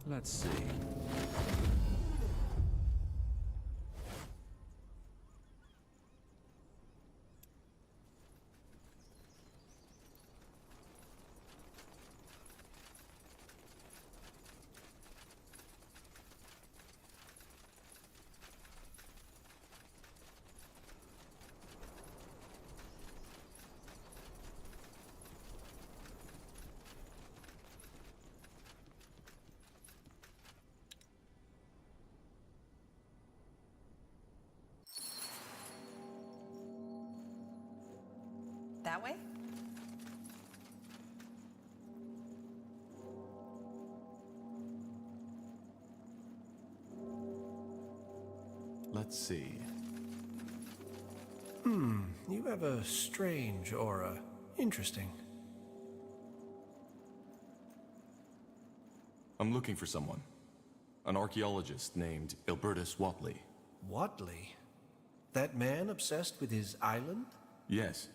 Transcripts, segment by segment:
Let's see. That way? Let's see. You have a strange aura. Interesting. I'm looking for someone. An archaeologist named Albertus Watley. Watley? That man obsessed with his island? Yes.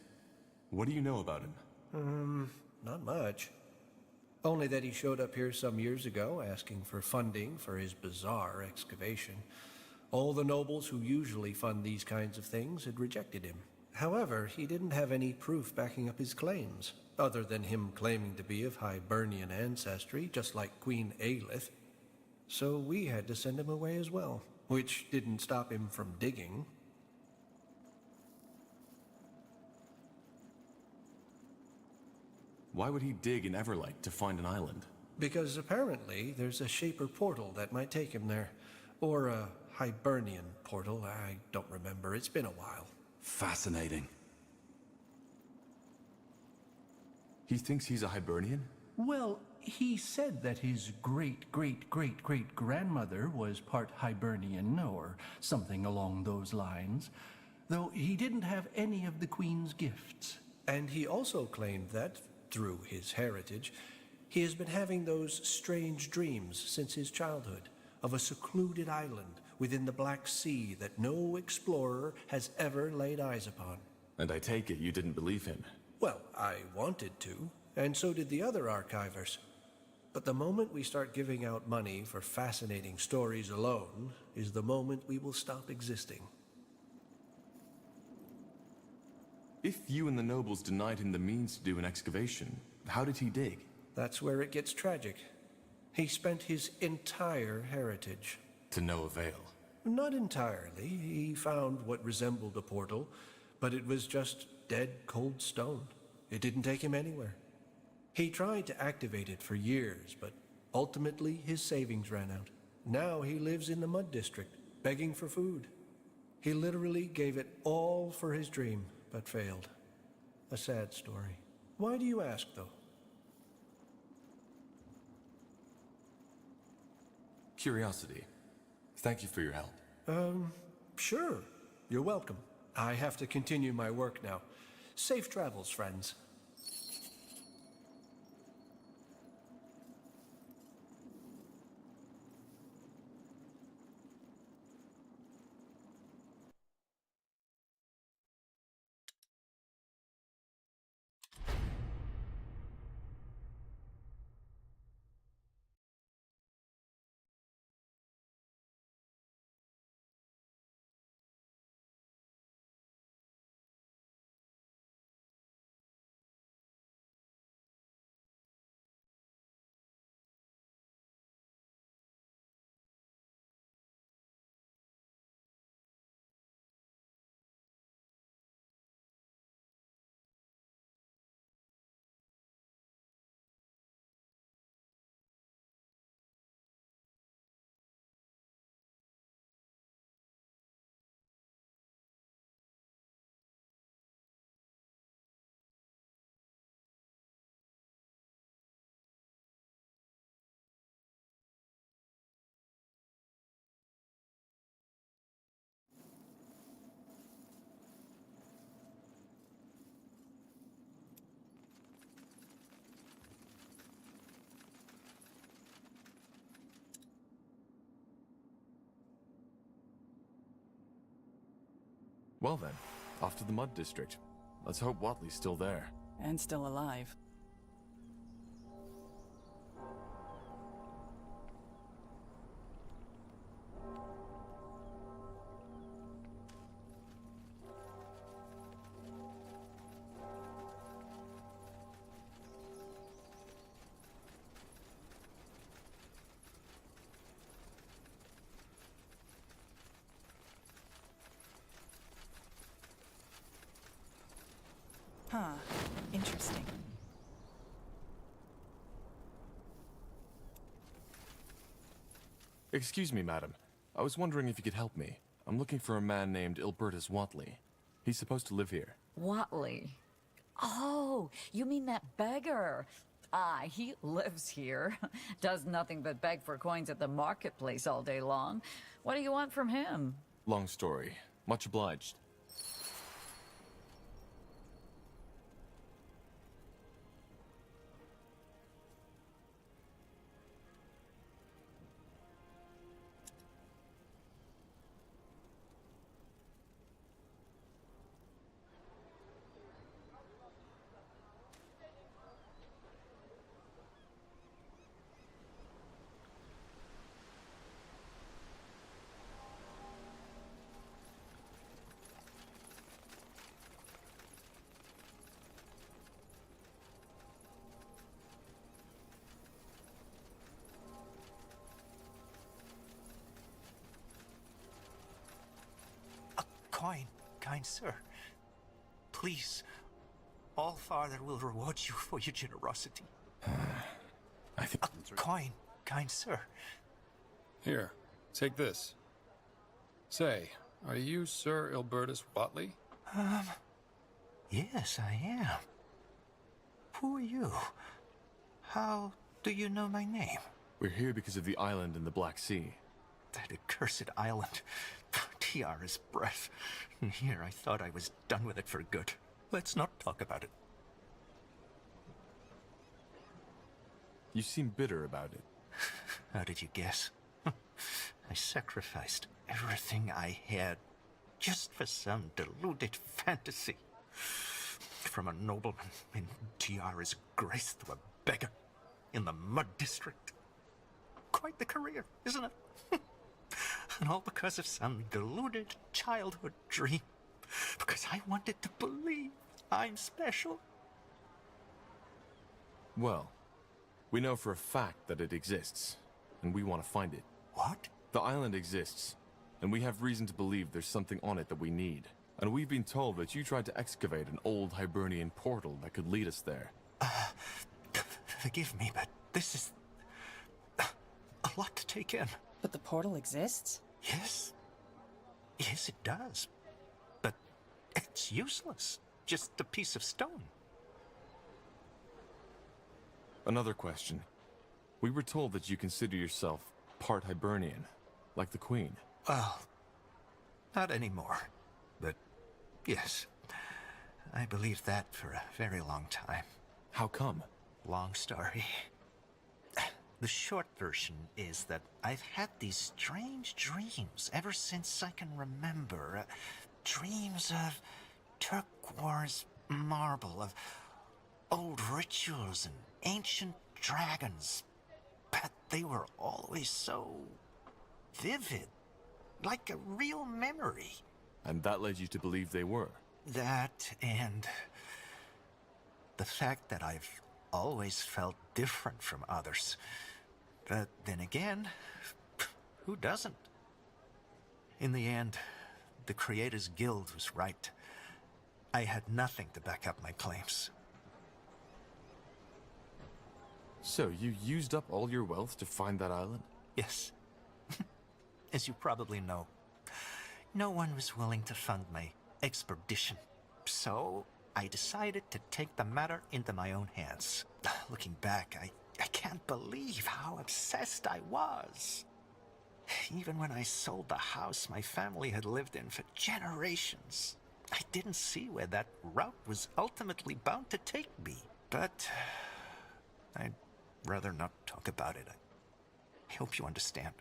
What do you know about him? Not much. Only that he showed up here some years ago asking for funding for his bizarre excavation. All the nobles who usually fund these kinds of things had rejected him. However, he didn't have any proof backing up his claims, other than him claiming to be of Hibernian ancestry, just like Queen Aelith. So we had to send him away as well, which didn't stop him from digging. Why would he dig in Everlight to find an island? Because apparently there's a Shaper portal that might take him there. Or a Hibernian portal, I don't remember. It's been a while. Fascinating. He thinks he's a Hibernian? Well, he said that his great-great-great-great-grandmother was part Hibernian or something along those lines, though he didn't have any of the Queen's gifts. And he also claimed that, through his heritage, he has been having those strange dreams since his childhood of a secluded island within the Black Sea that no explorer has ever laid eyes upon. And I take it you didn't believe him. Well, I wanted to, and so did the other archivers. But the moment we start giving out money for fascinating stories alone is the moment we will stop existing. If you and the nobles denied him the means to do an excavation, how did he dig? That's where it gets tragic. He spent his entire heritage. To no avail. Not entirely. He found what resembled a portal, but it was just dead, cold stone. It didn't take him anywhere. He tried to activate it for years, but ultimately his savings ran out. Now he lives in the Mud District, begging for food. He literally gave it all for his dream, but failed. A sad story. Why do you ask, though? Curiosity. Thank you for your help. Sure. You're welcome. I have to continue my work now. Safe travels, friends. Well then, off to the Mud District. Let's hope Watley's still there. And still alive. Excuse me, madam. I was wondering if you could help me. I'm looking for a man named Ilbertus Watley. He's supposed to live here. Watley. Oh, you mean that beggar? Ah, he lives here. Does nothing but beg for coins at the marketplace all day long. What do you want from him? Long story. Much obliged. Coin, kind sir. Please, All-Father will reward you for your generosity. I think... A coin, kind sir. Here, take this. Say, are you Sir Ilbertus Watley? Yes, I am. Who are you? How do you know my name? We're here because of the island in the Black Sea. That accursed island. Tiara's breath. Here, I thought I was done with it for good. Let's not talk about it. You seem bitter about it. How did you guess? I sacrificed everything I had just for some deluded fantasy. From a nobleman in Tiara's grace to a beggar in the mud district. Quite the career, isn't it? And all because of some deluded childhood dream. Because I wanted to believe I'm special. Well, we know for a fact that it exists, and we want to find it. What? The island exists, and we have reason to believe there's something on it that we need. And we've been told that you tried to excavate an old Hibernian portal that could lead us there. Forgive me, but this is a lot to take in. But the portal exists? Yes. Yes, it does. But it's useless. Just a piece of stone. Another question. We were told that you consider yourself part Hibernian, like the Queen. Well, not anymore. But yes, I believed that for a very long time. How come? Long story. The short version is that I've had these strange dreams ever since I can remember. Dreams of turquoise marble, of old rituals and ancient dragons. But they were always so vivid, like a real memory. And that led you to believe they were? That and the fact that I've always felt different from others. But then again, who doesn't? In the end, the Creators Guild was right. I had nothing to back up my claims. So, you used up all your wealth to find that island? Yes. As you probably know, no one was willing to fund my expedition. So, I decided to take the matter into my own hands. Looking back, I can't believe how obsessed I was. Even when I sold the house my family had lived in for generations, I didn't see where that route was ultimately bound to take me. But I'd rather not talk about it. I hope you understand.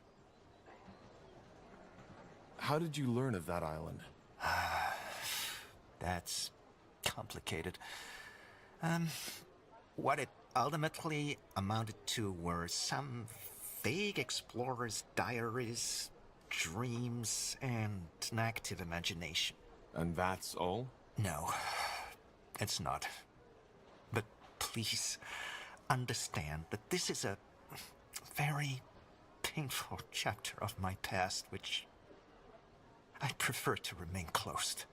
How did you learn of that island? That's complicated. What it ultimately amounted to were some vague explorers' diaries, dreams, and an active imagination. And that's all? No, it's not. But please understand that this is a very painful chapter of my past, which I prefer to remain closed.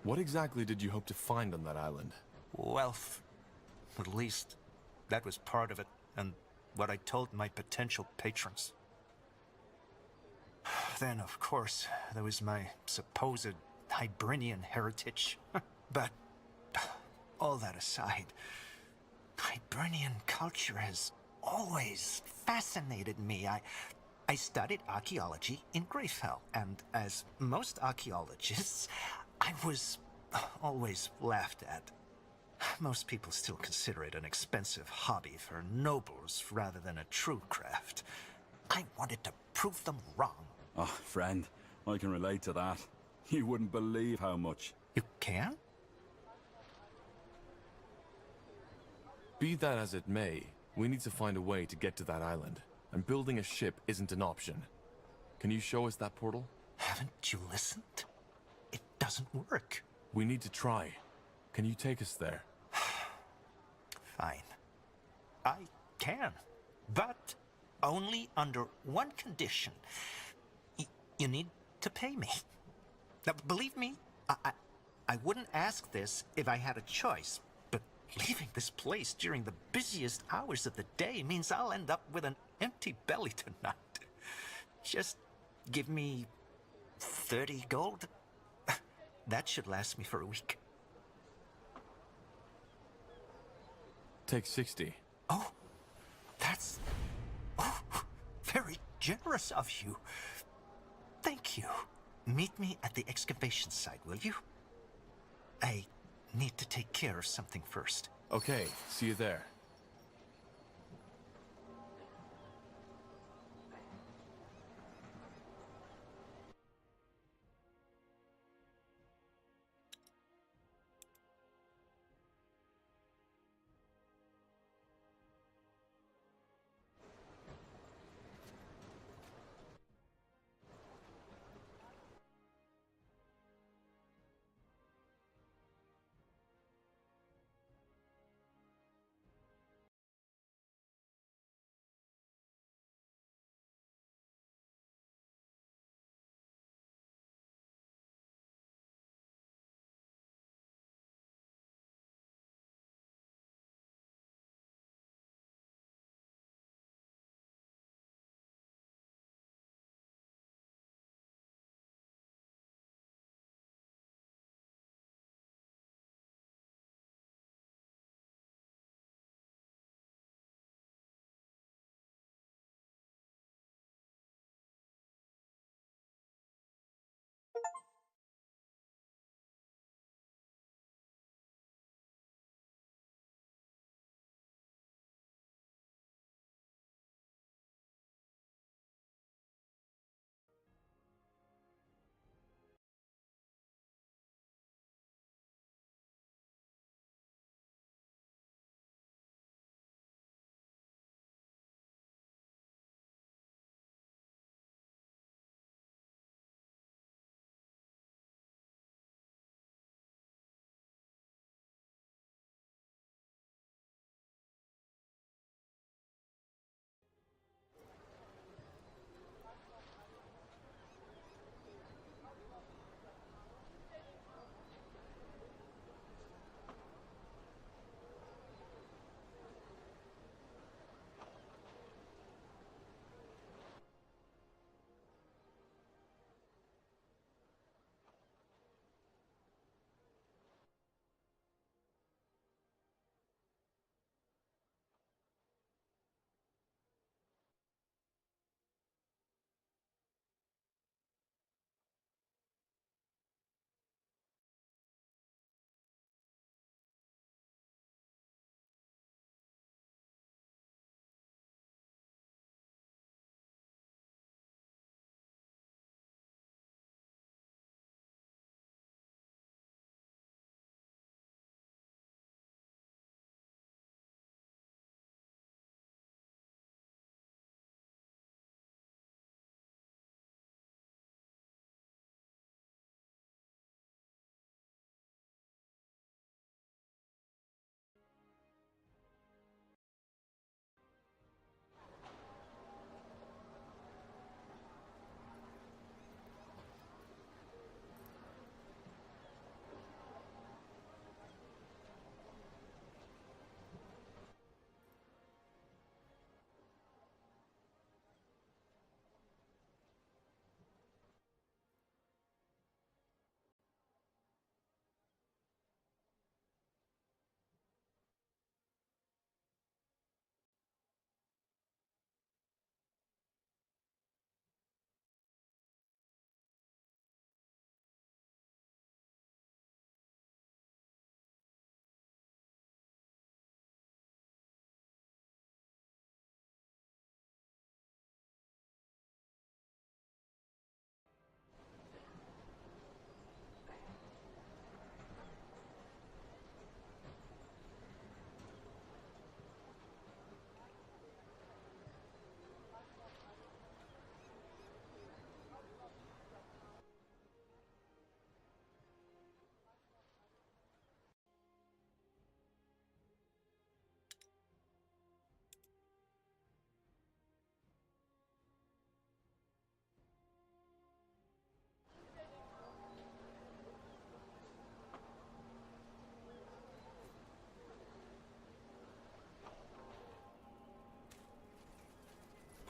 What exactly did you hope to find on that island? Wealth. At least, That was part of it, and what I told my potential patrons. Then, of course, there was my supposed Hibernian heritage. But, all that aside, Hibernian culture has always fascinated me. I studied archaeology in Greyfell, and as most archaeologists, I was always laughed at. Most people still consider it an expensive hobby for nobles rather than a true craft. I wanted to prove them wrong. Oh, friend, I can relate to that. You wouldn't believe how much. You can? Be that as it may, we need to find a way to get to that island, and building a ship isn't an option. Can you show us that portal? Haven't you listened? It doesn't work. We need to try. Can you take us there? Fine. I can. But only under one condition. You need to pay me. Now, believe me, I wouldn't ask this if I had a choice. But leaving this place during the busiest hours of the day means I'll end up with an empty belly tonight. Just give me 30 gold. That should last me for a week. Take 60. Oh, that's very generous of you. Thank you. Meet me at the excavation site, will you? I need to take care of something first. Okay, see you there.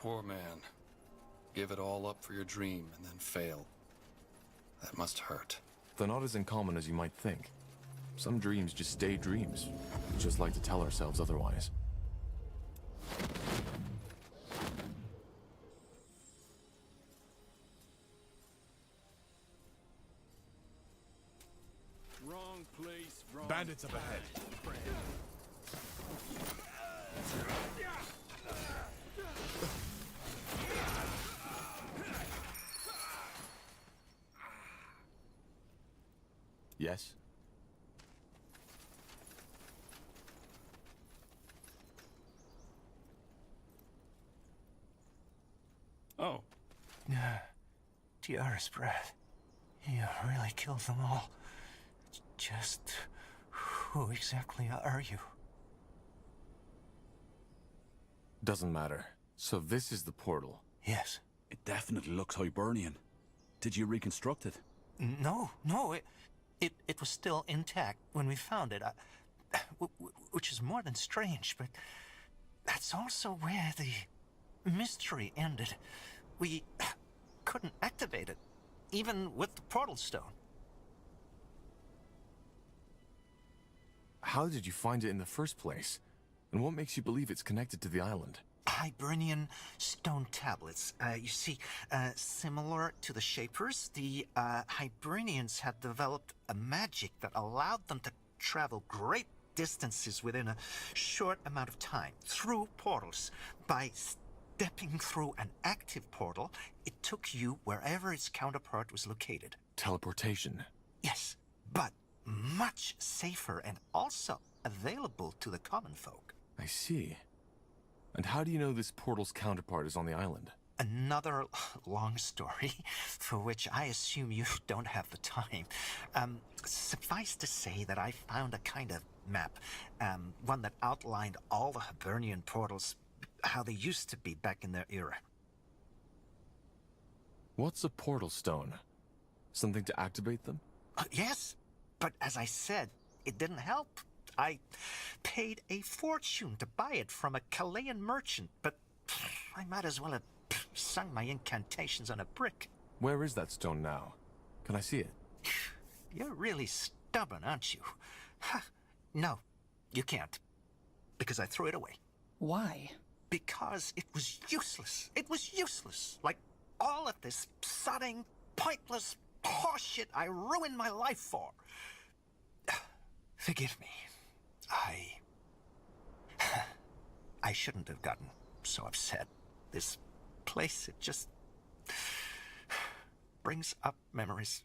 Poor man. Give it all up for your dream and then fail. That must hurt. They're not as uncommon as you might think. Some dreams just stay dreams. We just like to tell ourselves otherwise. Wrong place, wrong... Bandits up ahead. Yes? Oh, Dearest breath. You really killed them all. Just who exactly are you? Doesn't matter. So this is the portal. Yes. it definitely looks Hibernian. Did you reconstruct it? No, it was still intact when we found it, which is more than strange, but that's also where the mystery ended. We couldn't activate it, even with the portal stone. How did you find it in the first place? And what makes you believe it's connected to the island? Hibernian stone tablets. You see, similar to the Shapers, the Hibernians had developed a magic that allowed them to travel great distances within a short amount of time through portals. By stepping through an active portal, it took you wherever its counterpart was located. Teleportation. Yes, but much safer and also available to the common folk. I see. And how do you know this portal's counterpart is on the island? Another long story, for which I assume you don't have the time. Suffice to say that I found a kind of map, one that outlined all the Hibernian portals, how they used to be back in their era. What's a portal stone? Something to activate them? Yes, but as I said, it didn't help. I paid a fortune to buy it from a Chilean merchant, but I might as well have sung my incantations on a brick. Where is that stone now? Can I see it? You're really stubborn, aren't you? No, you can't. Because I threw it away. Why? Because it was useless. It was useless. Like all of this sodding, pointless horseshit I ruined my life for. Forgive me. I shouldn't have gotten so upset. This place, it just brings up memories.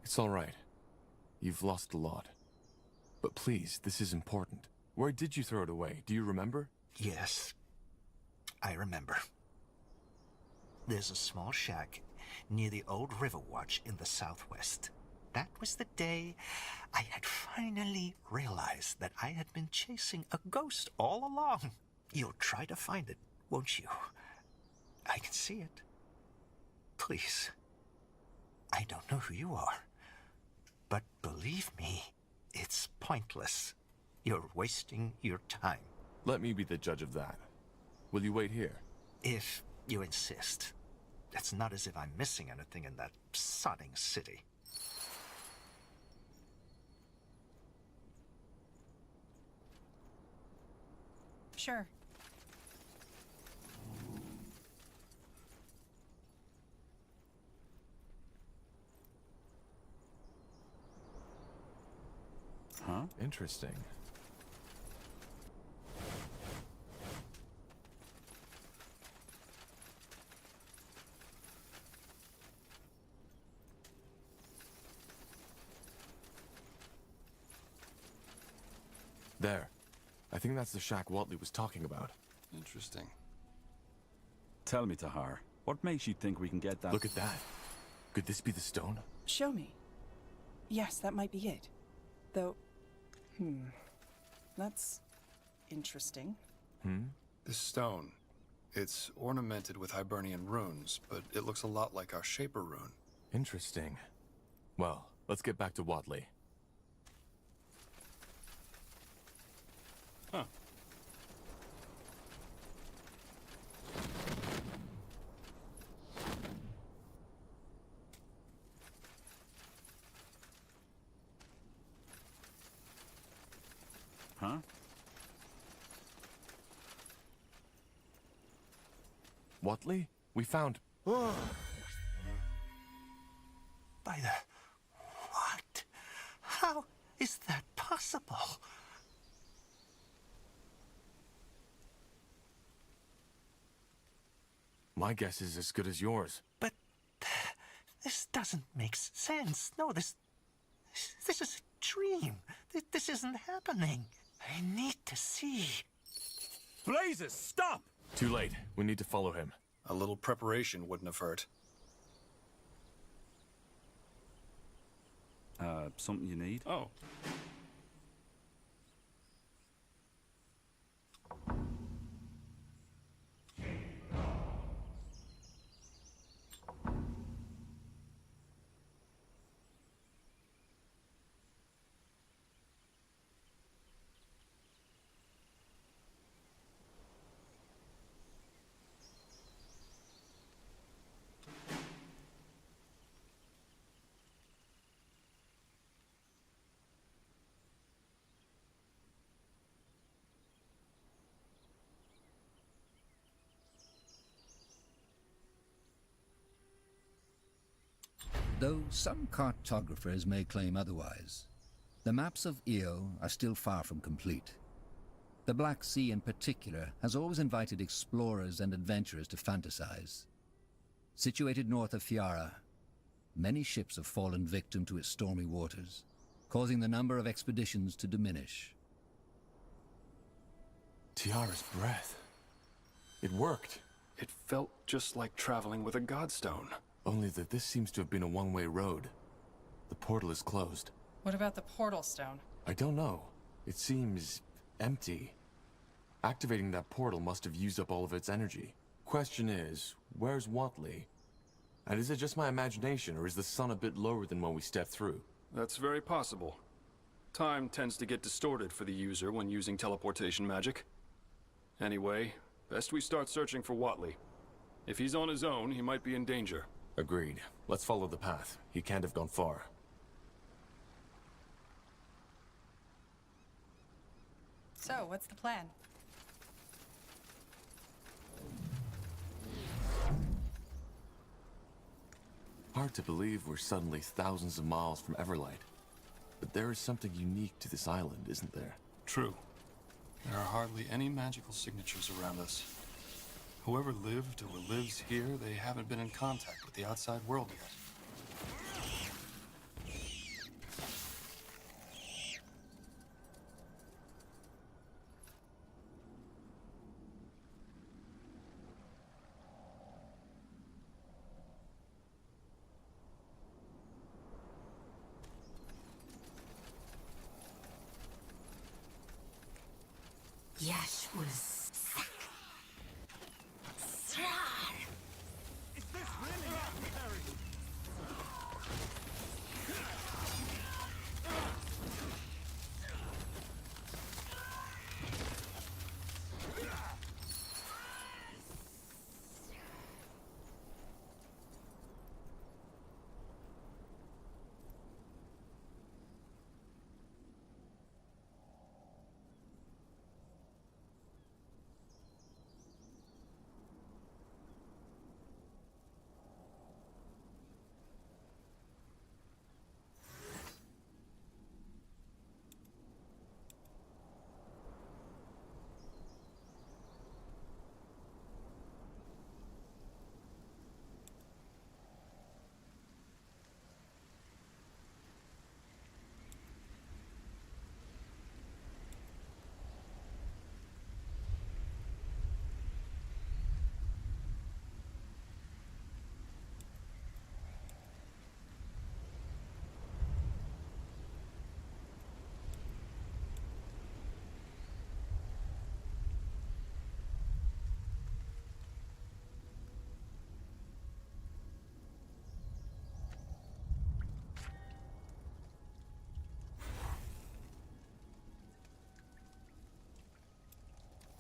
It's all right. You've lost a lot. But please, this is important. Where did you throw it away? Do you remember? Yes, I remember. There's a small shack near the old River Watch in the southwest. That was the day I had finally realized that I had been chasing a ghost all along. You'll try to find it, won't you? I can see it. Please. I don't know who you are, but believe me, it's pointless. You're wasting your time. Let me be the judge of that. Will you wait here? If you insist. It's not as if I'm missing anything in that sodding city. Sure. Huh? Interesting. There. I think that's the shack Watley was talking about. Interesting. Tell me, Tahar, what makes you think we can get that? Look at that. Could this be the stone? Show me. Yes, that might be it. Though, that's interesting. This stone, it's ornamented with Hibernian runes, but it looks a lot like our Shaper rune. Interesting. Well, let's get back to Watley. huh? Watley? We found... By the... What? How is that possible? My guess is as good as yours. But... this doesn't make sense. No, this is a dream. This isn't happening. I need to see. Blazes, stop! Too late. We need to follow him. A little preparation wouldn't have hurt. Something you need? Oh. Though some cartographers may claim otherwise, the maps of Io are still far from complete. The Black Sea in particular has always invited explorers and adventurers to fantasize. Situated north of Fiara, many ships have fallen victim to its stormy waters, causing the number of expeditions to diminish. Tiara's breath. It worked. It felt just like traveling with a godstone. Only that this seems to have been a one-way road. The portal is closed. What about the portal stone? I don't know. It seems... empty. Activating that portal must have used up all of its energy. Question is, where's Watley? And is it just my imagination, or is the sun a bit lower than when we stepped through? That's very possible. Time tends to get distorted for the user when using teleportation magic. Anyway, best we start searching for Watley. If he's on his own, he might be in danger. Agreed. Let's follow the path. He can't have gone far. So, what's the plan? Hard to believe we're suddenly thousands of miles from Everlight. But there is something unique to this island, isn't there? True. There are hardly any magical signatures around us. Whoever lived or lives here, they haven't been in contact with the outside world yet. Yash was...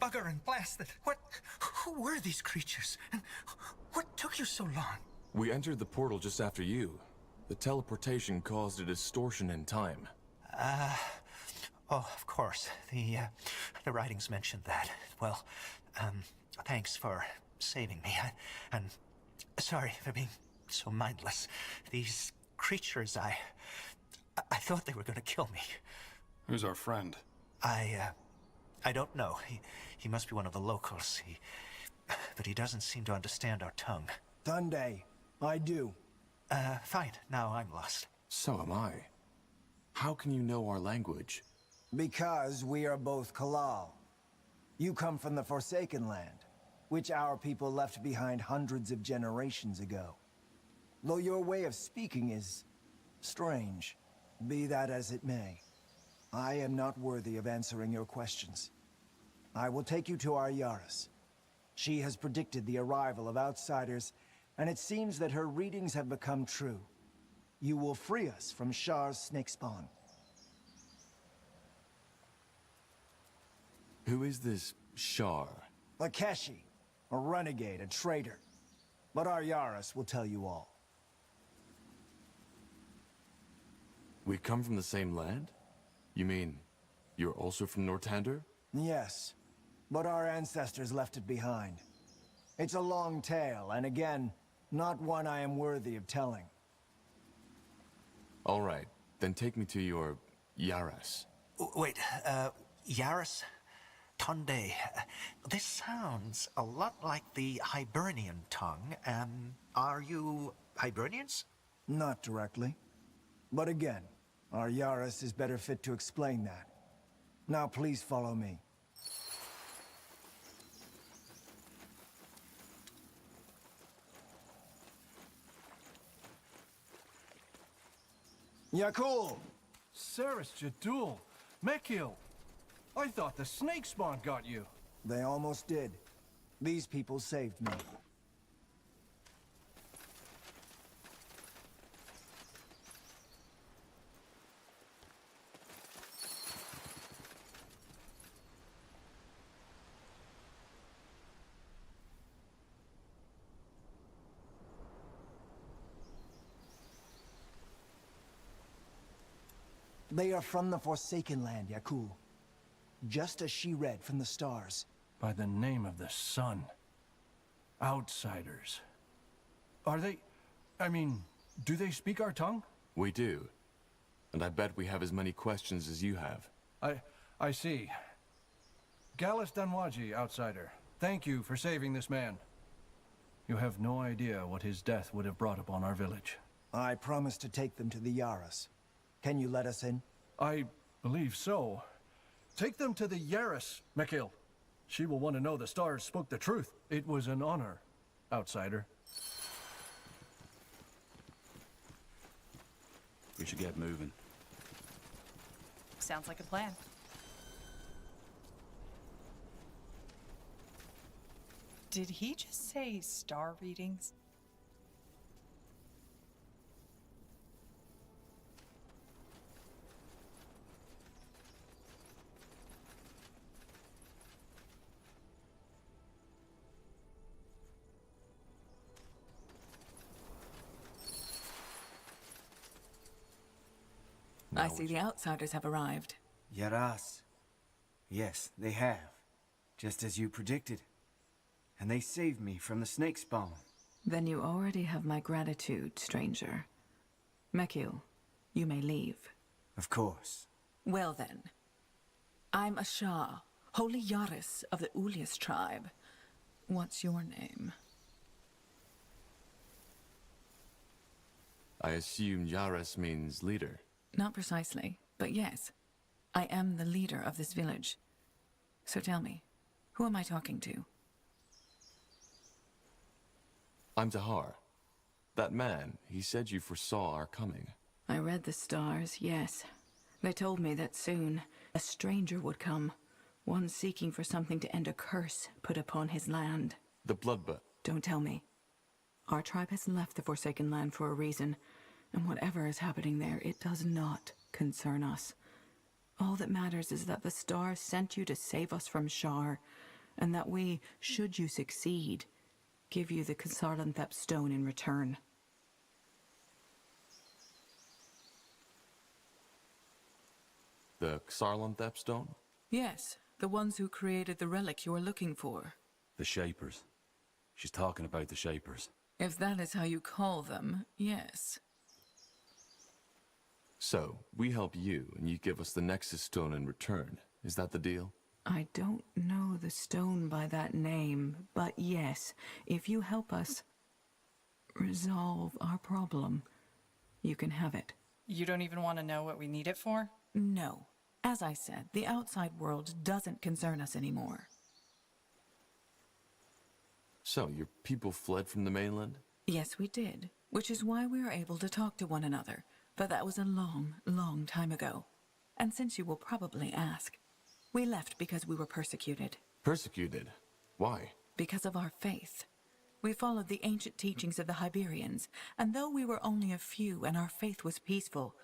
Bugger and blasted! Who were these creatures? And what took you so long? We entered the portal just after you. The teleportation caused a distortion in time. Oh, of course. The writings mentioned that. Well, thanks for saving me. And sorry for being so mindless. These creatures, I thought they were going to kill me. Who's our friend? I don't know. He must be one of the locals. But he doesn't seem to understand our tongue. Tunde, I do. Fine. Now I'm lost. So am I. How can you know our language? Because we are both Kalal. You come from the Forsaken Land, which our people left behind hundreds of generations ago. Though your way of speaking is strange, be that as it may, I am not worthy of answering your questions. I will take you to our Yaris. She has predicted the arrival of outsiders, and it seems that her readings have become true. You will free us from Shar's snake spawn. Who is this Shar? Lakeshi, a renegade, a traitor. But our Yaris will tell you all. We come from the same land? You mean, you're also from Nortander? Yes, but our ancestors left it behind. It's a long tale, and again, not one I am worthy of telling. All right, then take me to your Yaras. Wait, Yaris? Tunde. This sounds a lot like the Hibernian tongue. Are you Hibernians? Not directly. But again, our Yaris is better fit to explain that. Now please follow me. Yakul! Saris Jadul, Mekil. I thought the snake spawn got you. They almost did. These people saved me. They are from the Forsaken Land, Yakul. Just as she read from the stars. By the name of the sun. Outsiders. Are they... do they speak our tongue? We do. And I bet we have as many questions as you have. I see. Gallus Danwaji, outsider. Thank you for saving this man. You have no idea what his death would have brought upon our village. I promised to take them to the Yaras. Can you let us in? I believe so. Take them to the Yaris, Mekil. She will want to know the stars spoke the truth. It was an honor, outsider. We should get moving. Sounds like a plan. Did he just say star readings? I see the outsiders have arrived. Yaras. Yes, they have. Just as you predicted. And they saved me from the snake spawn. Then you already have my gratitude, stranger. Mekil, you may leave. Of course. Well then. I'm a Shah, holy Yaris of the Ulias tribe. What's your name? I assume Yaras means leader. Not precisely, but yes. I am the leader of this village. So tell me, who am I talking to? I'm Tahar. That man, he said you foresaw our coming. I read the stars, yes. They told me that soon a stranger would come, one seeking for something to end a curse put upon his land. The Bloodbut. Don't tell me. Our tribe has left the Forsaken Land for a reason, and whatever is happening there, it does not concern us. All that matters is that the stars sent you to save us from Shar, and that we, should you succeed, give you the Kasarlanthep stone in return. The Xarlanthep stone? Yes, the ones who created the relic you are looking for. The Shapers. She's talking about the Shapers. If that is how you call them, yes. So, we help you, and you give us the Nexus stone in return. Is that the deal? I don't know the stone by that name, but yes, if you help us resolve our problem, you can have it. You don't even want to know what we need it for? No. As I said, the outside world doesn't concern us anymore. So, your people fled from the mainland? Yes, we did, which is why we were able to talk to one another. But that was a long, long time ago. And since you will probably ask, we left because we were persecuted. Persecuted? Why? Because of our faith. We followed the ancient teachings of the Hyberians, and though we were only a few and our faith was peaceful,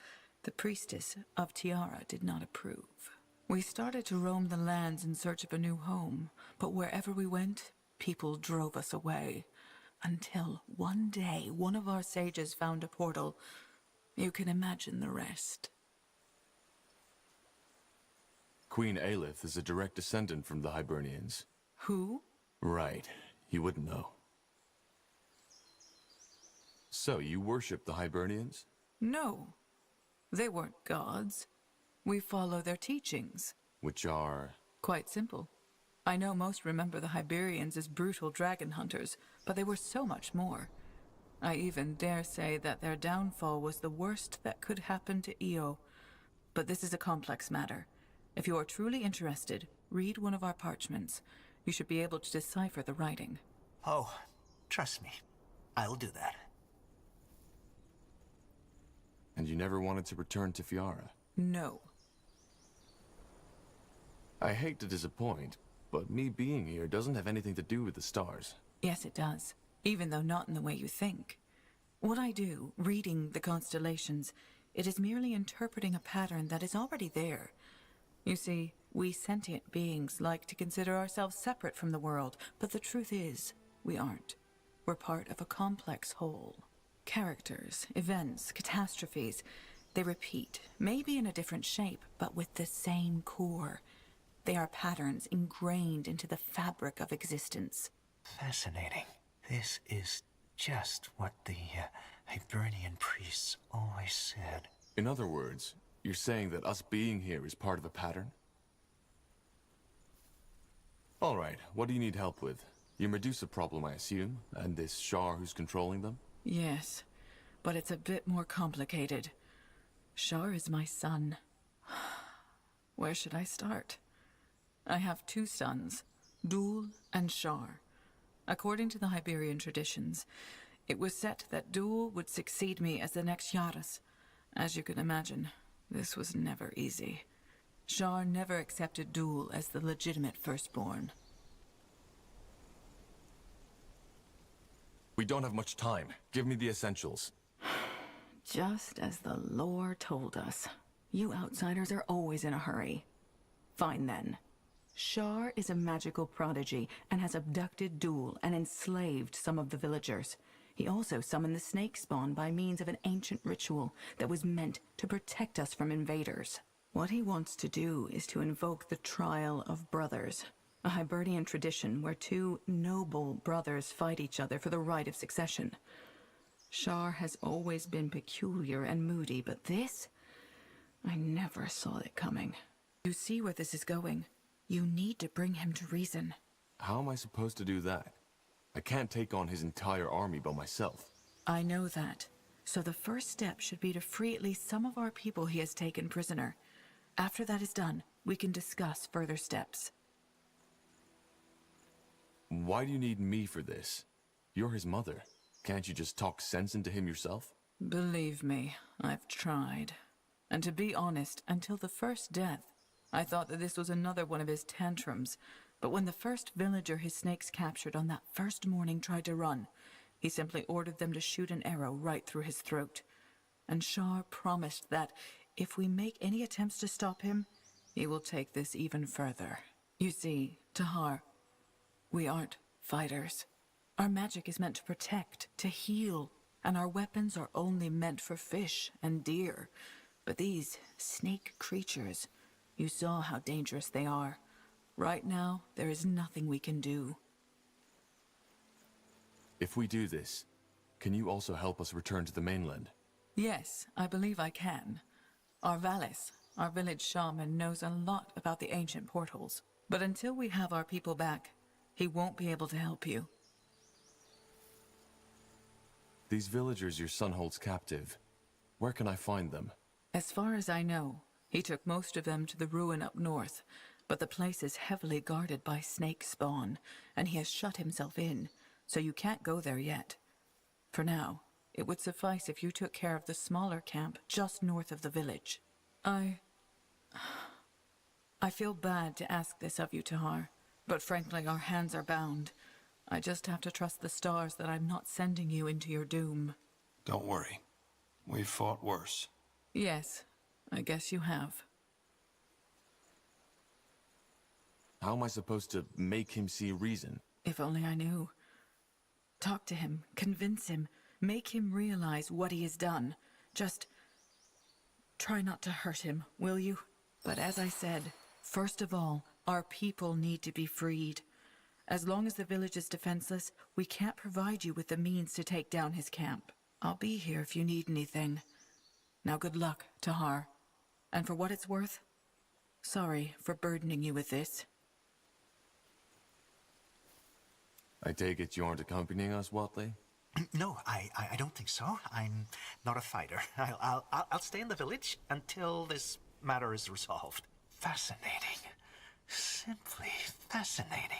the priestess of Tiara did not approve. We started to roam the lands in search of a new home, but wherever we went, people drove us away. Until one day, one of our sages found a portal. You can imagine the rest. Queen Aelith is a direct descendant from the Hibernians. Who? Right. You wouldn't know. So, you worship the Hibernians? No. They weren't gods. We follow their teachings. Which are? Quite simple. I know most remember the Hyberians as brutal dragon hunters, but they were so much more. I even dare say that their downfall was the worst that could happen to Io. But this is a complex matter. If you are truly interested, read one of our parchments. You should be able to decipher the writing. Oh, trust me. I'll do that. And you never wanted to return to Fiara? No. I hate to disappoint, but me being here doesn't have anything to do with the stars. Yes, it does. Even though not in the way you think. What I do, reading the constellations, it is merely interpreting a pattern that is already there. You see, we sentient beings like to consider ourselves separate from the world, but the truth is, we aren't. We're part of a complex whole. Characters, events, catastrophes, they repeat, maybe in a different shape, but with the same core. They are patterns ingrained into the fabric of existence. Fascinating. This is just what the Hibernian priests always said. In other words, you're saying that us being here is part of a pattern? Alright, what do you need help with? Your Medusa problem, I assume, and this Shar who's controlling them? Yes, but it's a bit more complicated. Shar is my son. Where should I start? I have two sons, Dul and Shar. According to the Hyberian traditions, it was set that Dul would succeed me as the next Yaras. As you can imagine, this was never easy. Shar never accepted Dul as the legitimate firstborn. We don't have much time. Give me the essentials. Just as the lore told us. You outsiders are always in a hurry. Fine then. Shar is a magical prodigy and has abducted Dul and enslaved some of the villagers. He also summoned the snake spawn by means of an ancient ritual that was meant to protect us from invaders. What he wants to do is to invoke the Trial of Brothers, a Hibernian tradition where two noble brothers fight each other for the right of succession. Shar has always been peculiar and moody, but this? I never saw it coming. You see where this is going. You need to bring him to reason. How am I supposed to do that? I can't take on his entire army by myself. I know that. So the first step should be to free at least some of our people he has taken prisoner. After that is done, we can discuss further steps. Why do you need me for this? You're his mother. Can't you just talk sense into him yourself? Believe me, I've tried. And to be honest, until the first death, I thought that this was another one of his tantrums. But when the first villager his snakes captured on that first morning tried to run, he simply ordered them to shoot an arrow right through his throat. And Shar promised that if we make any attempts to stop him, he will take this even further. You see, Tahar, we aren't fighters. Our magic is meant to protect, to heal, and our weapons are only meant for fish and deer. But these snake creatures, You saw how dangerous they are. Right now, there is nothing we can do. If we do this, can you also help us return to the mainland? Yes, I believe I can. Arvalis, our village shaman, knows a lot about the ancient portals. But until we have our people back, he won't be able to help you. These villagers your son holds captive, where can I find them? As far as I know, he took most of them to the ruin up north, but the place is heavily guarded by snake spawn, and he has shut himself in, so you can't go there yet. For now, it would suffice if you took care of the smaller camp just north of the village. I feel bad to ask this of you, Tahar, but frankly our hands are bound. I just have to trust the stars that I'm not sending you into your doom. Don't worry. We've fought worse. Yes, I guess you have. How am I supposed to make him see reason? If only I knew. Talk to him, convince him, make him realize what he has done. Just try not to hurt him, will you? But as I said, first of all, our people need to be freed. As long as the village is defenseless, we can't provide you with the means to take down his camp. I'll be here if you need anything. Now good luck, Tahar. And for what it's worth, sorry for burdening you with this. I take it you aren't accompanying us, Watley? No, I don't think so. I'm not a fighter. I'll stay in the village until this matter is resolved. Fascinating. Simply fascinating.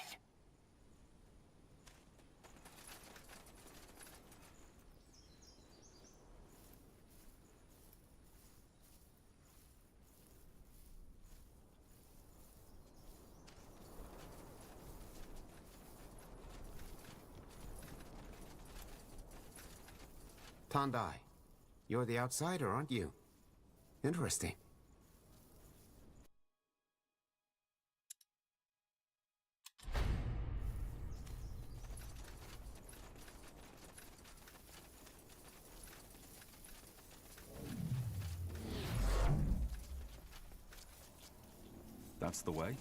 Tandai, you're the outsider, aren't you? Interesting. That's the way?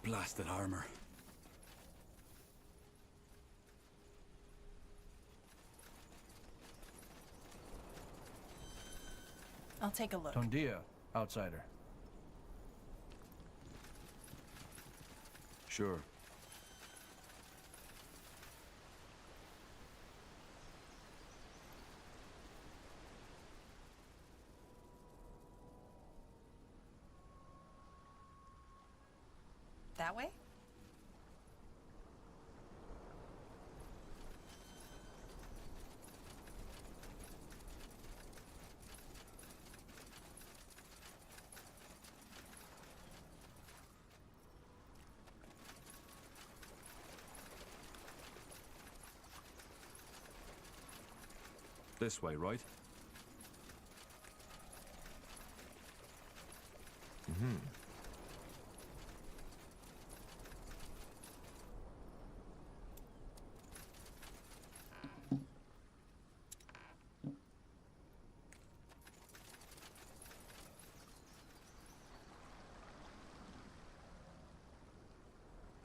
Blasted armor. I'll take a look. Tondia, outsider. Sure. That way? This way, right? Mm-hmm.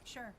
Sure.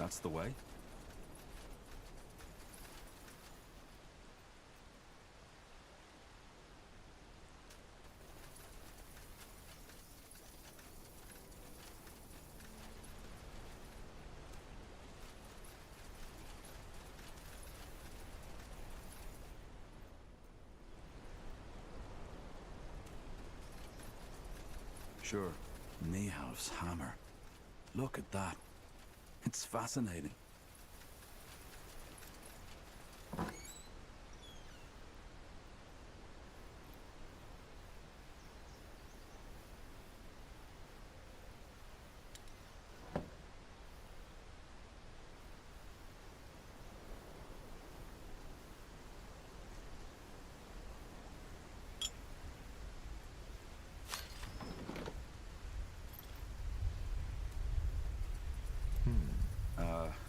that's the way. Sure, Niehauf's hammer. Look at that. It's fascinating.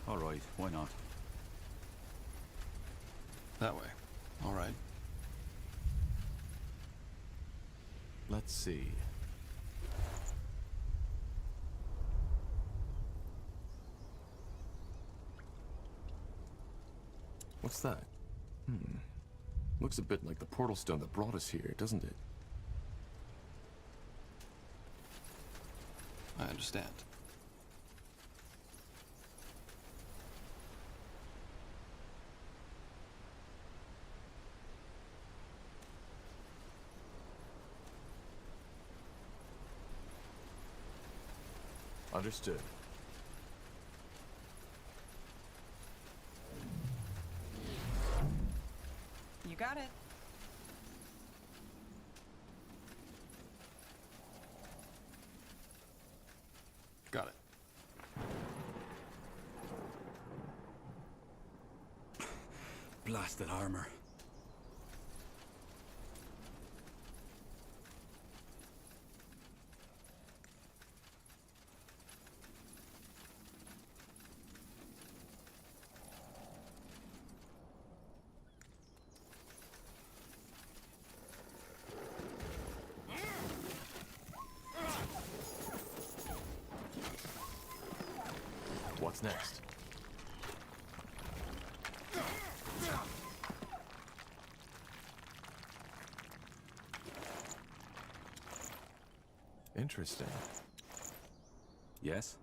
All right, why not? That way. All right. Let's see. What's that? Looks a bit like the portal stone that brought us here, doesn't it? I understand. Understood. You got it. Got it. Blasted armor. What's next? Interesting. Yes?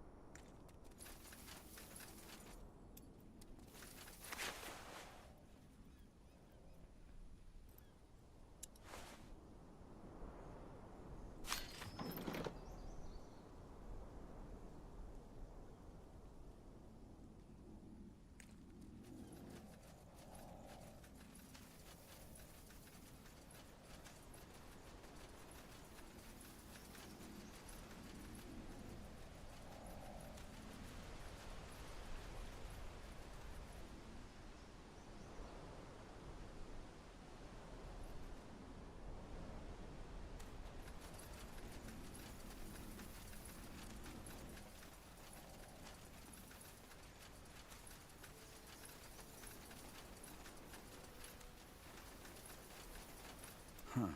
Huh.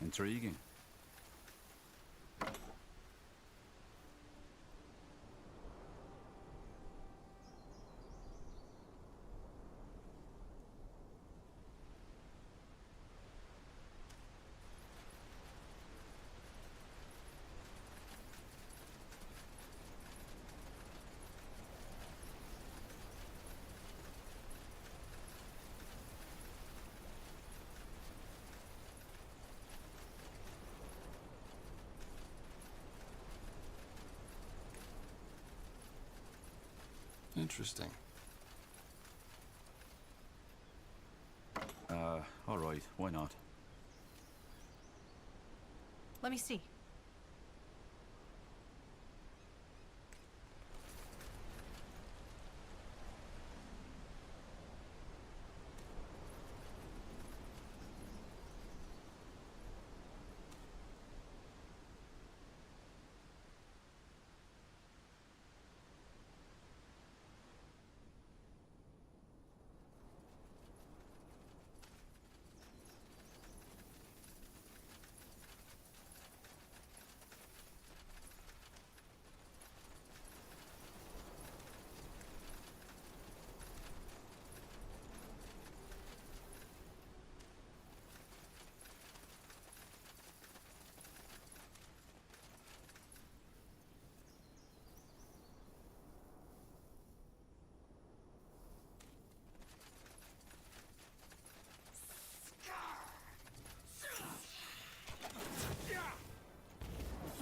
Intriguing. Interesting. All right, why not? Let me see.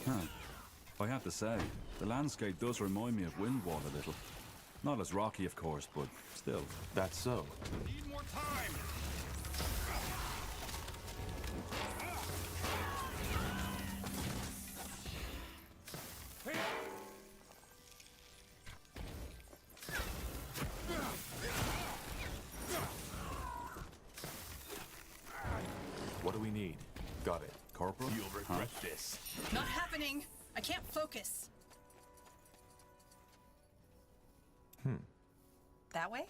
Huh. I have to say, the landscape does remind me of Windwall a little. Not as rocky, of course, but still. That's so. Need more time! What do we need? Got it. Corporal? You'll regret this. Not happening. I can't focus. That way?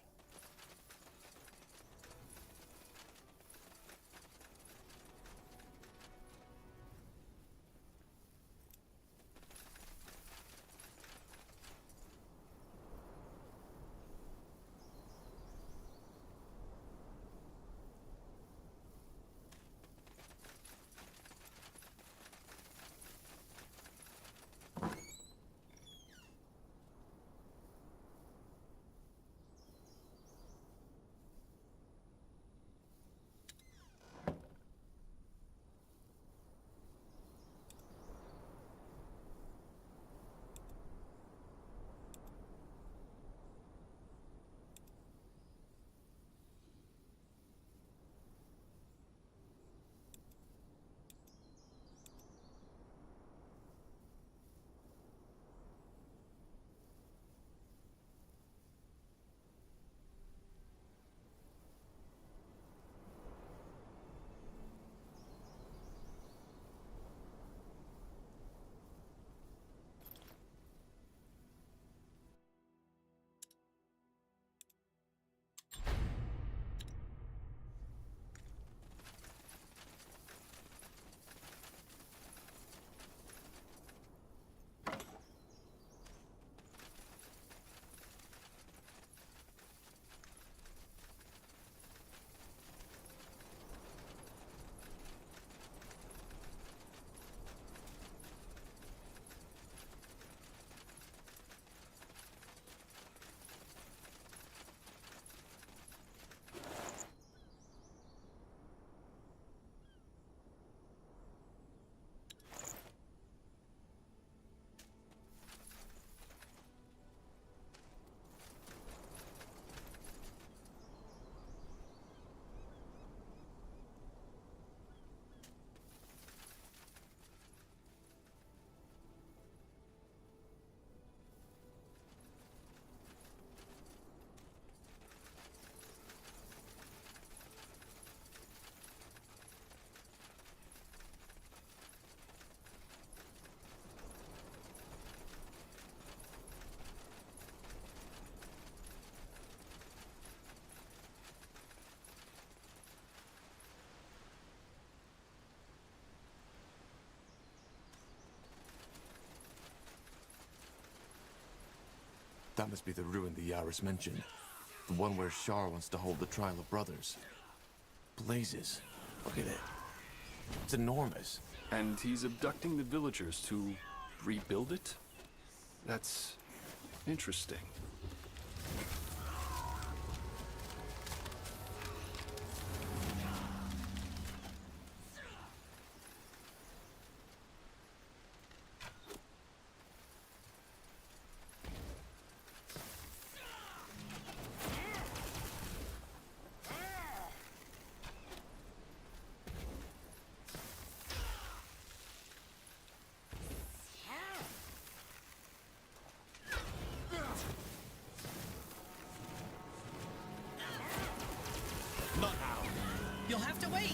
That must be the ruin the Yaris mentioned. The one where Shar wants to hold the trial of brothers. Blazes. Look at it. It's enormous. And he's abducting the villagers to rebuild it? That's interesting. You'll have to wait.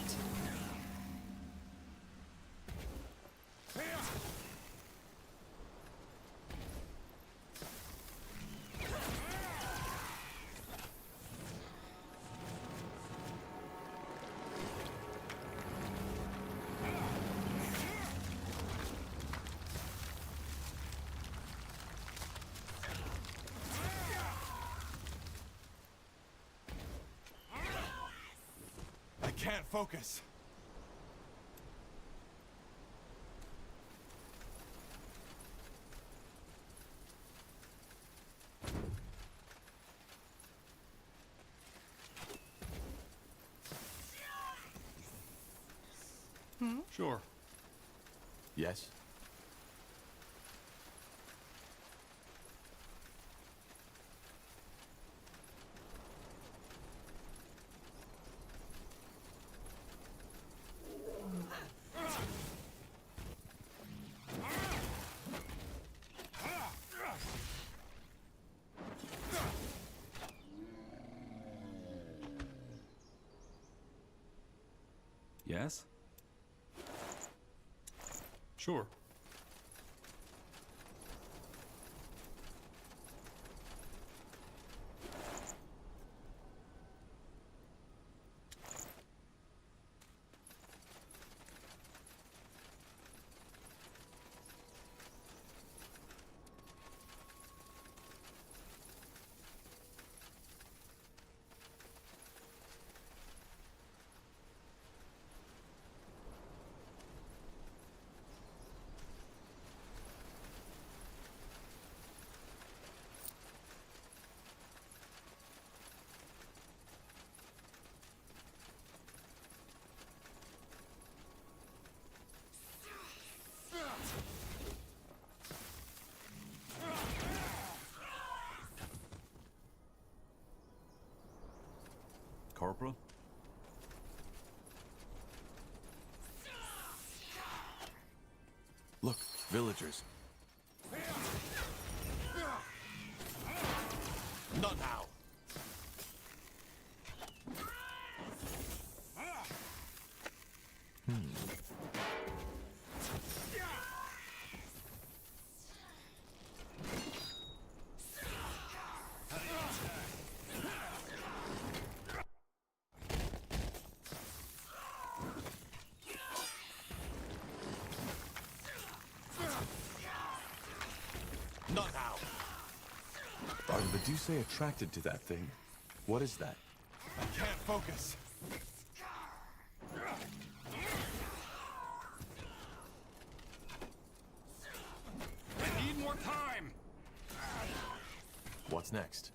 I can't focus. Sure. Yes? Yes? Sure. Corporal? Look, villagers. Not now! Not now! Are the Medusae attracted to that thing? What is that? I can't focus! I need more time! What's next?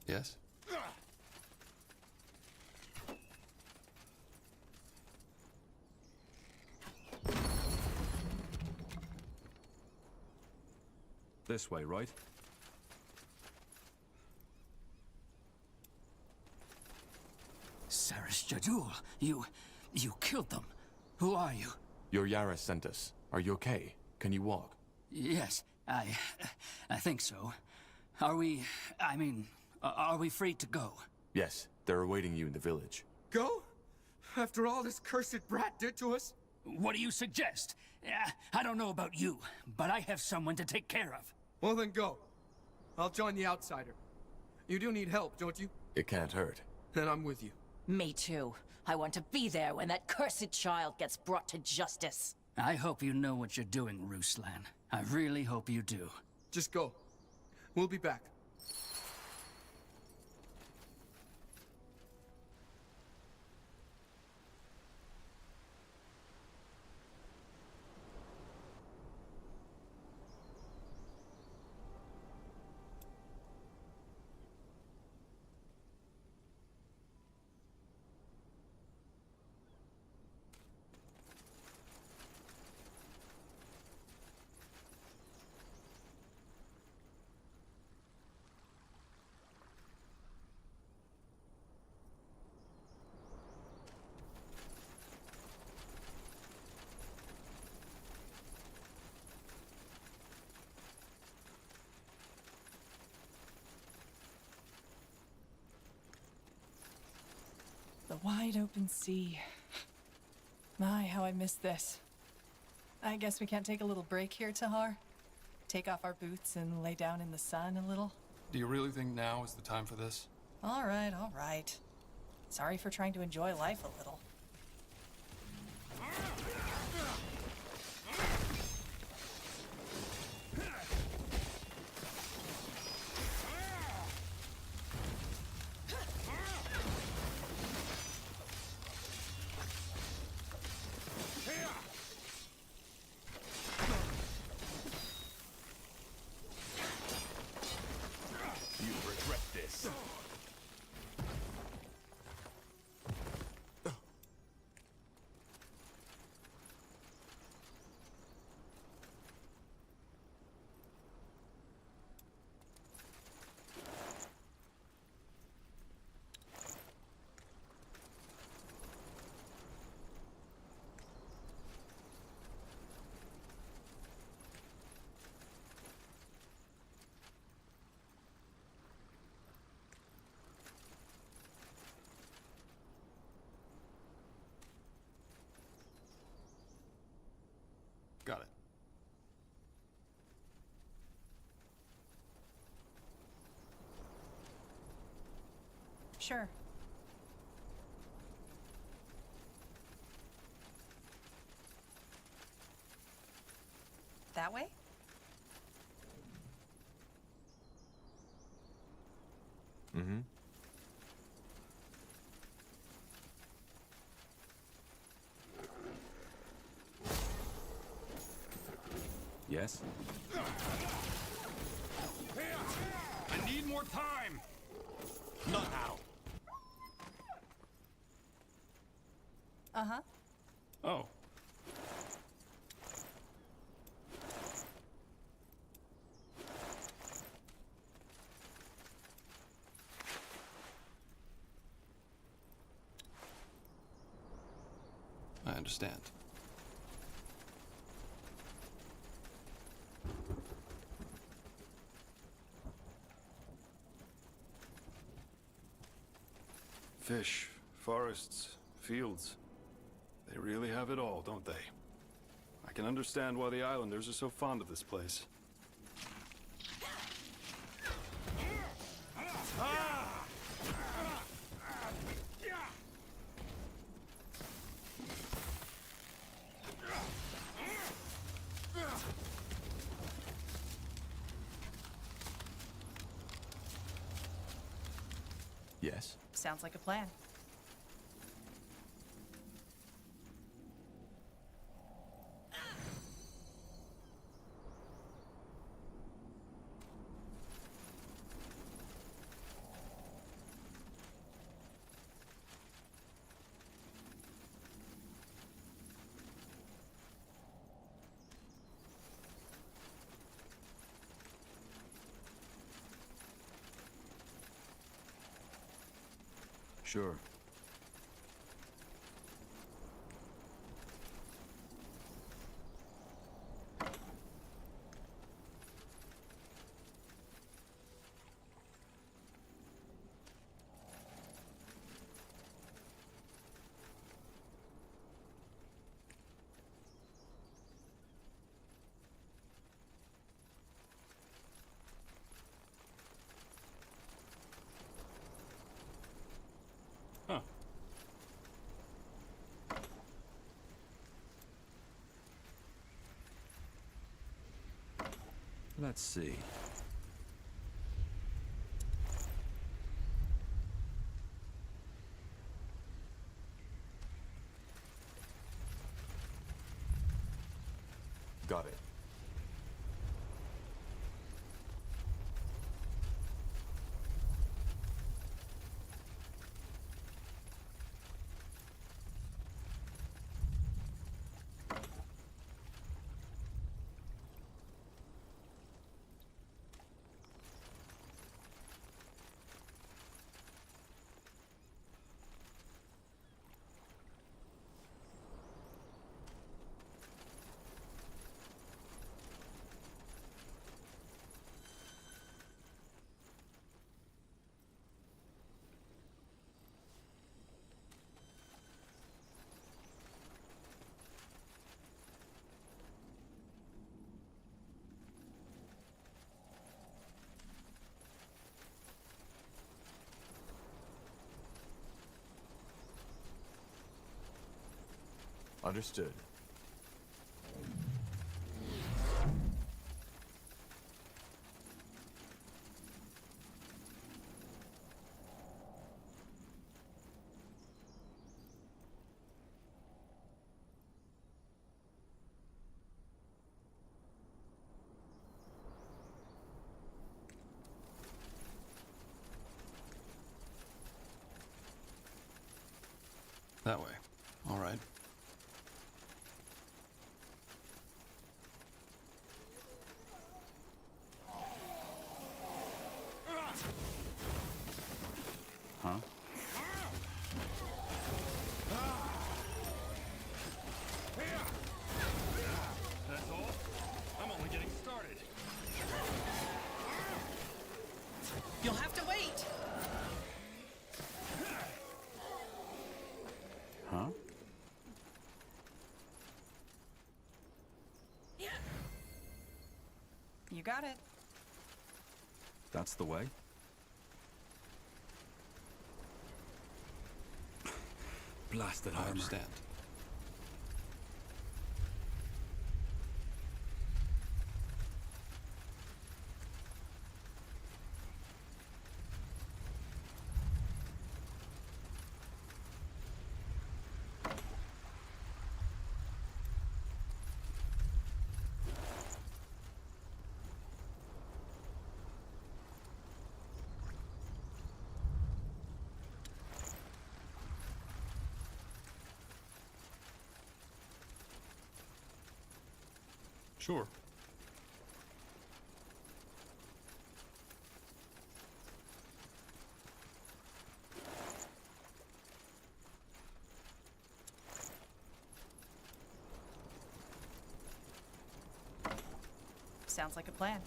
Yes? This way, right? Saris Jadul, you killed them. Who are you? Your Yara sent us. Are you okay? Can you walk? Yes, I think so. Are we free to go? Yes, they're awaiting you in the village. Go? After all this cursed brat did to us? What do you suggest? I don't know about you, but I have someone to take care of. Well then go. I'll join the outsider. You do need help, don't you? It can't hurt. Then I'm with you. Me too. I want to be there when that cursed child gets brought to justice. I hope you know what you're doing, Ruslan. I really hope you do. Just go. We'll be back. The wide open sea. My, how I miss this. I guess we can't take a little break here, Tahar? Take off our boots and lay down in the sun a little? Do you really think now is the time for this? All right, all right. Sorry for trying to enjoy life a little. You'll regret this. Sure. That way? Mm-hmm. Yes? I need more time! Not now. Uh-huh. Oh. I understand. Fish, forests, fields. They really have it all, don't they? I can understand why the islanders are so fond of this place. Yes? Sounds like a plan. Sure. Huh. Let's see. Got it. Understood. That way. All right. Huh? That's all? I'm only getting started. You'll have to wait! Huh? You got it. That's the way? blasted I armor. understand. Sure. Sounds like a plan.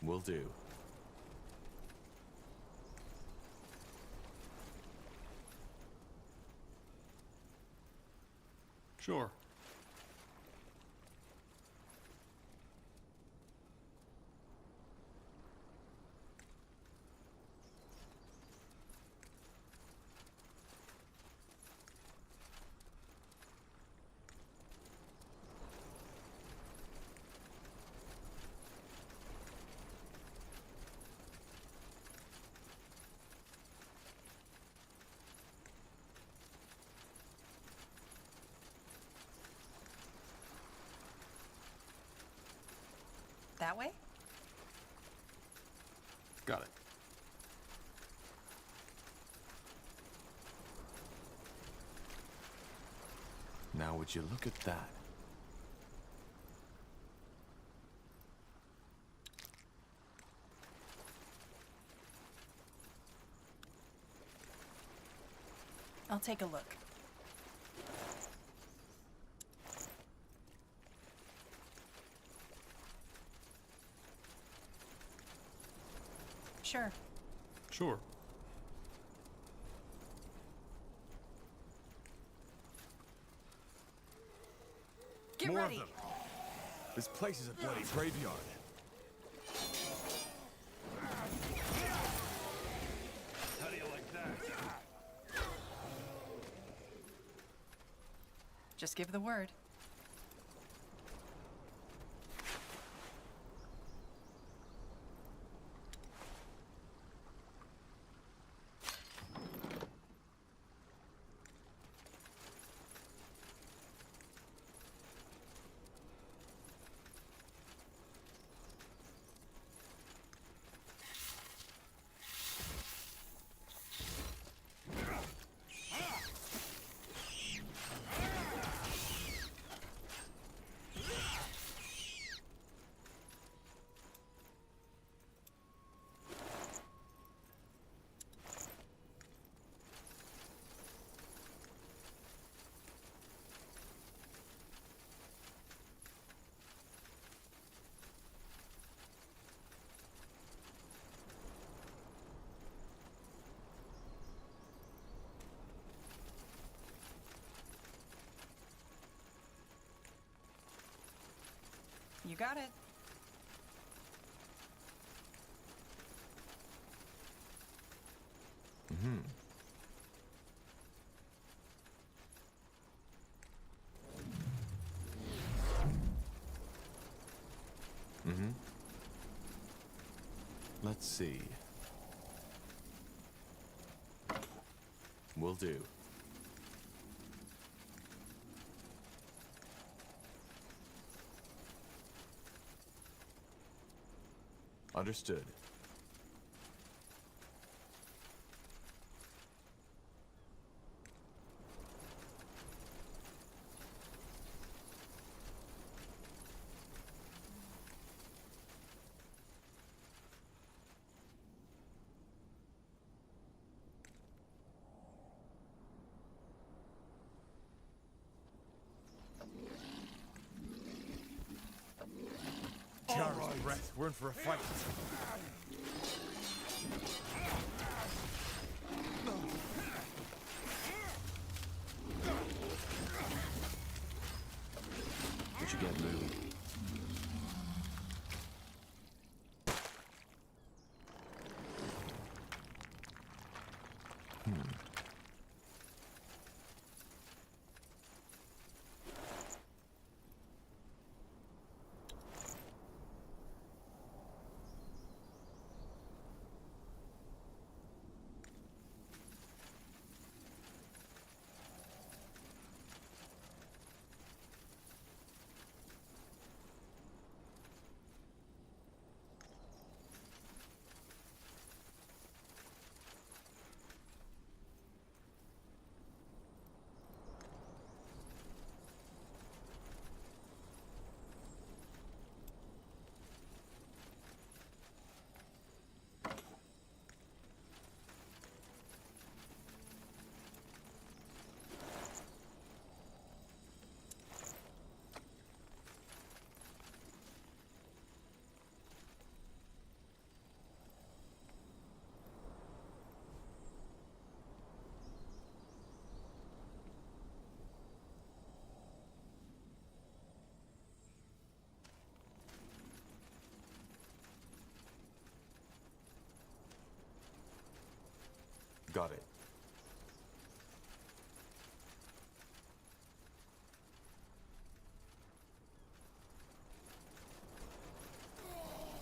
Will do. Sure. That way? Got it. Now would you look at that? I'll take a look. Sure. Sure. Get More ready. of them. This place is a bloody graveyard. How do you like that? Just give the word. You got it. Mm-hmm. Mm-hmm. Let's see. Will do. Understood. Tiara's breath. We're in for a fight. We should get moving. Got it.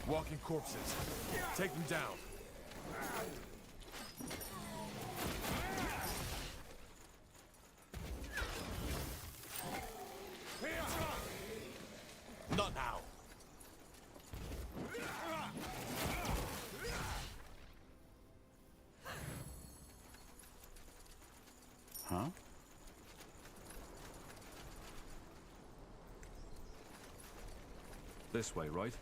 Walking corpses. Take them down. Not now. Huh? This way, right?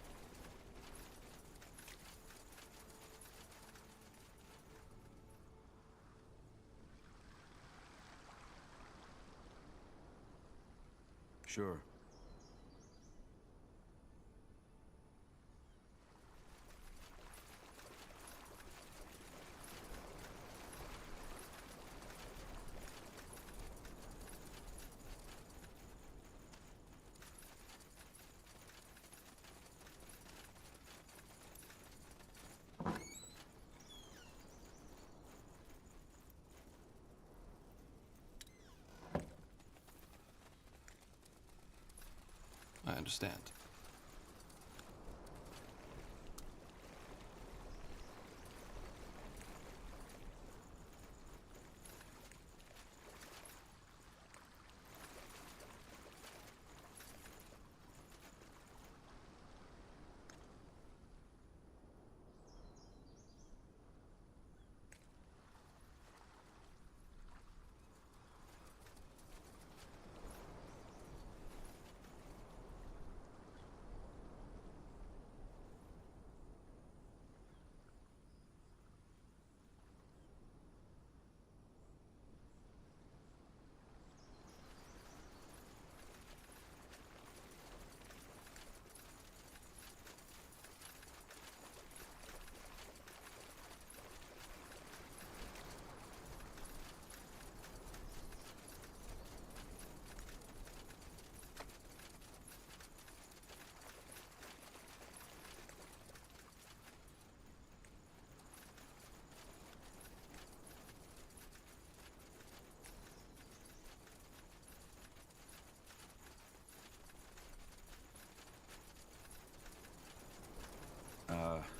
Sure. I understand.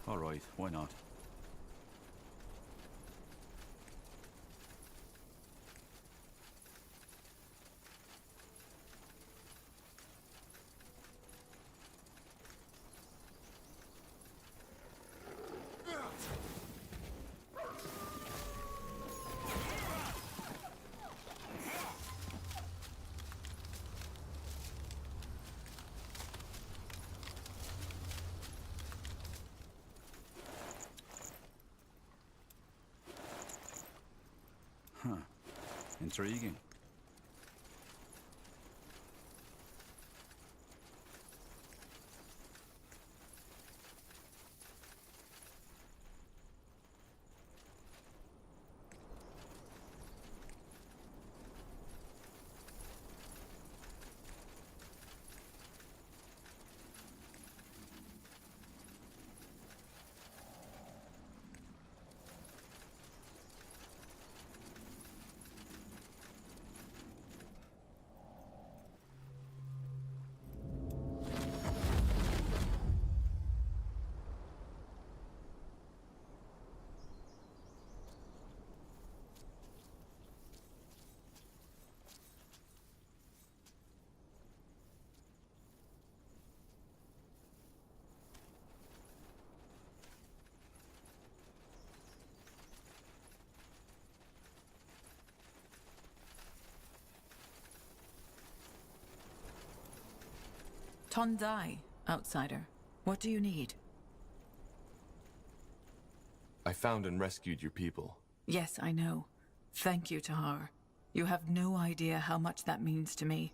All right, why not? Huh. Intriguing. Tondai, outsider. What do you need? I found and rescued your people. Yes, I know. Thank you, Tahar. You have no idea how much that means to me.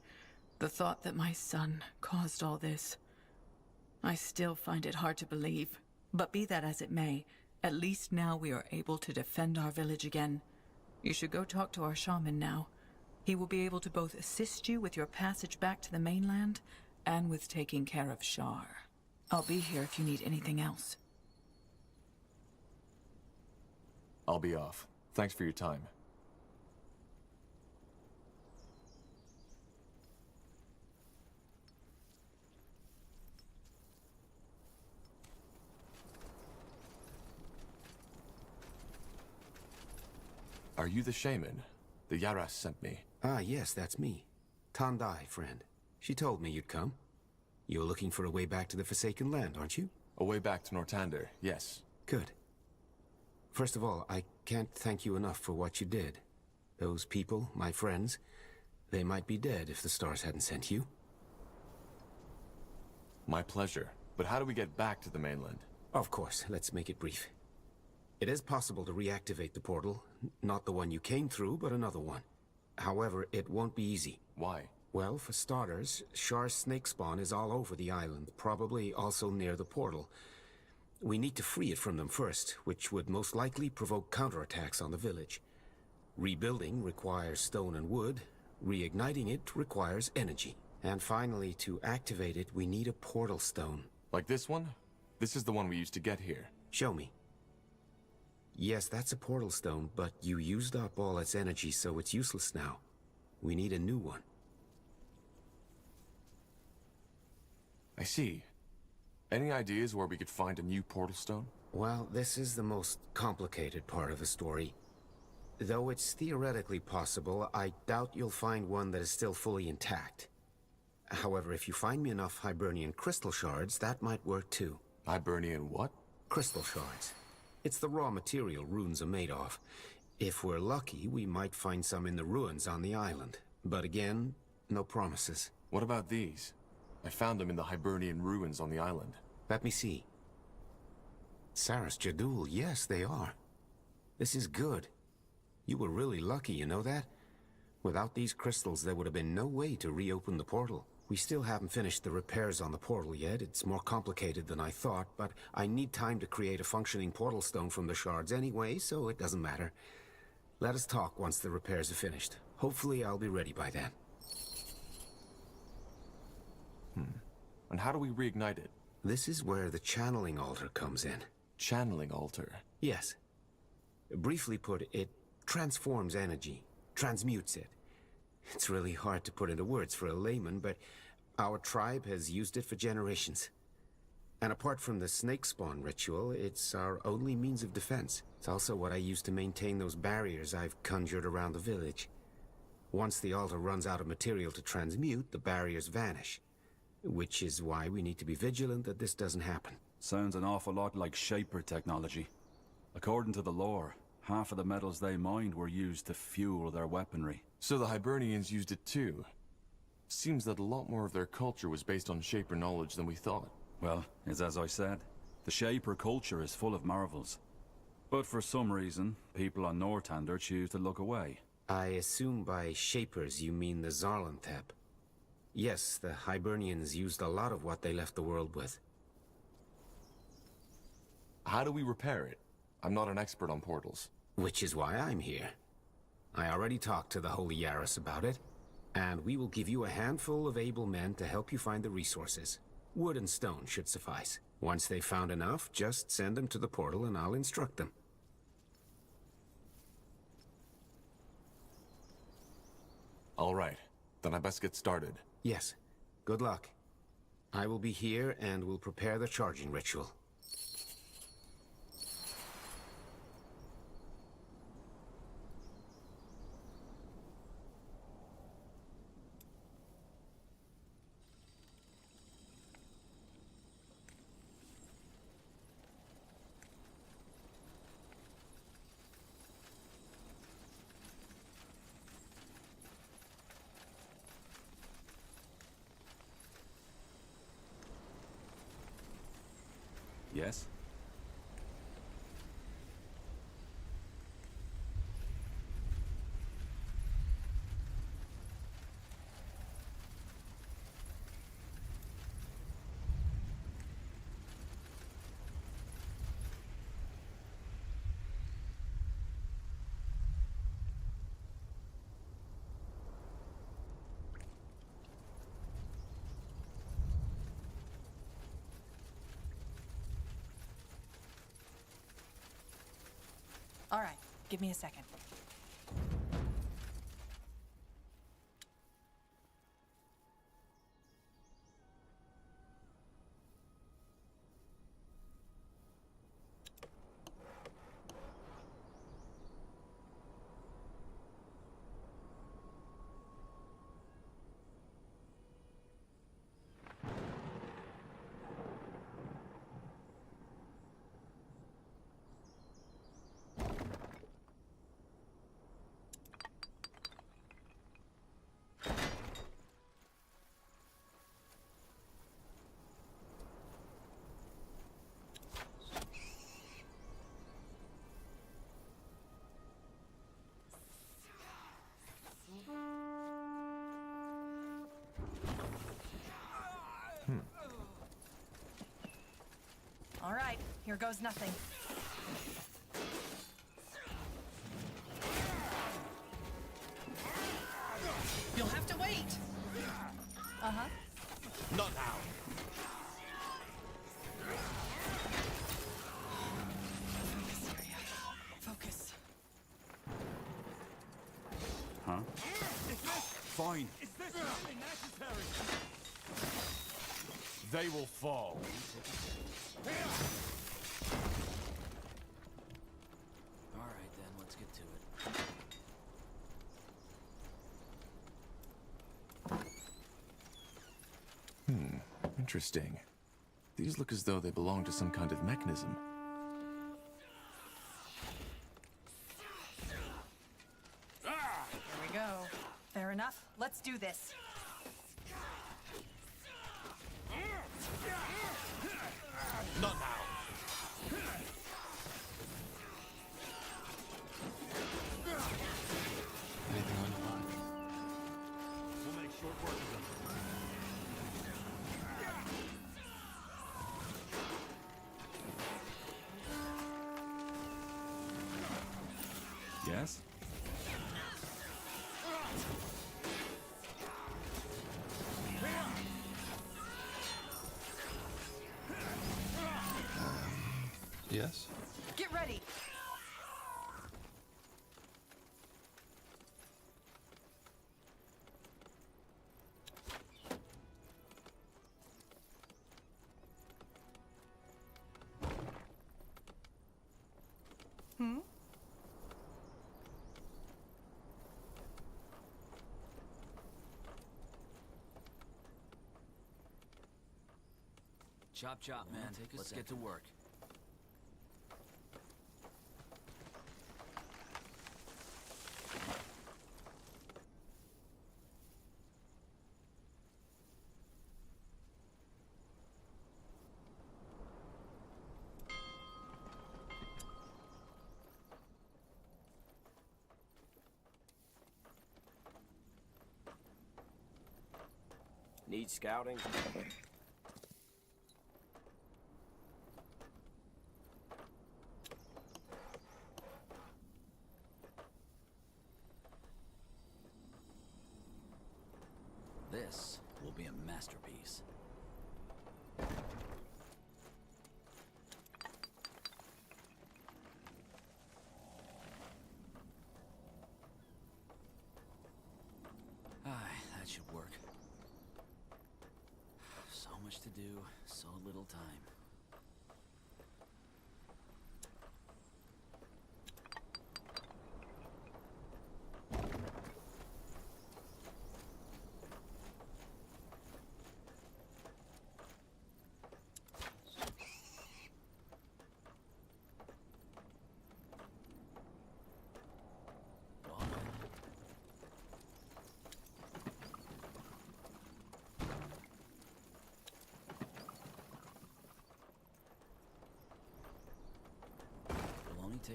The thought that my son caused all this. I still find it hard to believe. But be that as it may, at least now we are able to defend our village again. You should go talk to our shaman now. He will be able to both assist you with your passage back to the mainland and with taking care of Shar. I'll be here if you need anything else. I'll be off. Thanks for your time. Are you the shaman? The Yaras sent me. Ah, yes, that's me. Tondai, friend. She told me you'd come. You're looking for a way back to the Forsaken Land, aren't you? A way back to Nortander, yes. Good. First of all, I can't thank you enough for what you did. Those people, my friends, they might be dead if the stars hadn't sent you. My pleasure. But how do we get back to the mainland? Of course, let's make it brief. It is possible to reactivate the portal. Not the one you came through, but another one. However, it won't be easy. Why? Well, for starters, Shar's snake spawn is all over the island, probably also near the portal. We need to free it from them first, which would most likely provoke counterattacks on the village. Rebuilding requires stone and wood. Reigniting it requires energy. And finally, to activate it, we need a portal stone. Like this one? This is the one we used to get here. Show me. Yes, that's a portal stone, but you used up all its energy, so it's useless now. We need a new one. I see. Any ideas where we could find a new portal stone? Well, this is the most complicated part of the story. Though it's theoretically possible, I doubt you'll find one that is still fully intact. However, if you find me enough Hibernian crystal shards, that might work too. Hibernian what? Crystal shards. It's the raw material runes are made of. If we're lucky, we might find some in the ruins on the island. But again, no promises. What about these? I found them in the Hibernian ruins on the island. Let me see. Saras Jadul, yes, they are. This is good. You were really lucky, you know that? Without these crystals, there would have been no way to reopen the portal. We still haven't finished the repairs on the portal yet. It's more complicated than I thought, but I need time to create a functioning portal stone from the shards anyway, so it doesn't matter. Let us talk once the repairs are finished. Hopefully I'll be ready by then. And how do we reignite it? This is where the channeling altar comes in. Channeling altar? Yes. Briefly put, it transforms energy, transmutes it. It's really hard to put into words for a layman, but our tribe has used it for generations. And apart from the snake spawn ritual, it's our only means of defense. It's also what I use to maintain those barriers I've conjured around the village. Once the altar runs out of material to transmute, the barriers vanish. Which is why we need to be vigilant that this doesn't happen. Sounds an awful lot like Shaper technology. According to the lore, half of the metals they mined were used to fuel their weaponry. So the Hibernians used it too. Seems that a lot more of their culture was based on Shaper knowledge than we thought. Well, it's as I said. The Shaper culture is full of marvels. But for some reason, people on Nortander choose to look away. I assume by Shapers you mean the Zarlantep. Yes, the Hibernians used a lot of what they left the world with. How do we repair it? I'm not an expert on portals. Which is why I'm here. I already talked to the Holy Yaris about it, and we will give you a handful of able men to help you find the resources. Wood and stone should suffice. Once they've found enough, just send them to the portal and I'll instruct them. All right, then I best get started. Yes. Good luck. I will be here and will prepare the charging ritual. Yes? All right, give me a second. All right, here goes nothing. You'll have to wait. Uh-huh. Not now. Focus. Huh? Fine. Is this really necessary? They will fall. All right, then, let's get to it. Interesting. These look as though they belong to some kind of mechanism. Here we go. Fair enough. Let's do this. Not now. Anything on your mind? We'll make short work of them. Yes? Yes? Get ready. Hmm? Chop, chop, man. Let's get to work. Need scouting? This will be a masterpiece. That should work. So much to do, so little time.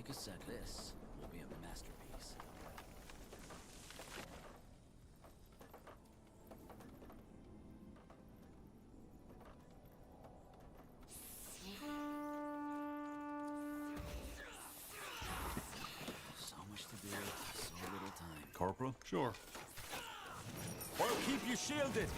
take a second. This will be a masterpiece. So much to do, so little time. Corporal? Sure. I'll keep you shielded.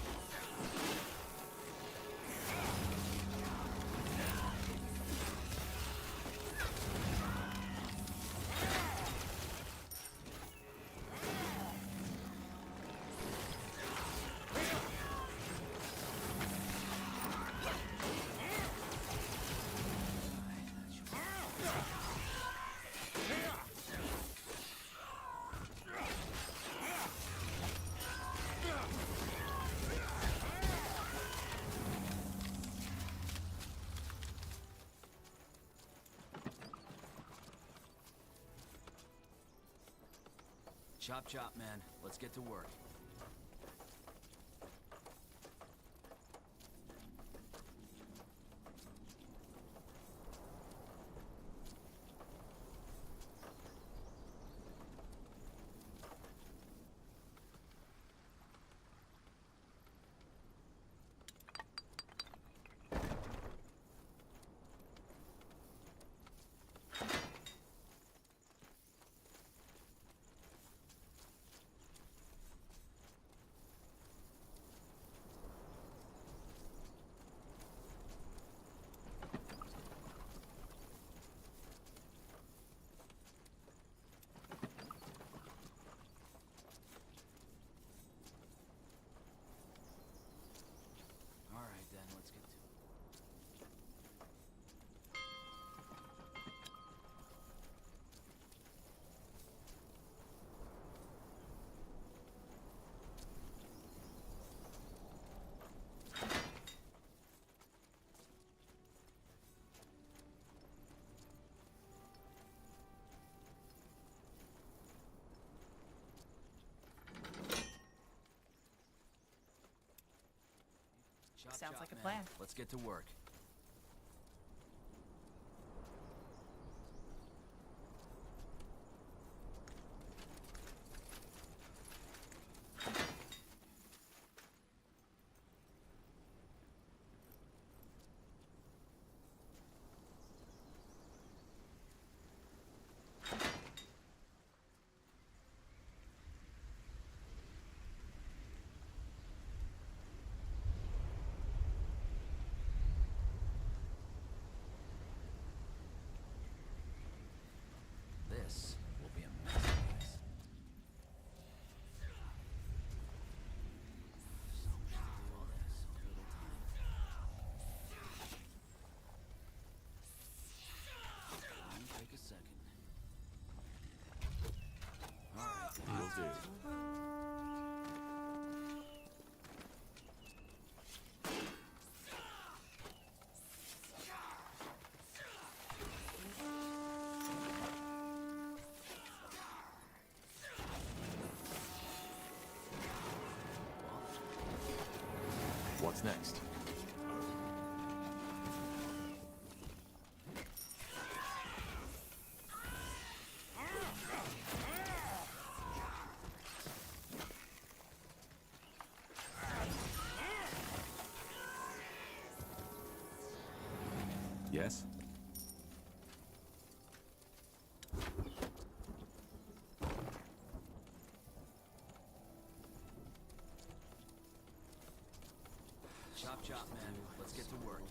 Chop chop, man. Let's get to work. All right, then, let's get to it. Chop, Sounds chop, like a man. plan. Let's get to work. This will be a masterpiece. So much to do, all this, so little time. Take a second. All right, Will do. What's next? Yes? Chop chop, man. Let's get to work.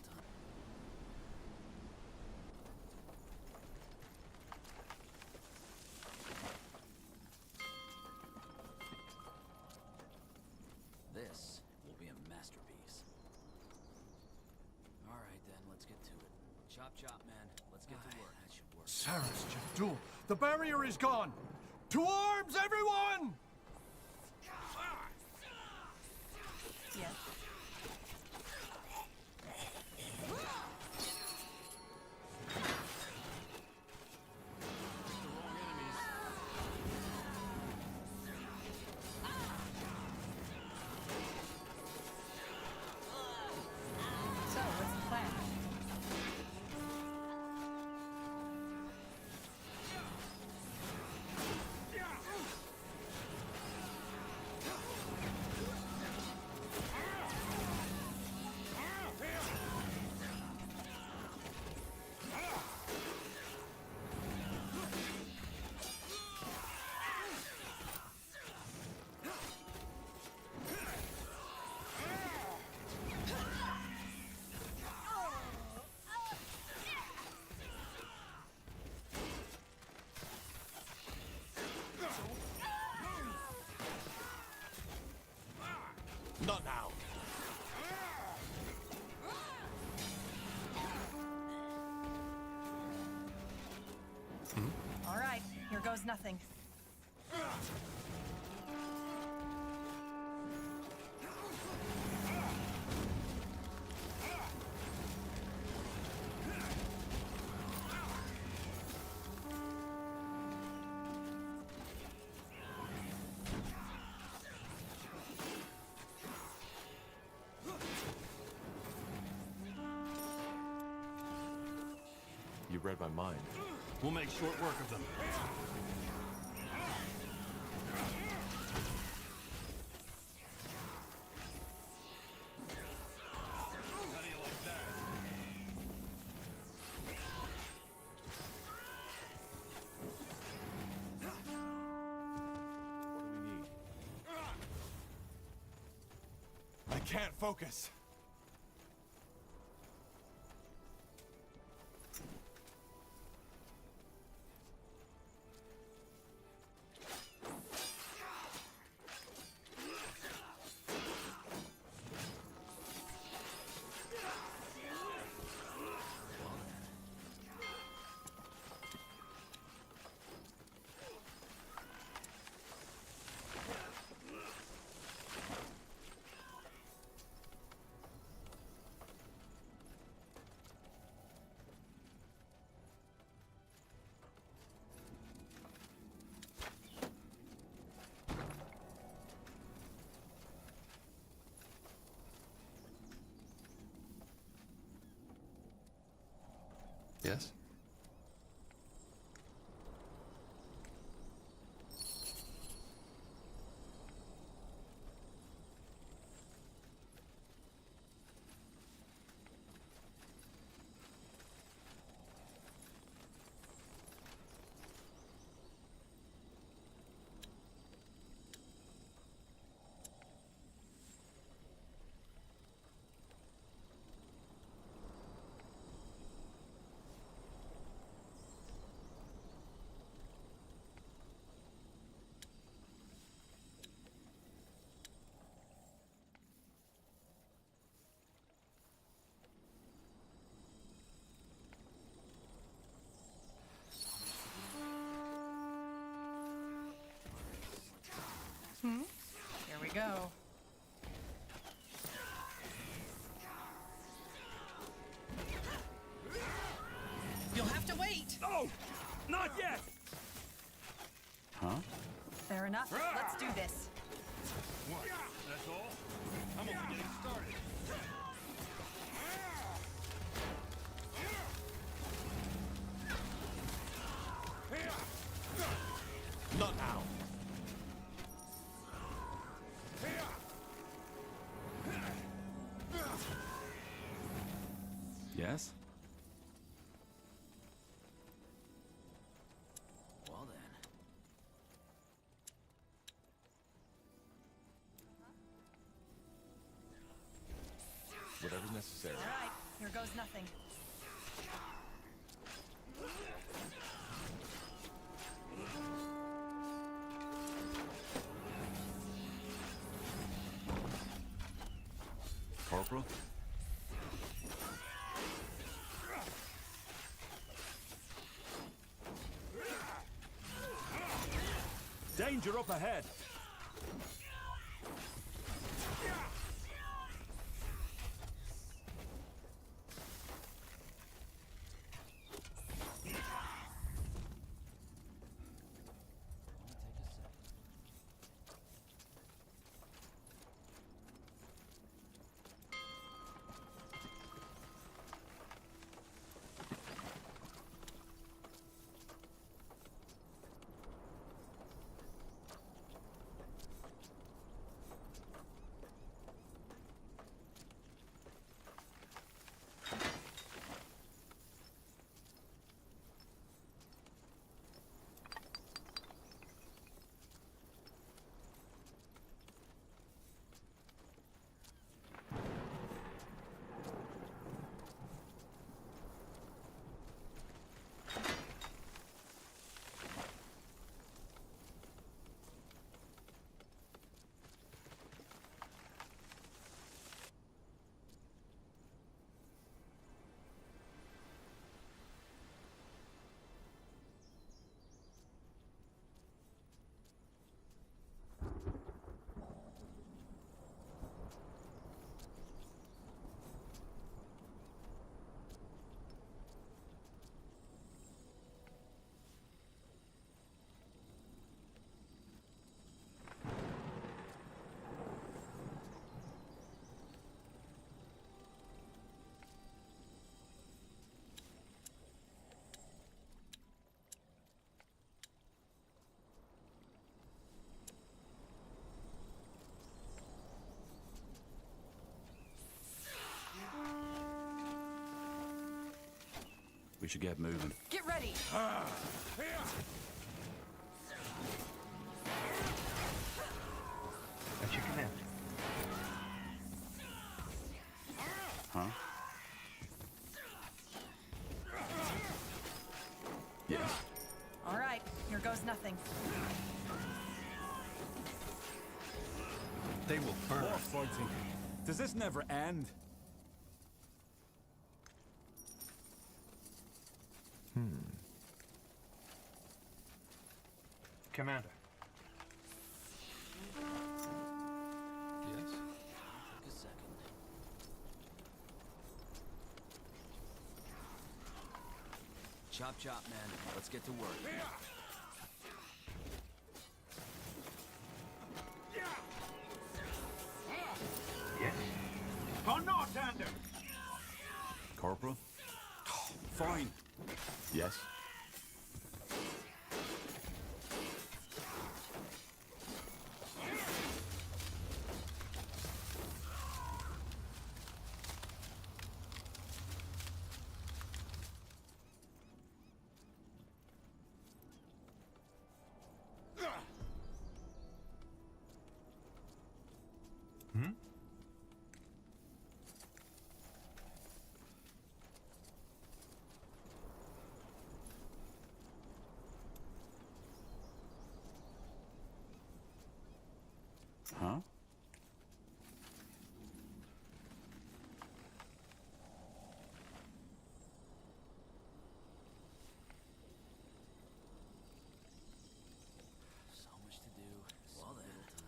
This will be a masterpiece. All right, then, let's get to it. Chop chop, man. Let's get to work. That should work. Sarah's Jabdul, the barrier is gone! To arms, everyone! Yes. So, what's the plan? Not now. All right, here goes nothing. You read my mind. We'll make short work of them. How do you like that? What do we need? I can't focus. Yes? Here we go. You'll have to wait. Oh! Not yet! Huh? Fair enough. Let's do this. What? That's all? I'm only getting started. Not now. Yes? Well then. Whatever's necessary. All right, here goes nothing. Corporal? Danger up ahead! We should get moving. Get ready! At your command. Huh? Yes? All right, here goes nothing. They will burn. More fighting. Does this never end? Commander. Yes? Take a second. Chop chop, man. Let's get to work. Yes? On Northander! Corporal? Fine. Yes? Huh? So much to do. So little time.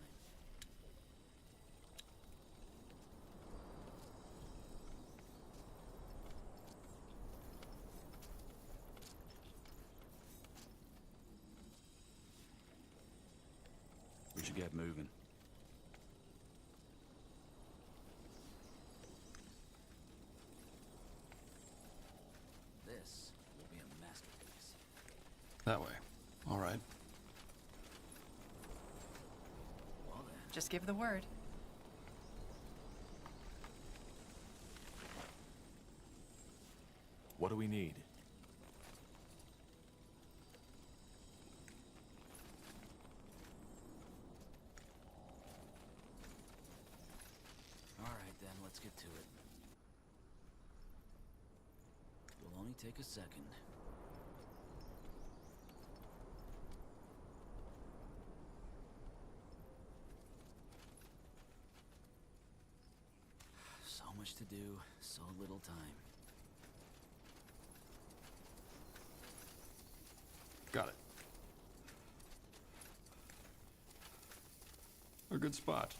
We should get moving. This will be a masterpiece. That way. All right. Well then. Just give the word. What do we need? All right then, let's get to it. Will only take a second. So much to do, so little time. Got it. A good spot.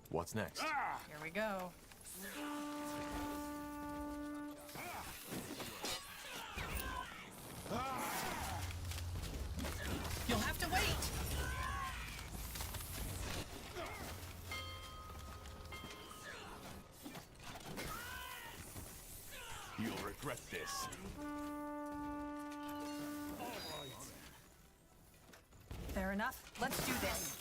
What's next? Here we go. You'll have to wait! You'll regret this. Fair enough. Let's do this.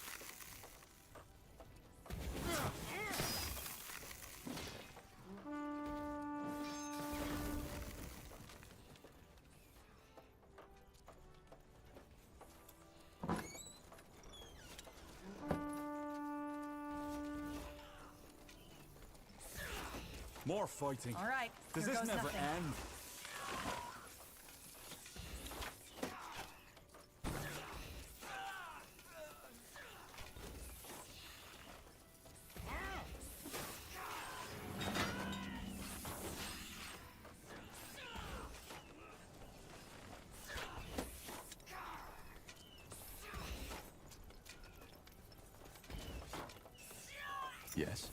More fighting. All right, Does here this goes never nothing. end? Yes?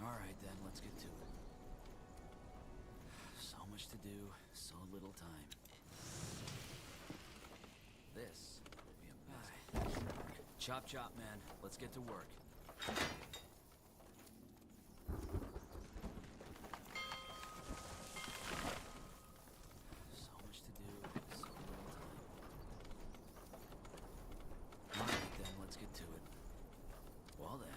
All right then, let's get to it. So much to do, so little time. This will be a mess. Chop chop, man. Let's get to work. So much to do, so little time. Alright then, let's get to it. Well then.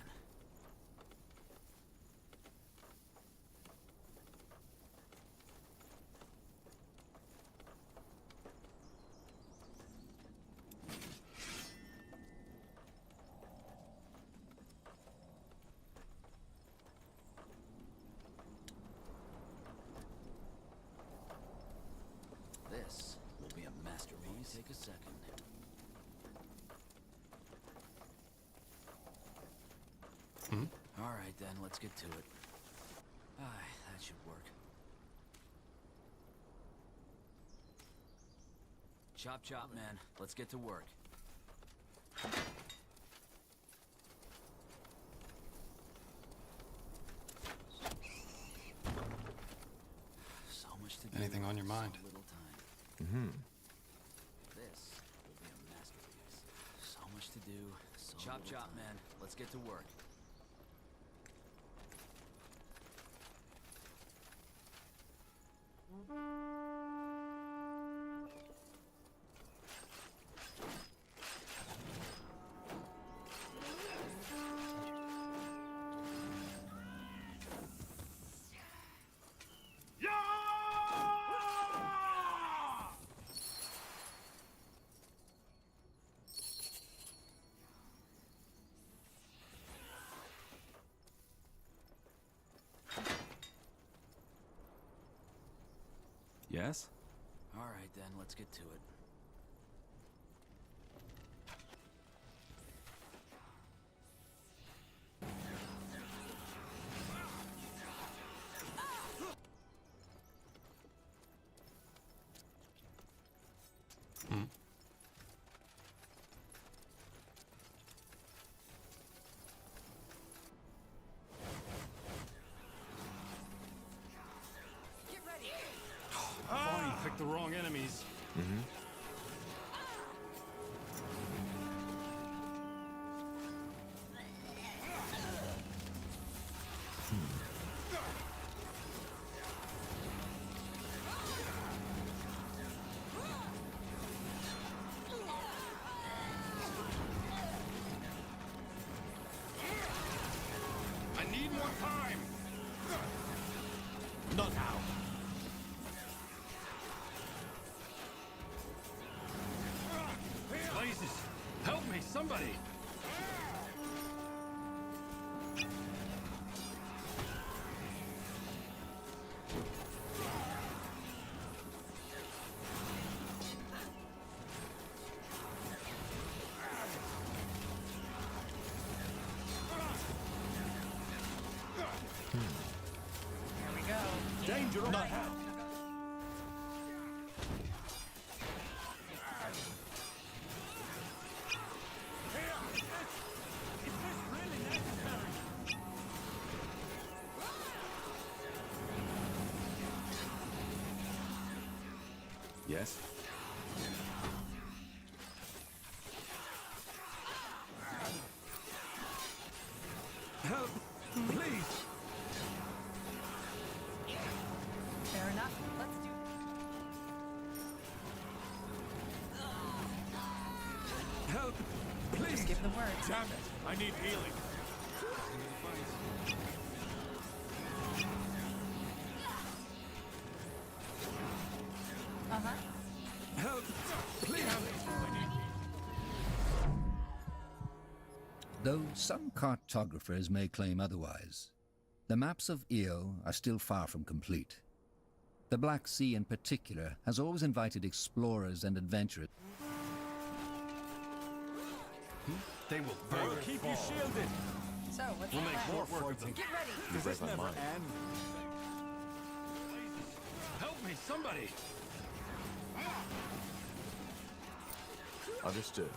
This will be a masterpiece. Take a second. All right then, let's get to it. That should work. Chop chop, man. Let's get to work. So much to do. Anything on your mind? So little time. Mm-hmm. This will be a masterpiece. So much to do. So chop chop, man. Let's get to work. Yes? All right then, let's get to it. Fine, picked the wrong enemies. Mm-hmm. I need more time! Not now. Blazes! Help me, somebody! Here we go. Danger Not ahead! Yes? Help! Please! Fair enough. Let's do Help! Please! Just give the word. Damn it! I need healing. Uh-huh. Help! Please! Though some cartographers may claim otherwise, the maps of Io are still far from complete. The Black Sea in particular has always invited explorers and adventurers. They will burn. We'll keep you shielded. So, what's We'll the make plan? more work of them. Get ready. You read my mind. Help me, somebody! Understood.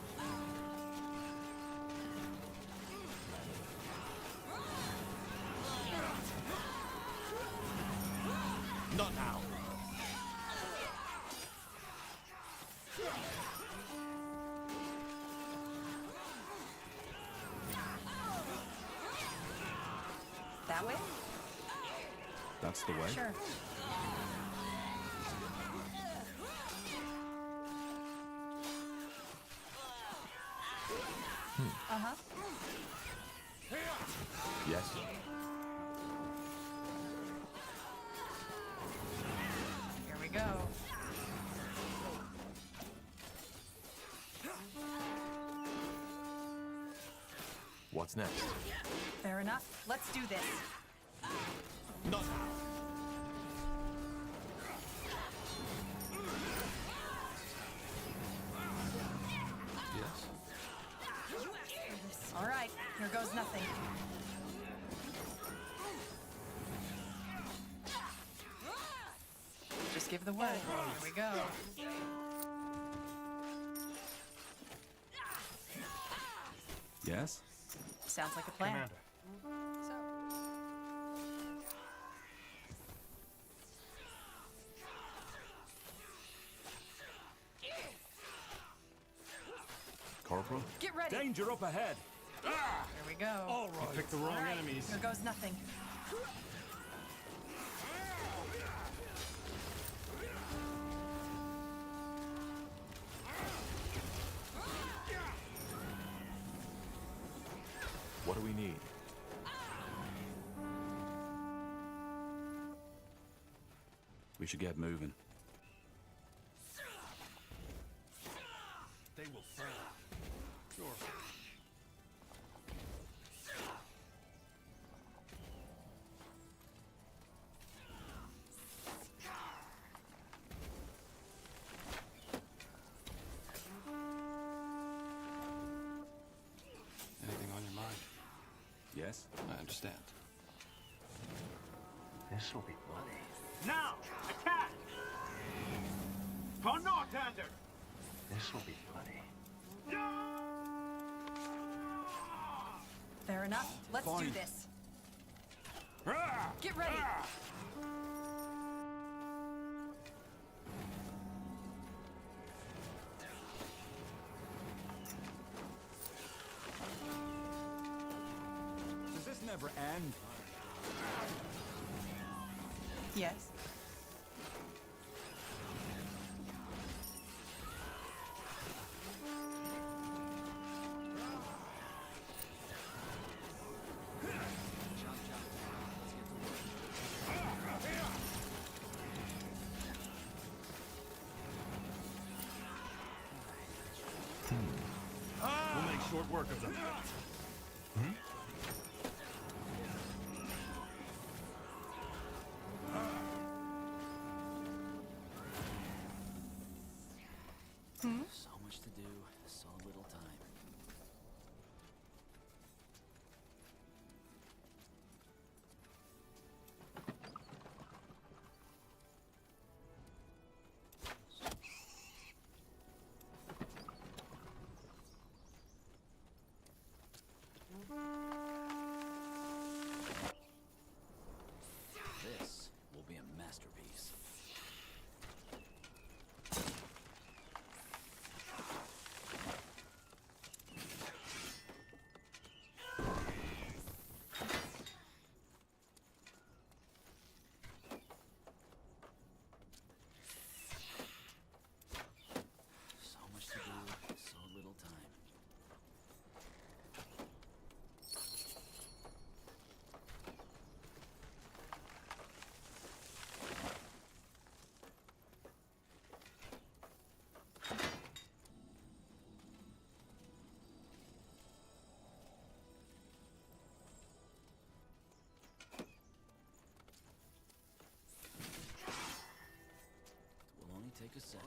Not now. That way? That's the way? Sure. Uh-huh. Yes. Here we go. What's next? Fair enough. Let's do this. Not Yes. All right, here goes nothing. Just give the word. Here we go. Yes? Sounds like a plan. Commander. Corporal? Get ready. danger up ahead. Here we go. All right. You picked the wrong All right, enemies. here goes nothing. What do we need? We should get moving. They will fall. Sure. Anything on your mind? Yes? I understand. This will be bloody. Now, attack! For Northander! This will be bloody. Fair enough. Let's do Fine. this. Get ready. Does this never end? Yes. We'll make short work of them. So much to do, so little time. This will be a masterpiece. So much to do, so little time. It will only take a second.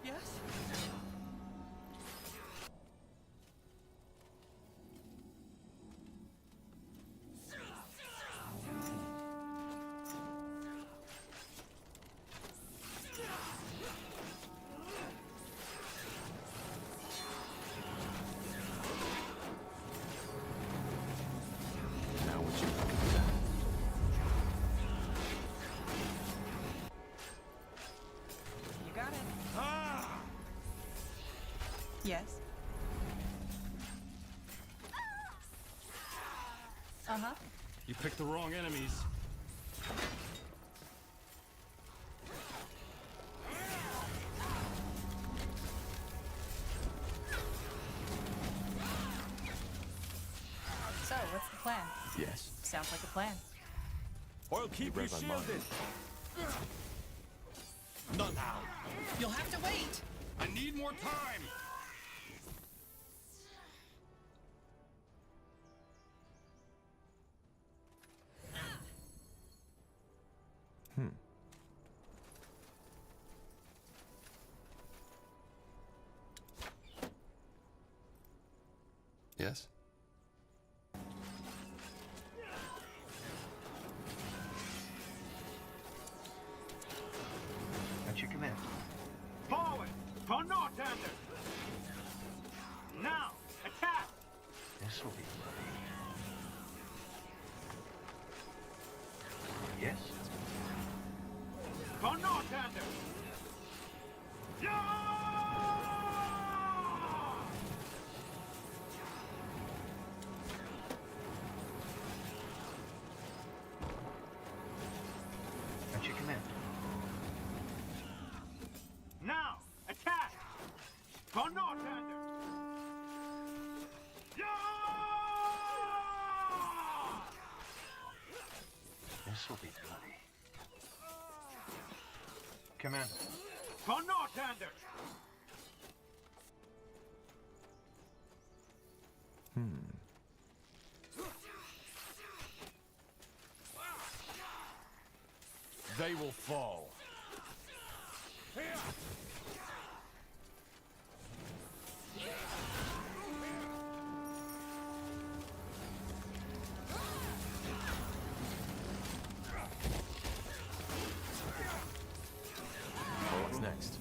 Yes? Yes? Uh-huh. You picked the wrong enemies. So, what's the plan? Yes. Sounds like a plan. I'll keep you read my mind. shielded. Not now. You'll have to wait! I need more time. Yes? At your command. Forward! For Northander! Now! Attack! This will be yes? For Northander! At your command. Now! Attack! For Northander! This will be bloody. Commander. For Northander! They will fall. What's next?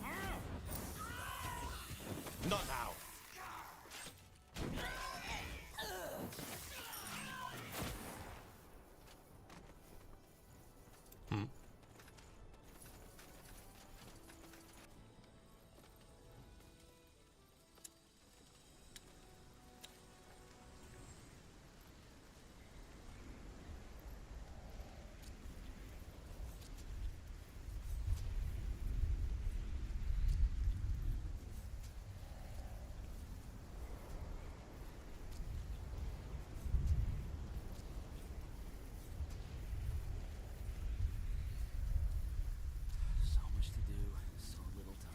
Not now. So much to do, so little time.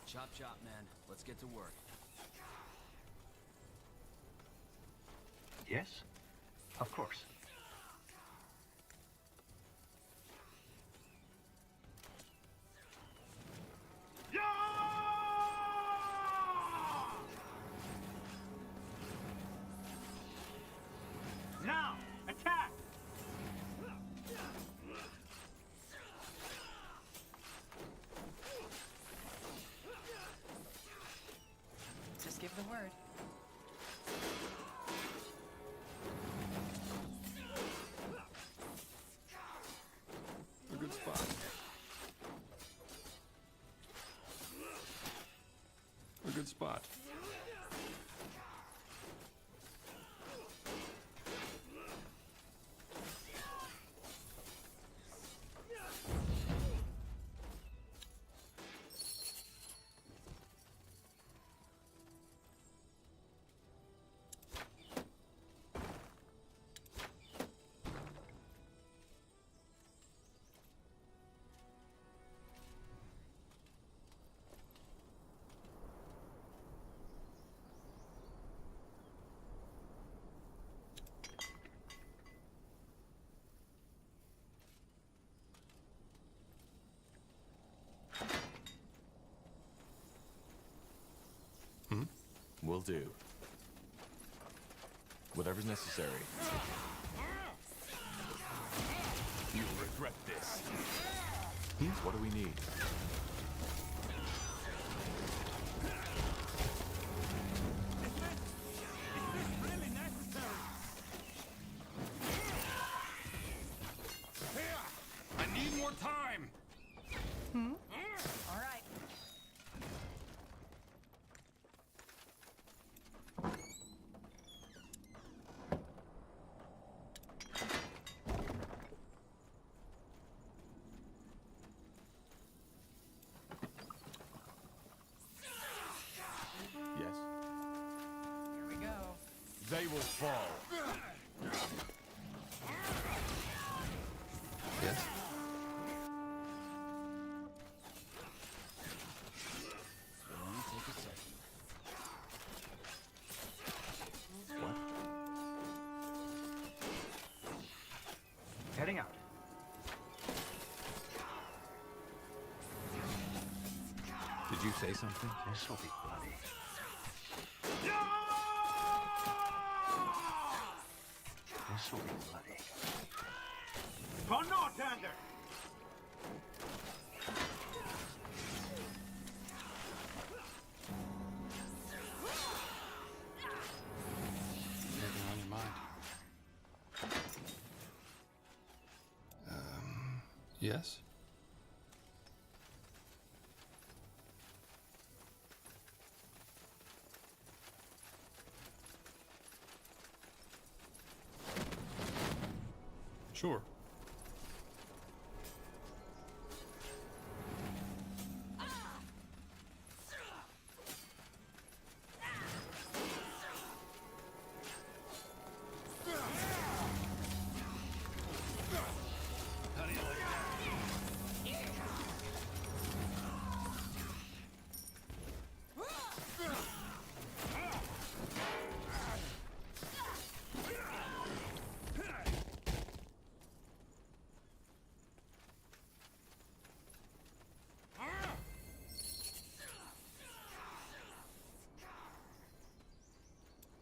Chop chop, man. Let's get to work. Yes? Of course. Now! Attack! Just give the word. A good spot. A good spot. Will do. Whatever's necessary. You'll regret this. What do we need? Really necessary. Here! I need more time! All right. Yes? Here we go. They will fall. Yes? It'll only take a second. What? Heading out. Did you say something? This will be bloody. This will be bloody. Von Northander! Anything on your mind? Yes? Sure. How do you like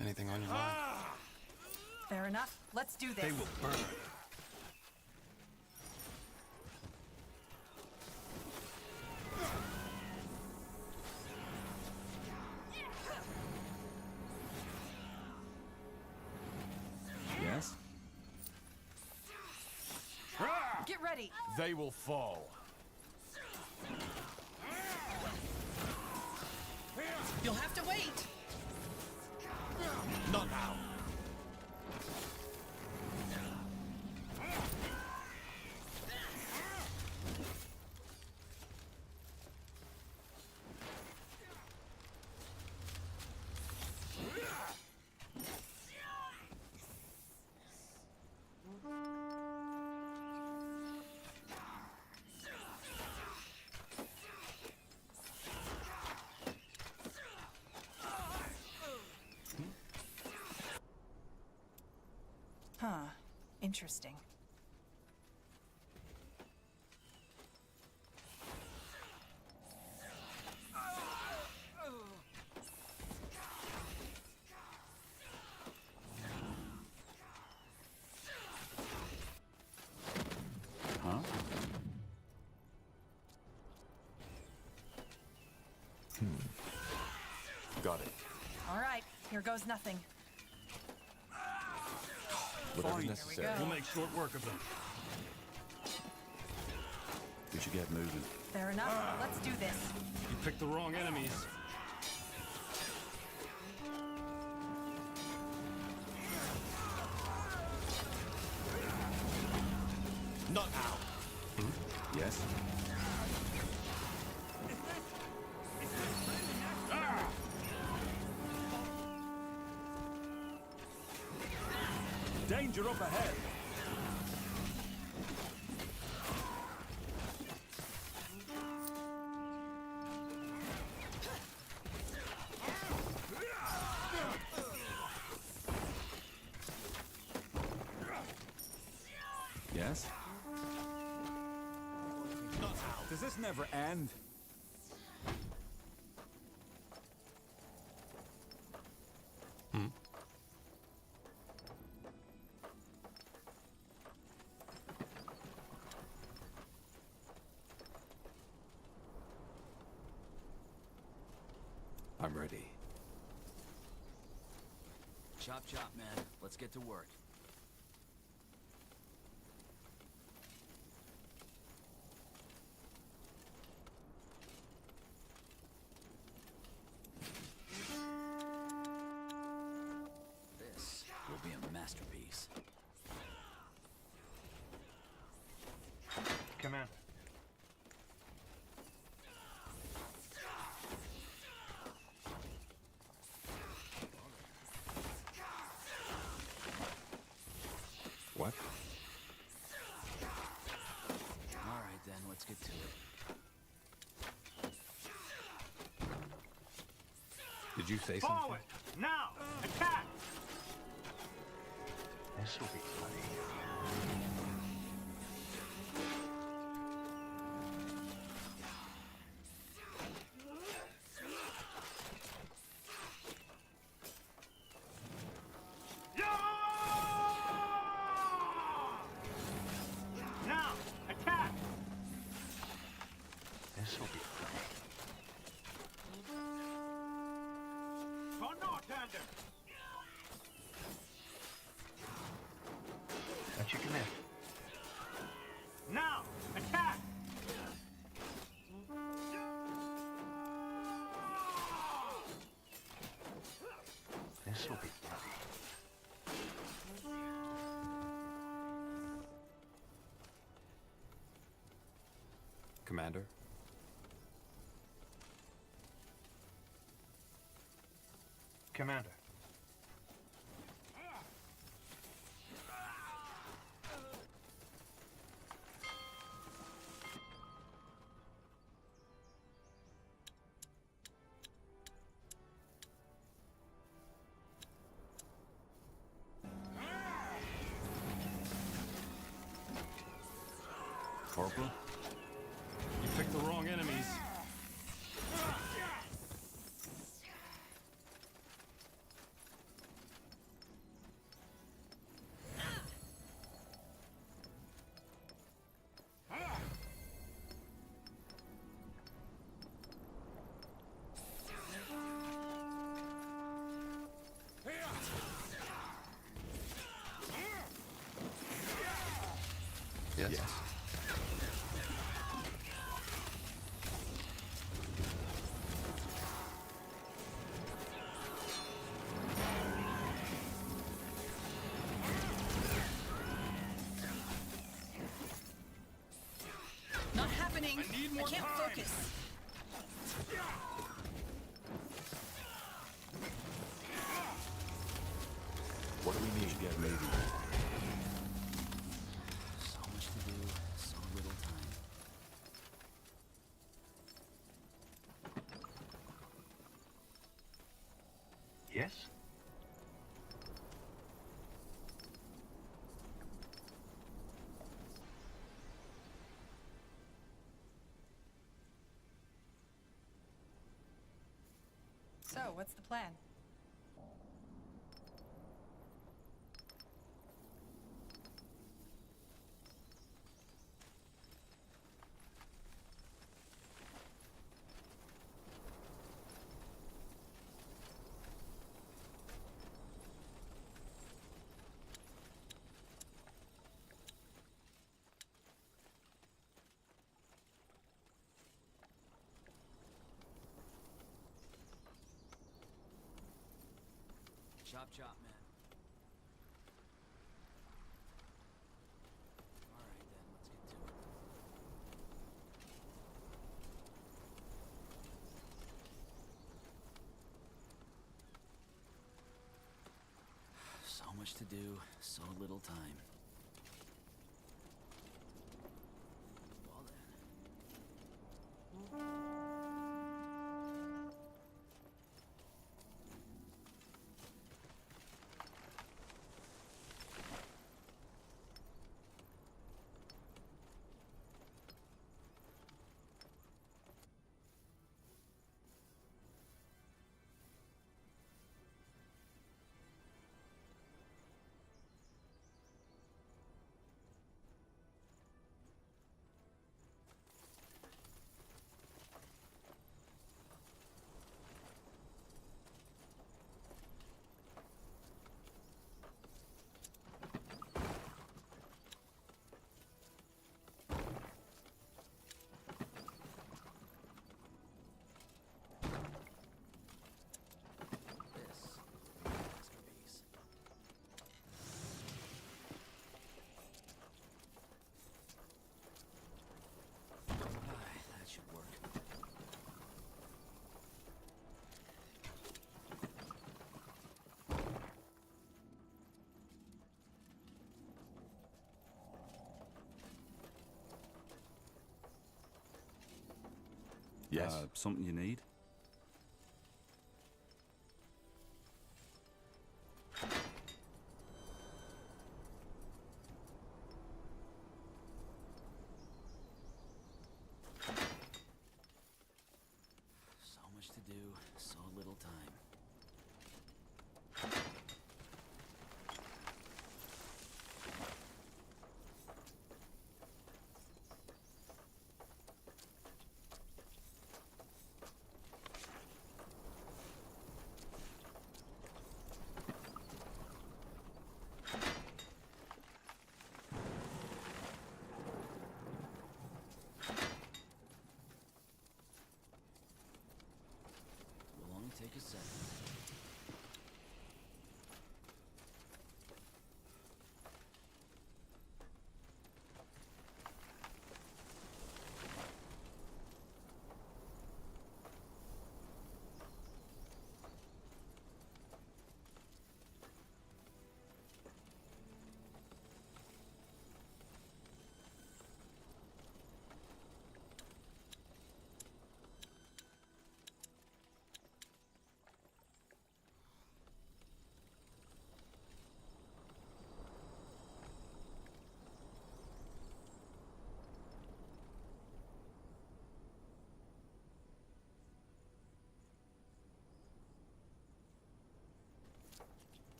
Anything on your mind? Fair enough. Let's do this. They will burn. Yes? Get ready. They will fall. You'll have to wait. Not now. Huh. Interesting. Huh? Got it. All right. Here goes nothing. Whatever's Fine. necessary. We'll make short work of them. We should get moving. Fair enough. Let's do this. You picked the wrong enemies. Not now. Yes? Danger up ahead. Yes? Does this never end? Chop chop, man. Let's get to work. This will be a masterpiece. Commander. What? All right, then. Let's get to it. Did you say Forward! Now! Attack! This will be funny. Now! Attack! This will be funny. For Northander! At your command. Now! Attack! This will be funny. Commander? Commander. Corporal? You picked the wrong enemies. Yes. Not happening. I need more can't time. focus. What do we need to get ready? So much to do, so little time. Yes? So, what's the plan? Chop chop, man. All right, then. Let's get to it. So much to do, so little time. Well then. Yes? Something you need? So much to do, so little time. Will only take a second.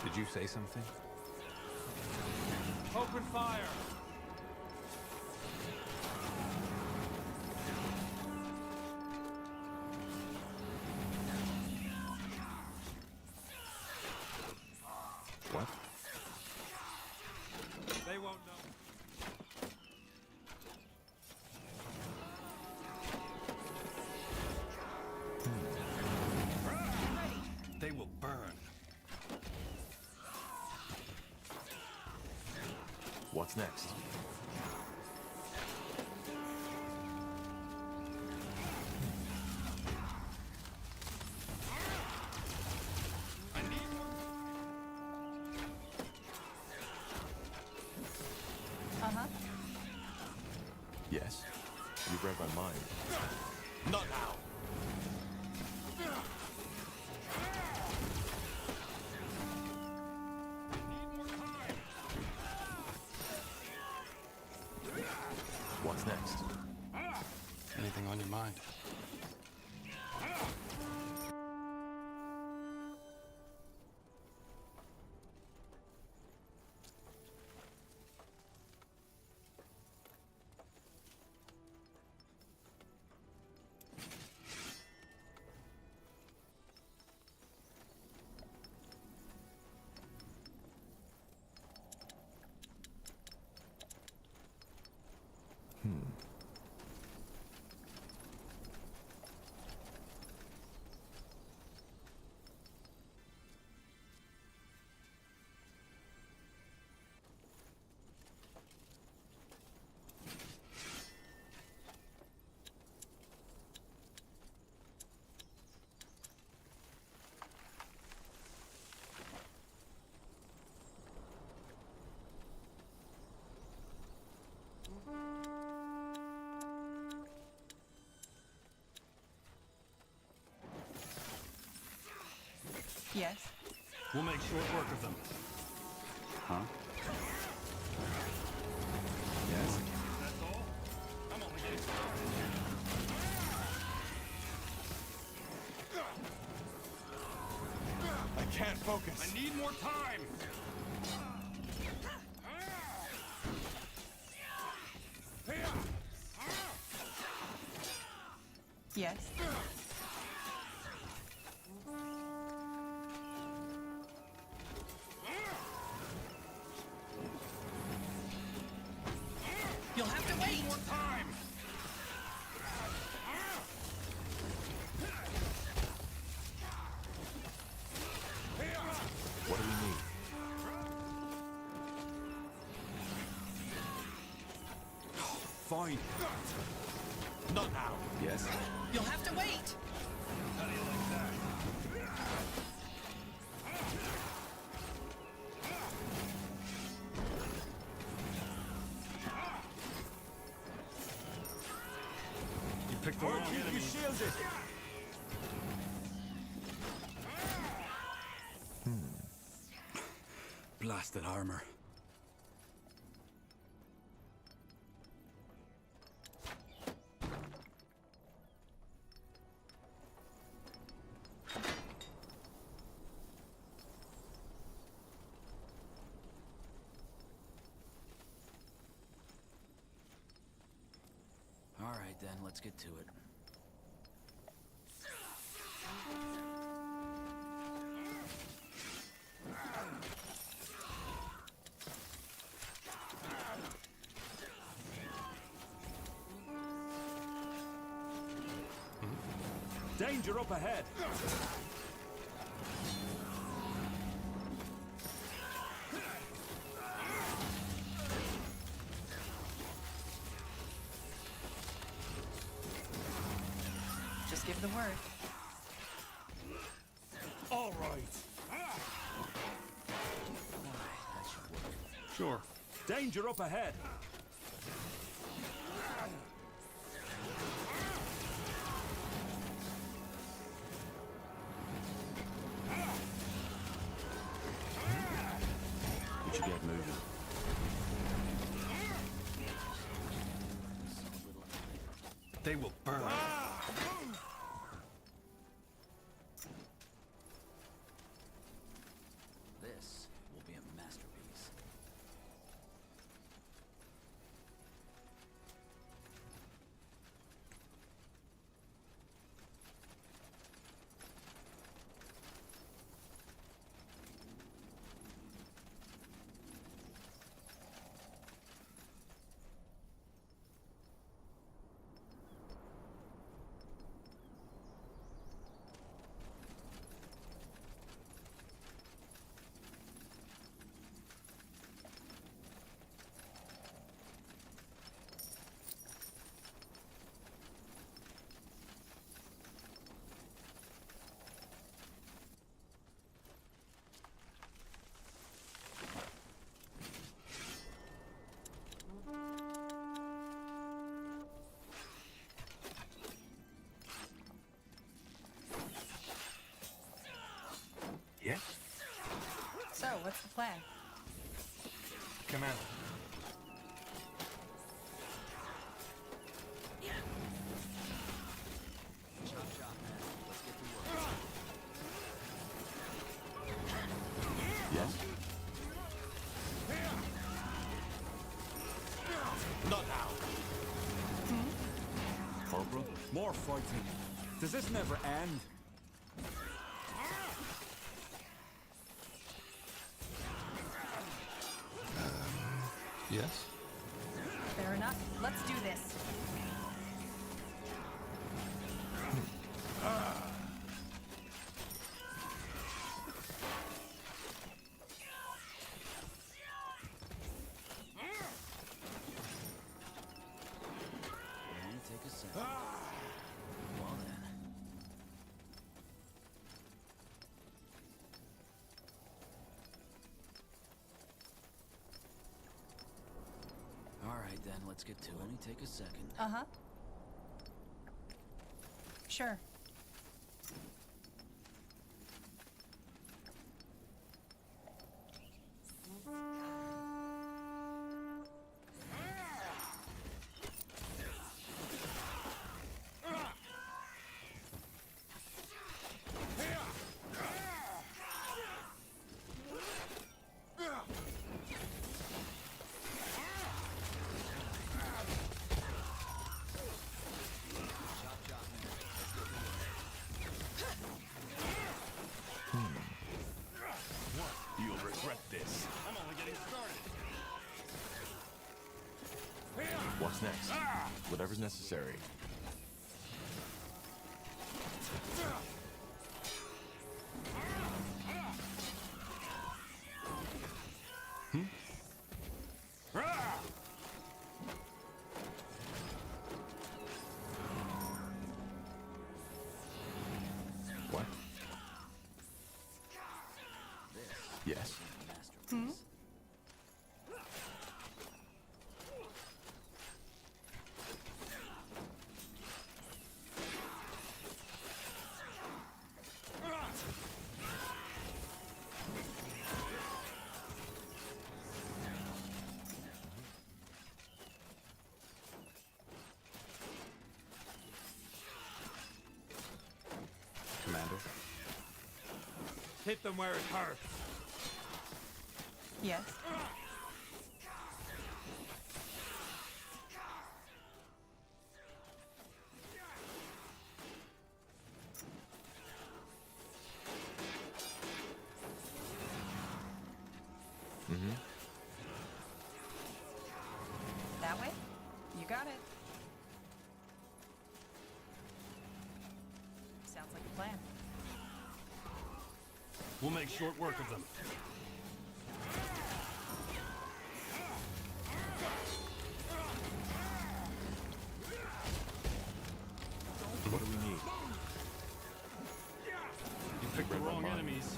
Did you say something? Open fire! What? They won't know. They will burn. What's next? Uh-huh. Yes? You've read my mind. Not now! What's next? Anything on your mind? Yes? We'll make short work of them. Huh? Yes? That's all? I'm only getting started. I can't focus. I need more time! Yes? You'll have to wait! More time! What do we need? Fine. Not now. Yes? You'll have to wait. How do you like that? You picked the wrong enemy. Shielded. Blasted armor. All right, then, let's get to it. Danger up ahead. Just give the word. All right. Sure. Danger up ahead. We should get moving. They will burn. This will be a masterpiece. Yes? So, what's the plan? Commander. Chop, chop, man. Let's get to work. Yes? Not now. Corporal? More fighting. Does this never end? Yes? Fair enough. Let's do this. Only take a second. Well then. All right, then, let's get to it. Only take a second. Uh-huh. Sure. You'll regret this. I'm only getting started. What's next? Whatever's necessary. Yes? Hmm? Commander? Hit them where it hurts. Yes. Mm-hmm. That way? You got it. Sounds like a plan. We'll make short work of them. What do we need? You picked the wrong enemies.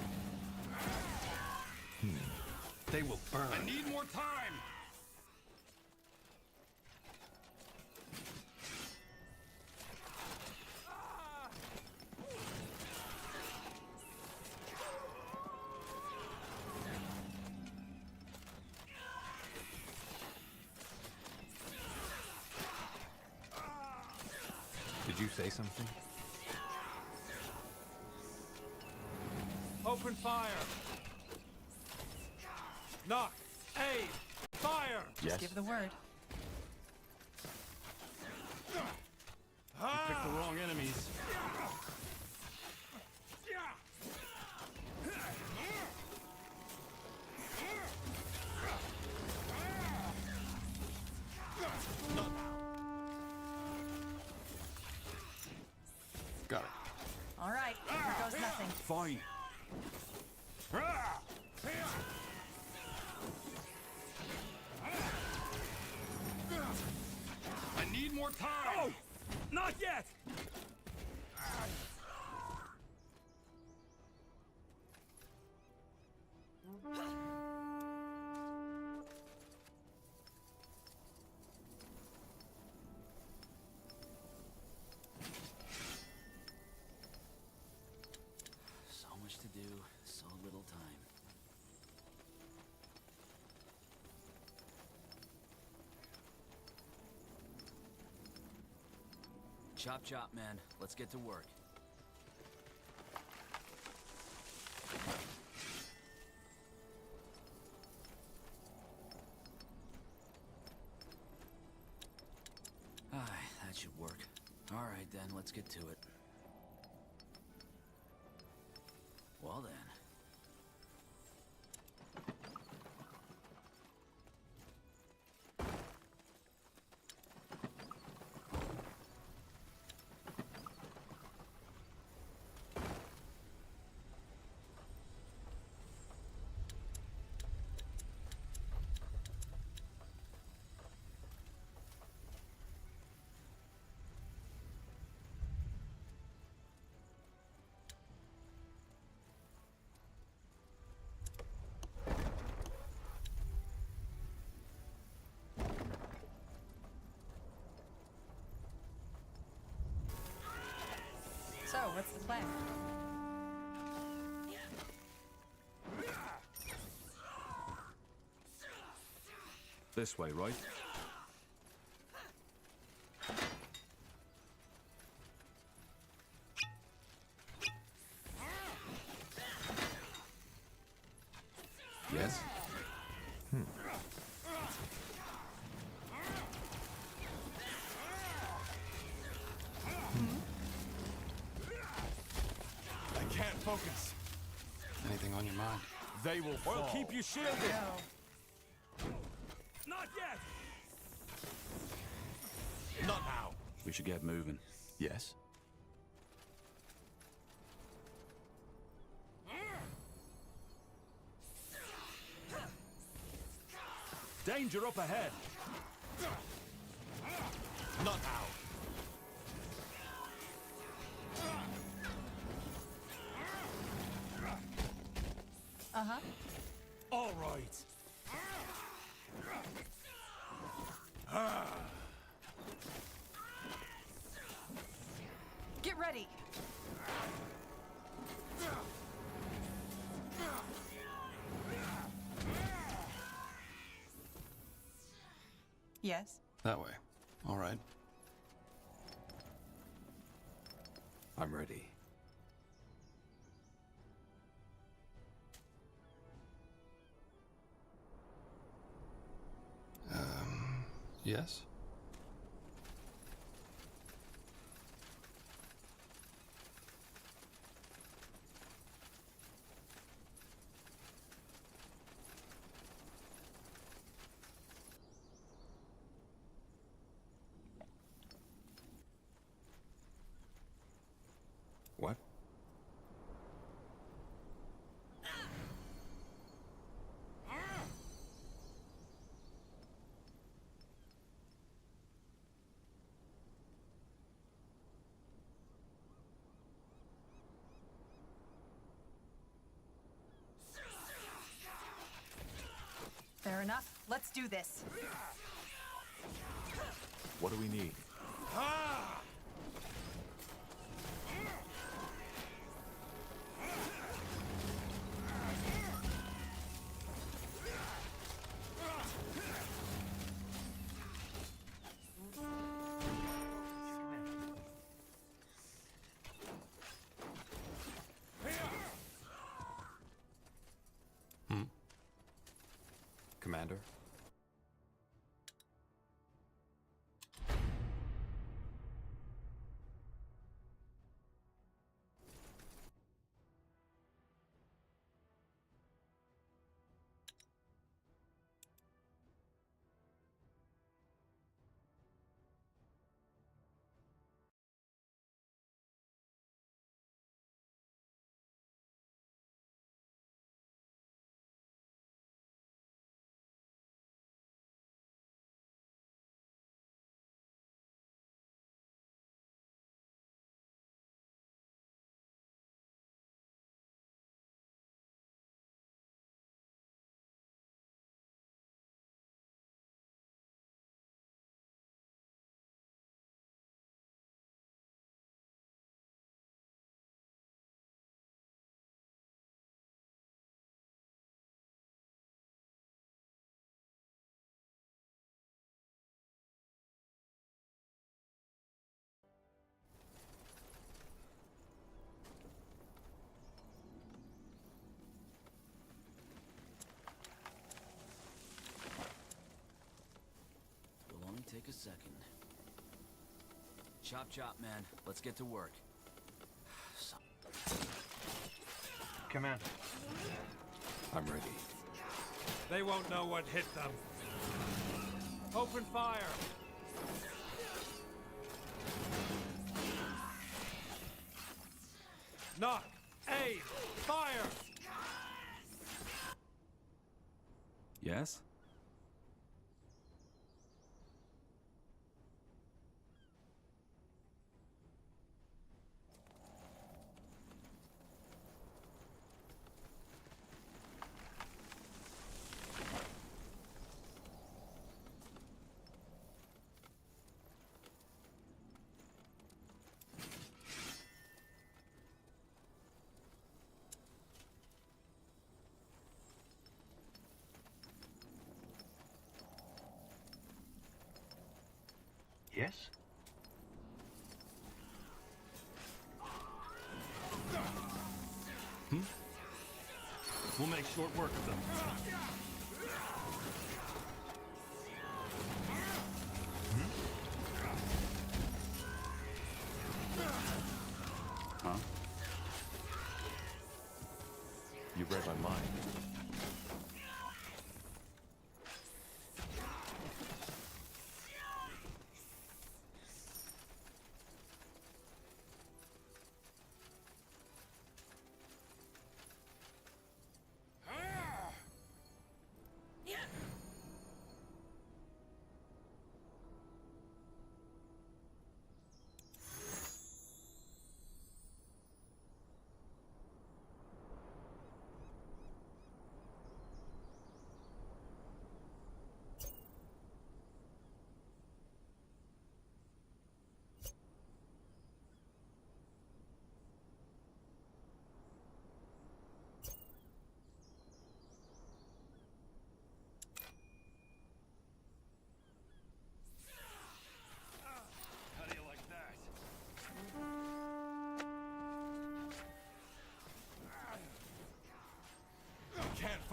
They will burn. I need more time! Did you say something? Open fire. Knock. Aim. Fire. Just give the word. You picked the wrong enemies. Got it. All right, here goes nothing. Fine. I need more time! Oh! Not yet! So much to do, so little time. Chop chop, man. Let's get to work. Aye, that should work. All right then, let's get to it. Well then. So, what's the plan? This way, right? Yes? I can't focus. Anything on your mind? They will fall. I'll keep you shielded. Not yet. Not now. We should get moving. Yes? Danger up ahead. Not now. Uh-huh. All right. Get ready! Yes? That way. All right. I'm ready. Yes? What? Fair enough. Let's do this. What do we need? Commander? It'll only take a second. Chop chop, man. Let's get to work. Commander. I'm ready. They won't know what hit them. Open fire! Knock! Aim! Fire! Yes? Yes? We'll make short work of them. Huh? You read my mind.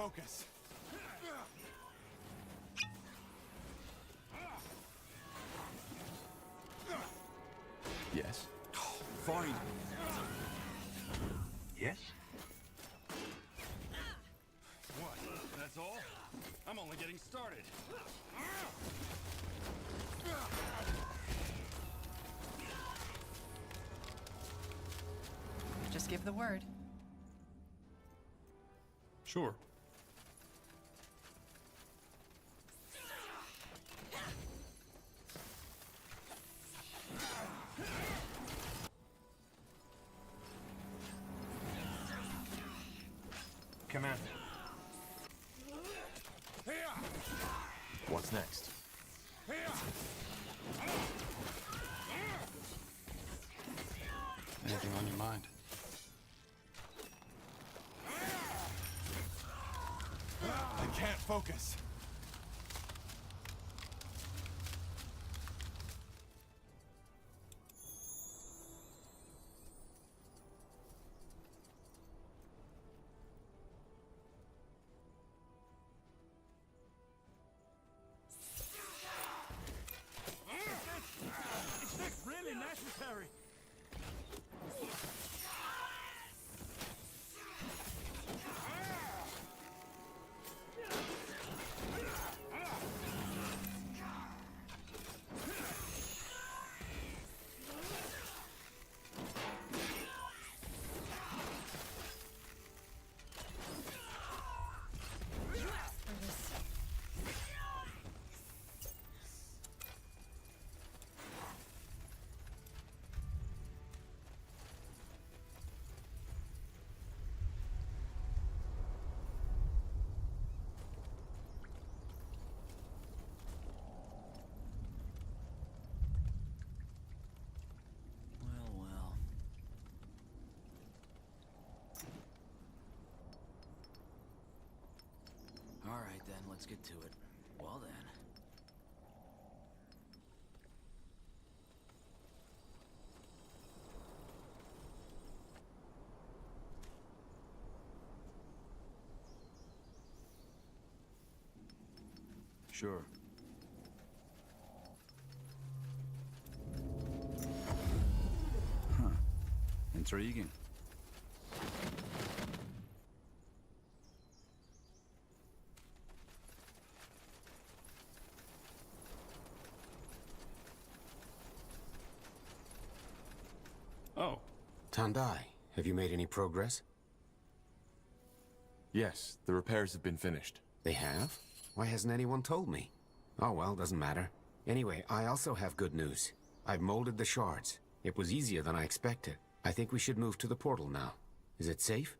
focus. Yes? Fine. Yes? What? That's all? I'm only getting started. Just give the word. Sure. Commander. What's next? Anything on your mind? I can't focus. Is this really necessary? Well, well. All right, then, let's get to it. Well, then. Sure. Huh. Intriguing. Oh. Tandai, have you made any progress? Yes, the repairs have been finished. They have? Why hasn't anyone told me? Oh well, doesn't matter. Anyway, I also have good news. I've molded the shards. It was easier than I expected. I think we should move to the portal now. Is it safe?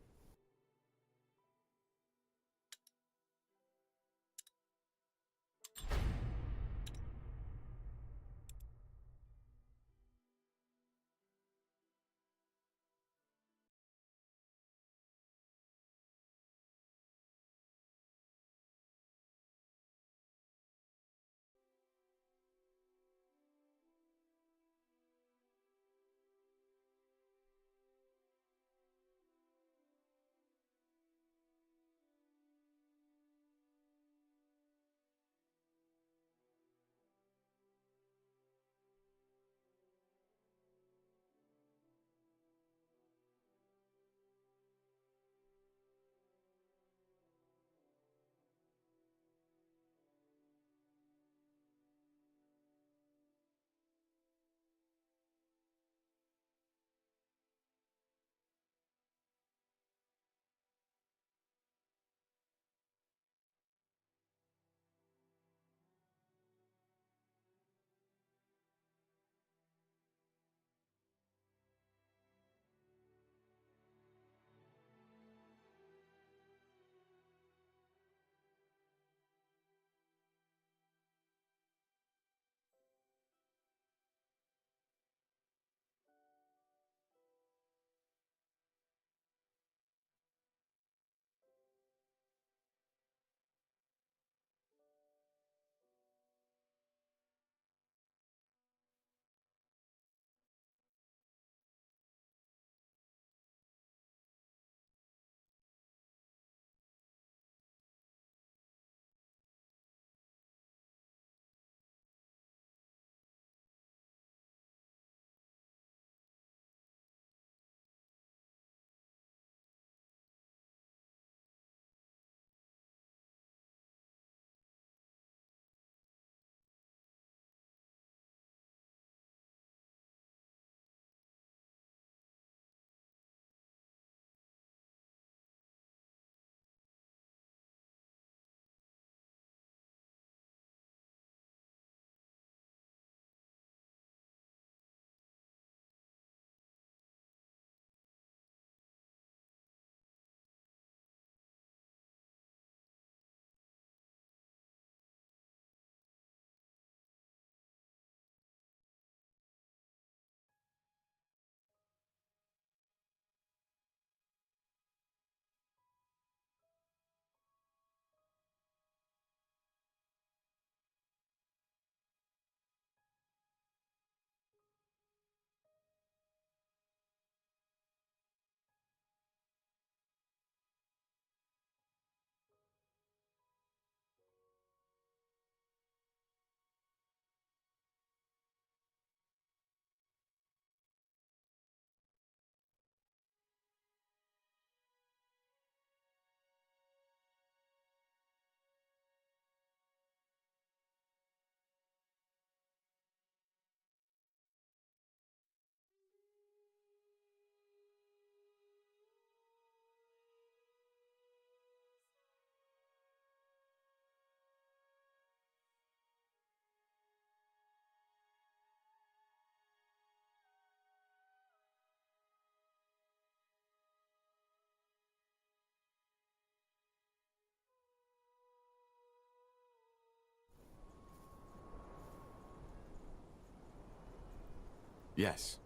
Yes.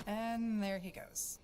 And there he goes.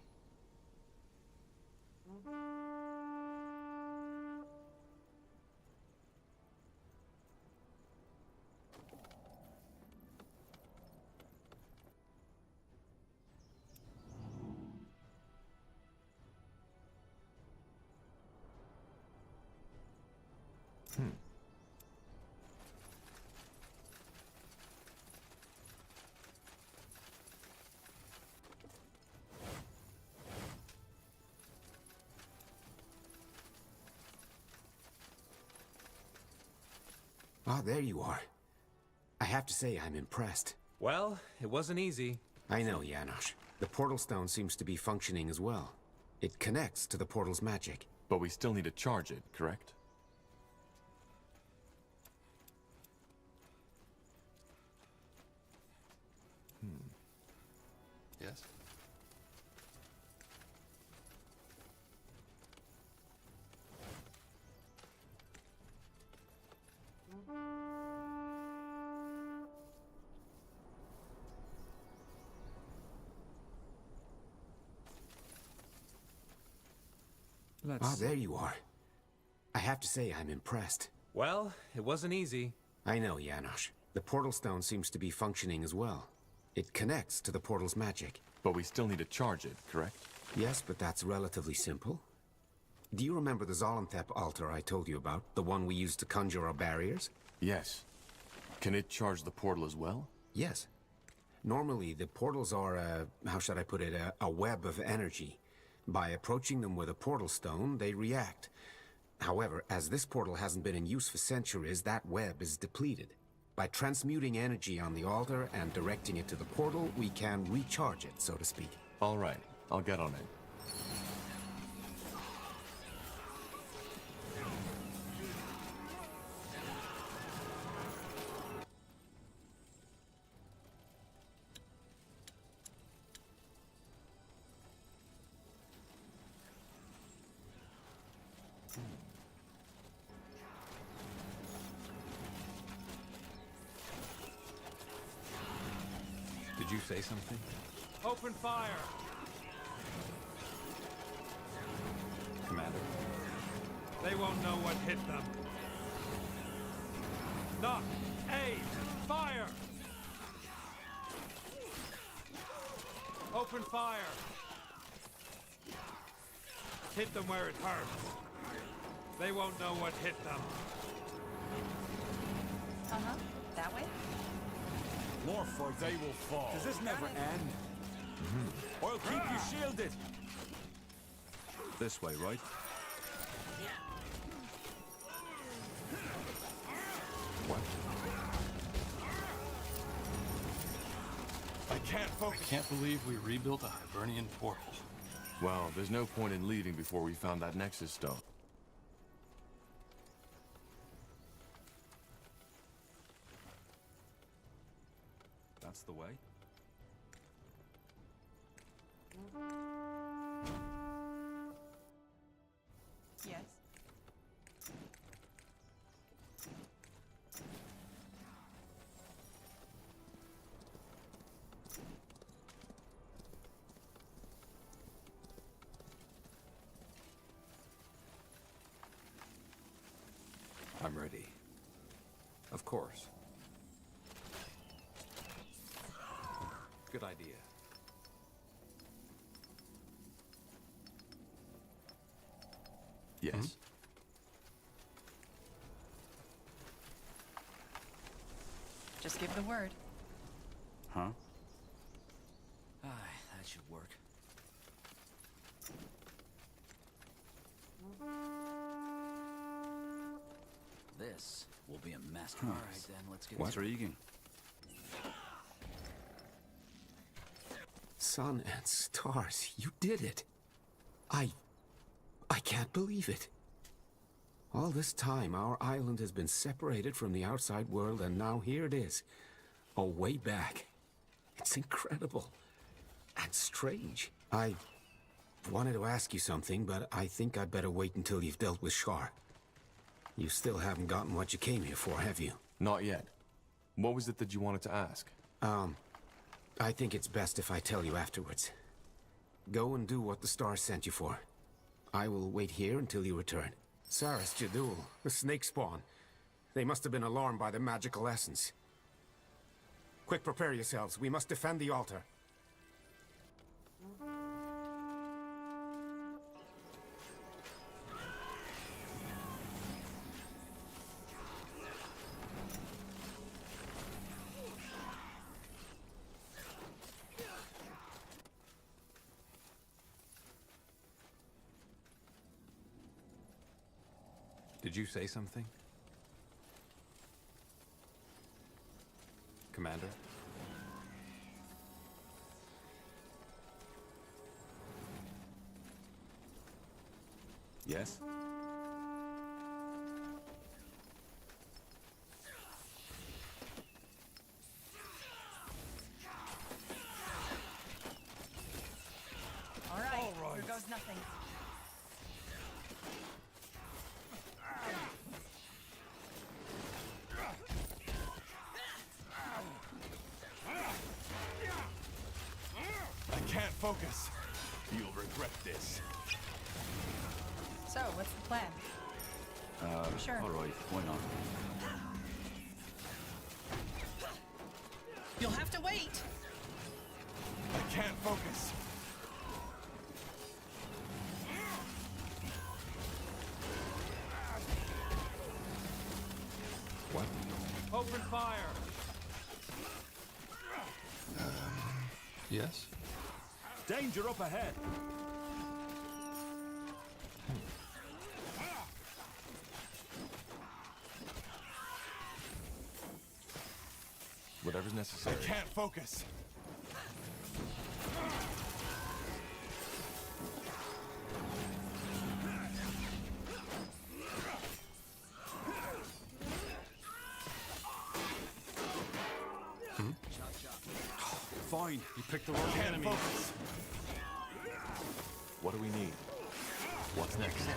Ah, there you are. I have to say, I'm impressed. Well, it wasn't easy. I know, Janosch. The portal stone seems to be functioning as well. It connects to the portal's magic. But we still need to charge it, correct? Yes? Ah, there you are. I have to say, I'm impressed. Well, it wasn't easy. I know, Janosch. The portal stone seems to be functioning as well. It connects to the portal's magic. But we still need to charge it, correct? Yes, but that's relatively simple. Do you remember the Zolanthep altar I told you about? The one we used to conjure our barriers? Yes. Can it charge the portal as well? Yes. Normally, the portals are how should I put it, a web of energy. By approaching them with a portal stone, they react. However, as this portal hasn't been in use for centuries, that web is depleted. By transmuting energy on the altar and directing it to the portal, we can recharge it, so to speak. All right, I'll get on it. Did you say something? Open fire! Commander. They won't know what hit them. Knock! Aim! Fire! Open fire! Hit them where it hurts. They won't know what hit them. Uh-huh. That way? More for they will fall. Does this never end? I'll keep you shielded. This way, right? What? I can't focus. I can't believe we rebuilt a Hibernian portal. Well, there's no point in leaving before we found that Nexus stone. That's the way. Yes. I'm ready. Of course. Good idea. Yes. Just give the word. Huh? Aye, that should work. This will be a masterpiece. All right, then, let's get Intriguing. Sun and stars, you did it. I can't believe it. All this time, our island has been separated from the outside world, and now here it is. A way back. It's incredible. And strange. I wanted to ask you something, but I think I'd better wait until you've dealt with Shar. You still haven't gotten what you came here for, have you? Not yet. What was it that you wanted to ask? I think it's best if I tell you afterwards. Go and do what the stars sent you for. I will wait here until you return. Saras Jadul, the snake spawn. They must have been alarmed by the magical essence. Quick, prepare yourselves. We must defend the altar. Did you say something? Commander? Yes? All right, here goes nothing. I can't focus. You'll regret this. So, what's the plan? Sure. All right, why not? You'll have to wait. I can't focus. What? Open fire! Yes? Danger up ahead! Whatever's necessary. I can't focus. Fine, you picked the wrong enemy. Focus. What do we need? What's next?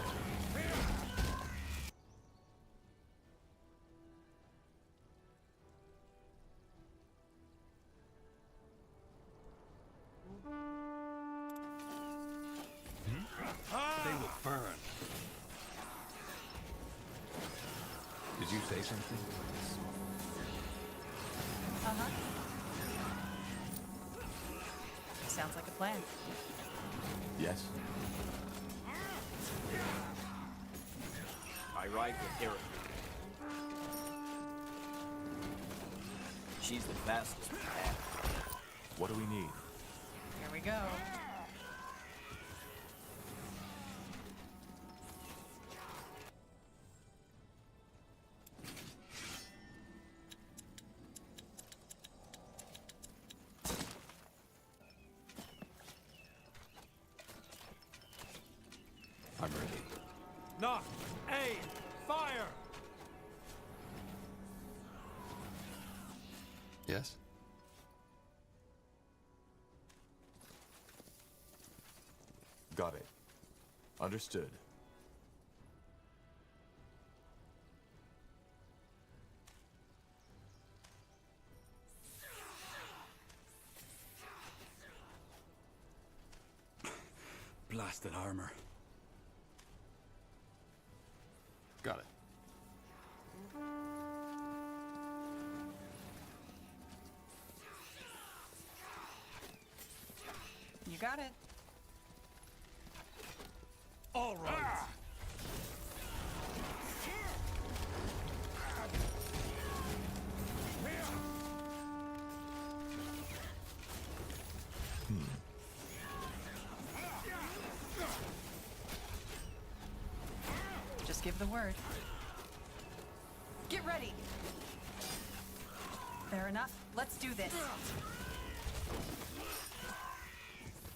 They will burn. Did you say something? Uh-huh. Sounds like a plan. Yes? I ride with Eric. She's the fastest we have. What do we need? Here we go. I'm ready. Knock! Aim! Fire! Yes? Got it. Understood. Blasted armor. Got it. You got it. All right! Just give the word. Get ready. Fair enough. Let's do this.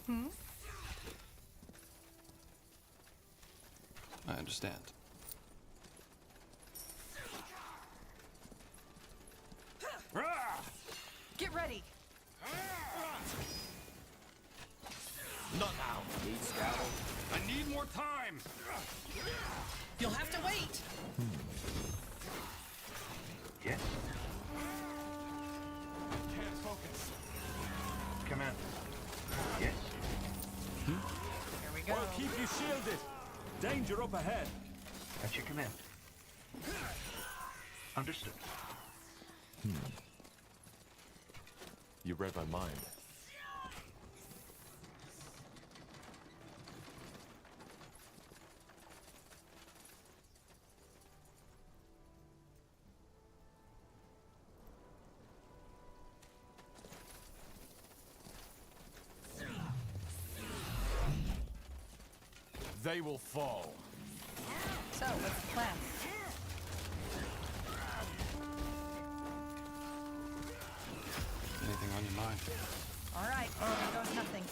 Hmm? I understand. Get ready. Not now. Need scouting? I need more time! You'll have to wait. Yes? Can't focus. Commander. Yes. Here we go. Well, keep you shielded. Danger up ahead. At your command. Understood. You read my mind. They will fall. So, what's the plan? Anything on your mind? All right, here goes nothing.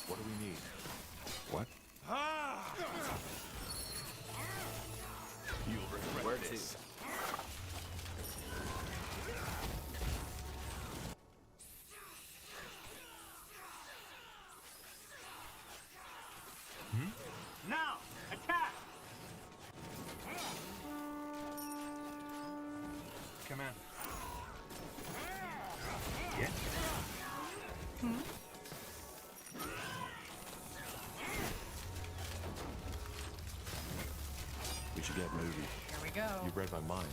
What do we need? What? You'll regret Where this. Now, attack! Commander. Yes. We should get moving. Here we go. You read my mind.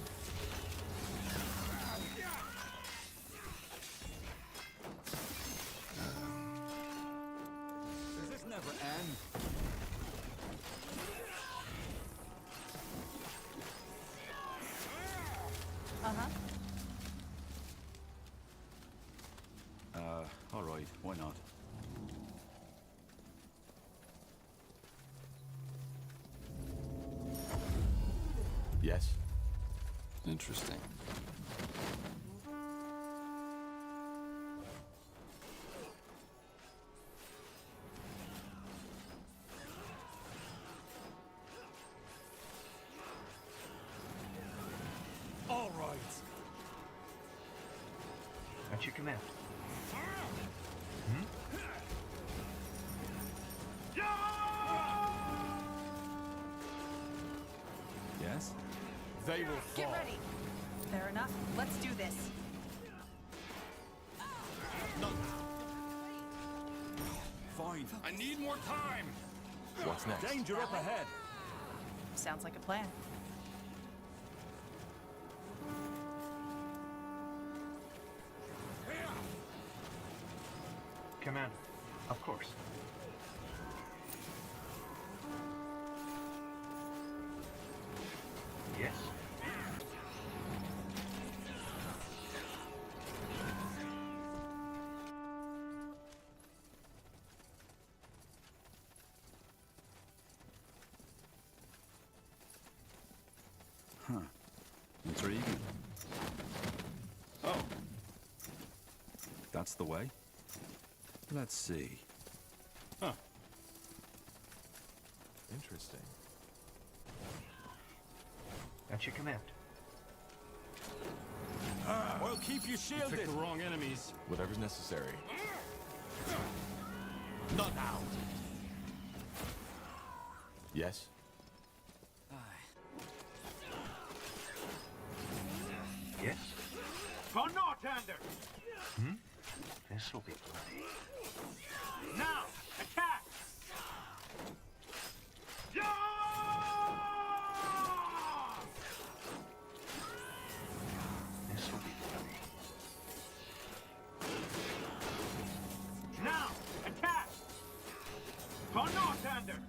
Does this never end? Uh-huh. All right, why not? Yes? Interesting. All right. At your command. Yes? They will Get fall. ready. Fair enough. Let's do this. Fine. I need more time. What's next? Danger up ahead. Sounds like a plan. Commander. Of course. Yes. Huh. Intriguing. Oh, That's the way? Let's see. huh. Interesting. At your command. We'll keep you You shielded. picked the wrong enemies. Whatever's necessary. Not now. Yes? Yes. For Northander! This'll be bloody. Now, attack! This'll be bloody. Now, attack! For Northander!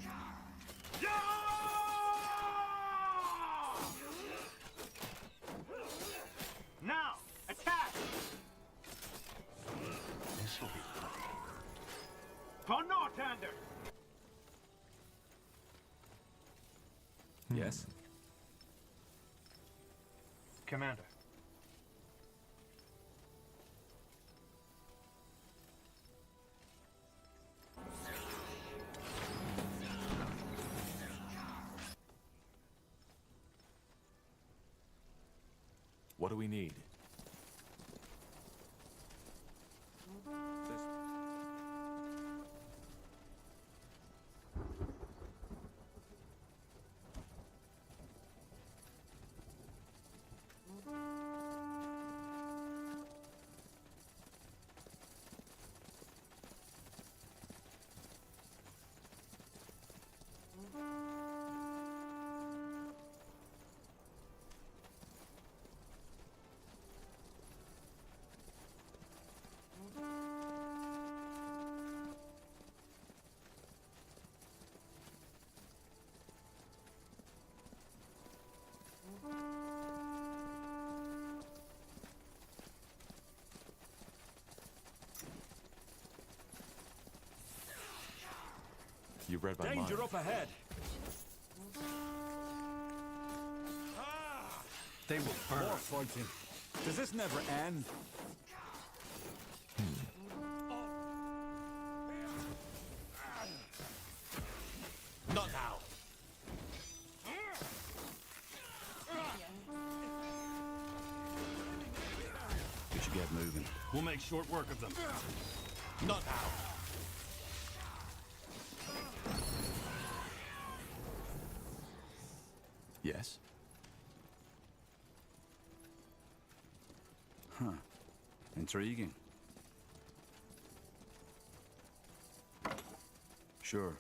Now, attack! This'll be bloody. For Northander! Yes? Commander. What do we need? You read my mind. Danger up ahead. They will burn. More fighting. Does this never end? Not now. We should get moving. We'll make short work of them. Not now. Yes? Huh. Intriguing. Sure.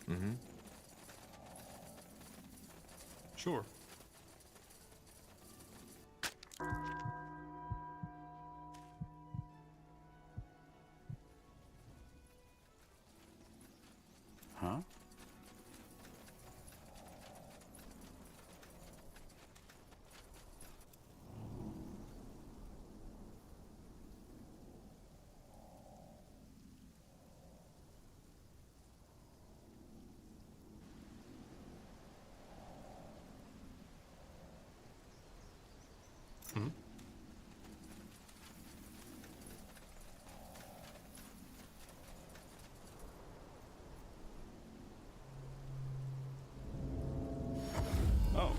Mm-hmm. Sure. Huh? Hmm? Oh.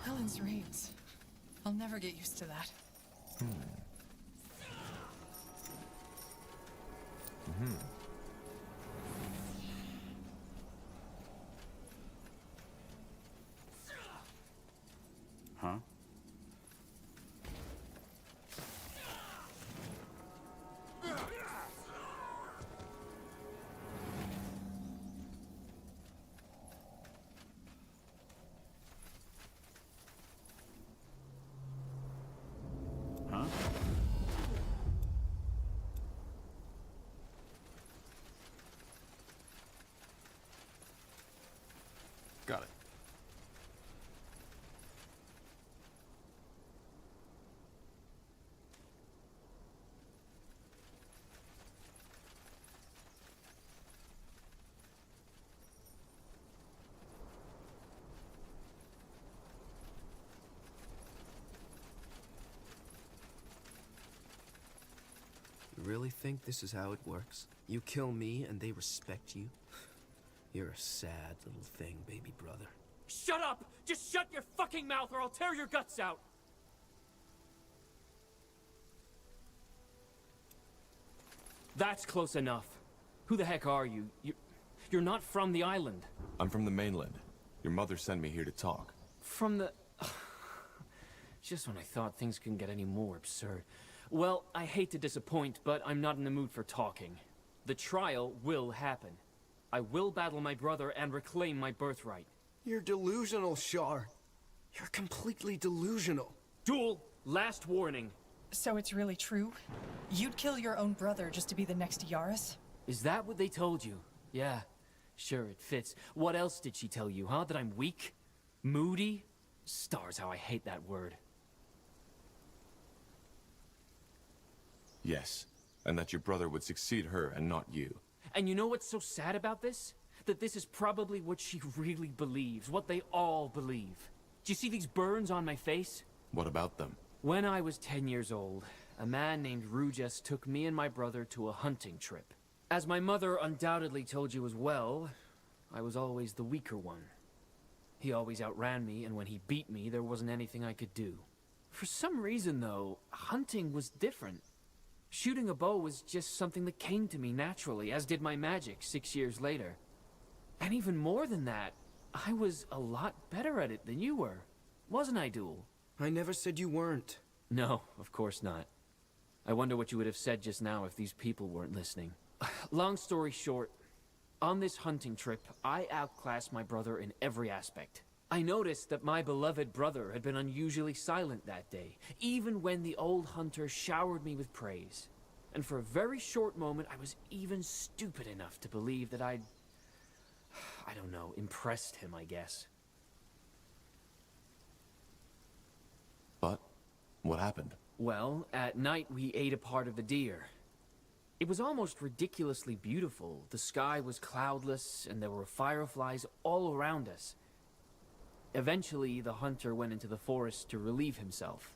Helen's rings. I'll never get used to that. Mm-hmm. Huh? Huh? Got it. You really think this is how it works? You kill me and they respect you? You're a sad little thing, baby brother. Shut up! Just shut your fucking mouth or I'll tear your guts out! That's close enough. Who the heck are you? You're not from the island. I'm from the mainland. Your mother sent me here to talk. From the... Just when I thought things couldn't get any more absurd. Well, I hate to disappoint, but I'm not in the mood for talking. The trial will happen. I will battle my brother and reclaim my birthright. You're delusional, Shar. You're completely delusional. Duel, last warning. So it's really true? You'd kill your own brother just to be the next Yaris? Is that what they told you? Yeah, sure, it fits. What else did she tell you, huh? That I'm weak? Moody? Stars, how I hate that word. Yes, and that your brother would succeed her and not you. And you know what's so sad about this? That this is probably what she really believes, what they all believe. Do you see these burns on my face? What about them? When I was 10 years old, a man named Rujas took me and my brother to a hunting trip. As my mother undoubtedly told you as well, I was always the weaker one. He always outran me, and when he beat me, there wasn't anything I could do. For some reason, though, hunting was different. Shooting a bow was just something that came to me naturally, as did my magic 6 years later. And even more than that, I was a lot better at it than you were. Wasn't I, Duel? I never said you weren't. No, of course not. I wonder what you would have said just now if these people weren't listening. Long story short, on this hunting trip, I outclassed my brother in every aspect. I noticed that my beloved brother had been unusually silent that day, even when the old hunter showered me with praise. And for a very short moment, I was even stupid enough to believe that I don't know, impressed him, I guess. But what happened? Well, at night we ate a part of the deer. It was almost ridiculously beautiful. The sky was cloudless, and there were fireflies all around us. Eventually, the hunter went into the forest to relieve himself.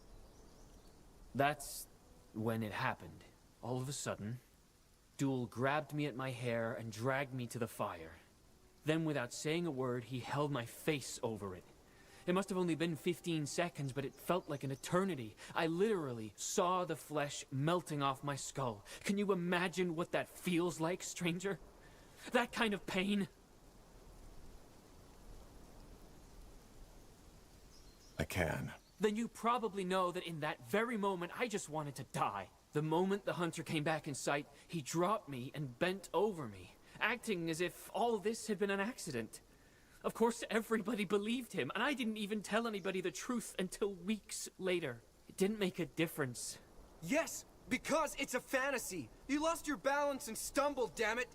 That's when it happened. All of a sudden, Duel grabbed me at my hair and dragged me to the fire. Then, without saying a word, he held my face over it. It must have only been 15 seconds, but it felt like an eternity. I literally saw the flesh melting off my skull. Can you imagine what that feels like, stranger? That kind of pain? I can. Then you probably know that in that very moment, I just wanted to die. The moment the hunter came back in sight, he dropped me and bent over me, acting as if all this had been an accident. Of course, everybody believed him, and I didn't even tell anybody the truth until weeks later. It didn't make a difference. Yes, because it's a fantasy. You lost your balance and stumbled, damn it.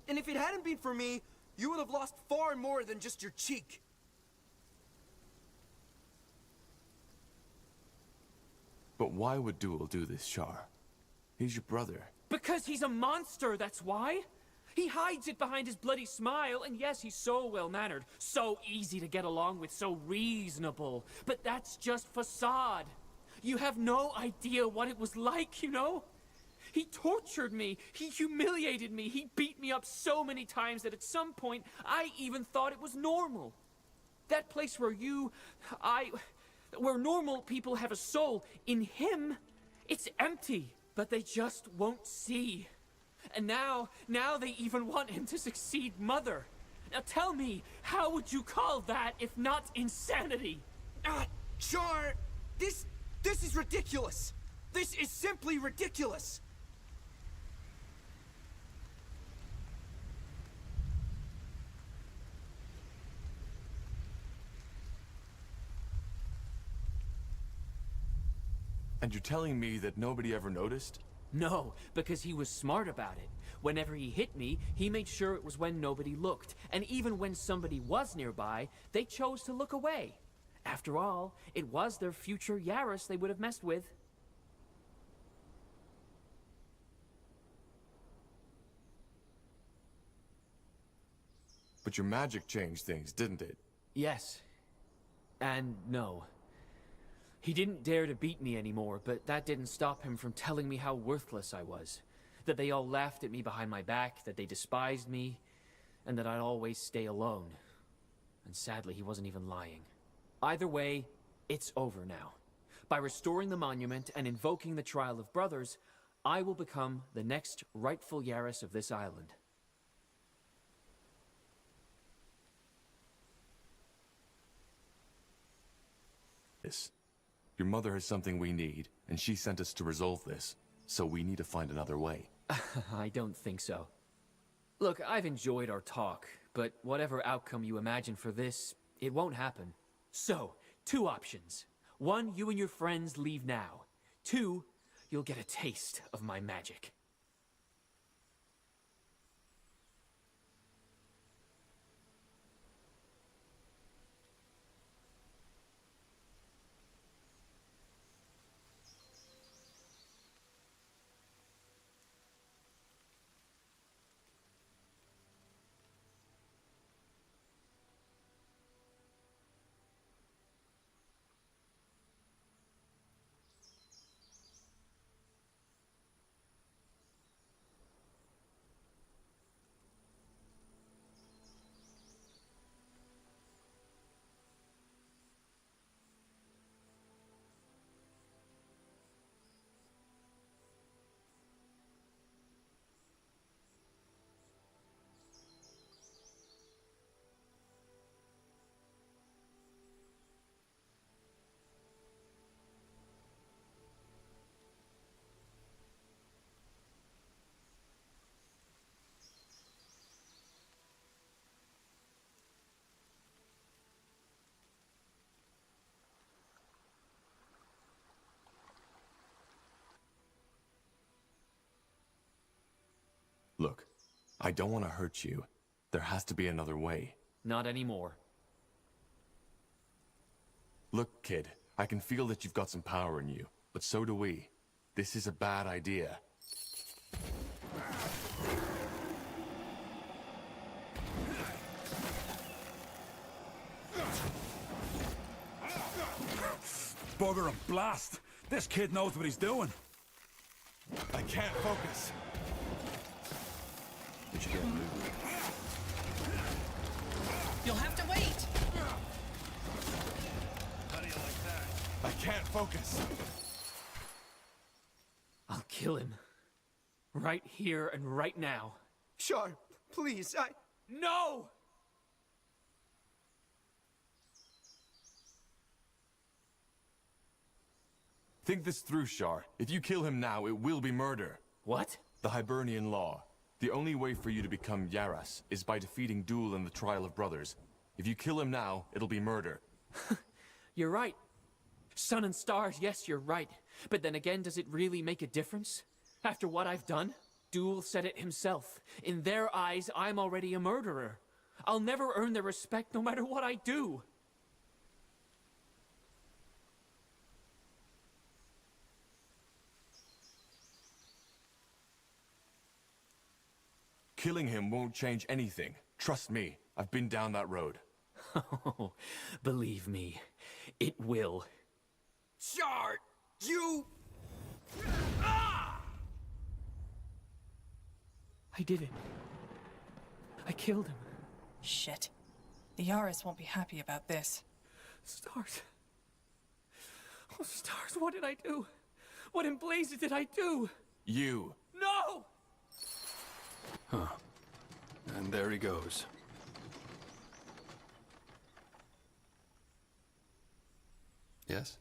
And if it hadn't been for me, you would have lost far more than just your cheek. But why would Duel do this, Char? He's your brother. Because he's a monster, that's why. He hides it behind his bloody smile, and yes, he's so well-mannered, so easy to get along with, so reasonable. But that's just facade. You have no idea what it was like, you know? He tortured me, he humiliated me, he beat me up so many times that at some point, I even thought it was normal. That place where where normal people have a soul, in him, it's empty, but they just won't see. And now they even want him to succeed Mother. Now tell me, how would you call that if not insanity? Char, this is ridiculous. This is simply ridiculous. And you're telling me that nobody ever noticed? No, because he was smart about it. Whenever he hit me, he made sure it was when nobody looked. And even when somebody was nearby, they chose to look away. After all, it was their future Yaris they would have messed with. But your magic changed things, didn't it? Yes. And no. He didn't dare to beat me anymore, but that didn't stop him from telling me how worthless I was. That they all laughed at me behind my back, that they despised me, and that I'd always stay alone. And sadly, he wasn't even lying. Either way, it's over now. By restoring the monument and invoking the Trial of Brothers, I will become the next rightful Yaris of this island. Yes. Your mother has something we need, and she sent us to resolve this. So we need to find another way. I don't think so. Look, I've enjoyed our talk, but whatever outcome you imagine for this, it won't happen. So, 2 options. 1, you and your friends leave now. 2, you'll get a taste of my magic. I don't want to hurt you. There has to be another way. Not anymore. Look, kid, I can feel that you've got some power in you, but so do we. This is a bad idea. Bugger and blast! This kid knows what he's doing. I can't focus. We should get moving. You'll have to wait! How do you like that? I can't focus. I'll kill him. Right here and right now. Shar, please, No! Think this through, Shar. If you kill him now, it will be murder. What? The Hibernian law. The only way for you to become Yaras is by defeating Duel in the Trial of Brothers. If you kill him now, it'll be murder. You're right. Sun and stars, yes, you're right. But then again, does it really make a difference? After what I've done? Duel said it himself. In their eyes, I'm already a murderer. I'll never earn their respect no matter what I do. Killing him won't change anything. Trust me, I've been down that road. Oh, believe me, it will. Shar, you... I did it. I killed him. Shit. The Yaris won't be happy about this. Stars. Oh, stars, what did I do? What in blazes did I do? You. No! Huh. And there he goes. Yes?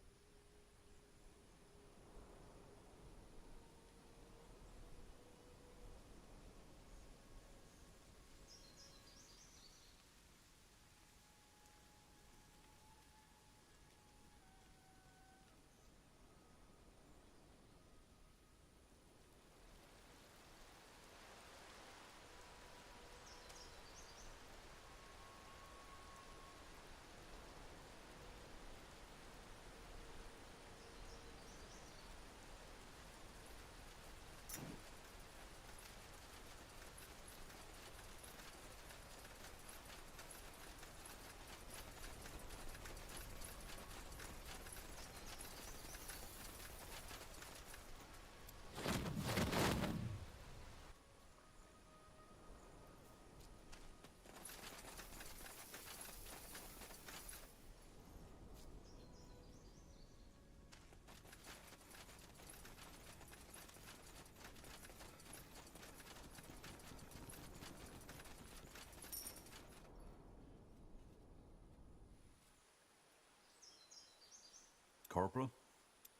Corporal?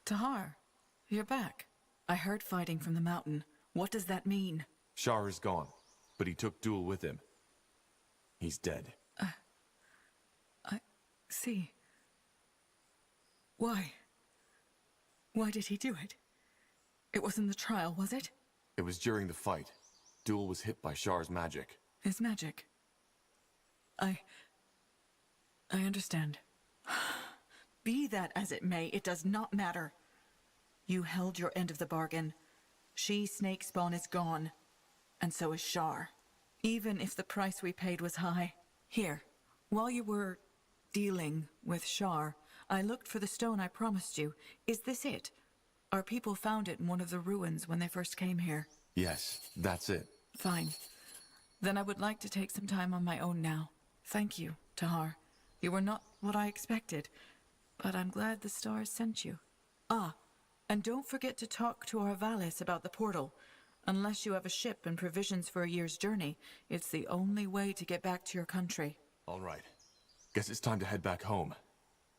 Tahar, you're back. I heard fighting from the mountain. What does that mean? Shar is gone, but he took Duel with him. He's dead. I see. Why? Why did he do it? It wasn't the trial, was it? It was during the fight. Duel was hit by Shar's magic. His magic. I understand. Be that as it may, it does not matter. You held your end of the bargain. She, Snake Spawn, is gone. And so is Shar. Even if the price we paid was high. Here, while you were dealing with Shar, I looked for the stone I promised you. Is this it? Our people found it in one of the ruins when they first came here. Yes, that's it. Fine. Then I would like to take some time on my own now. Thank you, Tahar. You were not what I expected, but I'm glad the stars sent you. Ah, and don't forget to talk to our Valis about the portal. Unless you have a ship and provisions for a year's journey, it's the only way to get back to your country. All right. Guess it's time to head back home.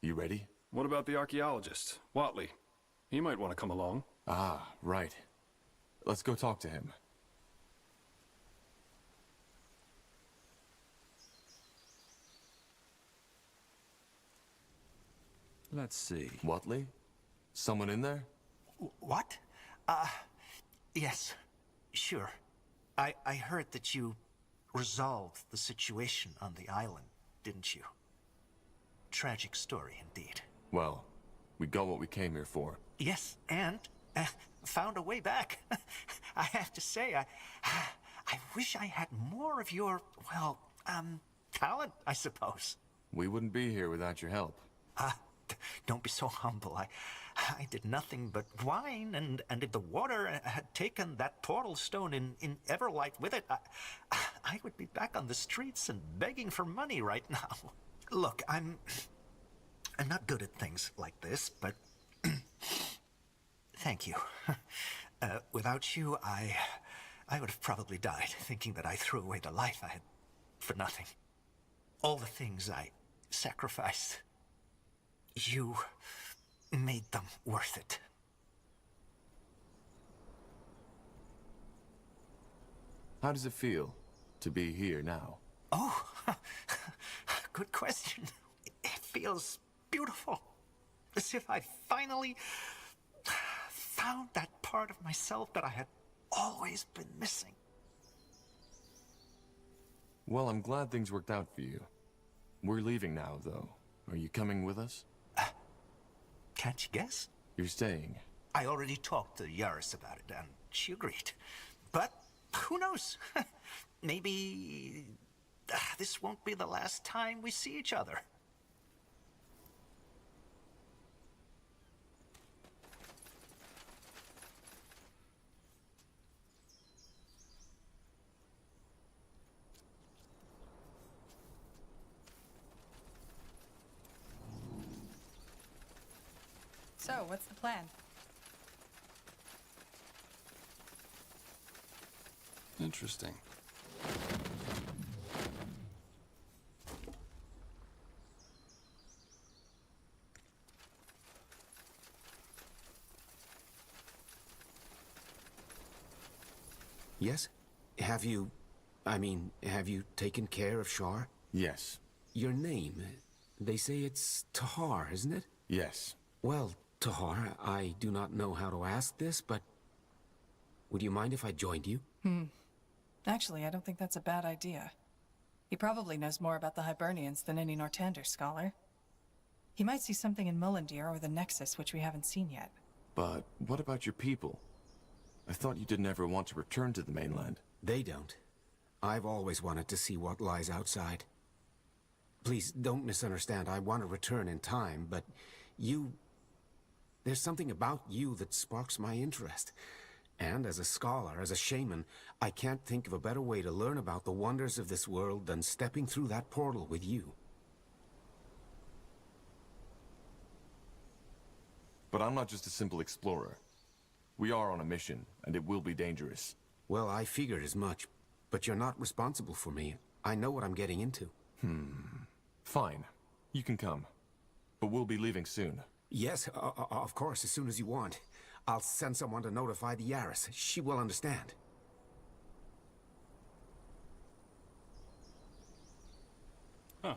You ready? What about the archaeologist, Watley? He might want to come along. Ah, right. Let's go talk to him. Let's see. Watley? Someone in there? What? Yes. Sure. I heard that you resolved the situation on the island, didn't you? Tragic story indeed. Well, we got what we came here for. Yes, and found a way back. I have to say, I wish I had more of your, well, talent, I suppose. We wouldn't be here without your help. Don't be so humble. I did nothing but whine, and if the water had taken that portal stone in Everlight with it, I would be back on the streets and begging for money right now. Look, I'm not good at things like this, but thank you. Without you, I would have probably died thinking that I threw away the life I had for nothing. All the things I sacrificed, you made them worth it. How does it feel to be here now? Oh, good question. It feels beautiful. As if I finally found that part of myself that I had always been missing. Well, I'm glad things worked out for you. We're leaving now, though. Are you coming with us? Can't you guess? You're staying. I already talked to Yaris about it, and she agreed. But who knows? Maybe this won't be the last time we see each other. So, what's the plan? Interesting. Yes? Have you taken care of Shar? Yes. Your name, they say it's Tahar, isn't it? Yes. Well, Tahar, I do not know how to ask this, but would you mind if I joined you? Actually, I don't think that's a bad idea. He probably knows more about the Hibernians than any Nortander scholar. He might see something in Mullendeer or the Nexus which we haven't seen yet. But what about your people? I thought you didn't ever want to return to the mainland. They don't. I've always wanted to see what lies outside. Please, don't misunderstand. I want to return in time, but you... There's something about you that sparks my interest. And as a scholar, as a shaman, I can't think of a better way to learn about the wonders of this world than stepping through that portal with you. But I'm not just a simple explorer. We are on a mission, and it will be dangerous. Well, I figured as much, but you're not responsible for me. I know what I'm getting into. Fine. You can come. But we'll be leaving soon. Yes, of course, as soon as you want. I'll send someone to notify the Yaris. She will understand. Huh.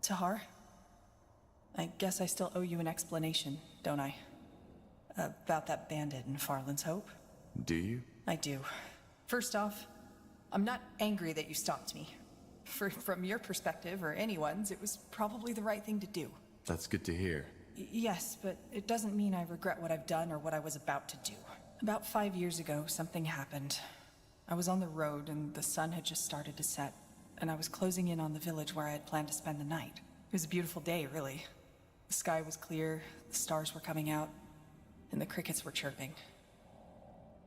Tahar, I guess I still owe you an explanation, don't I? About that bandit in Farland's Hope. Do you? I do. First off, I'm not angry that you stopped me. From your perspective, or anyone's, it was probably the right thing to do. That's good to hear. Yes, but it doesn't mean I regret what I've done or what I was about to do. About 5 years ago, something happened. I was on the road and the sun had just started to set, and I was closing in on the village where I had planned to spend the night. It was a beautiful day, really. The sky was clear, the stars were coming out, and the crickets were chirping.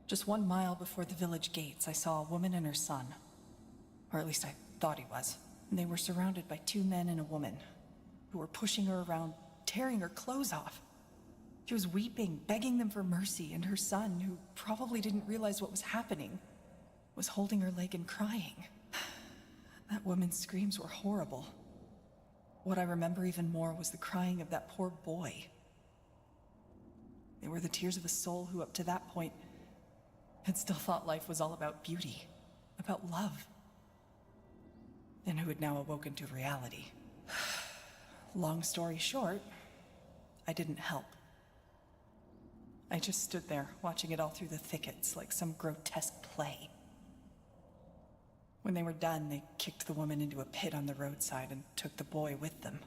Just 1 mile before the village gates, I saw a woman and her son. Or at least I thought he was. And they were surrounded by 2 men and a woman, who were pushing her around, tearing her clothes off. She was weeping, begging them for mercy, and her son, who probably didn't realize what was happening, was holding her leg and crying. That woman's screams were horrible. What I remember even more was the crying of that poor boy. They were the tears of a soul who, up to that point, had still thought life was all about beauty, about love, and who had now awoken to reality. Long story short, I didn't help. I just stood there, watching it all through the thickets like some grotesque play. When they were done, they kicked the woman into a pit on the roadside and took the boy with them.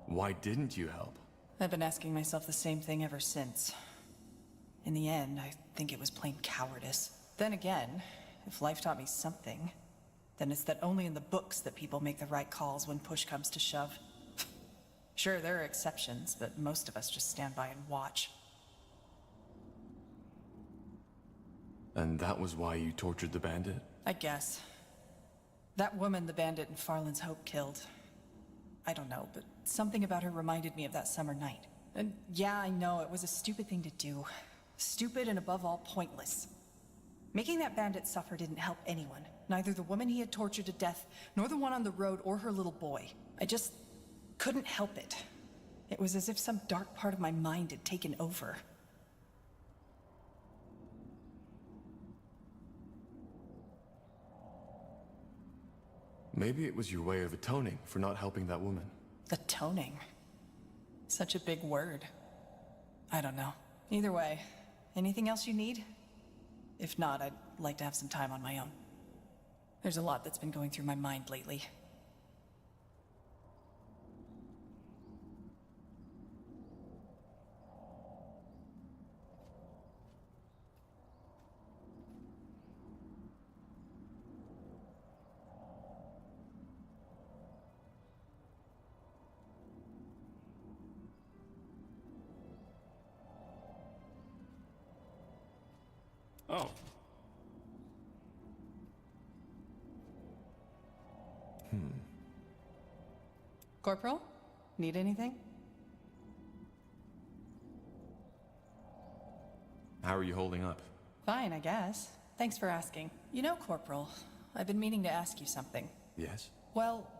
Why didn't you help? I've been asking myself the same thing ever since. In the end, I think it was plain cowardice. Then again, if life taught me something, then it's that only in the books that people make the right calls when push comes to shove. Sure, there are exceptions, but most of us just stand by and watch. And that was why you tortured the bandit? I guess. That woman the bandit in Farland's Hope killed. I don't know, but something about her reminded me of that summer night. And yeah, I know, it was a stupid thing to do. Stupid and above all, pointless. Making that bandit suffer didn't help anyone. Neither the woman he had tortured to death, nor the one on the road, or her little boy. I just couldn't help it. It was as if some dark part of my mind had taken over. Maybe it was your way of atoning for not helping that woman. Atoning? Such a big word. I don't know. Either way, anything else you need? If not, I'd like to have some time on my own. There's a lot that's been going through my mind lately. Oh. Corporal? Need anything? How are you holding up? Fine, I guess. Thanks for asking. You know, Corporal, I've been meaning to ask you something. Yes? Well,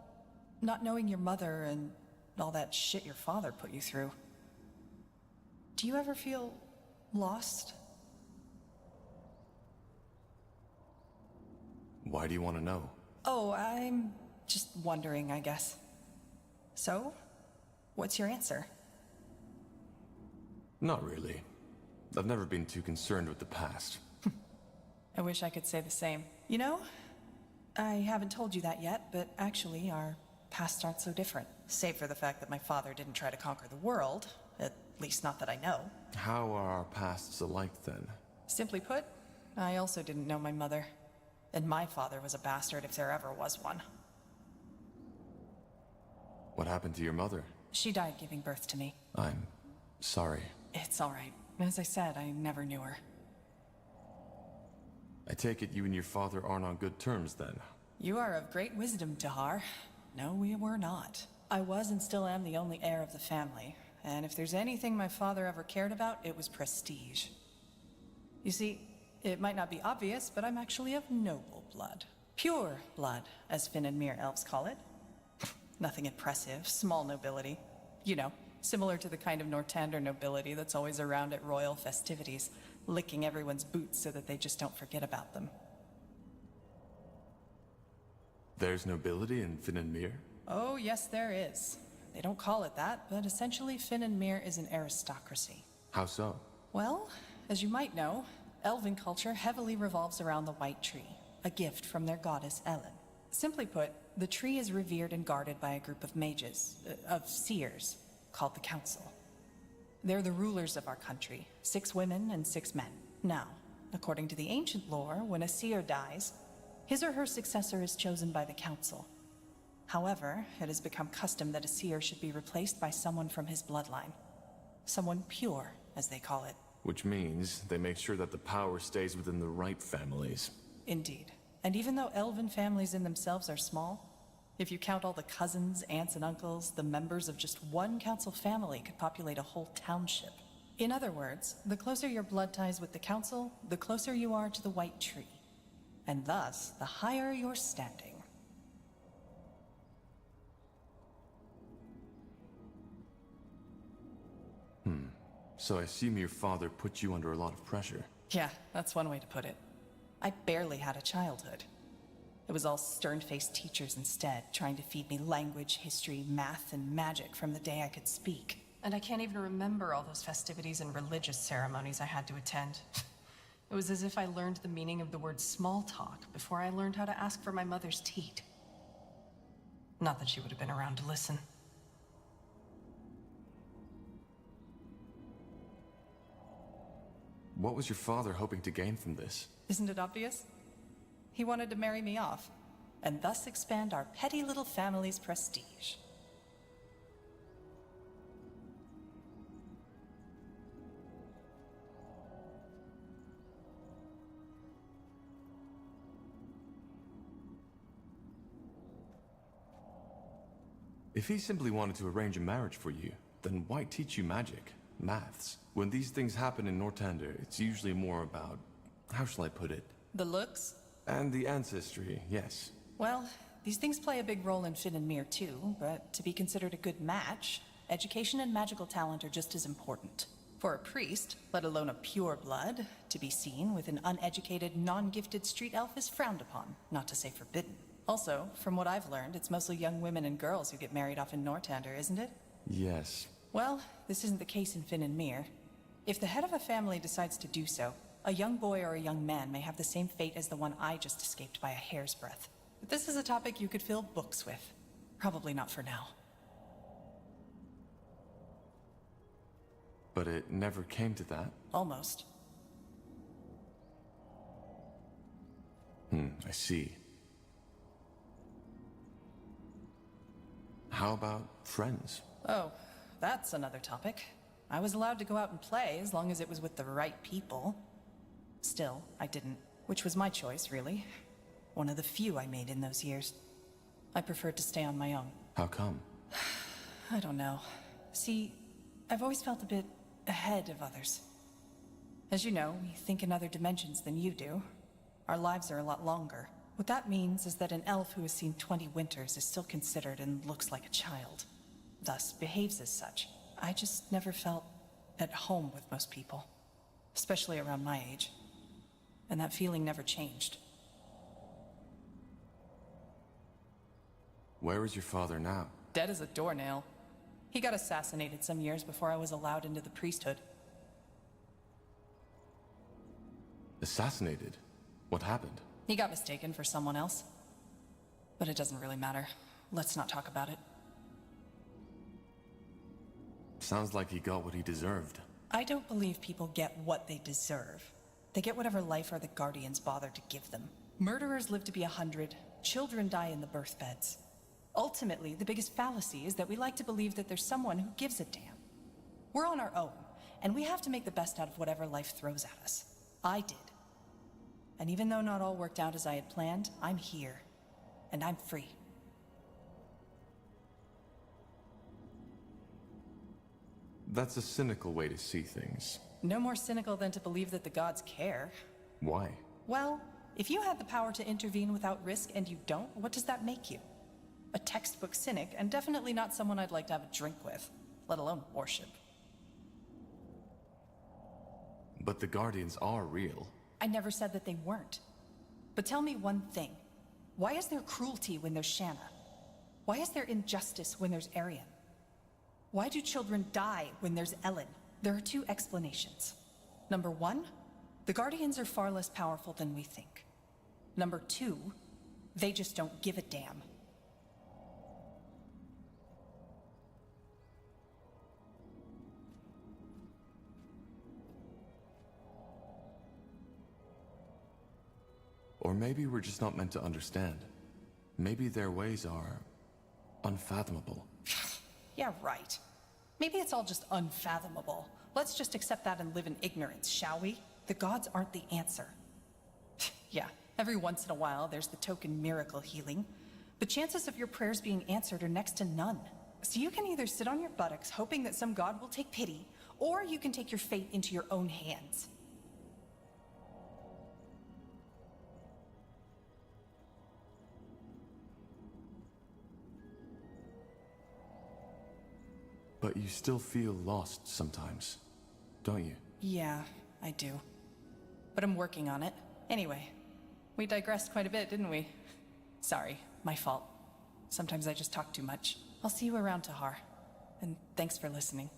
not knowing your mother and all that shit your father put you through. Do you ever feel lost? Why do you want to know? Oh, I'm just wondering, I guess. So, what's your answer? Not really. I've never been too concerned with the past. I wish I could say the same. You know, I haven't told you that yet, but actually our pasts aren't so different. Save for the fact that my father didn't try to conquer the world, at least not that I know. How are our pasts alike then? Simply put, I also didn't know my mother. And my father was a bastard if there ever was one. What happened to your mother? She died giving birth to me. I'm sorry. It's all right. As I said, I never knew her. I take it you and your father aren't on good terms then? You are of great wisdom, Tahar. No, we were not. I was and still am the only heir of the family. And if there's anything my father ever cared about, it was prestige. You see, it might not be obvious, but I'm actually of noble blood. Pure blood, as Finn and Mir elves call it. Nothing impressive, small nobility. You know, similar to the kind of Nortander nobility that's always around at royal festivities. licking everyone's boots so that they just don't forget about them. There's nobility in Finn and Mir? Oh, yes, there is. They don't call it that, but essentially Finn and Mir is an aristocracy. How so? Well, as you might know, elven culture heavily revolves around the White Tree, a gift from their goddess Ellen. Simply put, the tree is revered and guarded by a group of mages, of seers, called the Council. They're the rulers of our country, 6 women and 6 men. Now, according to the ancient lore, when a seer dies, his or her successor is chosen by the Council. However, it has become custom that a seer should be replaced by someone from his bloodline. Someone pure, as they call it. Which means they make sure that the power stays within the right families. Indeed. And even though elven families in themselves are small, if you count all the cousins, aunts, and uncles, the members of just one council family could populate a whole township. In other words, the closer your blood ties with the council, the closer you are to the White Tree. And thus, the higher your standing. So I assume your father put you under a lot of pressure. Yeah, that's one way to put it. I barely had a childhood. It was all stern-faced teachers instead, trying to feed me language, history, math, and magic from the day I could speak. And I can't even remember all those festivities and religious ceremonies I had to attend. It was as if I learned the meaning of the word small talk before I learned how to ask for my mother's teat. Not that she would have been around to listen. What was your father hoping to gain from this? Isn't it obvious? He wanted to marry me off, and thus expand our petty little family's prestige. If he simply wanted to arrange a marriage for you, then why teach you magic, maths? When these things happen in Northander, it's usually more about, how shall I put it? The looks? And the ancestry, yes. Well, these things play a big role in Finn and Mir too, but to be considered a good match, education and magical talent are just as important. For a priest, let alone a pure blood, to be seen with an uneducated, non-gifted street elf is frowned upon, not to say forbidden. Also, from what I've learned, it's mostly young women and girls who get married off in Northander, isn't it? Yes. Well, this isn't the case in Finn and Mir. If the head of a family decides to do so, a young boy or a young man may have the same fate as the one I just escaped by a hair's breadth. But this is a topic you could fill books with. Probably not for now. But it never came to that? Almost. I see. How about friends? Oh, that's another topic. I was allowed to go out and play as long as it was with the right people. Still, I didn't, which was my choice, really. One of the few I made in those years. I preferred to stay on my own. How come? I don't know. See, I've always felt a bit ahead of others. As you know, we think in other dimensions than you do. Our lives are a lot longer. What that means is that an elf who has seen 20 winters is still considered and looks like a child. Thus, behaves as such. I just never felt at home with most people. Especially around my age. And that feeling never changed. Where is your father now? Dead as a doornail. He got assassinated some years before I was allowed into the priesthood. Assassinated? What happened? He got mistaken for someone else. But it doesn't really matter. Let's not talk about it. Sounds like he got what he deserved. I don't believe people get what they deserve. They get whatever life or the Guardians bother to give them. Murderers live to be 100. Children die in the birth beds. Ultimately, the biggest fallacy is that we like to believe that there's someone who gives a damn. We're on our own, and we have to make the best out of whatever life throws at us. I did. And even though not all worked out as I had planned, I'm here. And I'm free. That's a cynical way to see things. No more cynical than to believe that the gods care. Why? Well, if you had the power to intervene without risk and you don't, what does that make you? A textbook cynic, and definitely not someone I'd like to have a drink with, let alone worship. But the Guardians are real. I never said that they weren't. But tell me one thing. Why is there cruelty when there's Shanna? Why is there injustice when there's Arian? Why do children die when there's Ellen? There are two explanations. Number one, the Guardians are far less powerful than we think. Number two, they just don't give a damn. Or maybe we're just not meant to understand. Maybe their ways are unfathomable. Yeah, right. Maybe it's all just unfathomable. Let's just accept that and live in ignorance, shall we? The gods aren't the answer. Yeah, every once in a while there's the token miracle healing. But chances of your prayers being answered are next to none. So you can either sit on your buttocks hoping that some god will take pity, or you can take your fate into your own hands. But you still feel lost sometimes, don't you? Yeah, I do. But I'm working on it. Anyway, we digressed quite a bit, didn't we? Sorry, my fault. Sometimes I just talk too much. I'll see you around, Tahar. And thanks for listening.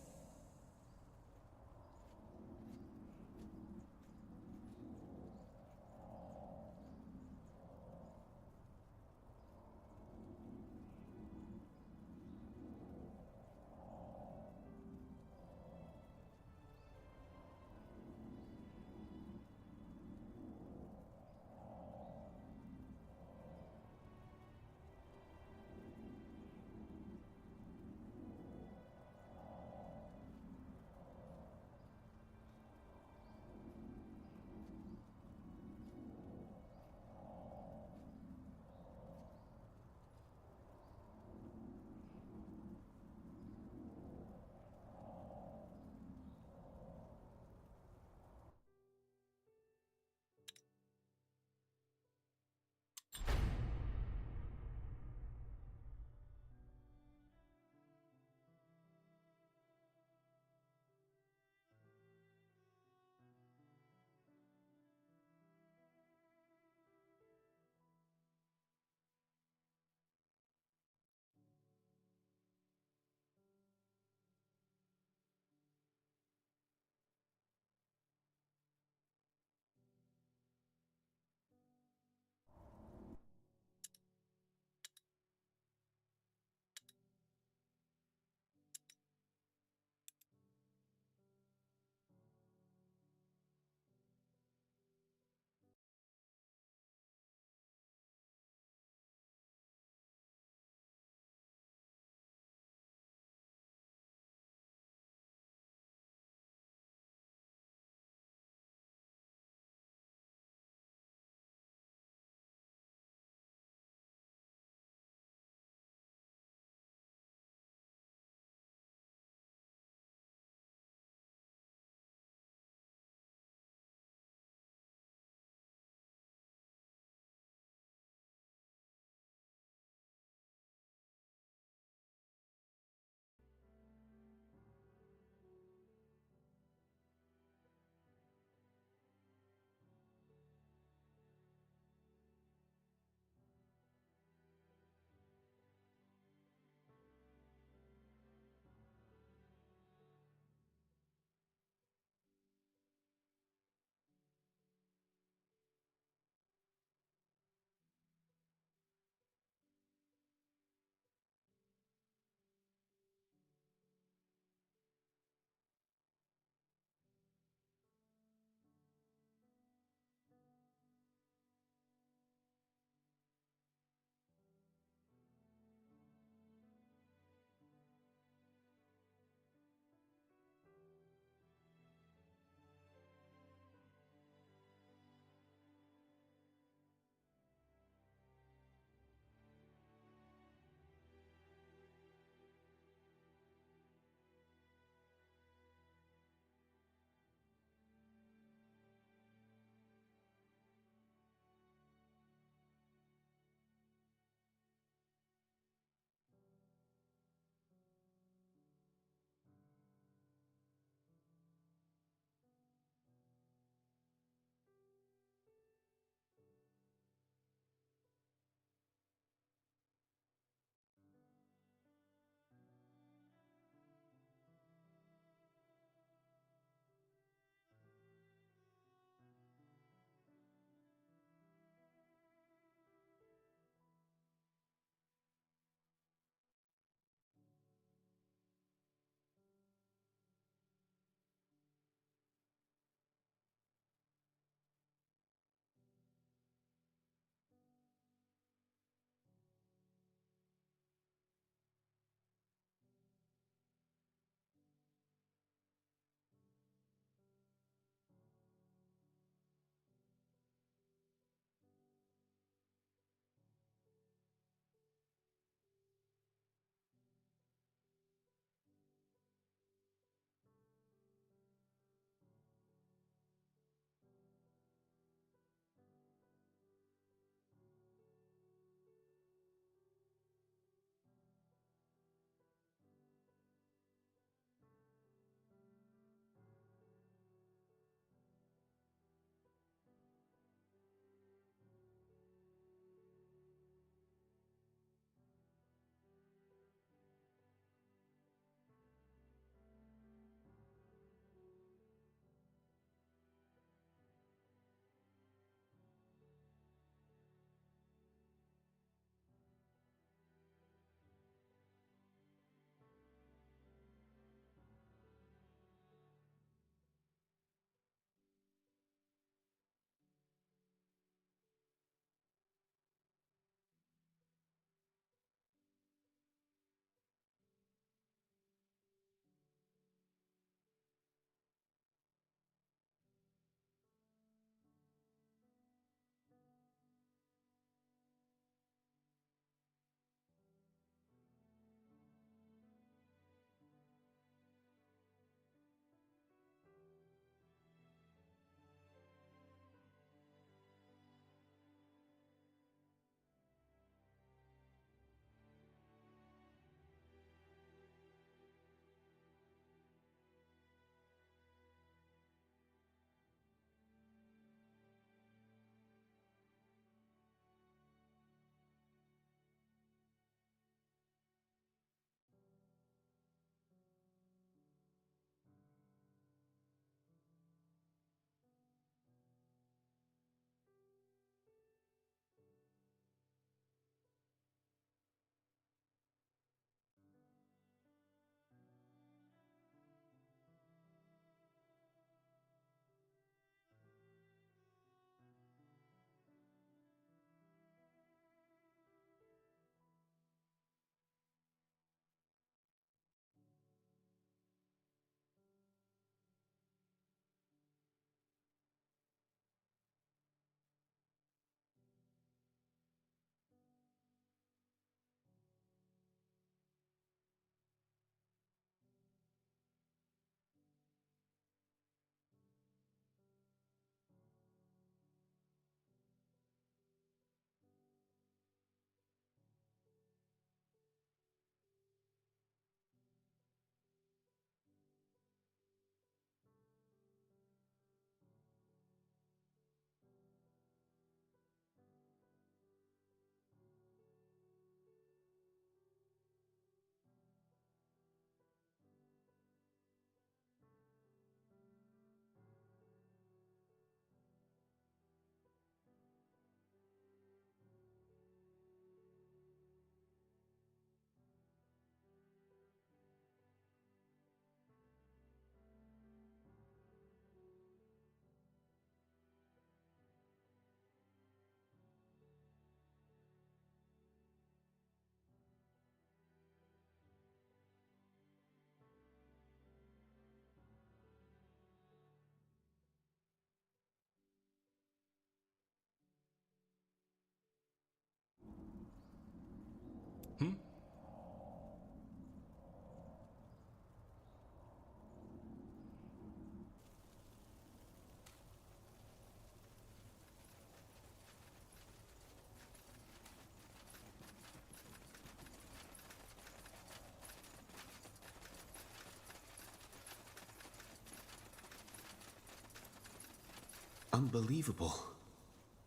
unbelievable.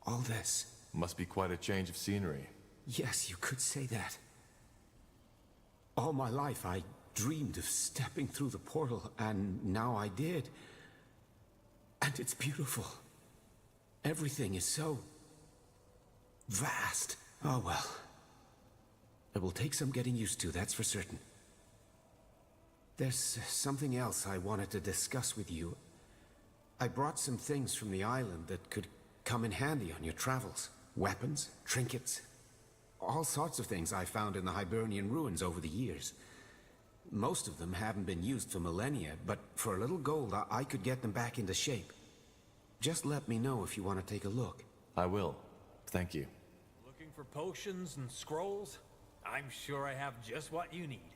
All this. Must be quite a change of scenery. Yes, you could say that. All my life I dreamed of stepping through the portal, and now I did. And it's beautiful. Everything is so vast. Oh well. It will take some getting used to, that's for certain. There's something else I wanted to discuss with you. I brought some things from the island that could come in handy on your travels. Weapons, trinkets, all sorts of things I found in the Hibernian ruins over the years. Most of them haven't been used for millennia, but for a little gold, I could get them back into shape. Just let me know if you want to take a look. I will. Thank you. Looking for potions and scrolls? I'm sure I have just what you need.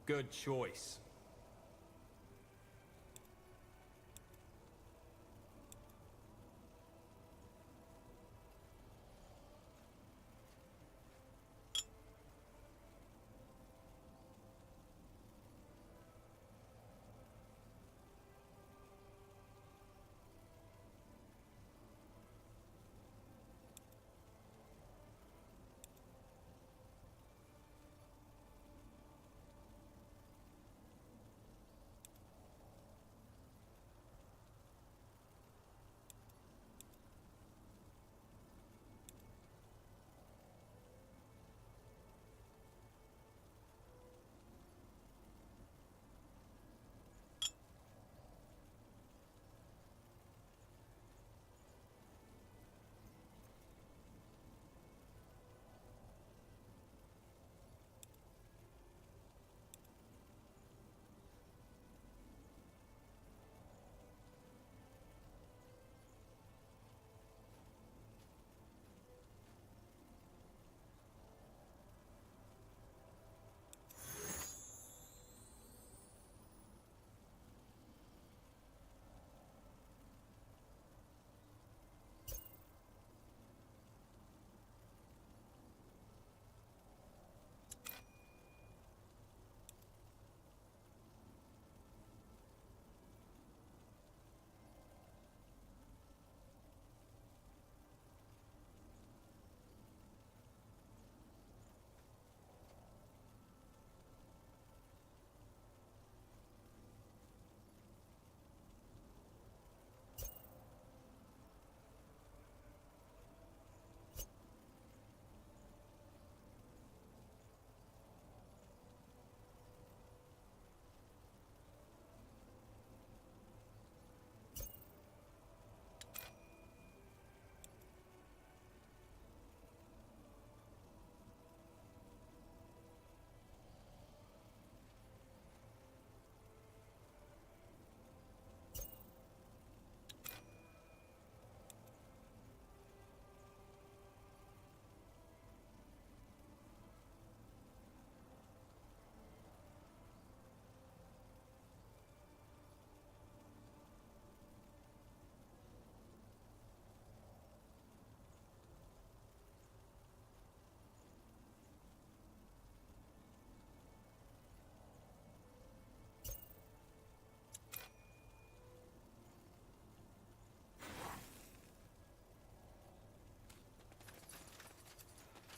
Good choice.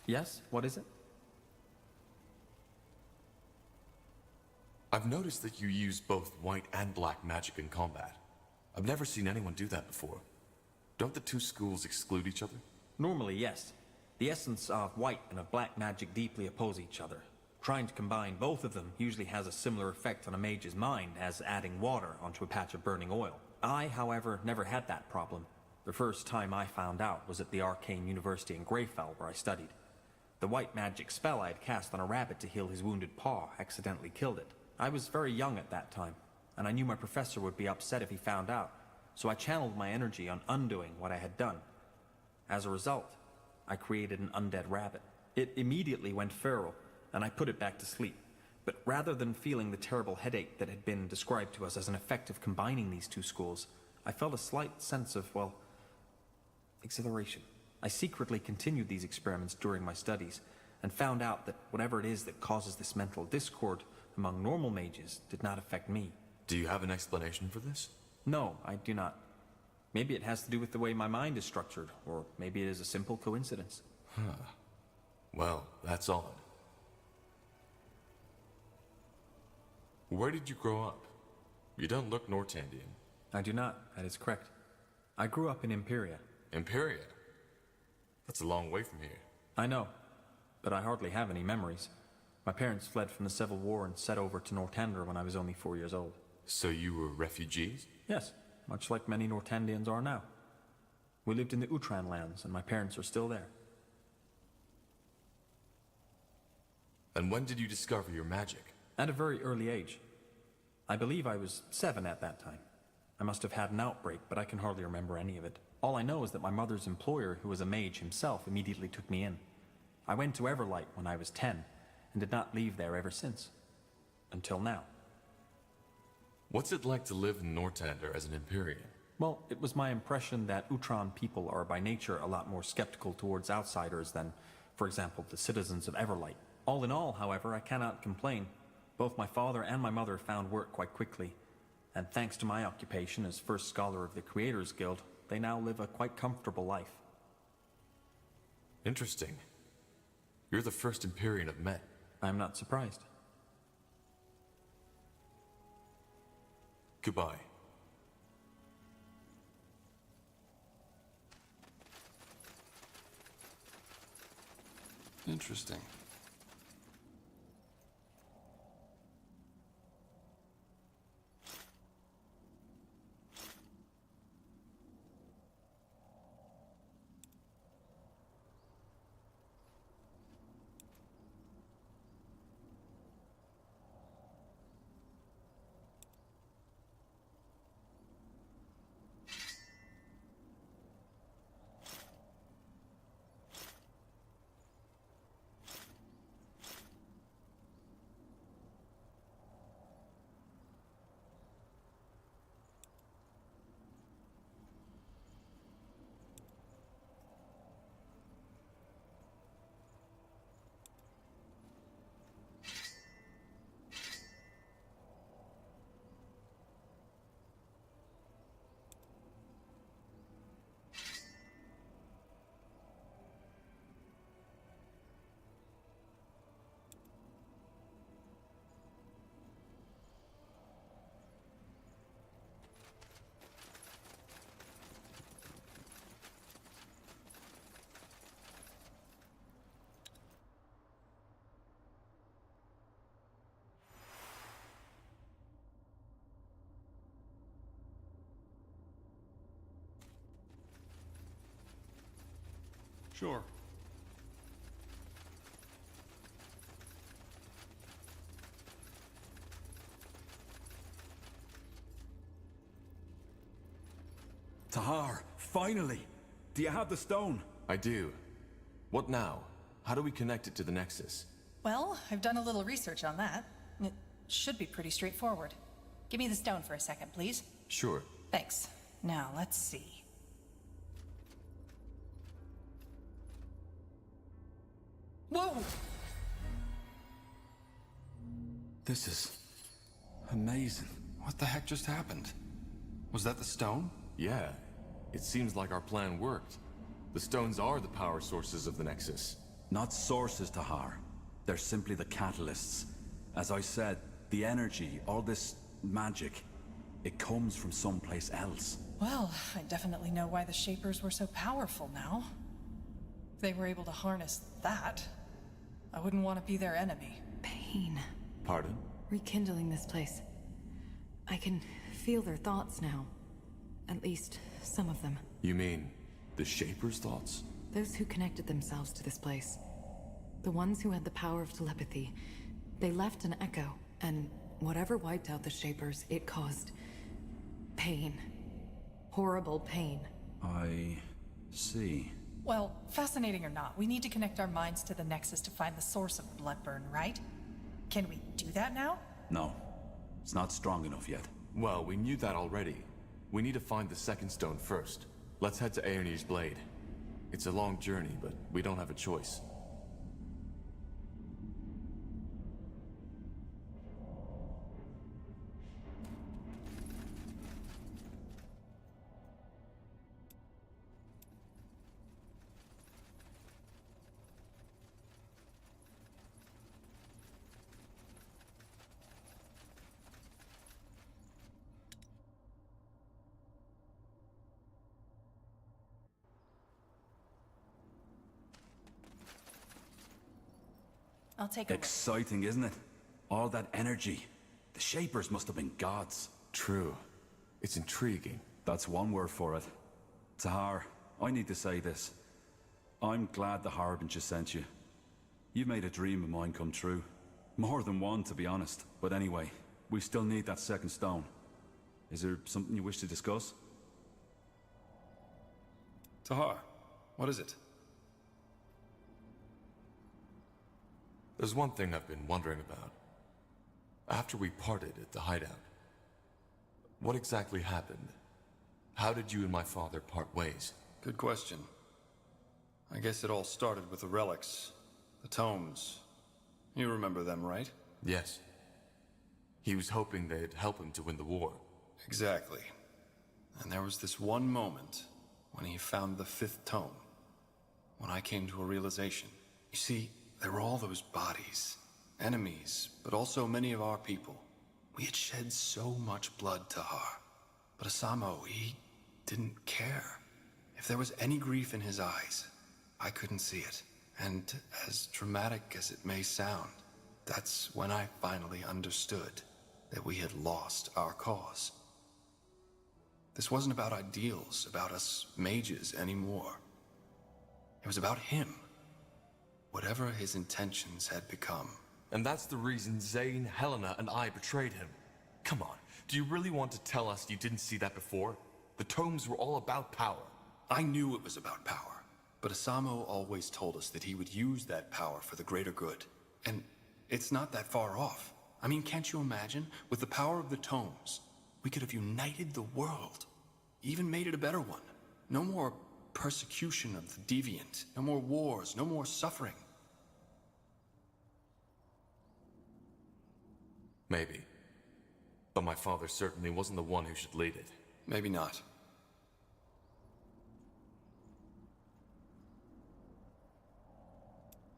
Yes? What is it? I've noticed that you use both white and black magic in combat. I've never seen anyone do that before. Don't the two schools exclude each other? Normally, yes. The essence of white and of black magic deeply oppose each other. Trying to combine both of them usually has a similar effect on a mage's mind as adding water onto a patch of burning oil. I, however, never had that problem. The first time I found out was at the Arcane University in Greyfell, where I studied. The white magic spell I had cast on a rabbit to heal his wounded paw accidentally killed it. I was very young at that time, and I knew my professor would be upset if he found out, so I channeled my energy on undoing what I had done. As a result, I created an undead rabbit. It immediately went feral, and I put it back to sleep. But rather than feeling the terrible headache that had been described to us as an effect of combining these two schools, I felt a slight sense of, well, exhilaration. I secretly continued these experiments during my studies, and found out that whatever it is that causes this mental discord among normal mages did not affect me. Do you have an explanation for this? No, I do not. Maybe it has to do with the way my mind is structured, or maybe it is a simple coincidence. Huh. Well, that's odd. Where did you grow up? You don't look Nortandian. I do not, that is correct. I grew up in Imperia. Imperia? That's a long way from here. I know, but I hardly have any memories. My parents fled from the Civil War and set over to Northander when I was only 4 years old. So you were refugees? Yes, much like many Nortandians are now. We lived in the Utran lands, and my parents are still there. And when did you discover your magic? At a very early age. I believe I was 7 at that time. I must have had an outbreak, but I can hardly remember any of it. All I know is that my mother's employer, who was a mage himself, immediately took me in. I went to Everlight when I was 10, and did not leave there ever since. Until now. What's it like to live in Northander as an Empyrean? Well, it was my impression that Utran people are by nature a lot more skeptical towards outsiders than, for example, the citizens of Everlight. All in all, however, I cannot complain. Both my father and my mother found work quite quickly, and thanks to my occupation as first scholar of the Creators Guild, they now live a quite comfortable life. Interesting. You're the first Empyrean I've met. I'm not surprised. Goodbye. Interesting. Sure. Tahar, finally! Do you have the stone? I do. What now? How do we connect it to the Nexus? Well, I've done a little research on that. It should be pretty straightforward. Give me the stone for a second, please. Sure. Thanks. Now, let's see. Whoa! This is amazing. What the heck just happened? Was that the stone? Yeah. It seems like our plan worked. The stones are the power sources of the Nexus. not sources, Tahar. They're simply the catalysts. As I said, the energy, all this magic, it comes from someplace else. Well, I definitely know why the Shapers were so powerful now. If they were able to harness that, I wouldn't want to be their enemy. Pain. Pardon? Rekindling this place. I can feel their thoughts now. At least, some of them. You mean the Shaper's thoughts? Those who connected themselves to this place. The ones who had the power of telepathy. They left an echo, and whatever wiped out the Shapers, it caused pain. Horrible pain. I see. Well, fascinating or not, we need to connect our minds to the Nexus to find the source of Bloodburn, right? Can we do that now? No. It's not strong enough yet. Well, we knew that already. We need to find the second stone first. Let's head to Aerir's Blade. It's a long journey, but we don't have a choice. I'll take a look. Exciting, isn't it? All that energy. The Shapers must have been gods. True. It's intriguing. That's one word for it. Tahar, I need to say this. I'm glad the Harbinger sent you. You've made a dream of mine come true. More than one, to be honest. But anyway, we still need that second stone. Is there something you wish to discuss? Tahar, what is it? There's one thing I've been wondering about. After we parted at the hideout, what exactly happened? How did you and my father part ways? Good question. I guess it all started with the relics, the tomes. You remember them, right? Yes. He was hoping they'd help him to win the war. Exactly. And there was this one moment when he found the fifth tome. When I came to a realization. You see, there were all those bodies. Enemies, but also many of our people. We had shed so much blood, Tahar. But Asamo, he didn't care. If there was any grief in his eyes, I couldn't see it. And as dramatic as it may sound, that's when I finally understood that we had lost our cause. This wasn't about ideals, about us mages anymore. It was about him. Whatever his intentions had become. And that's the reason Zane, Helena, and I betrayed him. Come on, do you really want to tell us you didn't see that before? The tomes were all about power. I knew it was about power. But Asamo always told us that he would use that power for the greater good. And it's not that far off. I mean, can't you imagine? With the power of the tomes, we could have united the world. Even made it a better one. No more persecution of the deviant. No more wars, no more suffering. Maybe. But my father certainly wasn't the one who should lead it. Maybe not.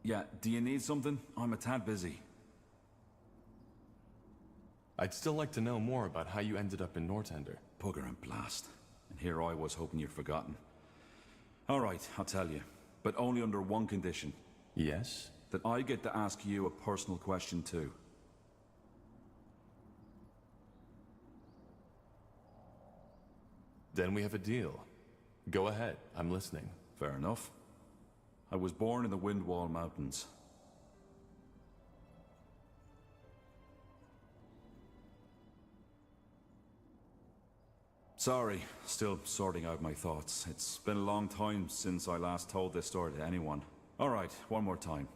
Yeah, do you need something? I'm a tad busy. I'd still like to know more about how you ended up in Nortender. Bugger and blast. And here I was hoping you'd forgotten. All right, I'll tell you. But only under one condition. Yes? That I get to ask you a personal question too. Then we have a deal. Go ahead, I'm listening. Fair enough. I was born in the Windwall Mountains. Sorry, still sorting out my thoughts. It's been a long time since I last told this story to anyone. Alright, one more time.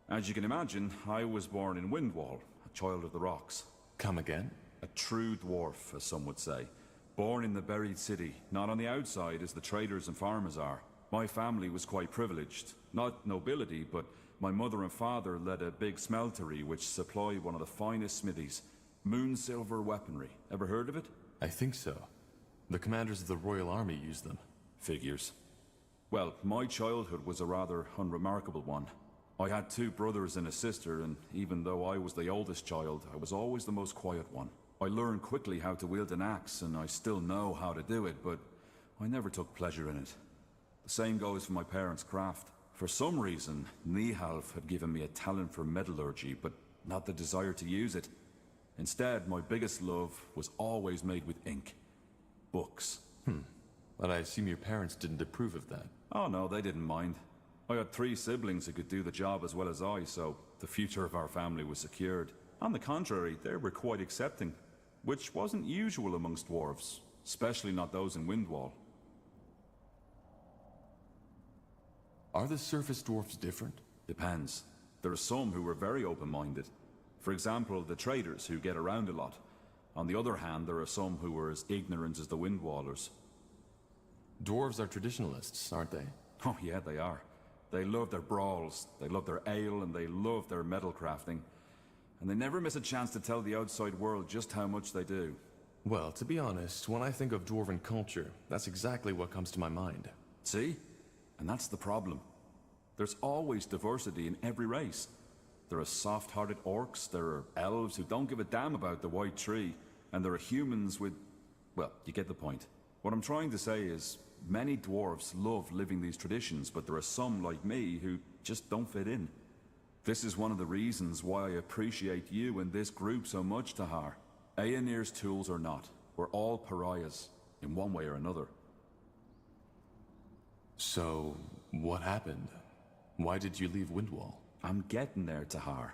As you can imagine, I was born in Windwall, a child of the rocks. Come again? A true dwarf, as some would say. Born in the buried city, not on the outside as the traders and farmers are. My family was quite privileged. Not nobility, but my mother and father led a big smeltery which supplied one of the finest smithies. Moon silver weaponry. Ever heard of it? I think so. The commanders of the Royal Army used them. Figures. Well, my childhood was a rather unremarkable one. I had two brothers and a sister, and even though I was the oldest child, I was always the most quiet one. I learned quickly how to wield an axe, and I still know how to do it, but I never took pleasure in it. The same goes for my parents' craft. For some reason, Nihalf had given me a talent for metallurgy, but not the desire to use it. Instead, my biggest love was always made with ink. Books. But I assume your parents didn't approve of that. Oh no, they didn't mind. I had 3 siblings who could do the job as well as I, so the future of our family was secured. On the contrary, they were quite accepting, which wasn't usual amongst dwarves, especially not those in Windwall. Are the surface dwarfs different? Depends. There are some who are very open-minded. For example, the traders who get around a lot. On the other hand, there are some who are as ignorant as the Windwallers. Dwarves are traditionalists, aren't they? Oh yeah, they are. They love their brawls, they love their ale, and they love their metal crafting. And they never miss a chance to tell the outside world just how much they do. Well, to be honest, when I think of dwarven culture, that's exactly what comes to my mind. See? And that's the problem. There's always diversity in every race. There are soft-hearted orcs, there are elves who don't give a damn about the white tree, and there are humans with... well, you get the point. What I'm trying to say is, many dwarves love living these traditions, but there are some like me who just don't fit in. This is one of the reasons why I appreciate you and this group so much, Tahar. Aenir's tools or not, we're all pariahs, in one way or another. So, what happened? Why did you leave Windwall? I'm getting there, Tahar.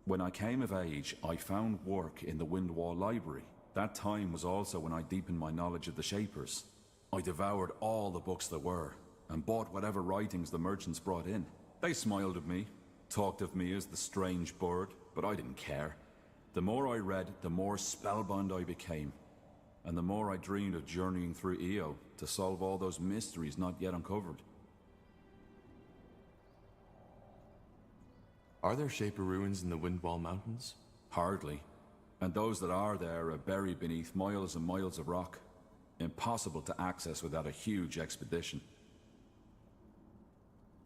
When I came of age, I found work in the Windwall Library. That time was also when I deepened my knowledge of the Shapers. I devoured all the books there were, and bought whatever writings the merchants brought in. They smiled at me, talked of me as the strange bird, but I didn't care. The more I read, the more spellbound I became. And the more I dreamed of journeying through Io to solve all those mysteries not yet uncovered. Are there Shaper ruins in the Windwall Mountains? Hardly. And those that are there are buried beneath miles and miles of rock. Impossible to access without a huge expedition.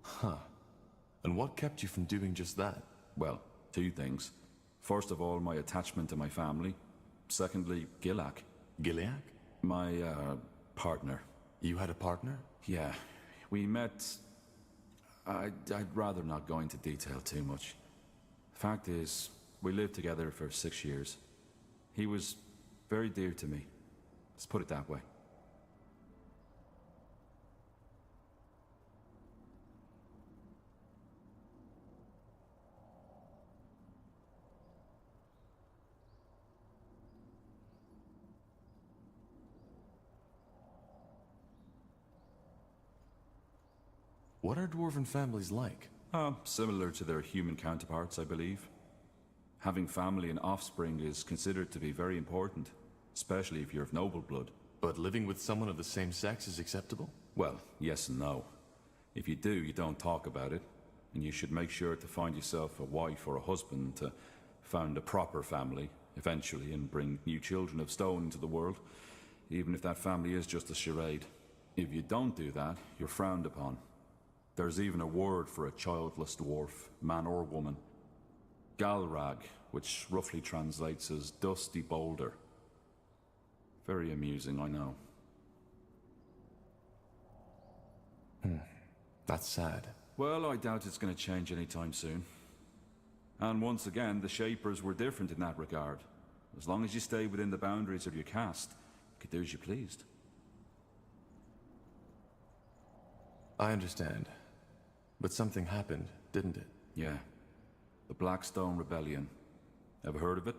Huh. And what kept you from doing just that? Well, 2 things. First of all, my attachment to my family. Secondly, Gilak. Gileak? My, partner. You had a partner? Yeah. We met... I'd rather not go into detail too much. Fact is, we lived together for 6 years. He was very dear to me. Let's put it that way. What are dwarven families like? Similar to their human counterparts, I believe. Having family and offspring is considered to be very important, especially if you're of noble blood. But living with someone of the same sex is acceptable? Well, yes and no. If you do, you don't talk about it, and you should make sure to find yourself a wife or a husband to found a proper family, eventually, and bring new children of stone into the world, even if that family is just a charade. If you don't do that, you're frowned upon. There's even a word for a childless dwarf, man or woman. Galrag, which roughly translates as dusty boulder. Very amusing, I know. That's sad. Well, I doubt it's going to change anytime soon. And once again, the Shapers were different in that regard. As long as you stay within the boundaries of your caste, you could do as you pleased. I understand. But something happened, didn't it? Yeah. The Blackstone Rebellion. Ever heard of it?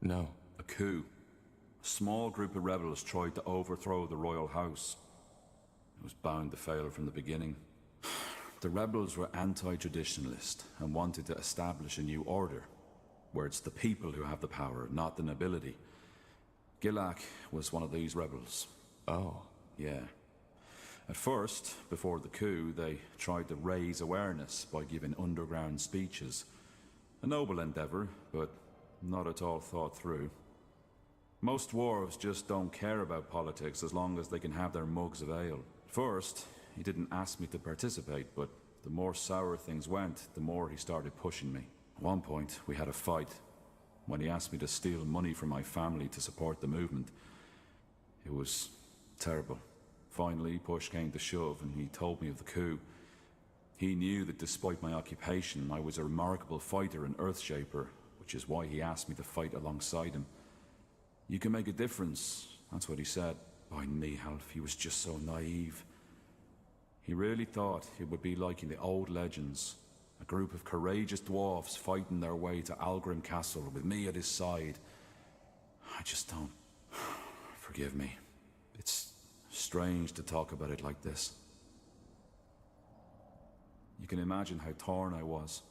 No. A coup. A small group of rebels tried to overthrow the royal house. It was bound to fail from the beginning. The rebels were anti-traditionalist and wanted to establish a new order, where it's the people who have the power, not the nobility. Gilak was one of these rebels. Oh. Yeah. At first, before the coup, they tried to raise awareness by giving underground speeches. A noble endeavor, but not at all thought through. Most dwarves just don't care about politics as long as they can have their mugs of ale. First, he didn't ask me to participate, but the more sour things went, the more he started pushing me. At one point, we had a fight. When he asked me to steal money from my family to support the movement, it was terrible. Finally, push came to shove, and he told me of the coup. He knew that despite my occupation, I was a remarkable fighter and Earthshaper, which is why he asked me to fight alongside him. You can make a difference, that's what he said. By Nihalf, he was just so naive. He really thought it would be like in the old legends, a group of courageous dwarfs fighting their way to Algrim Castle with me at his side. I just don't... Forgive me. It's strange to talk about it like this. You can imagine how torn I was.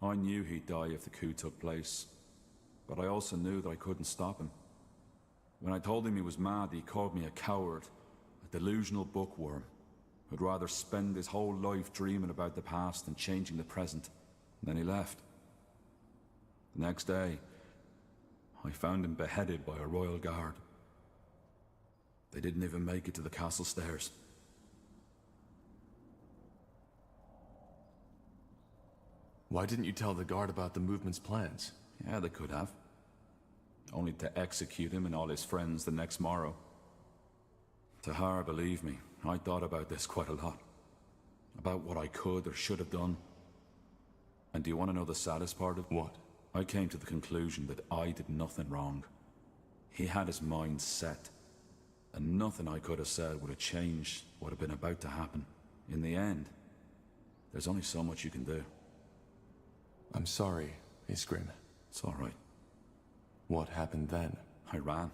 I knew he'd die if the coup took place, but I also knew that I couldn't stop him. When I told him he was mad, he called me a coward, a delusional bookworm, who'd rather spend his whole life dreaming about the past than changing the present. And then he left. The next day, I found him beheaded by a royal guard. They didn't even make it to the castle stairs. Why didn't you tell the guard about the movement's plans? Yeah, they could have. Only to execute him and all his friends the next morrow. Tahar, believe me, I thought about this quite a lot. About what I could or should have done. And do you want to know the saddest part of what? I came to the conclusion that I did nothing wrong. He had his mind set. And nothing I could have said would have changed what had been about to happen. In the end, there's only so much you can do. I'm sorry, Iskrim. It's all right. What happened then? I ran.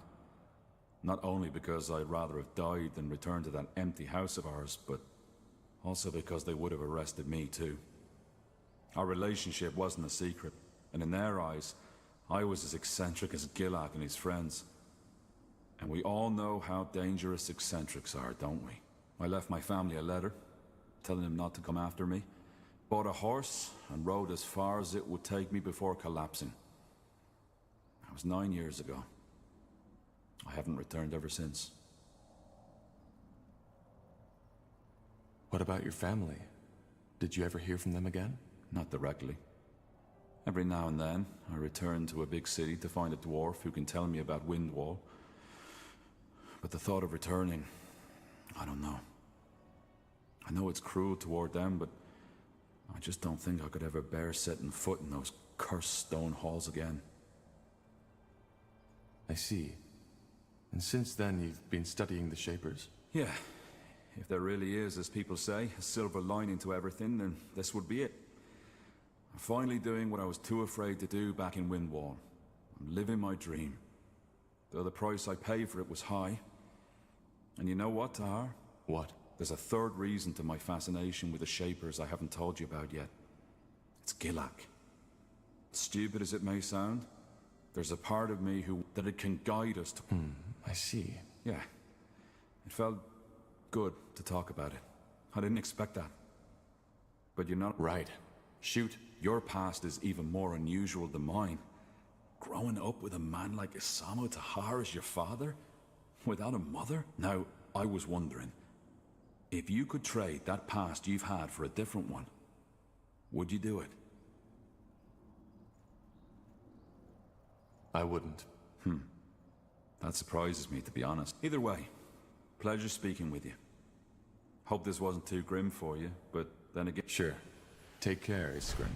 Not only because I'd rather have died than returned to that empty house of ours, but also because they would have arrested me too. Our relationship wasn't a secret, and in their eyes, I was as eccentric as Gilak and his friends. And we all know how dangerous eccentrics are, don't we? I left my family a letter, telling them not to come after me, bought a horse, and rode as far as it would take me before collapsing. That was 9 years ago. I haven't returned ever since. What about your family? Did you ever hear from them again? Not directly. Every now and then, I return to a big city to find a dwarf who can tell me about Windwall. But the thought of returning, I don't know. I know it's cruel toward them, but I just don't think I could ever bear setting foot in those cursed stone halls again. I see. And since then, you've been studying the Shapers? Yeah. If there really is, as people say, a silver lining to everything, then this would be it. I'm finally doing what I was too afraid to do back in Windwall. I'm living my dream. Though the price I paid for it was high. And you know what, Tahar? What? There's a third reason to my fascination with the Shapers I haven't told you about yet. It's Gilak. Stupid as it may sound, there's a part of me that it can guide us to... I see. Yeah. It felt good to talk about it. I didn't expect that. But you're not... Right. Shoot. Your past is even more unusual than mine. Growing up with a man like Isamu Tahar as your father? Without a mother? Now, I was wondering, if you could trade that past you've had for a different one, would you do it? I wouldn't. That surprises me, to be honest. Either way, pleasure speaking with you. Hope this wasn't too grim for you, but then again... Sure. Take care, Iskrim.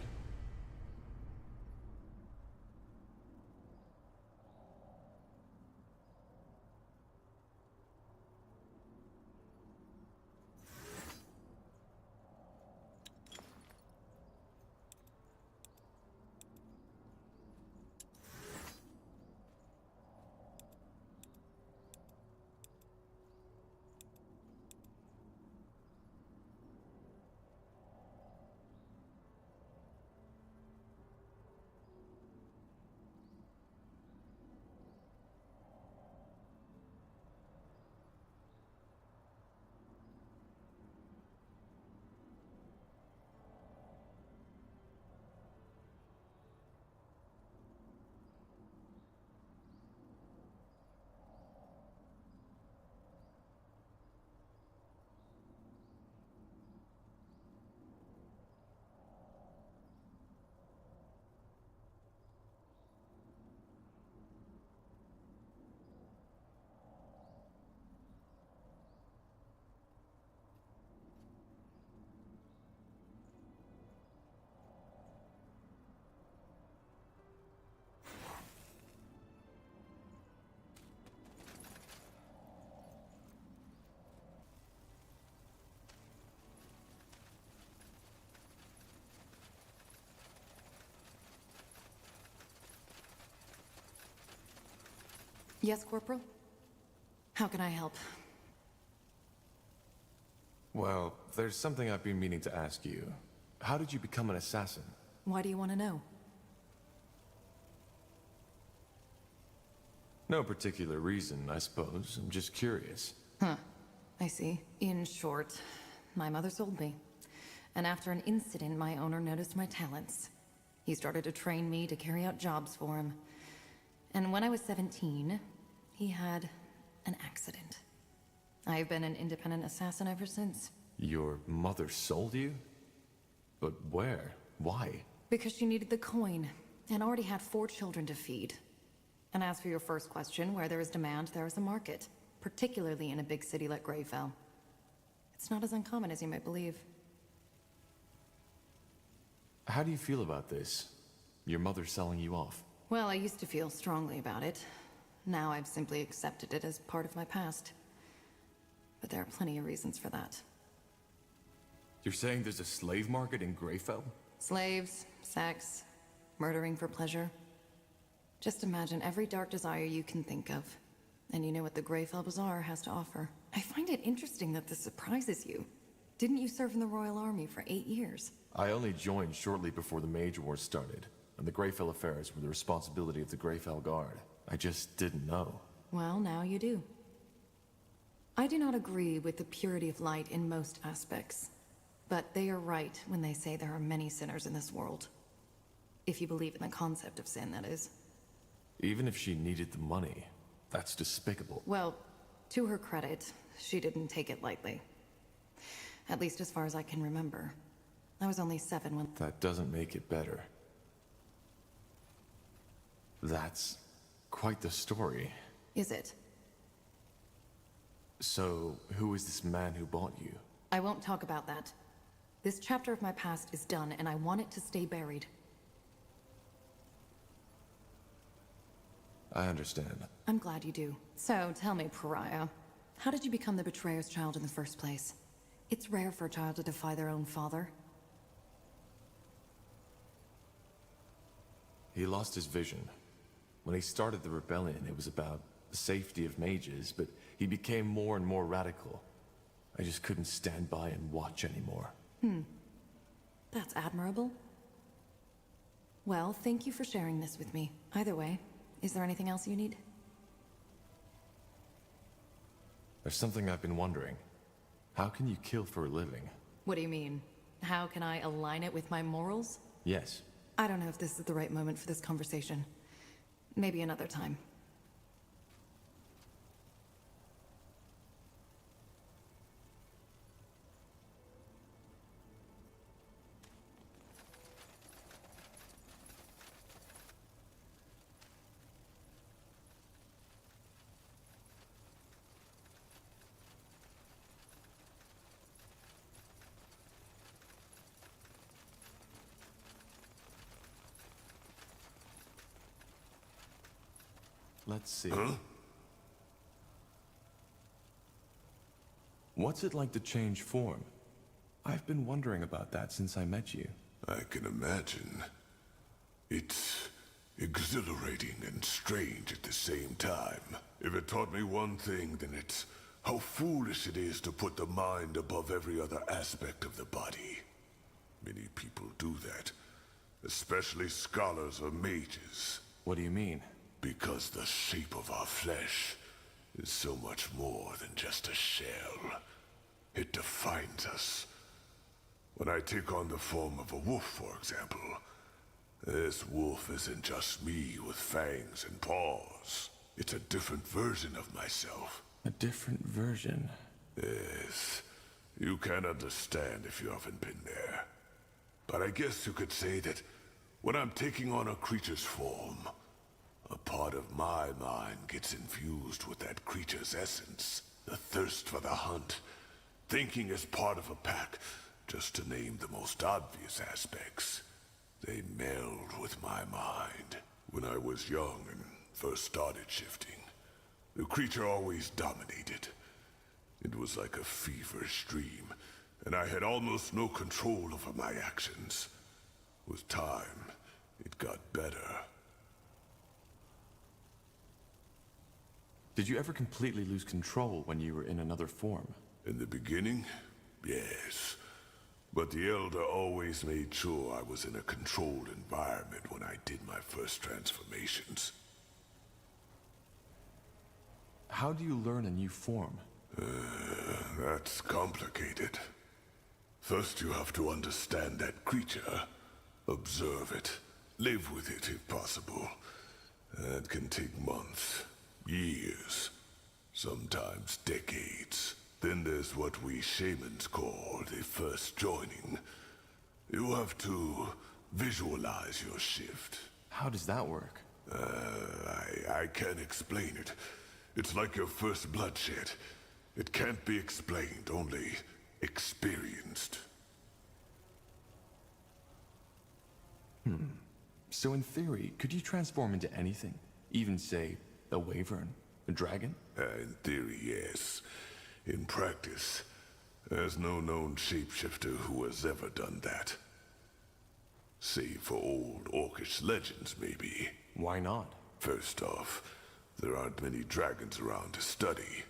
Yes, Corporal? How can I help? Well, there's something I've been meaning to ask you. How did you become an assassin? Why do you want to know? No particular reason, I suppose. I'm just curious. Huh. I see. In short, my mother sold me. And after an incident, my owner noticed my talents. He started to train me to carry out jobs for him. And when I was 17, he had an accident. I've been an independent assassin ever since. Your mother sold you? But where? Why? Because she needed the coin, and already had 4 children to feed. And as for your first question, where there is demand, there is a market. Particularly in a big city like Greyfell. It's not as uncommon as you might believe. How do you feel about this? Your mother selling you off? Well, I used to feel strongly about it. Now I've simply accepted it as part of my past. But there are plenty of reasons for that. You're saying there's a slave market in Greyfell? Slaves, sex, murdering for pleasure. Just imagine every dark desire you can think of. And you know what the Greyfell Bazaar has to offer. I find it interesting that this surprises you. Didn't you serve in the Royal Army for 8 years? I only joined shortly before the Mage Wars started, and the Greyfell affairs were the responsibility of the Greyfell Guard. I just didn't know. Well, now you do. I do not agree with the purity of light in most aspects. But they are right when they say there are many sinners in this world. If you believe in the concept of sin, that is. Even if she needed the money, that's despicable. Well, to her credit, she didn't take it lightly. At least as far as I can remember. I was only 7 when... That doesn't make it better. That's quite the story. Is it? So, who is this man who bought you? I won't talk about that. This chapter of my past is done, and I want it to stay buried. I understand. I'm glad you do. So, tell me, Pariah, how did you become the Betrayer's child in the first place? It's rare for a child to defy their own father. He lost his vision. When he started the rebellion, it was about the safety of mages, but he became more and more radical. I just couldn't stand by and watch anymore. That's admirable. Well, thank you for sharing this with me. Either way, is there anything else you need? There's something I've been wondering. How can you kill for a living? What do you mean? How can I align it with my morals? Yes. I don't know if this is the right moment for this conversation. Maybe another time. Let's see. What's it like to change form? I've been wondering about that since I met you. I can imagine. It's exhilarating and strange at the same time. If it taught me one thing, then it's how foolish it is to put the mind above every other aspect of the body. Many people do that, especially scholars or mages. What do you mean? Because the shape of our flesh is so much more than just a shell. It defines us. When I take on the form of a wolf, for example, this wolf isn't just me with fangs and paws. It's a different version of myself. A different version? Yes. You can understand if you haven't been there. But I guess you could say that when I'm taking on a creature's form, a part of my mind gets infused with that creature's essence. The thirst for the hunt. Thinking as part of a pack, just to name the most obvious aspects. They meld with my mind. When I was young and first started shifting, the creature always dominated. It was like a feverish dream, and I had almost no control over my actions. With time, it got better. Did you ever completely lose control when you were in another form? In the beginning, yes. But the Elder always made sure I was in a controlled environment when I did my first transformations. How do you learn a new form? That's complicated. First you have to understand that creature, observe it, live with it if possible. That can take months, years, sometimes decades. Then there's what we shamans call the first joining. You have to visualize your shift. How does that work? I can't explain it. It's like your first bloodshed. It can't be explained, only experienced. So in theory, could you transform into anything? Even, say, a wyvern? A dragon? In theory, yes. In practice, there's no known shapeshifter who has ever done that. Save for old orcish legends, maybe. Why not? First off, there aren't many dragons around to study.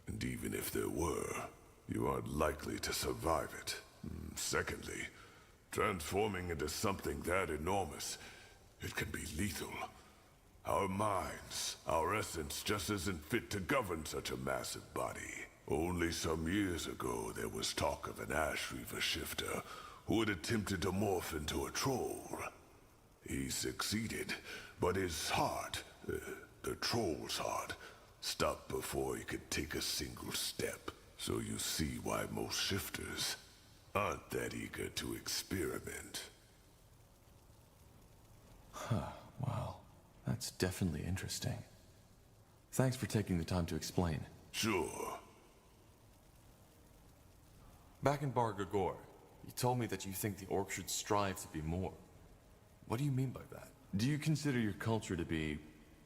And even if there were, you aren't likely to survive it. Secondly, transforming into something that enormous, it can be lethal. Our minds, our essence just isn't fit to govern such a massive body. Only some years ago, there was talk of an Ash Reaver shifter who had attempted to morph into a troll. He succeeded, but his heart, the troll's heart, stopped before he could take a single step. So you see why most shifters aren't that eager to experiment. Wow. That's definitely interesting. Thanks for taking the time to explain. Sure. Back in Bar Gagor, you told me that you think the orc should strive to be more. What do you mean by that? Do you consider your culture to be,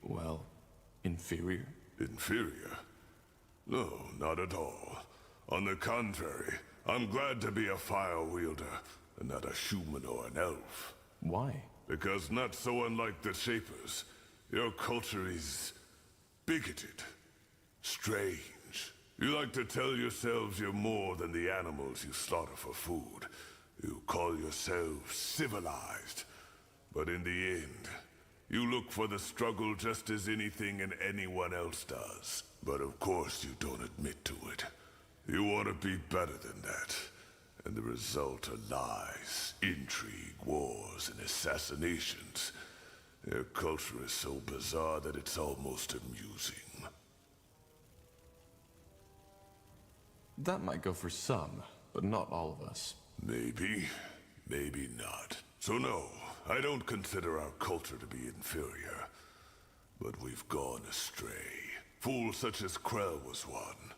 well, inferior? Inferior? No, not at all. On the contrary, I'm glad to be a fire wielder, and not a human or an elf. Why? Because not so unlike the Shapers, your culture is bigoted, strange. You like to tell yourselves you're more than the animals you slaughter for food. You call yourselves civilized. But in the end, you look for the struggle just as anything and anyone else does. But of course you don't admit to it. You want to be better than that. And the result are lies, intrigue, wars, and assassinations. Their culture is so bizarre that it's almost amusing. That might go for some, but not all of us. Maybe, maybe not. So no, I don't consider our culture to be inferior. But we've gone astray. Fools such as Krell was one.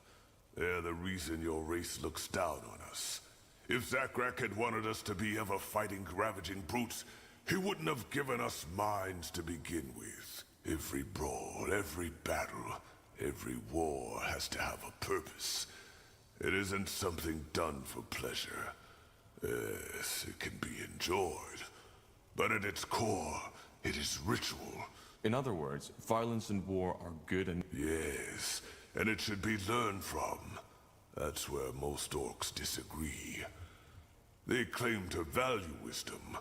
They're the reason your race looks down on us. If Zakrak had wanted us to be ever-fighting, ravaging brutes, he wouldn't have given us minds to begin with. Every brawl, every battle, every war has to have a purpose. It isn't something done for pleasure. Yes, it can be enjoyed. But at its core, it is ritual. In other words, violence and war are good and... Yes, and it should be learned from. That's where most orcs disagree. They claim to value wisdom,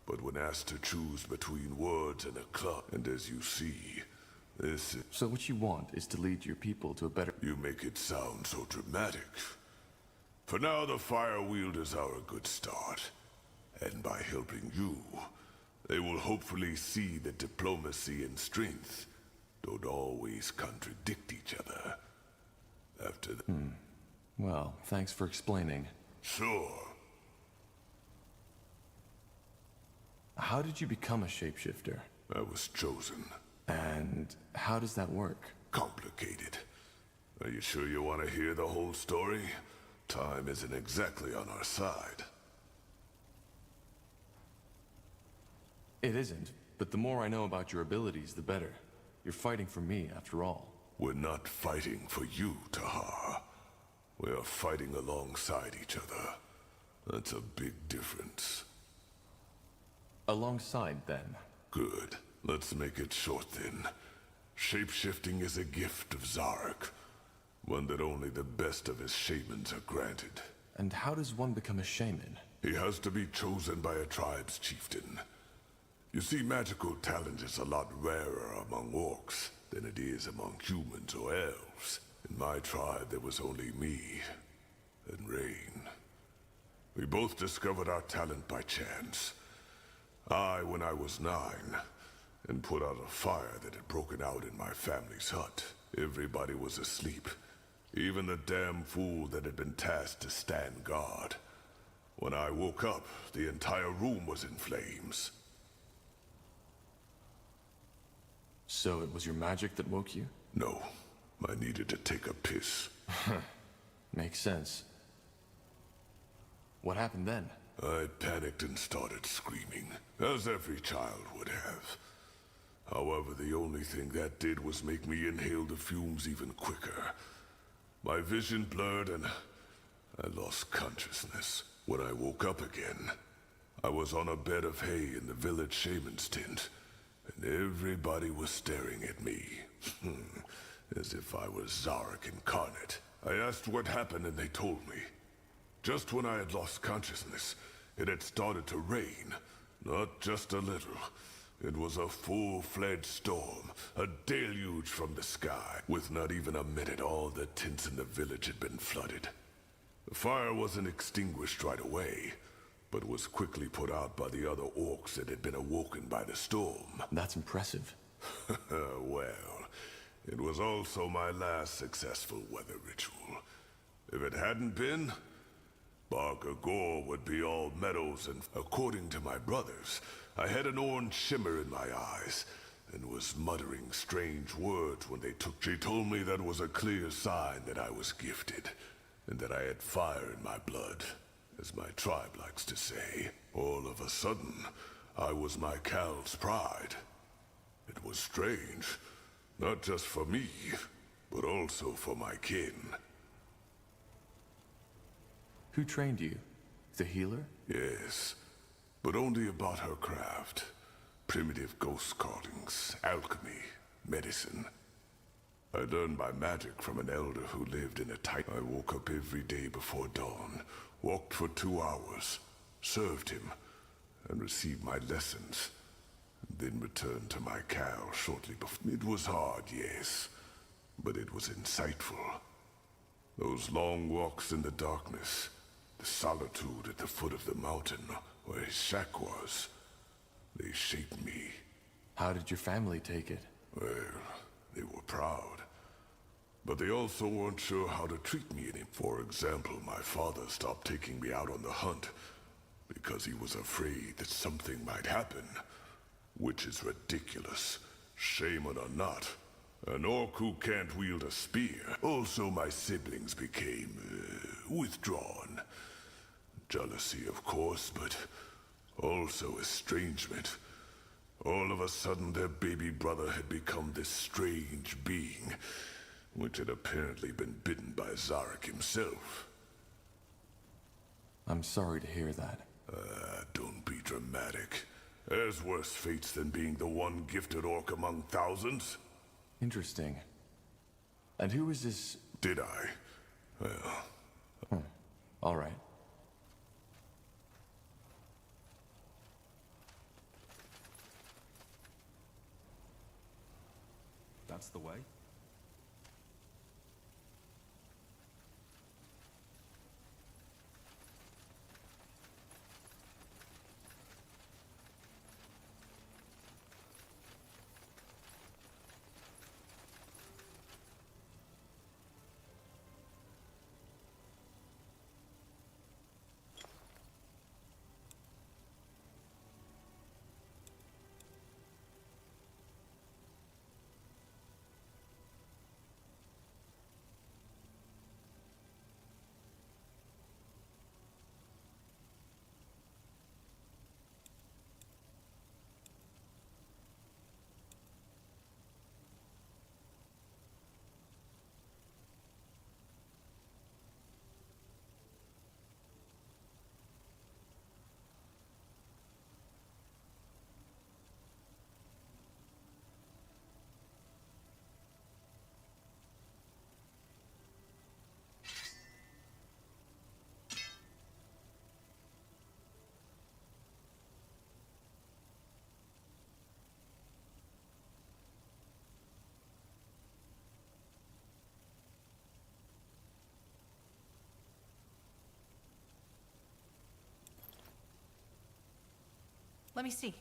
but when asked to choose between words and a club, and as you see, this is... So what you want is to lead your people to a better... You make it sound so dramatic. For now, the Fire Wielders are a good start. And by helping you, they will hopefully see that diplomacy and strength don't always contradict each other. After the... Well, thanks for explaining. Sure. How did you become a shapeshifter? I was chosen. And how does that work? Complicated. Are you sure you want to hear the whole story? Time isn't exactly on our side. It isn't, but the more I know about your abilities, the better. You're fighting for me, after all. We're not fighting for you, Tahar. We are fighting alongside each other. That's a big difference. Alongside, then? Good. Let's make it short, then. Shapeshifting is a gift of Zarek, one that only the best of his shamans are granted. And how does one become a shaman? He has to be chosen by a tribe's chieftain. You see, magical talent is a lot rarer among orcs than it is among humans or elves. In my tribe, there was only me and Rain. We both discovered our talent by chance. I, when I was 9, and put out a fire that had broken out in my family's hut. Everybody was asleep, even the damn fool that had been tasked to stand guard. When I woke up, the entire room was in flames. So it was your magic that woke you? No, I needed to take a piss. Makes sense. What happened then? I panicked and started screaming, as every child would have. However, the only thing that did was make me inhale the fumes even quicker. My vision blurred and I lost consciousness. When I woke up again, I was on a bed of hay in the village shaman's tent, and everybody was staring at me, as if I was Zarek incarnate. I asked what happened and they told me. Just when I had lost consciousness, it had started to rain. Not just a little. It was a full-fledged storm, a deluge from the sky. With not even a minute, all the tents in the village had been flooded. The fire wasn't extinguished right away, but was quickly put out by the other orcs that had been awoken by the storm. That's impressive. Well, it was also my last successful weather ritual. If it hadn't been, Barker Gore would be all meadows, and according to my brothers, I had an orange shimmer in my eyes, and was muttering strange words when they took. She told me that was a clear sign that I was gifted, and that I had fire in my blood, as my tribe likes to say. All of a sudden, I was my Cal's pride. It was strange, not just for me, but also for my kin. Who trained you? The healer? Yes, but only about her craft. Primitive ghost callings, alchemy, medicine. I learned my magic from an elder who lived in a tight... I woke up every day before dawn, walked for 2 hours, served him, and received my lessons. Then returned to my Cal shortly before. It was hard, yes, but it was insightful. Those long walks in the darkness, the solitude at the foot of the mountain where his shack was, they shaped me. How did your family take it? Well, they were proud. But they also weren't sure how to treat me anymore. For example, my father stopped taking me out on the hunt because he was afraid that something might happen. Which is ridiculous, shaman or not. An orc who can't wield a spear. Also, my siblings became withdrawn. Jealousy, of course, but also estrangement. All of a sudden, their baby brother had become this strange being, which had apparently been bitten by Zarek himself. I'm sorry to hear that. Don't be dramatic. There's worse fates than being the one gifted orc among thousands. Interesting. And who is this? Did I? Well... All right. That's the way. Let me see.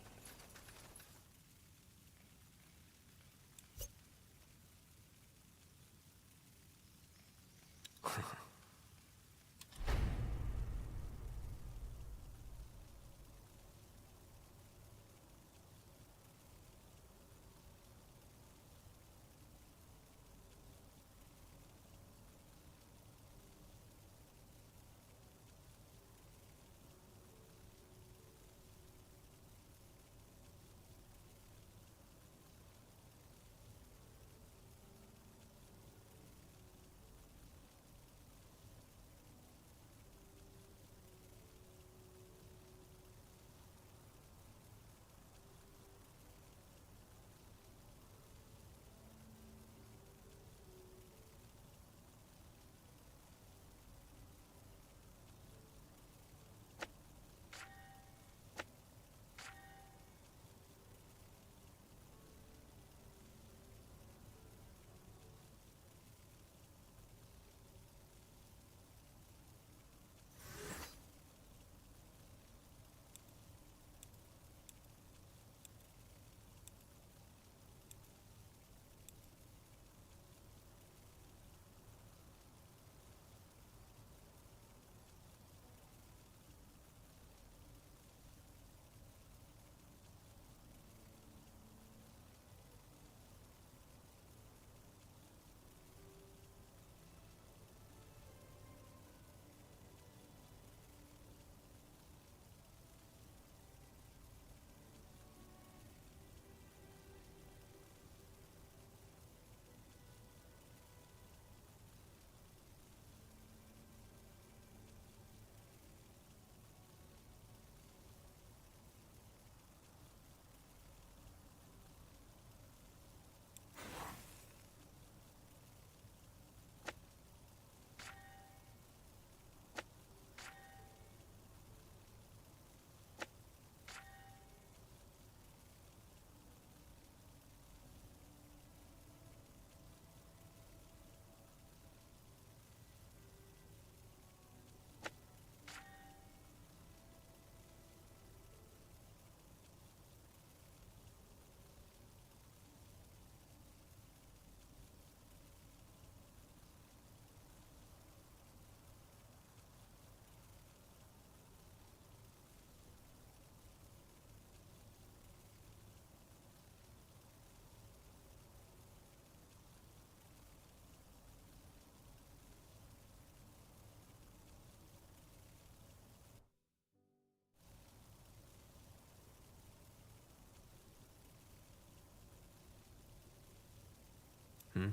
Hmm?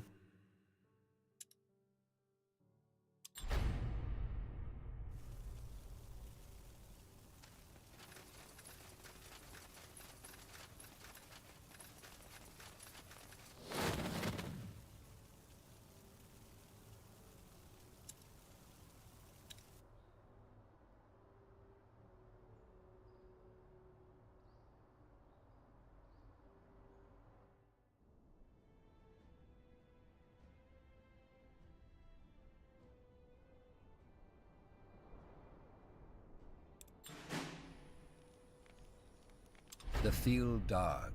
The Field Dog.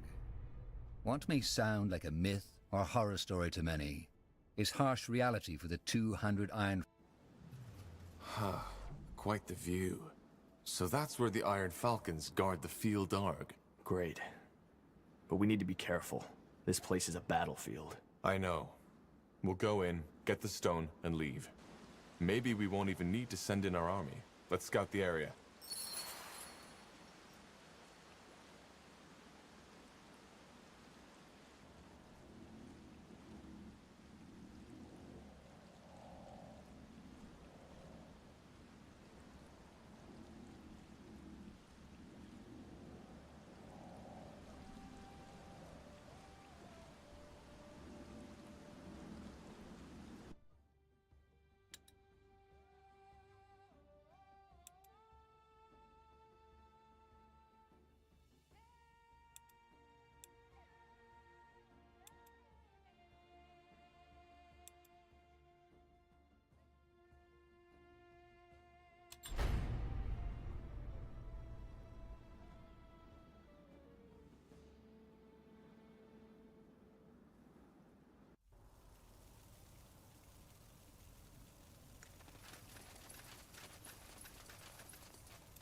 What may sound like a myth or horror story to many is harsh reality for the 200 Iron... Quite the view. So that's where the Iron Falcons guard the Field Darg. Great. But we need to be careful. This place is a battlefield. I know. We'll go in, get the stone, and leave. Maybe we won't even need to send in our army. Let's scout the area.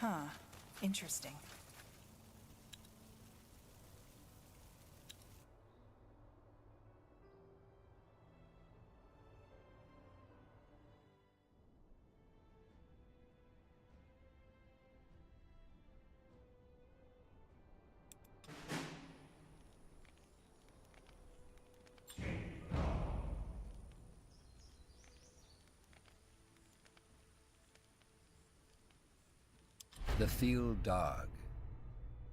Huh. Interesting. The Field Dog.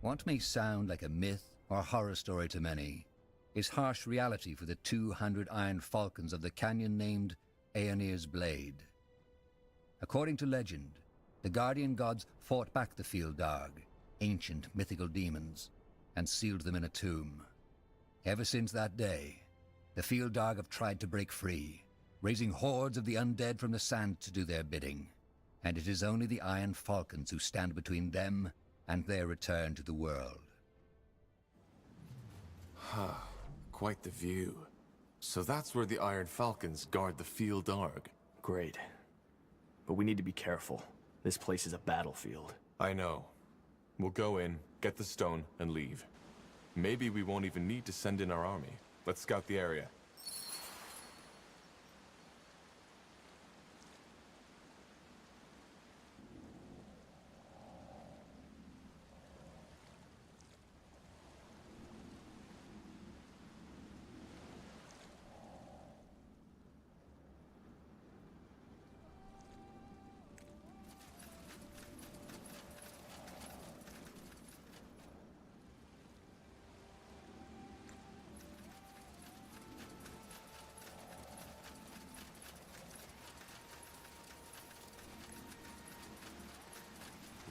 What may sound like a myth or horror story to many is harsh reality for the 200 Iron Falcons of the canyon named Aeonir's Blade. According to legend, the guardian gods fought back the Field Dog, ancient mythical demons, and sealed them in a tomb. Ever since that day, the Field Dog have tried to break free, raising hordes of the undead from the sand to do their bidding. And it is only the Iron Falcons who stand between them and their return to the world. Quite the view. So that's where the Iron Falcons guard the Field Dog. Great. But we need to be careful. This place is a battlefield. I know. We'll go in, get the stone, and leave. Maybe we won't even need to send in our army. Let's scout the area.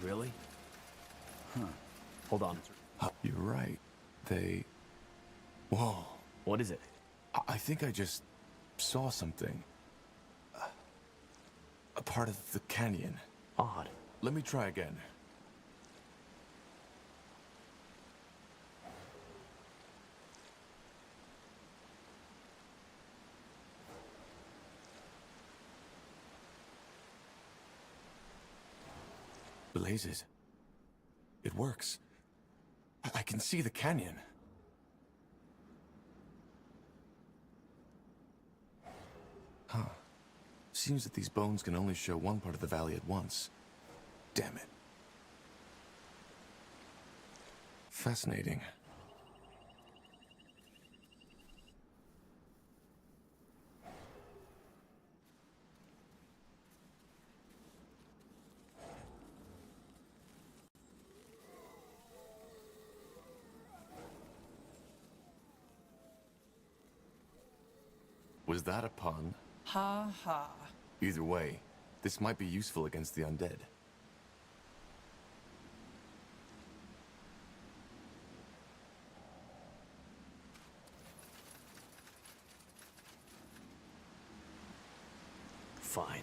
Really? Huh. Hold on. You're right. Whoa. What is it? I think I just saw something. A part of the canyon. Odd. Let me try again. Blazes. It works. I can see the canyon. Huh. Seems that these bones can only show one part of the valley at once. Damn it. Fascinating. Was that a pun? Ha ha. Either way, this might be useful against the undead. Fine.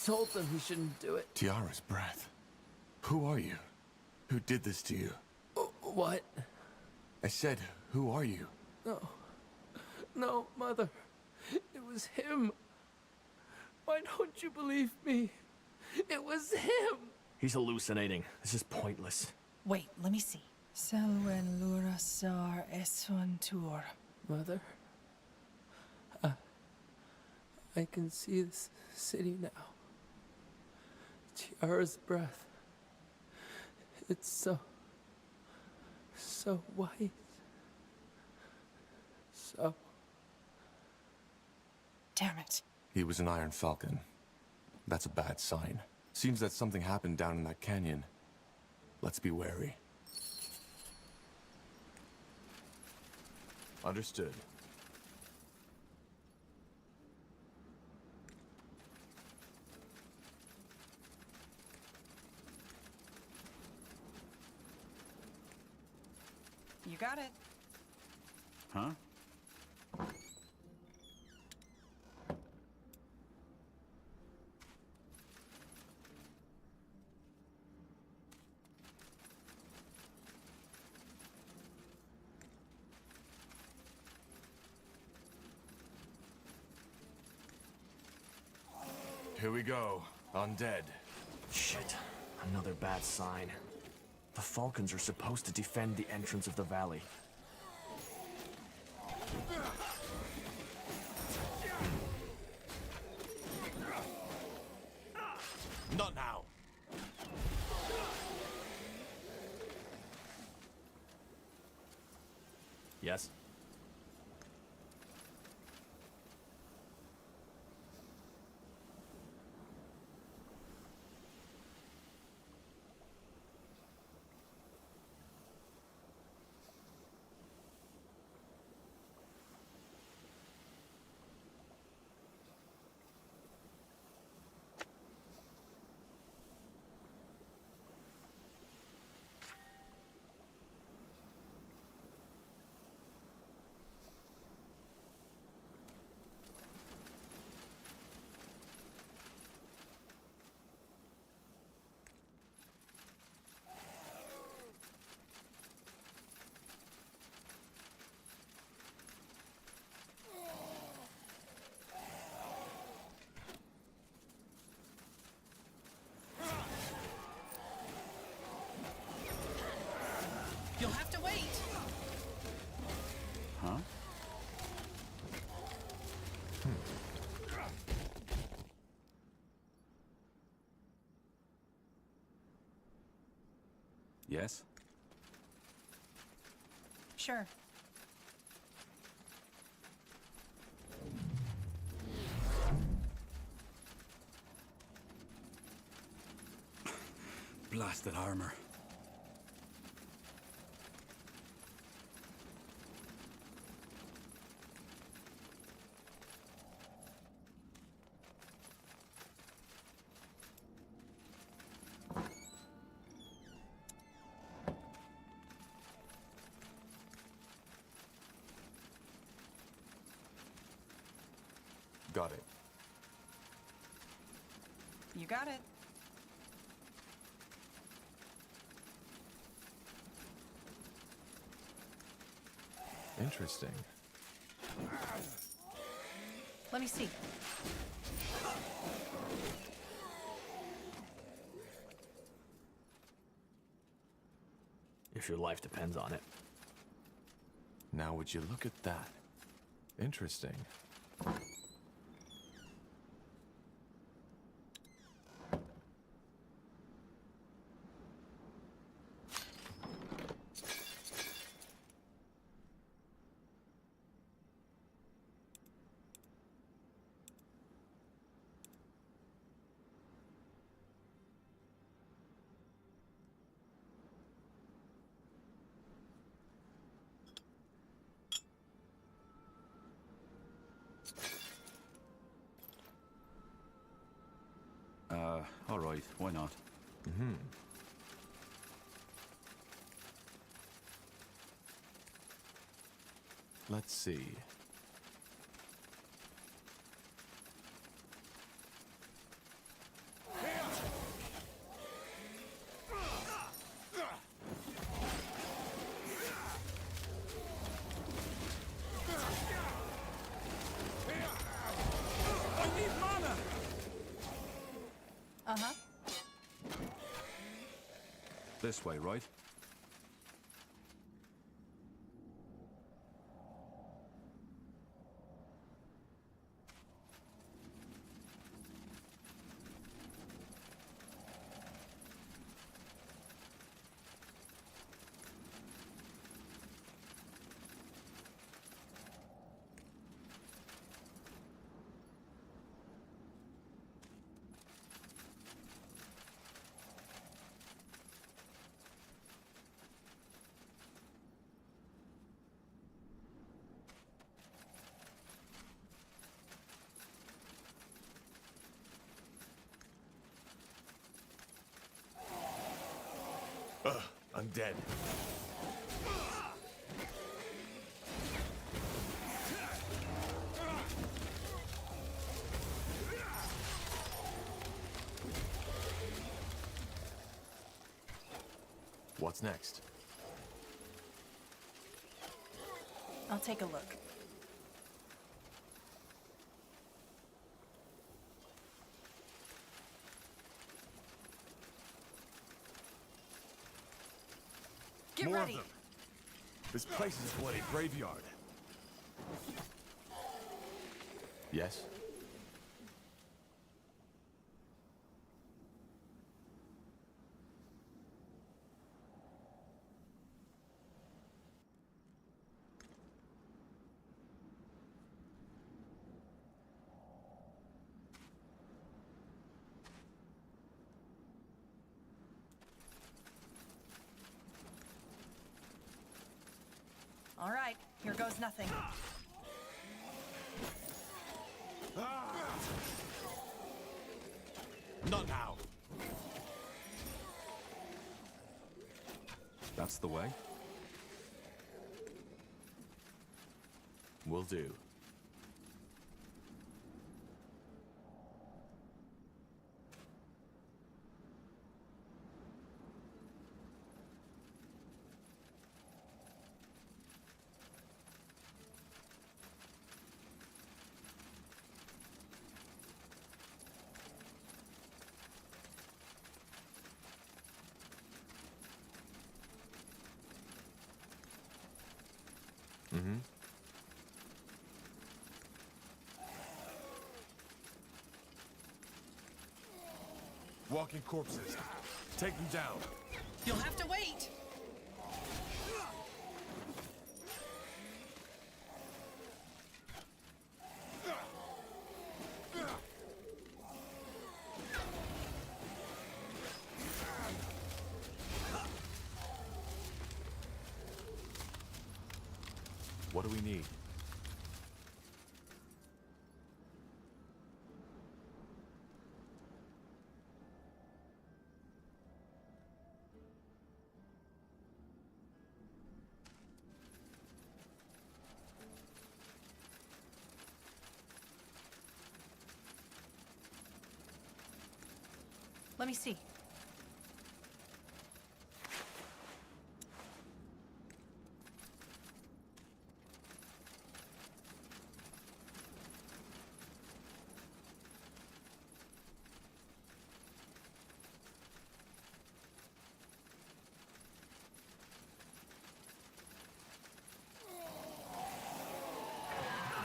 told them he shouldn't do it. Tiara's breath. Who are you? Who did this to you? What? I said, who are you? No. No, Mother. It was him. Why don't you believe me? It was him! He's hallucinating. This is pointless. Wait, let me see. Selwen lura sar eswan tur. Mother? I can see this city now. Tiara's breath. It's so white. So... Damn it. He was an Iron Falcon. That's a bad sign. Seems that something happened down in that canyon. Let's be wary. Understood. You got it. Huh? Here we go. Undead. Shit. Another bad sign. The Falcons are supposed to defend the entrance of the valley. Not now. Yes? You'll have to wait. Huh? Yes? Sure. Blasted armor. Got it. You got it. Interesting. Let me see. If your life depends on it. Now would you look at that? Interesting. All right, why not? Mm-hmm. Let's see. Uh-huh. This way, right? I'm dead. What's next? I'll take a look. Get More ready. of them. This place is a bloody graveyard. Yes? All right, here goes nothing. Not now. That's the way? Will do. Mm-hmm. Walking corpses. Take them down. You'll have to wait. What do we need? Let me see.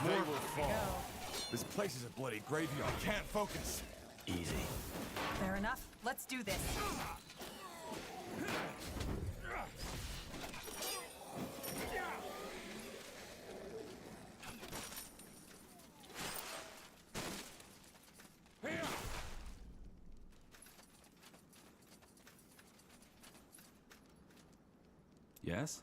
They will fall. This place is a bloody graveyard. Can't focus. Easy. Fair enough. Let's do this. Yes?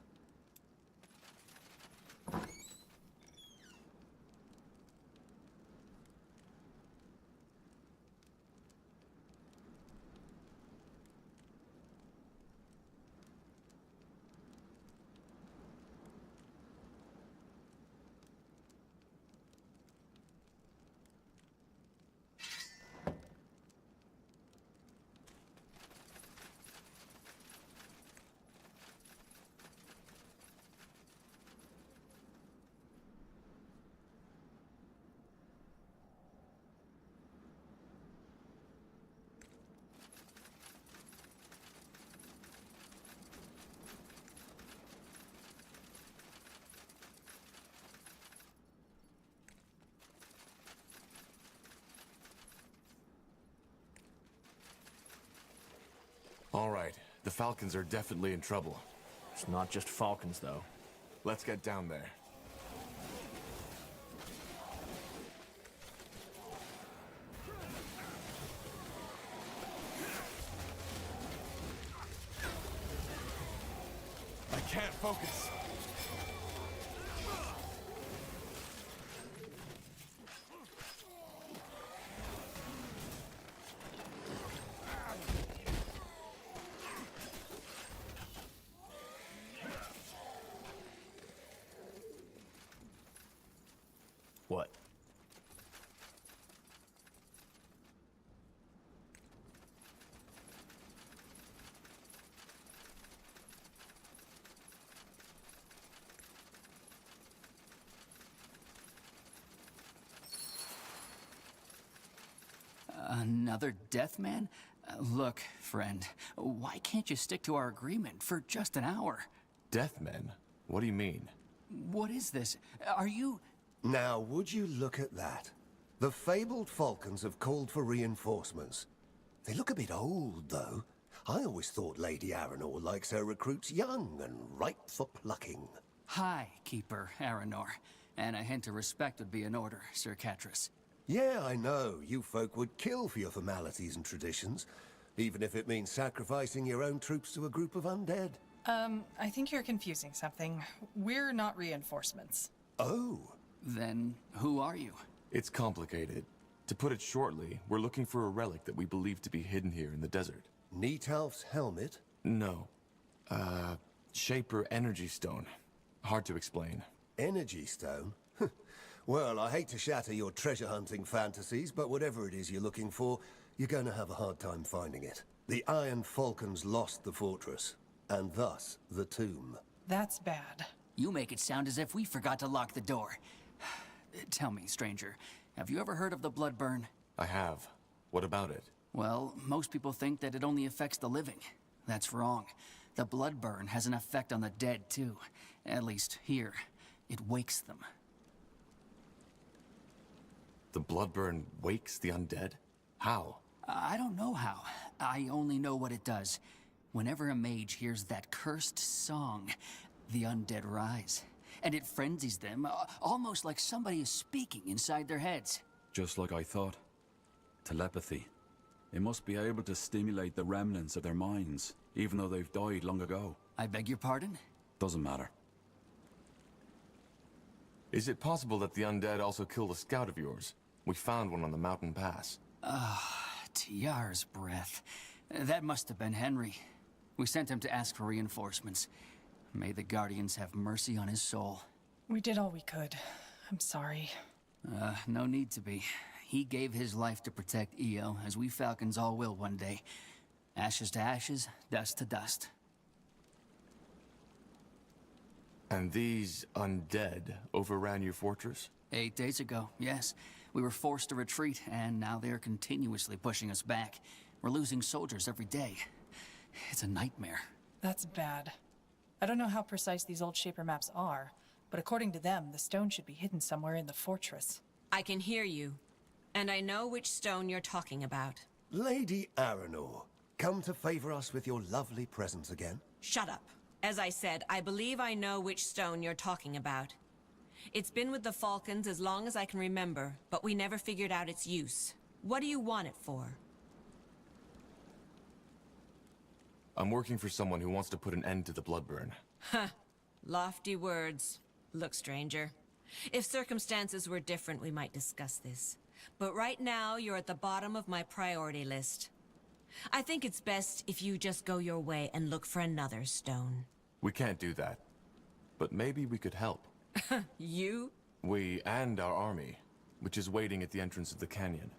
All right, the Falcons are definitely in trouble. It's not just Falcons, though. Let's get down there. I can't focus. What? Another death man? Look, friend, why can't you stick to our agreement for just an hour? Deathmen? What do you mean? What is this? Are you... Now, would you look at that? The fabled Falcons have called for reinforcements. They look a bit old, though. I always thought Lady Aranor likes her recruits young and ripe for plucking. Hi, Keeper Aranor. And a hint of respect would be in order, Sir Catras. Yeah, I know. You folk would kill for your formalities and traditions, even if it means sacrificing your own troops to a group of undead. I think you're confusing something. We're not reinforcements. Oh. Then who are you? It's complicated. To put it shortly, we're looking for a relic that we believe to be hidden here in the desert. Neatalf's helmet? No. Shaper energy stone. Hard to explain. Energy stone? Well, I hate to shatter your treasure hunting fantasies, but whatever it is you're looking for, you're going to have a hard time finding it. The Iron Falcons lost the fortress, and thus the tomb. That's bad. You make it sound as if we forgot to lock the door. Tell me, stranger, have you ever heard of the Bloodburn? I have. What about it? Well, most people think that it only affects the living. That's wrong. The Bloodburn has an effect on the dead, too. At least here. It wakes them. The Bloodburn wakes the undead? How? I don't know how. I only know what it does. Whenever a mage hears that cursed song, the undead rise. And it frenzies them, almost like somebody is speaking inside their heads. Just like I thought. Telepathy. It must be able to stimulate the remnants of their minds, even though they've died long ago. I beg your pardon? Doesn't matter. Is it possible that the undead also killed a scout of yours? We found one on the mountain pass. Tiar's breath. That must have been Henry. We sent him to ask for reinforcements. May the Guardians have mercy on his soul. We did all we could. I'm sorry. No need to be. He gave his life to protect Io, as we Falcons all will one day. Ashes to ashes, dust to dust. And these undead overran your fortress? 8 days ago, yes. We were forced to retreat, and now they're continuously pushing us back. We're losing soldiers every day. It's a nightmare. That's bad. I don't know how precise these old Shaper maps are, but according to them, the stone should be hidden somewhere in the fortress. I can hear you, and I know which stone you're talking about. Lady Aranor, come to favor us with your lovely presence again? Shut up. As I said, I believe I know which stone you're talking about. It's been with the Falcons as long as I can remember, but we never figured out its use. What do you want it for? I'm working for someone who wants to put an end to the Bloodburn. Huh. Lofty words. Look, stranger. If circumstances were different, we might discuss this. But right now, you're at the bottom of my priority list. I think it's best if you just go your way and look for another stone. We can't do that. But maybe we could help. You? We and our army, which is waiting at the entrance of the canyon.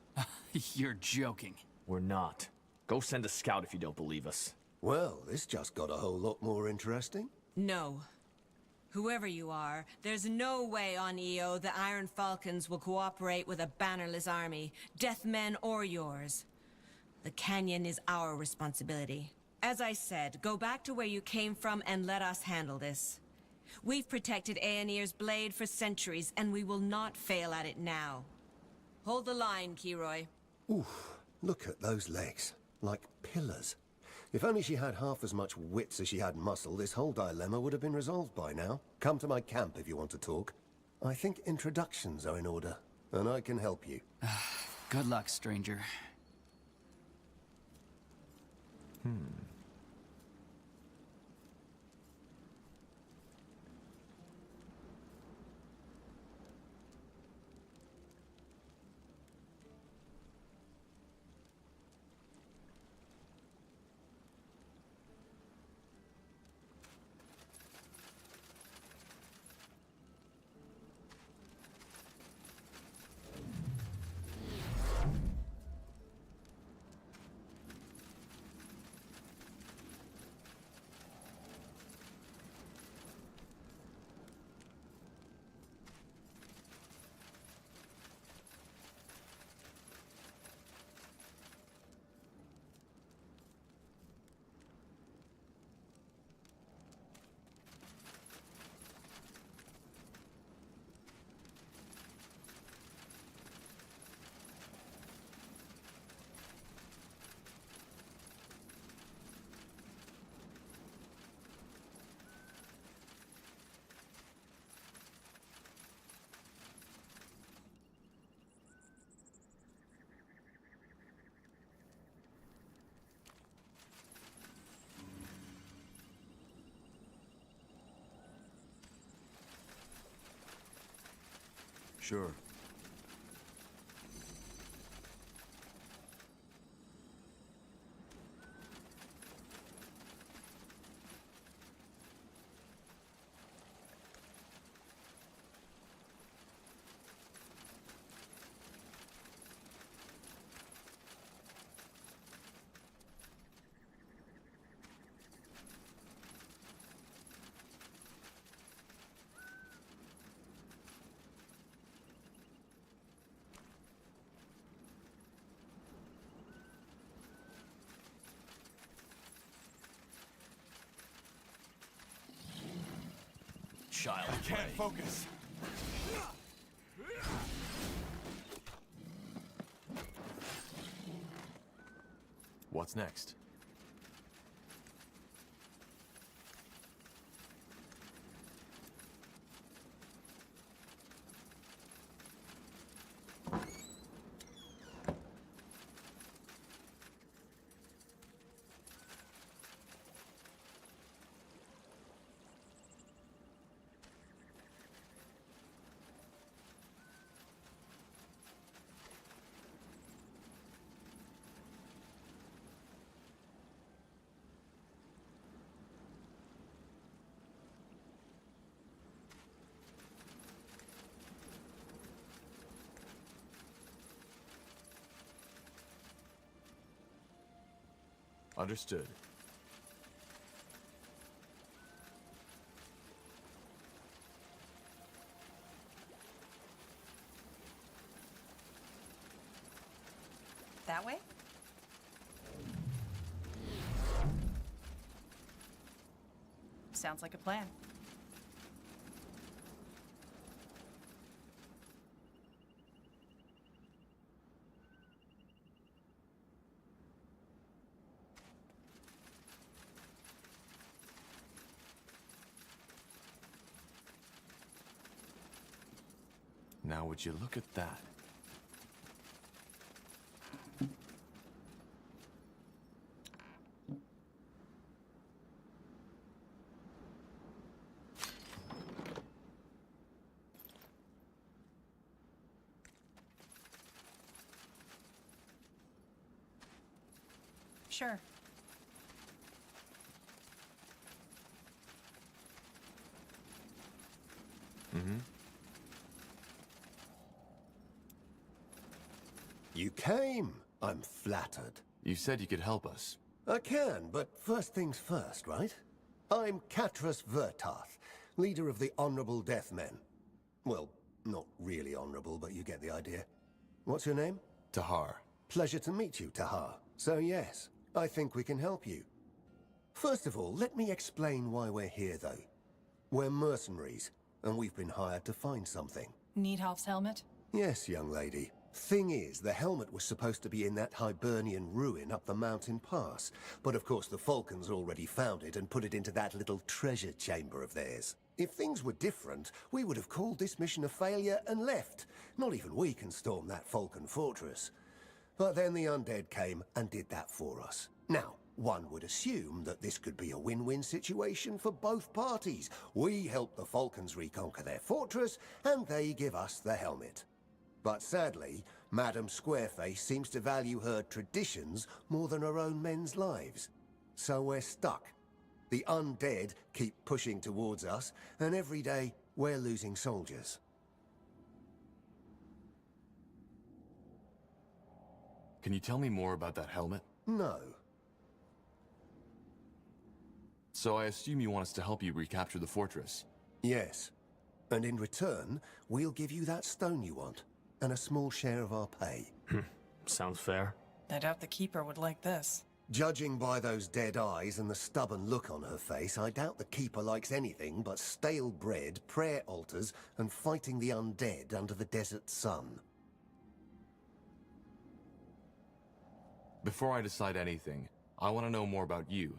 You're joking. We're not. Go send a scout if you don't believe us. Well, this just got a whole lot more interesting. No. Whoever you are, there's no way on Io the Iron Falcons will cooperate with a bannerless army, deathmen or yours. The canyon is our responsibility. As I said, go back to where you came from and let us handle this. We've protected Aenir's blade for centuries, and we will not fail at it now. Hold the line, Kiroy. Oof, look at those legs. Like pillars. If only she had half as much wits as she had muscle, this whole dilemma would have been resolved by now. Come to my camp if you want to talk. I think introductions are in order, and I can help you. Good luck, stranger. Sure. Child I can't focus. What's next? Understood. That way? Sounds like a plan. Now would you look at that? Sure. You came. I'm flattered. You said you could help us. I can, but first things first, right? I'm Catras Vertarth, leader of the Honorable Deathmen. Well, not really honorable, but you get the idea. What's your name? Tahar. Pleasure to meet you, Tahar. So yes, I think we can help you. First of all, let me explain why we're here, though. We're mercenaries, and we've been hired to find something. Needhoff's helmet? Yes, young lady. Thing is, the helmet was supposed to be in that Hibernian ruin up the mountain pass. But of course the Falcons already found it and put it into that little treasure chamber of theirs. If things were different, we would have called this mission a failure and left. Not even we can storm that Falcon fortress. But then the undead came and did that for us. Now, one would assume that this could be a win-win situation for both parties. We help the Falcons reconquer their fortress, and they give us the helmet. But sadly, Madame Squareface seems to value her traditions more than her own men's lives. So we're stuck. The undead keep pushing towards us, and every day we're losing soldiers. Can you tell me more about that helmet? No. So I assume you want us to help you recapture the fortress? Yes. And in return, we'll give you that stone you want, and a small share of our pay. Sounds fair. I doubt the Keeper would like this. Judging by those dead eyes and the stubborn look on her face, I doubt the Keeper likes anything but stale bread, prayer altars, and fighting the undead under the desert sun. Before I decide anything, I want to know more about you.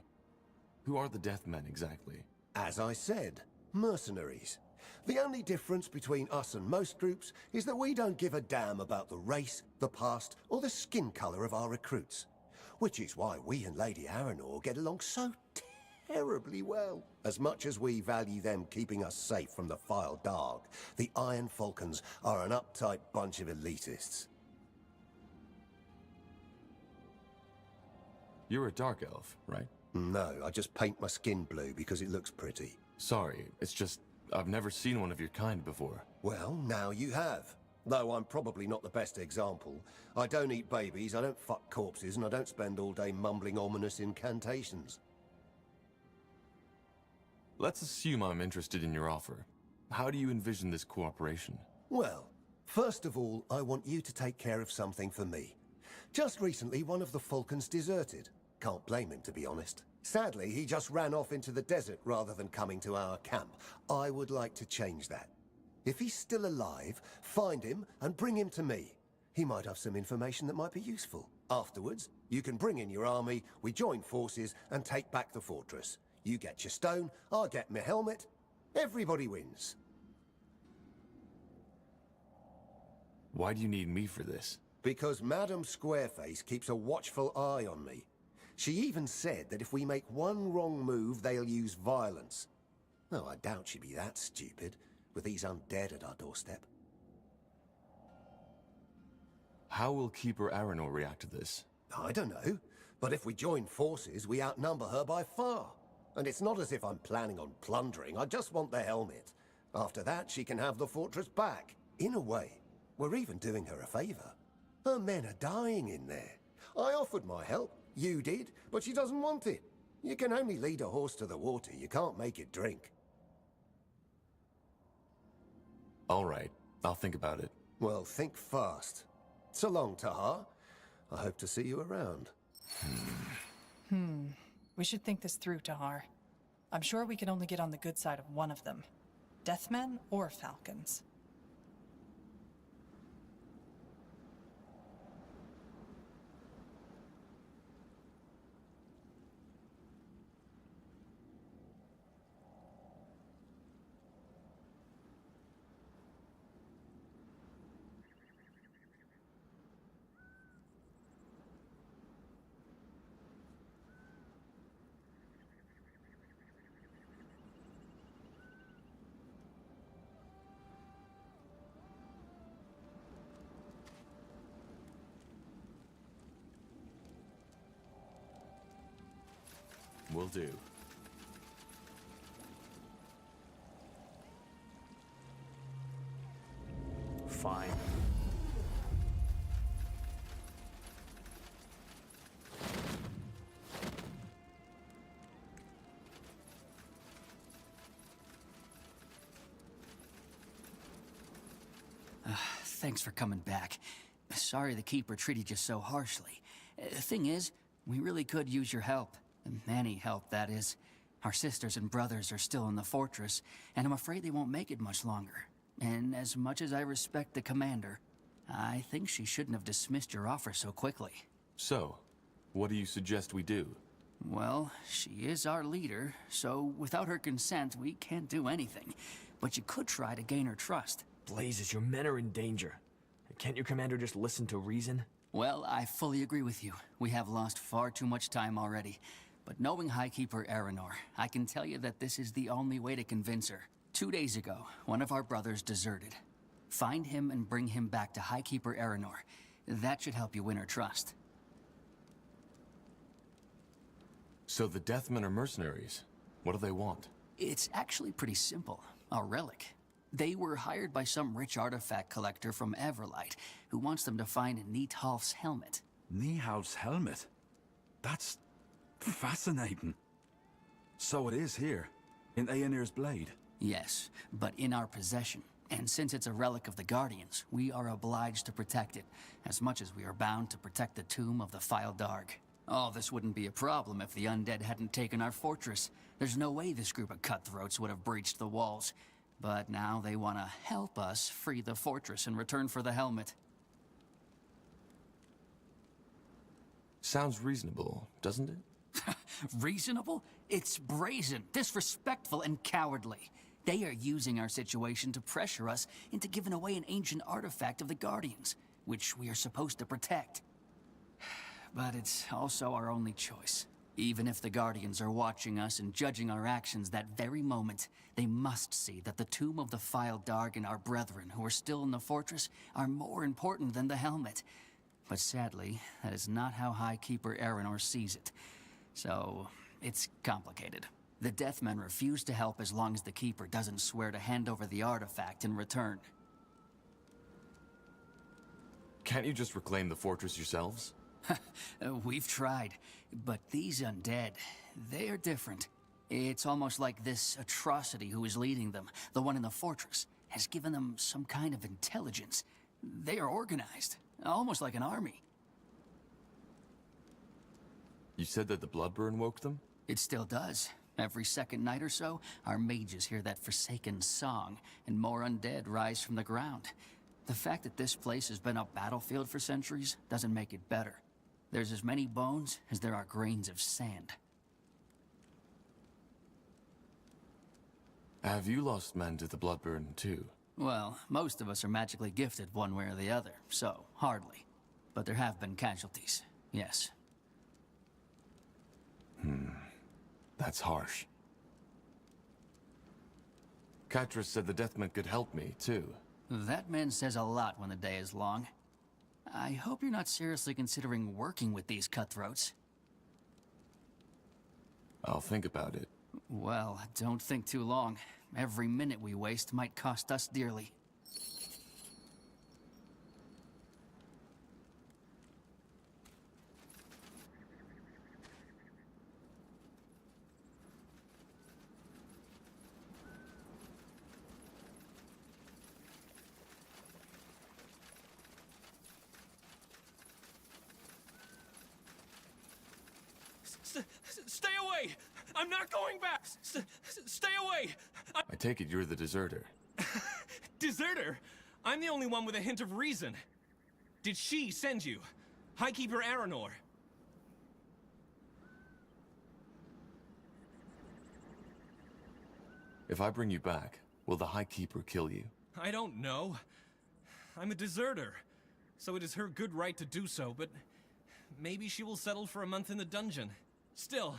Who are the Deathmen exactly? As I said, mercenaries. The only difference between us and most groups is that we don't give a damn about the race, the past, or the skin color of our recruits. Which is why we and Lady Aranor get along so terribly well. As much as we value them keeping us safe from the Vile Dark, the Iron Falcons are an uptight bunch of elitists. You're a dark elf, right? No, I just paint my skin blue because it looks pretty. Sorry, it's just I've never seen one of your kind before. Well, now you have. Though I'm probably not the best example. I don't eat babies, I don't fuck corpses, and I don't spend all day mumbling ominous incantations. Let's assume I'm interested in your offer. How do you envision this cooperation? Well, first of all, I want you to take care of something for me. Just recently, one of the Falcons deserted. Can't blame him, to be honest. Sadly, he just ran off into the desert rather than coming to our camp. I would like to change that. If he's still alive, find him and bring him to me. He might have some information that might be useful. Afterwards, you can bring in your army, we join forces and take back the fortress. You get your stone, I get my helmet. Everybody wins. Why do you need me for this? Because Madame Squareface keeps a watchful eye on me. She even said that if we make one wrong move, they'll use violence. No, I doubt she'd be that stupid, with these undead at our doorstep. How will Keeper Aranor react to this? I don't know, but if we join forces, we outnumber her by far. And it's not as if I'm planning on plundering, I just want the helmet. After that, she can have the fortress back. In a way, we're even doing her a favor. Her men are dying in there. I offered my help, you did, but she doesn't want it. You can only lead a horse to the water, you can't make it drink. All right, I'll think about it. Well, think fast. So long, Tahar. I hope to see you around. We should think this through, Tahar. I'm sure we can only get on the good side of one of them. Deathmen or Falcons. Will do. Fine. Thanks for coming back. Sorry the Keeper treated you so harshly. The thing is, we really could use your help. Any help, that is. Our sisters and brothers are still in the fortress, and I'm afraid they won't make it much longer. And as much as I respect the commander, I think she shouldn't have dismissed your offer so quickly. So, what do you suggest we do? Well, she is our leader, so without her consent, we can't do anything. But you could try to gain her trust. Blazes, your men are in danger. Can't your commander just listen to reason? Well, I fully agree with you. We have lost far too much time already. But knowing Highkeeper Aranor, I can tell you that this is the only way to convince her. 2 days ago, one of our brothers deserted. Find him and bring him back to Highkeeper Aranor. That should help you win her trust. So the Deathmen are mercenaries. What do they want? It's actually pretty simple. A relic. They were hired by some rich artifact collector from Everlight, who wants them to find Neathalf's helmet. Neathalf's helmet? That's fascinating. So it is here, in Aenir's blade? Yes, but in our possession. And since it's a relic of the Guardians, we are obliged to protect it, as much as we are bound to protect the tomb of the File Darg. All this wouldn't be a problem if the undead hadn't taken our fortress. There's no way this group of cutthroats would have breached the walls. But now they want to help us free the fortress in return for the helmet. Sounds reasonable, doesn't it? Reasonable? It's brazen, disrespectful, and cowardly. They are using our situation to pressure us into giving away an ancient artifact of the Guardians, which we are supposed to protect. But it's also our only choice. Even if the Guardians are watching us and judging our actions that very moment, they must see that the tomb of the File Darg and our brethren who are still in the fortress are more important than the helmet. But sadly, that is not how Highkeeper Aranor sees it. So, it's complicated. The Deathmen refuse to help as long as the Keeper doesn't swear to hand over the artifact in return. Can't you just reclaim the fortress yourselves? We've tried, but these undead, they are different. It's almost like this atrocity who is leading them, the one in the fortress, has given them some kind of intelligence. They are organized, almost like an army. You said that the Bloodburn woke them? It still does. Every second night or so, our mages hear that forsaken song, and more undead rise from the ground. The fact that this place has been a battlefield for centuries doesn't make it better. There's as many bones as there are grains of sand. Have you lost men to the Bloodburn, too? Well, most of us are magically gifted one way or the other, so hardly. But there have been casualties, yes. That's harsh. Katris said the Deathmen could help me, too. That man says a lot when the day is long. I hope you're not seriously considering working with these cutthroats. I'll think about it. Well, don't think too long. Every minute we waste might cost us dearly. Stay away! I'm not going back! Stay away! I take it you're the deserter. Deserter? I'm the only one with a hint of reason. Did she send you? Highkeeper Aranor? If I bring you back, will the High Keeper kill you? I don't know. I'm a deserter, so it is her good right to do so, but maybe she will settle for a month in the dungeon. Still,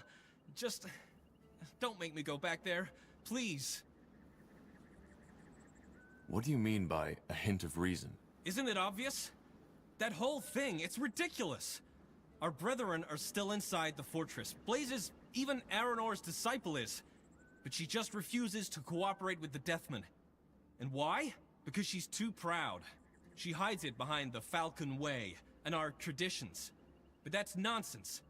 just don't make me go back there, please. What do you mean by a hint of reason? Isn't it obvious? That whole thing, it's ridiculous. Our brethren are still inside the fortress. Blazes, even Aranor's disciple is. But she just refuses to cooperate with the Deathmen. And why? Because she's too proud. She hides it behind the Falcon Way and our traditions. But that's nonsense.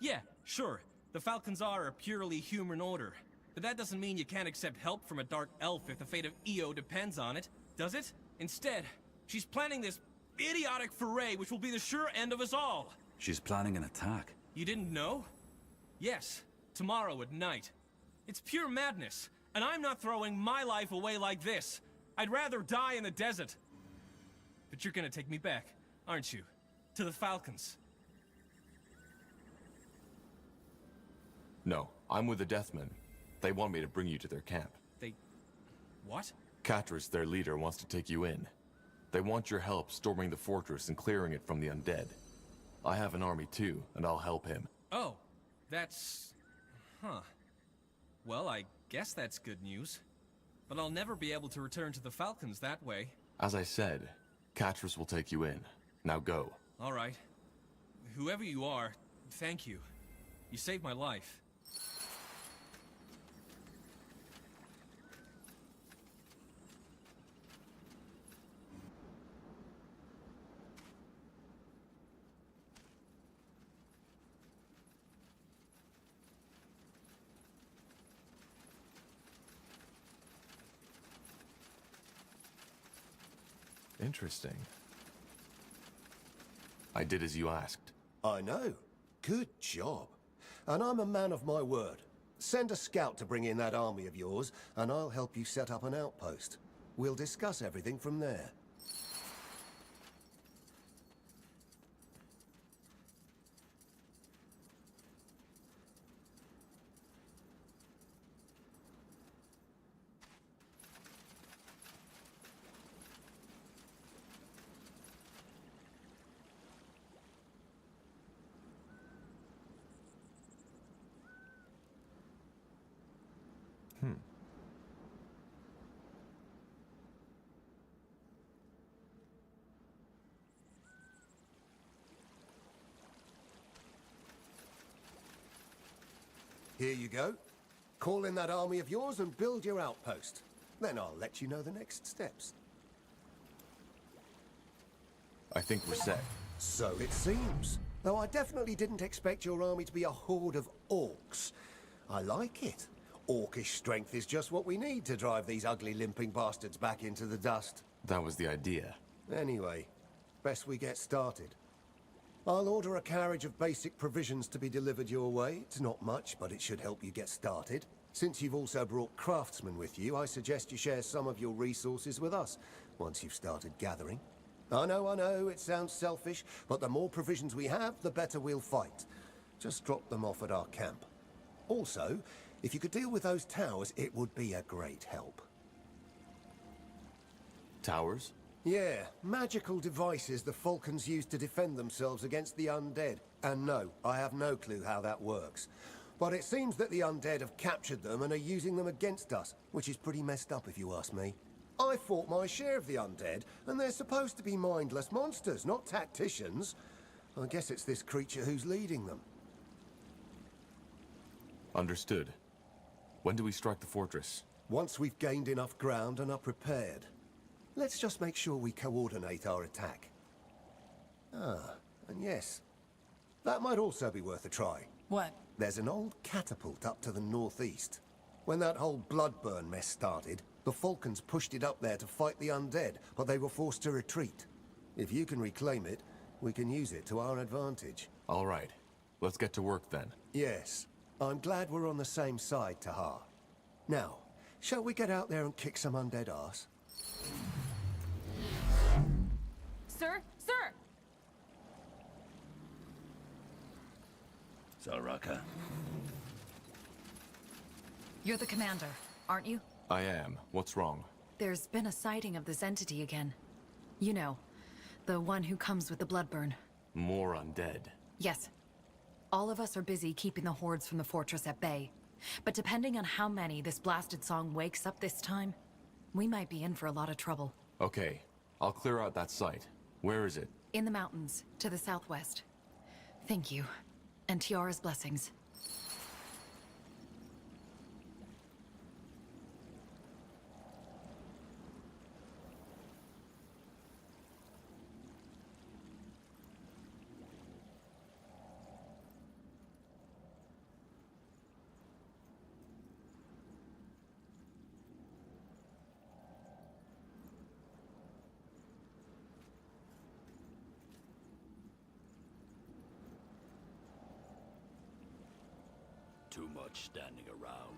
Yeah, sure, the Falcons are a purely human order. But that doesn't mean you can't accept help from a dark elf if the fate of Io depends on it, does it? Instead, she's planning this idiotic foray which will be the sure end of us all. She's planning an attack. You didn't know? Yes, tomorrow at night. It's pure madness, and I'm not throwing my life away like this. I'd rather die in the desert. But you're gonna take me back, aren't you? To the Falcons. No, I'm with the Deathmen. They want me to bring you to their camp. They... what? Catris, their leader, wants to take you in. They want your help storming the fortress and clearing it from the undead. I have an army too, and I'll help him. Oh, that's... huh. Well, I guess that's good news. But I'll never be able to return to the Falcons that way. As I said, Catris will take you in. Now go. All right. Whoever you are, thank you. You saved my life. Interesting. I did as you asked. I know. Good job. And I'm a man of my word. Send a scout to bring in that army of yours, and I'll help you set up an outpost. We'll discuss everything from there. Here you go. Call in that army of yours and build your outpost. Then I'll let you know the next steps. I think we're set. So it seems. Though I definitely didn't expect your army to be a horde of orcs. I like it. Orcish strength is just what we need to drive these ugly limping bastards back into the dust. That was the idea. Anyway, best we get started. I'll order a carriage of basic provisions to be delivered your way. It's not much, but it should help you get started. Since you've also brought craftsmen with you, I suggest you share some of your resources with us, once you've started gathering. I know, it sounds selfish, but the more provisions we have, the better we'll fight. Just drop them off at our camp. Also, if you could deal with those towers, it would be a great help. Towers? Yeah, magical devices the Falcons use to defend themselves against the undead. And no, I have no clue how that works. But it seems that the undead have captured them and are using them against us, which is pretty messed up if you ask me. I fought my share of the undead, and they're supposed to be mindless monsters, not tacticians. I guess it's this creature who's leading them. Understood. When do we strike the fortress? Once we've gained enough ground and are prepared. Let's just make sure we coordinate our attack. Ah, and yes. That might also be worth a try. What? There's an old catapult up to the northeast. When that whole Bloodburn mess started, the Falcons pushed it up there to fight the undead, but they were forced to retreat. If you can reclaim it, we can use it to our advantage. All right. Let's get to work then. Yes. I'm glad we're on the same side, Tahar. Now, shall we get out there and kick some undead ass? Sir? Sir! Zaraka. You're the commander, aren't you? I am. What's wrong? There's been a sighting of this entity again. You know, the one who comes with the bloodburn. More undead. Yes. All of us are busy keeping the hordes from the fortress at bay. But depending on how many this blasted song wakes up this time, we might be in for a lot of trouble. Okay. I'll clear out that site. Where is it? In the mountains, to the southwest. Thank you. And Tiara's blessings. Too much standing around.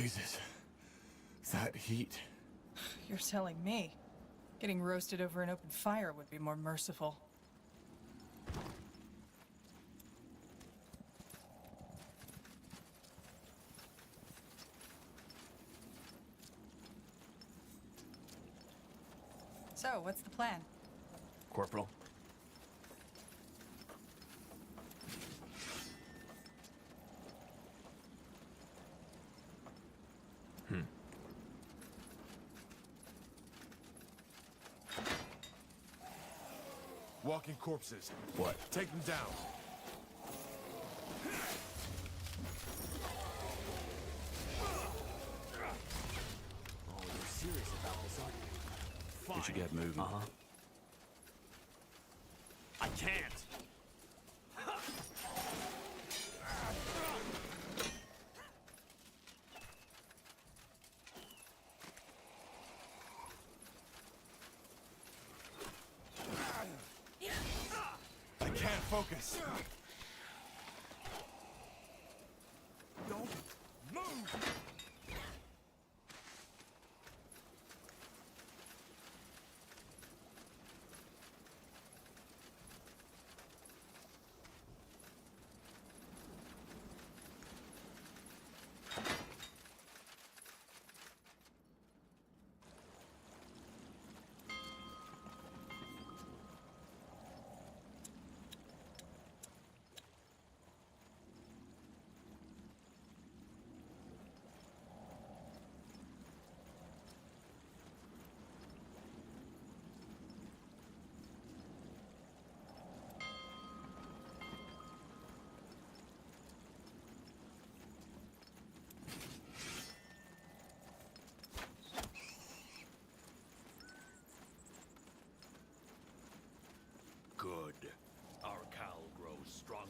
blazes. That heat. You're telling me. Getting roasted over an open fire would be more merciful. So, what's the plan? Corporal. Walking corpses. What? Take them down. Oh, you're serious about this, aren't you? Fine. We should get moving. Uh-huh. I can't! I can't focus. Don't move! Good. Our cowl grows stronger.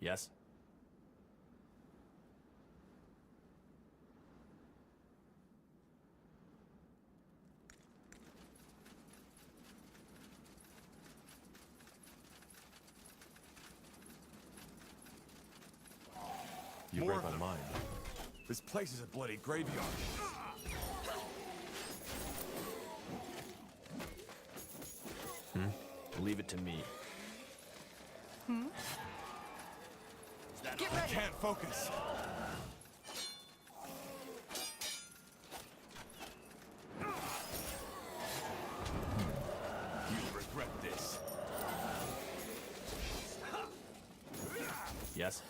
Yes? You read my mind. This place is a bloody graveyard. Leave it to me. Get I ready! can't focus. You'll regret this. Yes?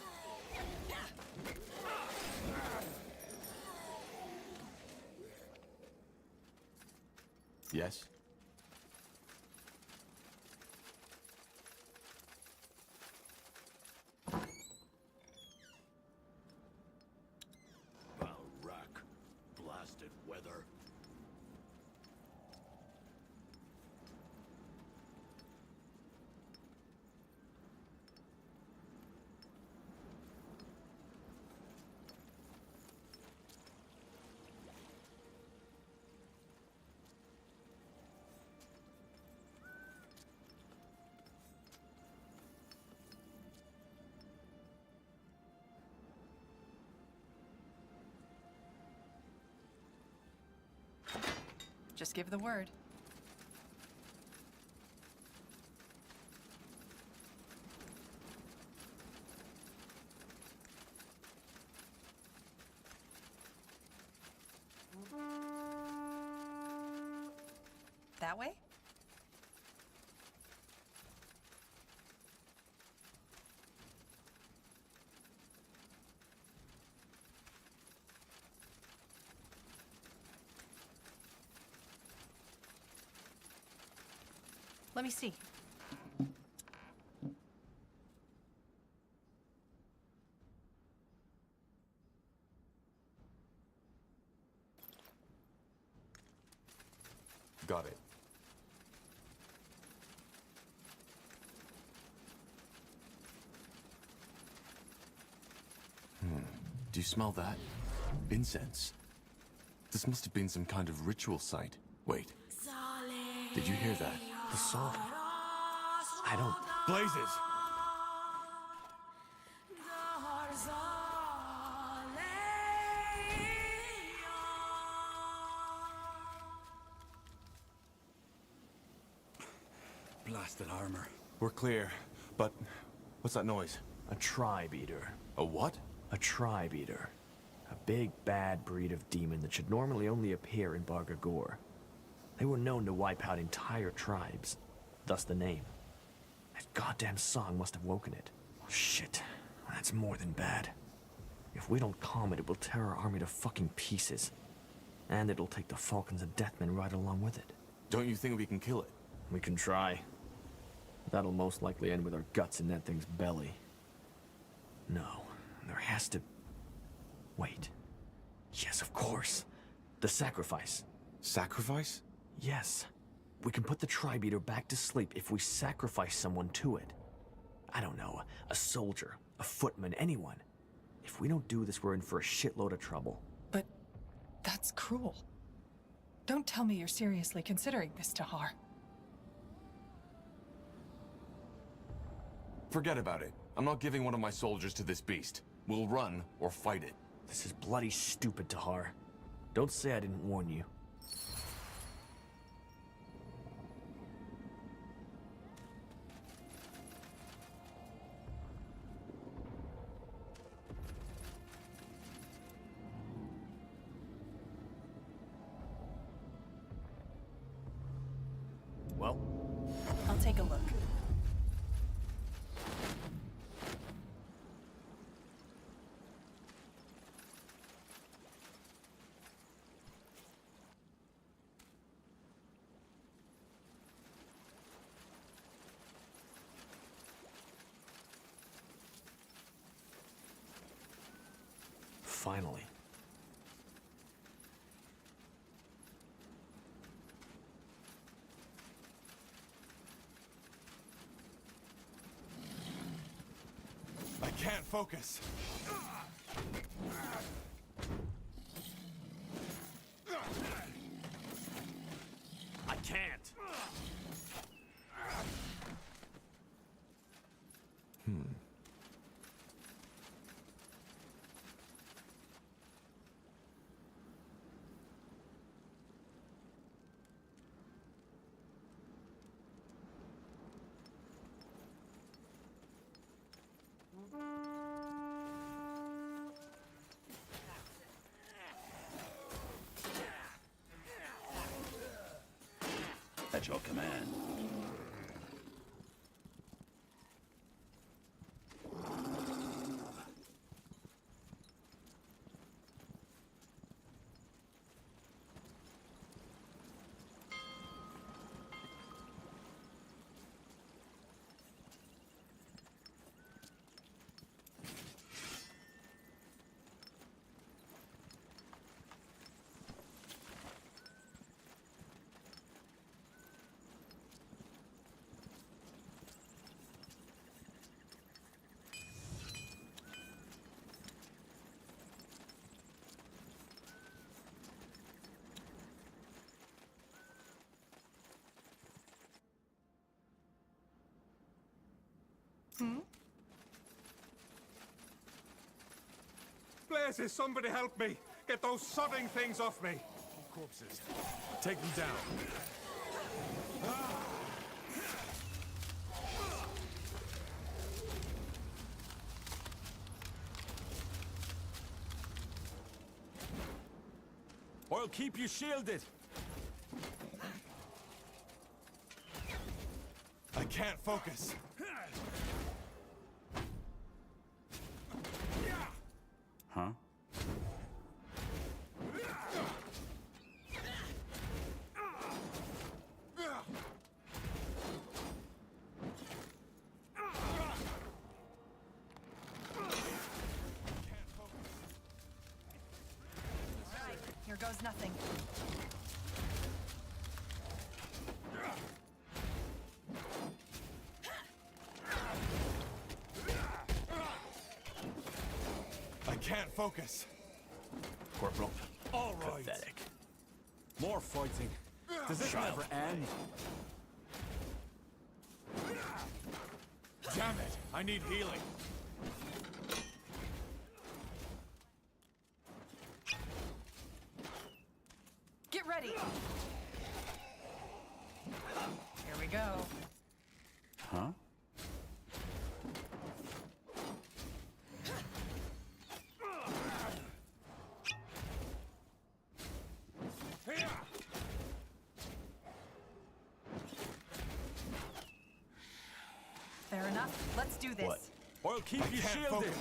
Yes? Rack. Blasted weather. Just give the word. That way? Let me see. Got it. Do you smell that? Incense. This must have been some kind of ritual site. Wait. Did you hear that? The song. I don't... Blazes! Blasted armor. We're clear, but what's that noise? A tribe eater. A what? A tribe eater. A big, bad breed of demon that should normally only appear in Bargagor. They were known to wipe out entire tribes, thus the name. That goddamn song must have woken it. Shit, that's more than bad. If we don't calm it, it will tear our army to fucking pieces. And it'll take the Falcons and Deathmen right along with it. Don't you think we can kill it? We can try. That'll most likely end with our guts in that thing's belly. No, there has to... Wait. Yes, of course. The sacrifice. Sacrifice? Yes. We can put the Tribe Eater back to sleep if we sacrifice someone to it. I don't know, a soldier, a footman, anyone. If we don't do this, we're in for a shitload of trouble. But that's cruel. Don't tell me you're seriously considering this, Tahar. Forget about it. I'm not giving one of my soldiers to this beast. We'll run or fight it. This is bloody stupid, Tahar. Don't say I didn't warn you. Well? I'll take a look. Finally. I can't focus. I can't. At your command. Blazes, somebody help me! Get those sodding things off me! Corpses. Take them down. I'll keep you shielded. I can't focus. Huh? here goes nothing. I can't focus. Corporal. All right. Pathetic. More fighting. Does this Child never end? Damn it! I need healing. Get ready! Here we go. Huh? Fair enough. Let's do this. What? I'll keep you shielded.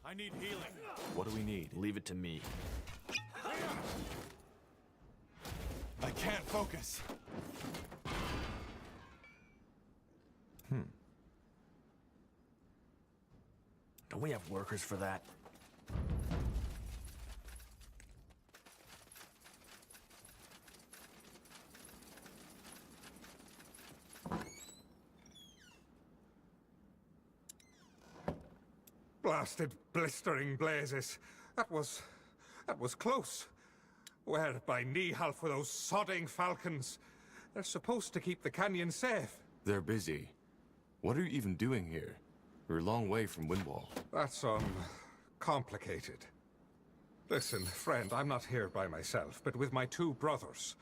I need healing. What do we need? Leave it to me. I can't focus. Don't we have workers for that? Blasted, blistering blazes. That was close. Where by knee-half were those sodding falcons? They're supposed to keep the canyon safe. They're busy. What are you even doing here? We're a long way from Windwall. That's, complicated. Listen, friend, I'm not here by myself, but with my two brothers.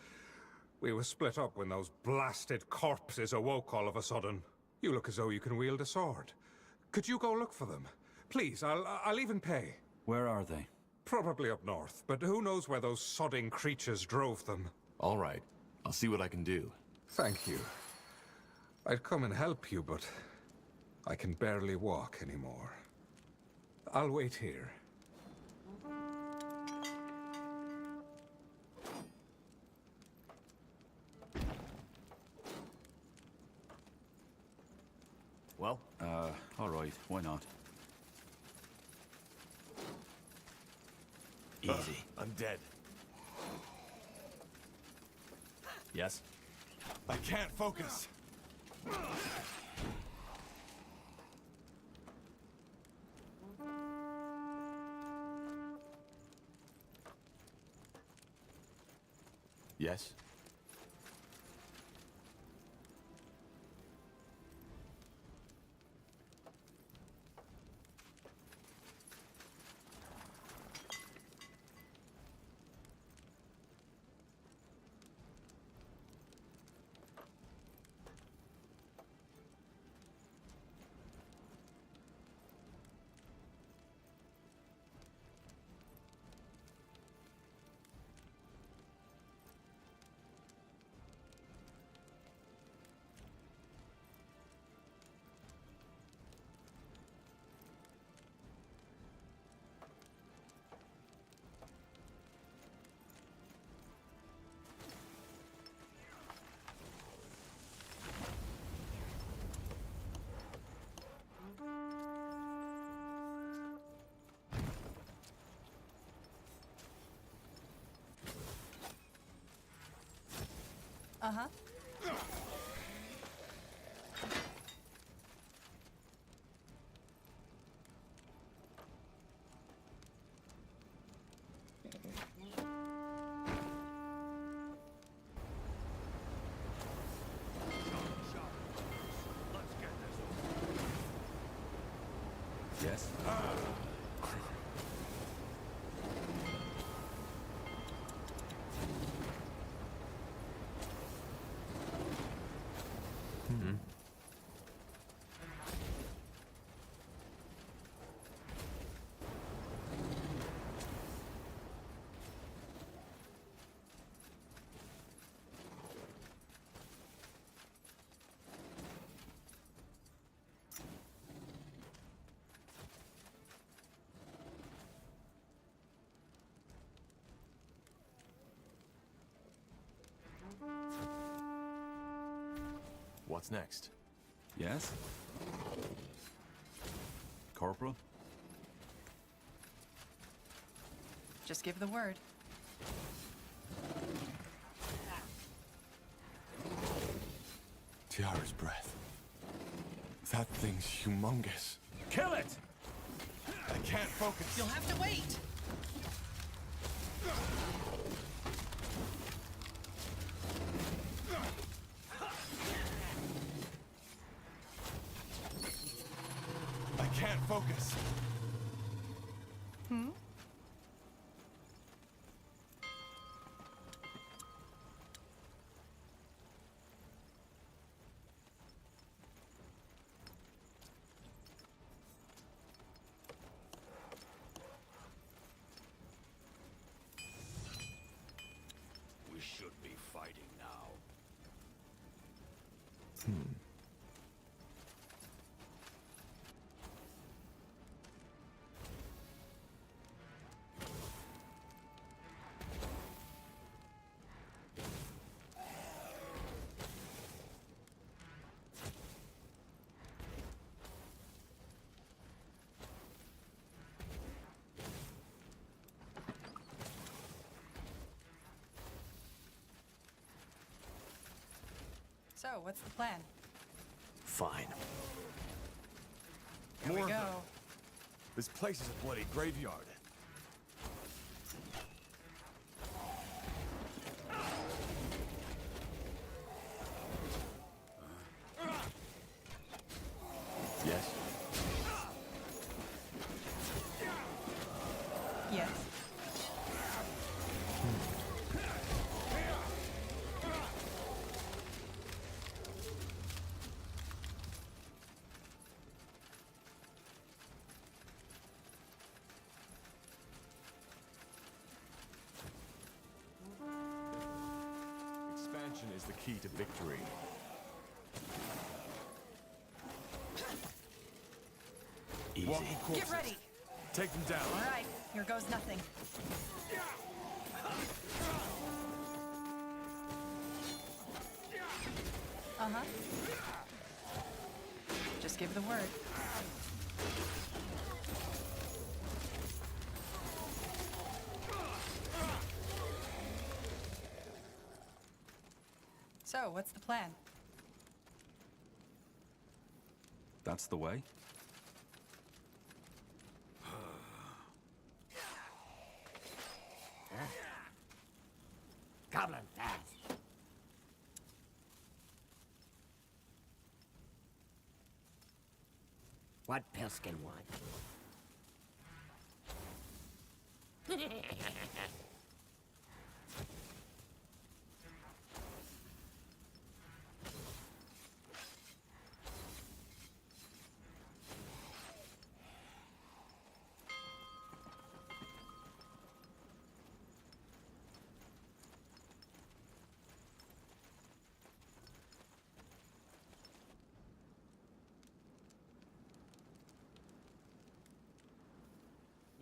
We were split up when those blasted corpses awoke all of a sudden. You look as though you can wield a sword. Could you go look for them? Please, I'll even pay. Where are they? Probably up north, but who knows where those sodding creatures drove them. All right. I'll see what I can do. Thank you. I'd come and help you, but I can barely walk anymore. I'll wait here. Well? All right. Why not? Easy. I'm dead. Yes? I can't focus. Yes? Uh-huh. Yes? What's next? Yes? Corporal? Just give the word. Tiara's breath. That thing's humongous. Kill it! I can't focus. You'll have to wait! I can't focus. Hmm? We should be fighting now. So, what's the plan? Fine. Here we More of go. them. This place is a bloody graveyard. Yes? Yes. Expansion is the key to victory. Easy. Walking corpses. Get ready! Take them down. All right, here goes nothing. Uh-huh. Just give the word. So, what's the plan? That's the way? Goblin fast. What Pilskin want?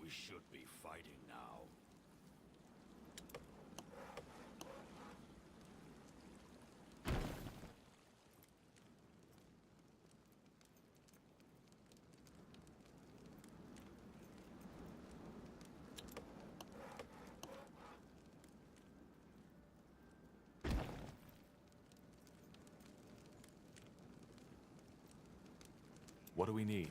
We should be fighting now. What do we need?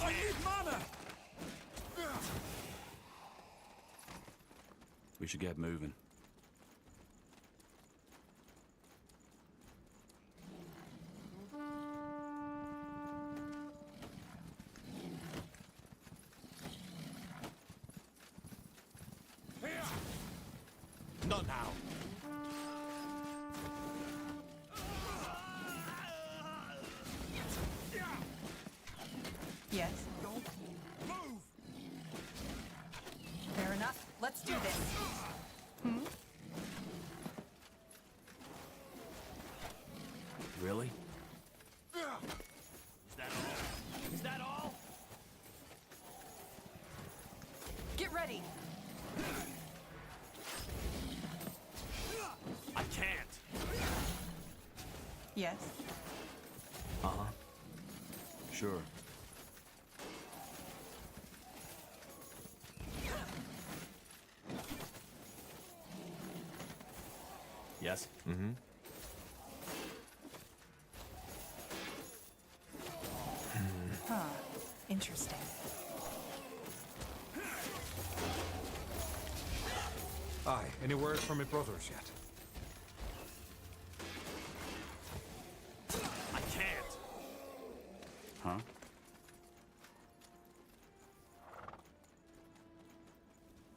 I need mana! We should get moving. Not now. Yes. Don't move! Let's do this. Hmm? Really? Is that all? Is that all? Get ready. I can't. Yes. Uh-huh. Sure. Yes? Mm-hmm. Huh. Interesting. Aye, any word from my brothers yet? I can't. Huh?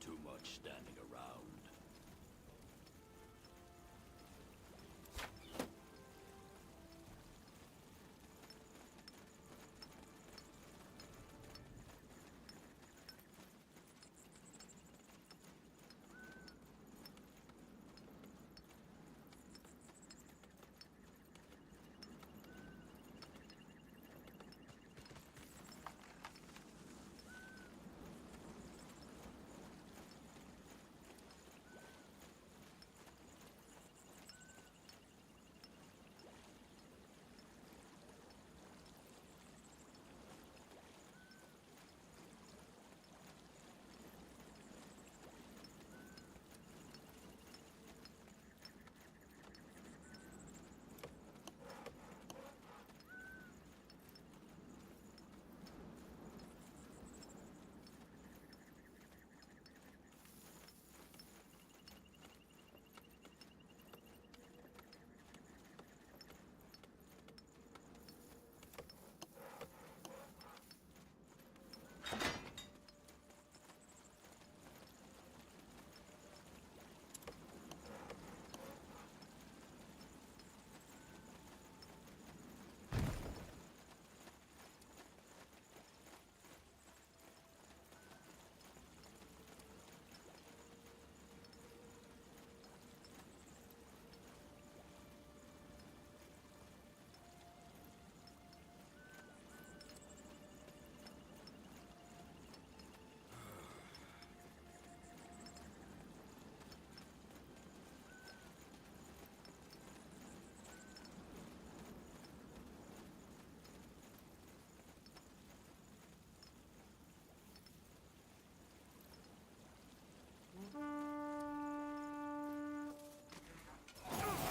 Too much standing around.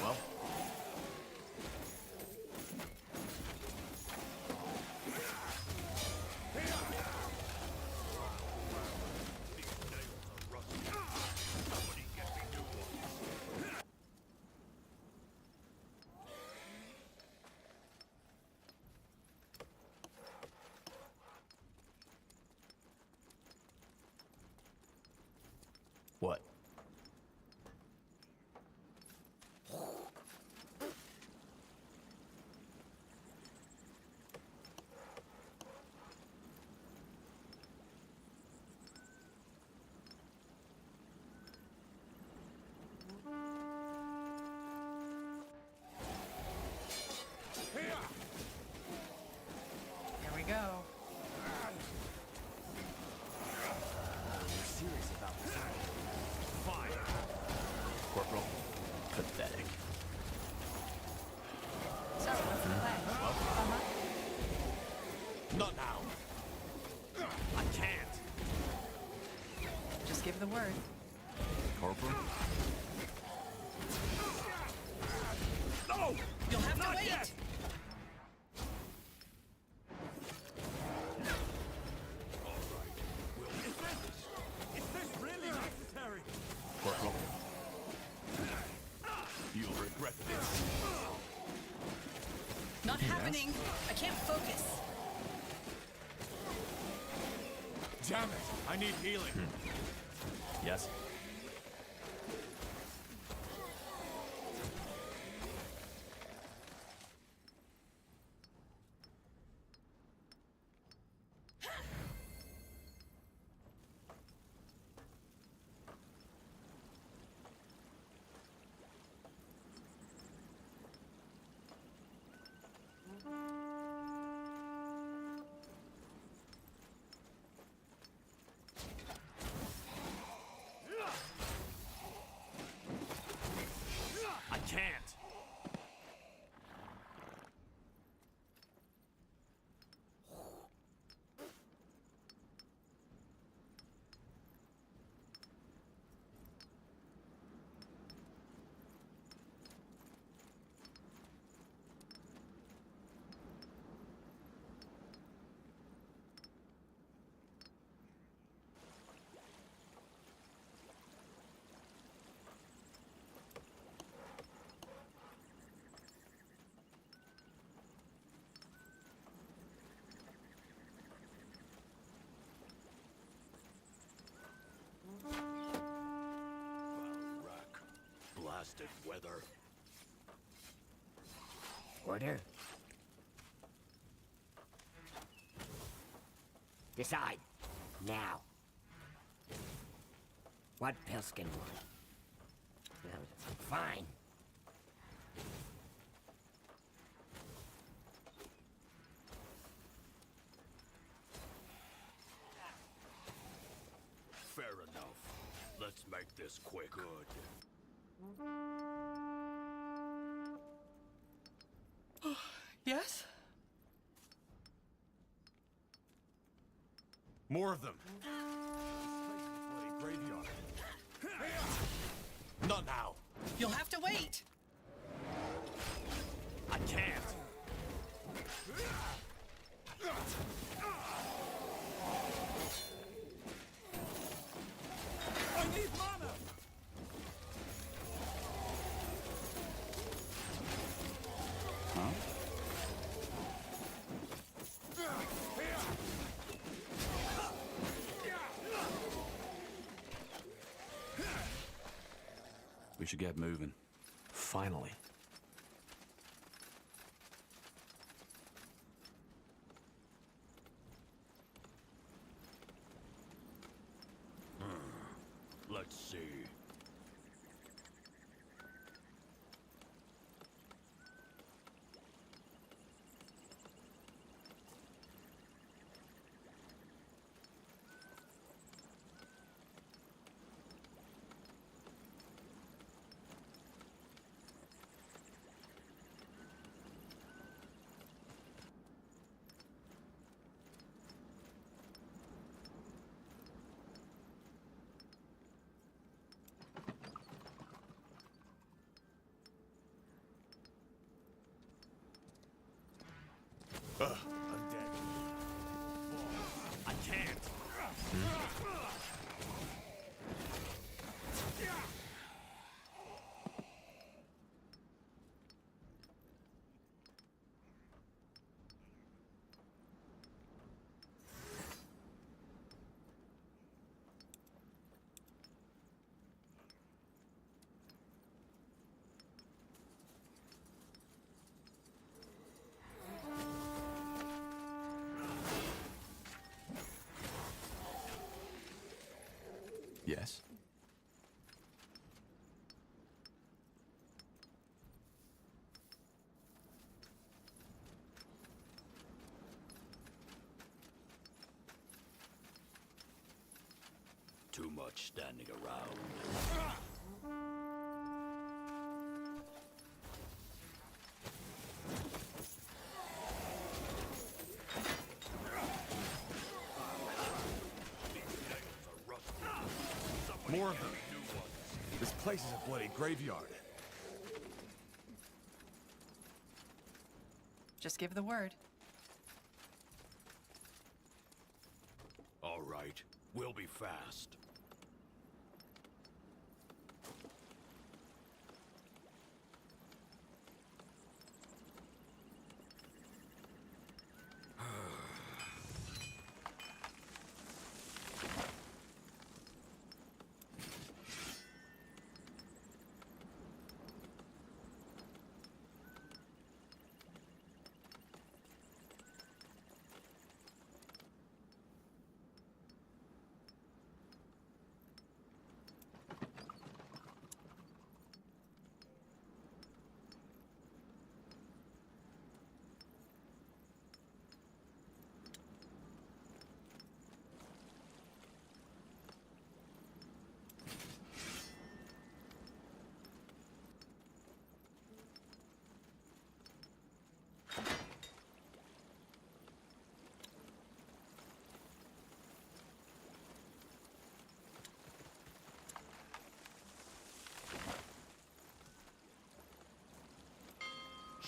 Well, what? Here we go. You're serious about this? Fine. Corporal, pathetic. So, what's the plan? Uh-huh. Not now. I can't. Just give the word. Corporal? No! You'll have Not to wait! yet! Is this really necessary? Corporal, You'll regret this. Not happening. I can't focus. Damn it! I need healing. yes? blasted weather. Order. Decide. Now. What Pilskin want? Fine. Fair enough. Let's make this quick. Good. Yes? More of them. Bloody graveyard. Not now. You'll have to wait. I can't. I need mana. Huh? We should get moving. Finally. Let's see. I'm dead. I can't. Yes? Too much standing around. More of them. This place is a bloody graveyard. Just give the word. All right, we'll be fast.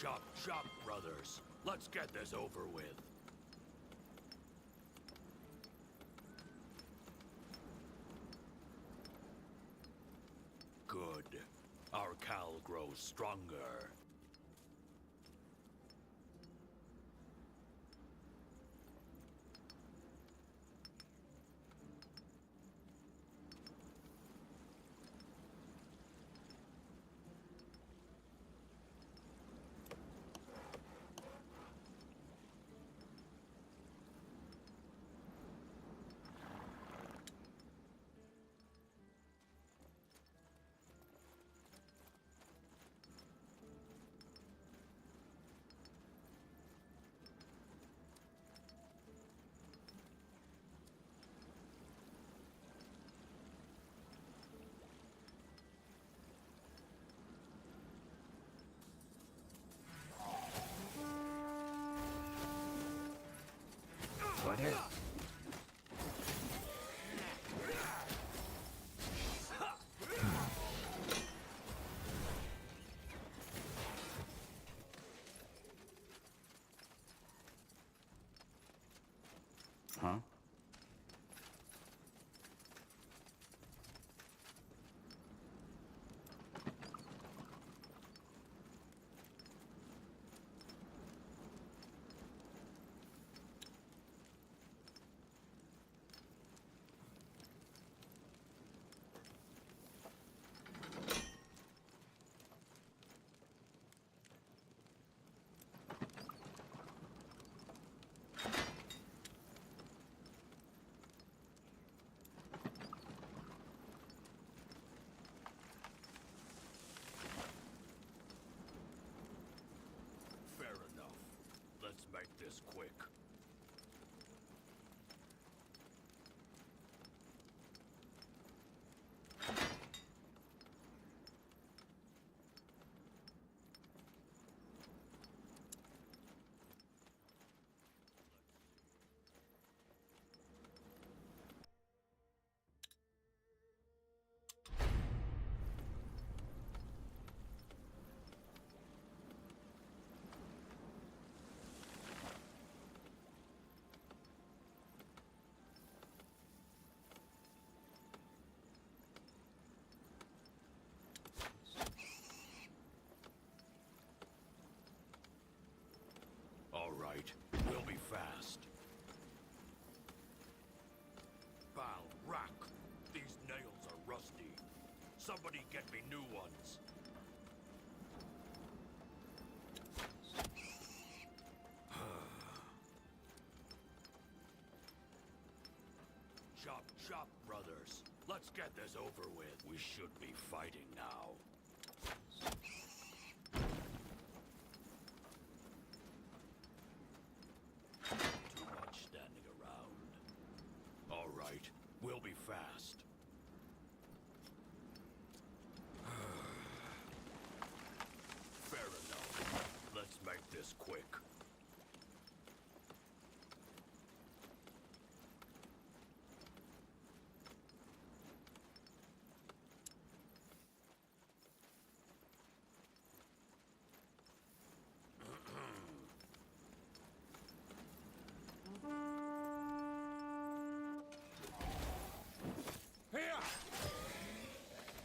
Chop, chop, brothers. Let's get this over with. Good. Our Cal grows stronger. fast. Bow, rack. These nails are rusty. Somebody get me new ones. Chop, chop, brothers. Let's get this over with. We should be fighting now. Too much standing around. All right, we'll be fast. Fair enough. Let's make this quick.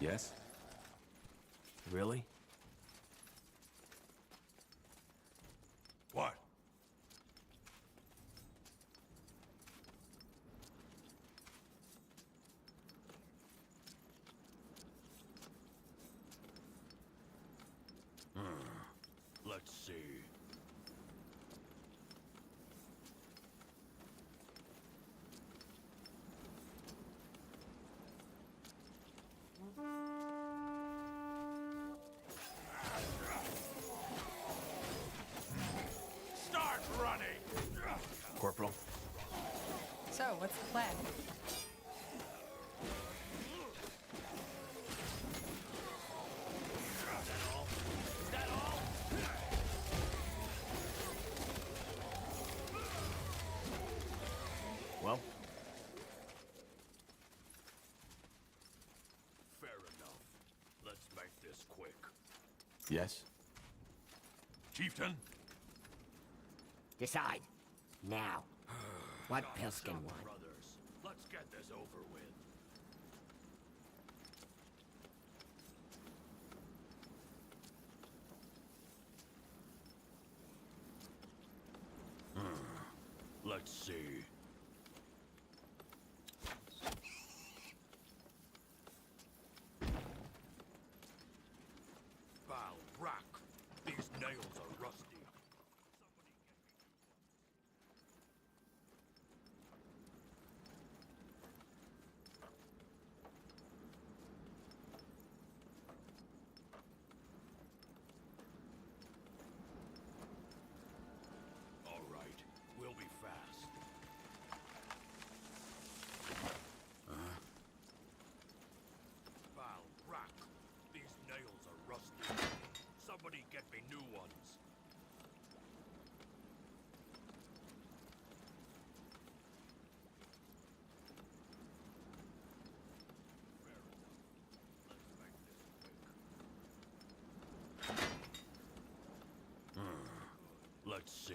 Yes? Really? What? Let's see. Start running! Corporal? So, what's the plan? Well, Fair enough. Let's make this quick. Yes? Chieftain? Decide. Now. What Pilskin want? Brothers, let's get this over with. Let's see. Bow, rack. These nails are rusty. All right, we'll be fast. Bow, rack. These nails are rusty. Somebody get me new ones. Let's see.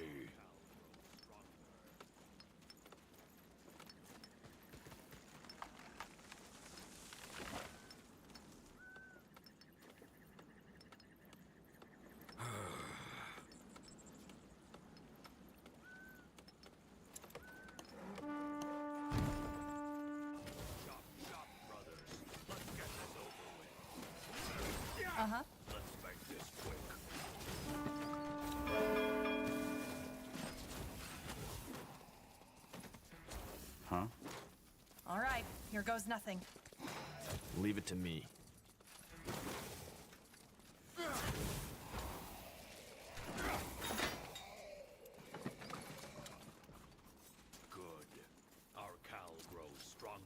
Uh-huh. Let's make this quick. Huh? All right, here goes nothing. leave it to me. Good. Our cow grows stronger.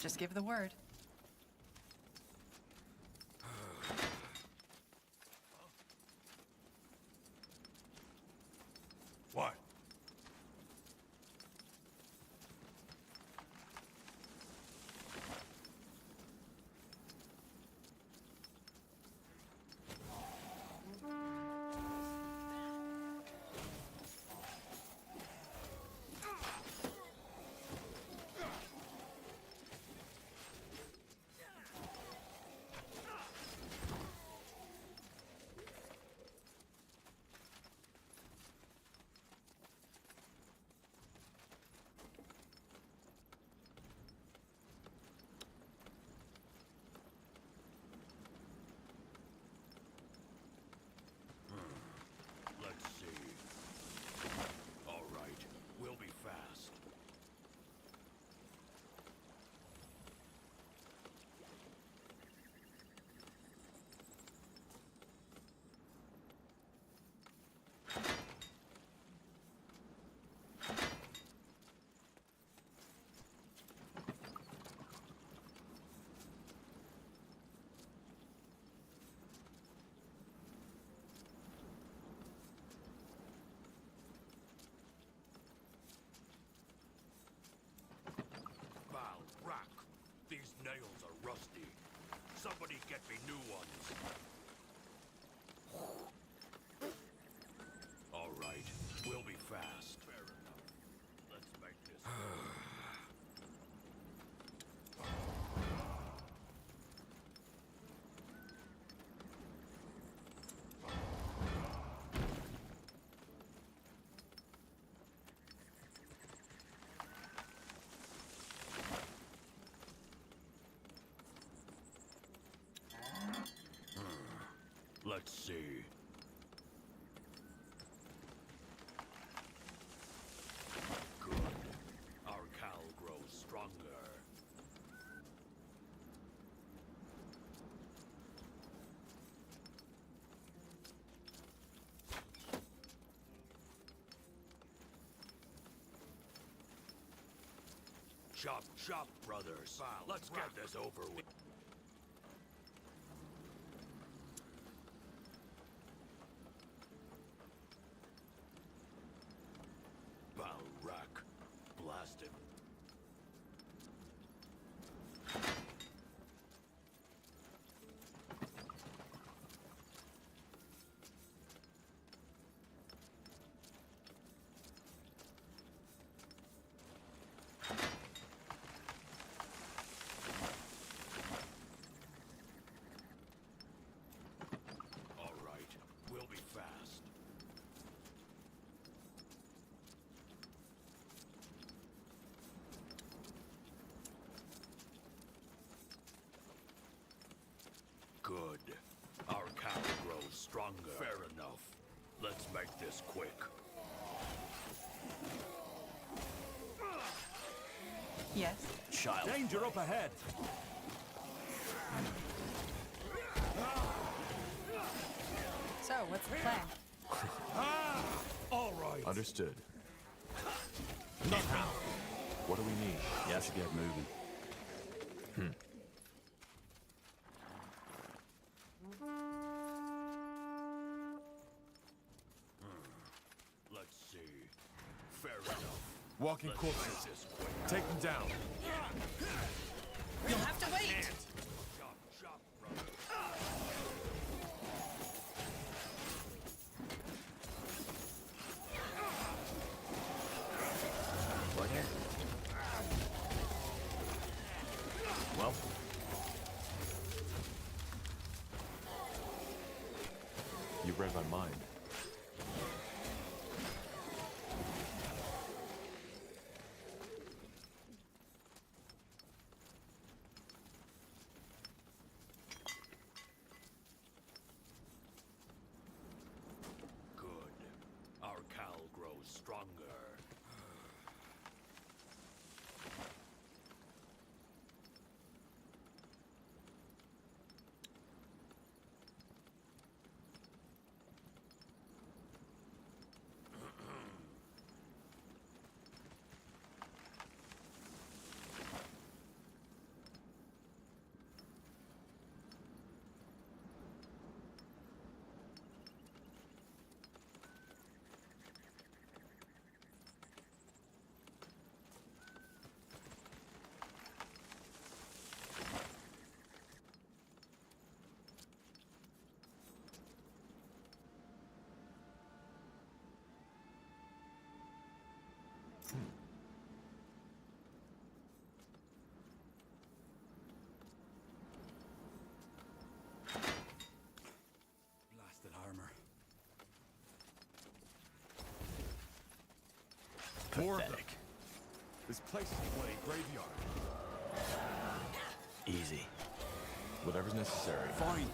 Just give the word. What? Somebody get me new ones. All right, we'll be fast. Fair enough. Let's make this. Let's see. Good. Our cowl grows stronger. Chop, chop, brothers. Let's get this over with. Balrak. Blast him. All right, we'll be fast. Good. Our cow grows stronger. Fair enough. Let's make this quick. Yes? Child. Danger up ahead! So, what's the plan? All right. Understood. Not now. What do we need? Yes, to get moving. Let's see. Fair enough. Walking Let's corpses. make this quick. Take them down. You'll have to wait! Chop, chop, brother. Right here. Well, You read my mind. Good. Our cowl grows stronger. Blasted armor. Pathetic. This place is a bloody graveyard. easy. Whatever's necessary. Fine.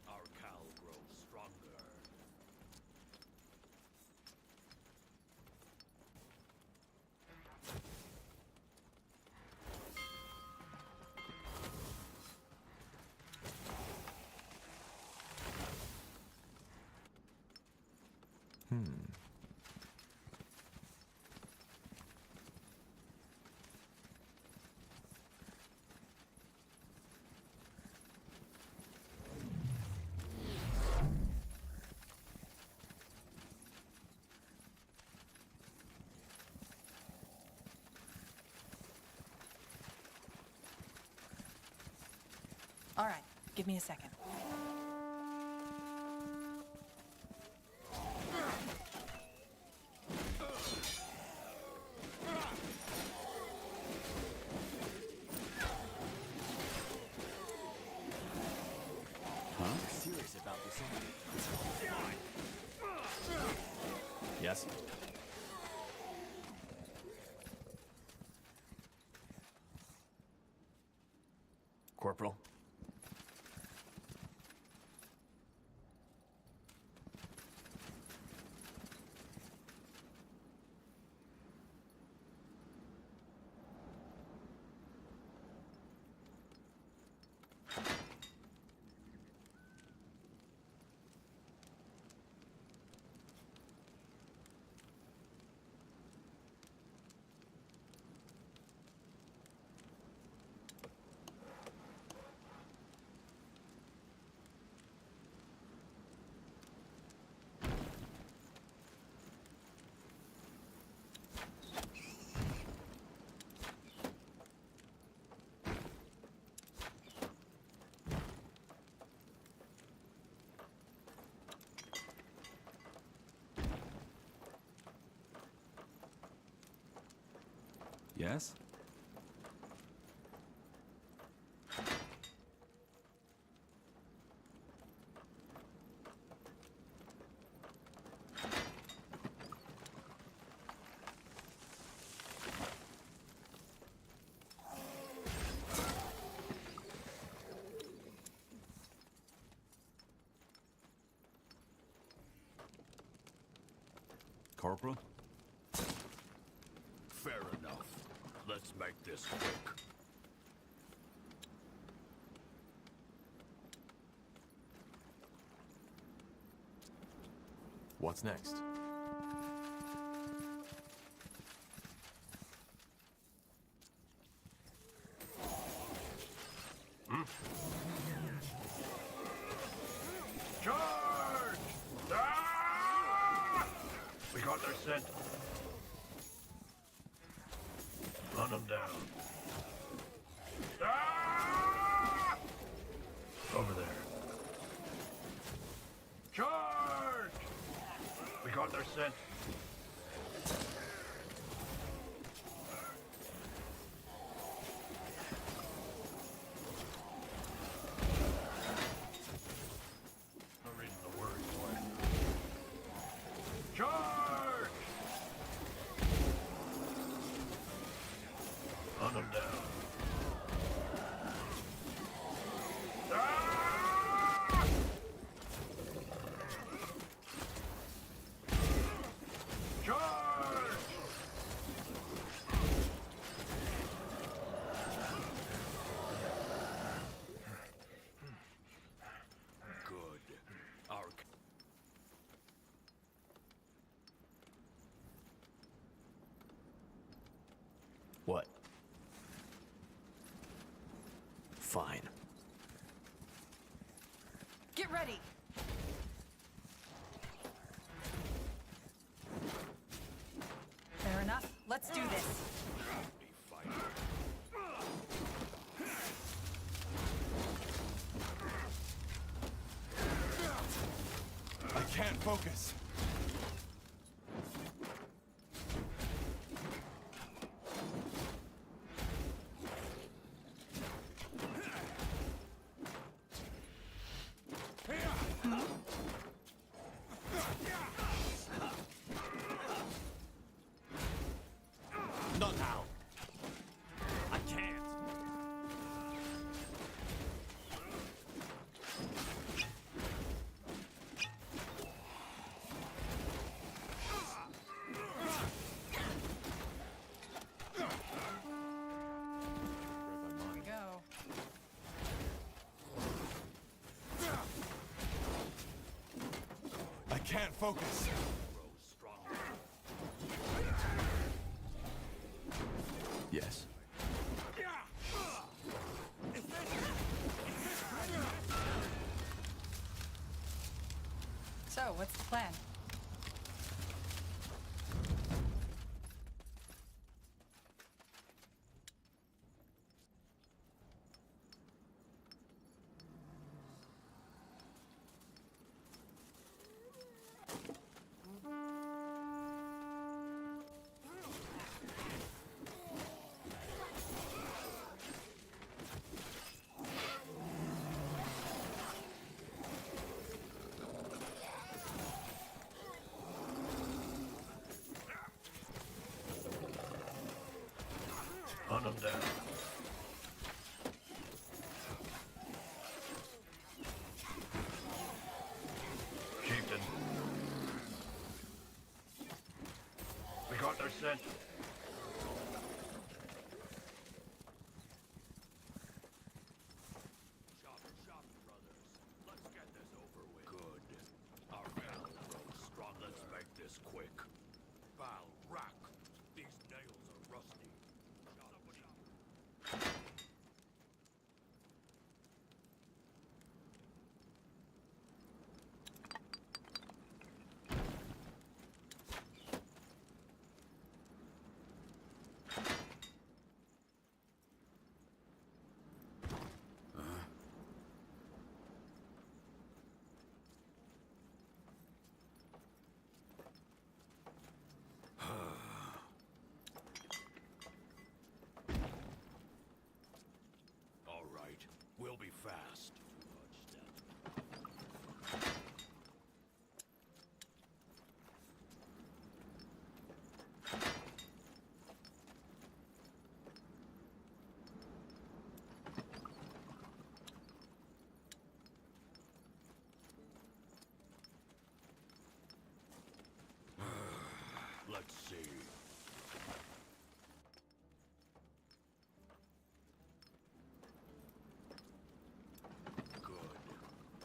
Our cowl grows stronger. All right, give me a second. Serious about this, Yes? Corporal? Yes? Corporal? Fair enough. Let's make this quick. What's next? Charge! Ah! We got their scent. Run them down. Ah! Over there. Charge! We got their scent. I'm reading the words, boy. Charge! Run them down. Ah! Charge! Good. Our What? Fine. Get ready! Fair enough. Let's do this. I can't focus. Not now. I can't. Here we go. I can't focus. Yes? So, what's the plan? Hunt them down. Chieftain. We got their scent. Shop, brothers. Let's get this over with. Good. Our gal grows strong. Let's make this quick. Val, rack. These nails are rusty. All right, we'll be fast. Let's see. Good.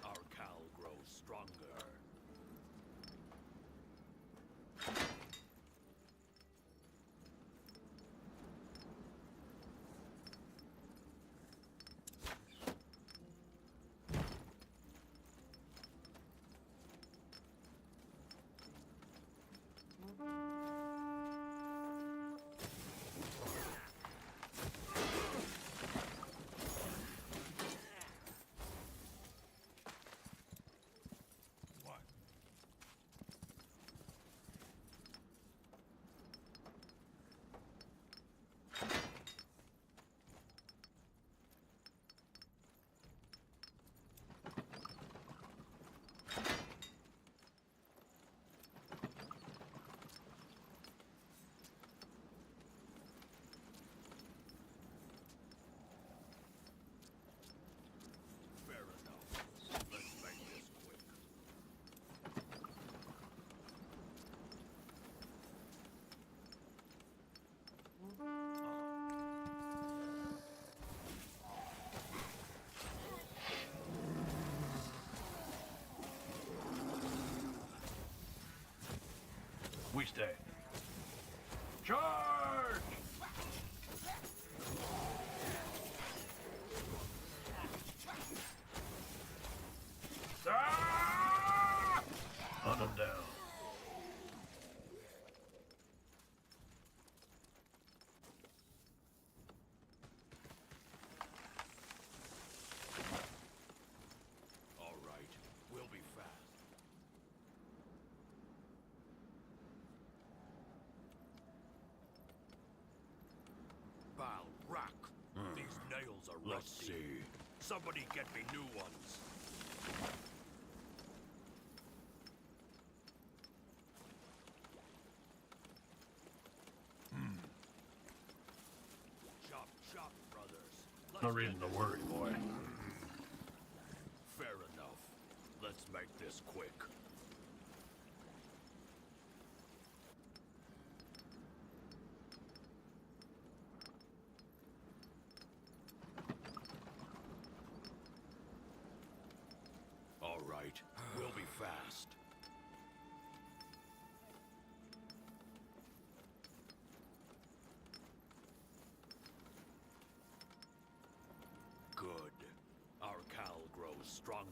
Our cow grows stronger. Fair enough. Let's make this quick. We stay. Charge! Ah! Hunt them down. All right, we'll be fast. Val, rack. These nails are rusty. Let's see. Somebody get me new ones. Chop, brothers. No reason to worry, boy. Fair enough. Let's make this quick. All right, we'll be fast. stronger.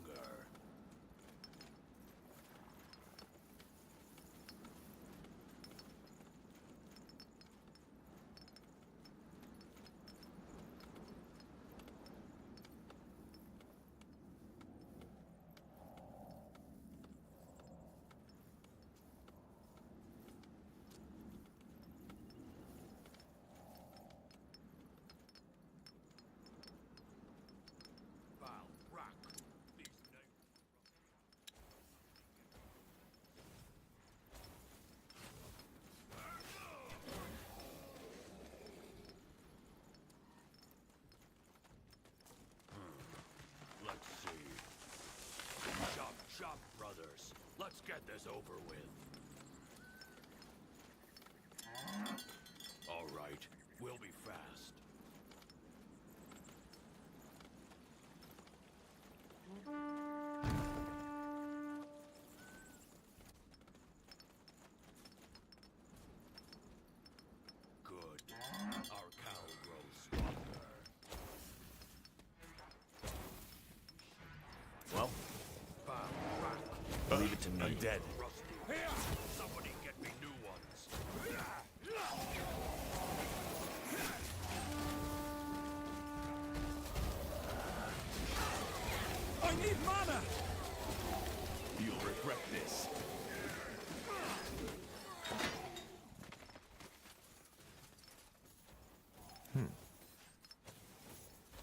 Let's see. Chop, chop, brothers. Let's get this over with. All right, we'll be fast. Good. Our cow grows stronger. Well, leave it to me. I'm dead. Here! Somebody get me new ones. I need mana! You'll regret this.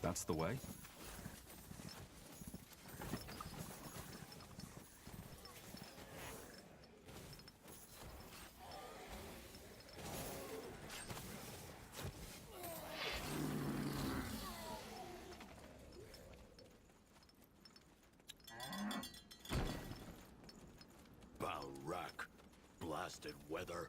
That's the way? Balrak. Blasted weather.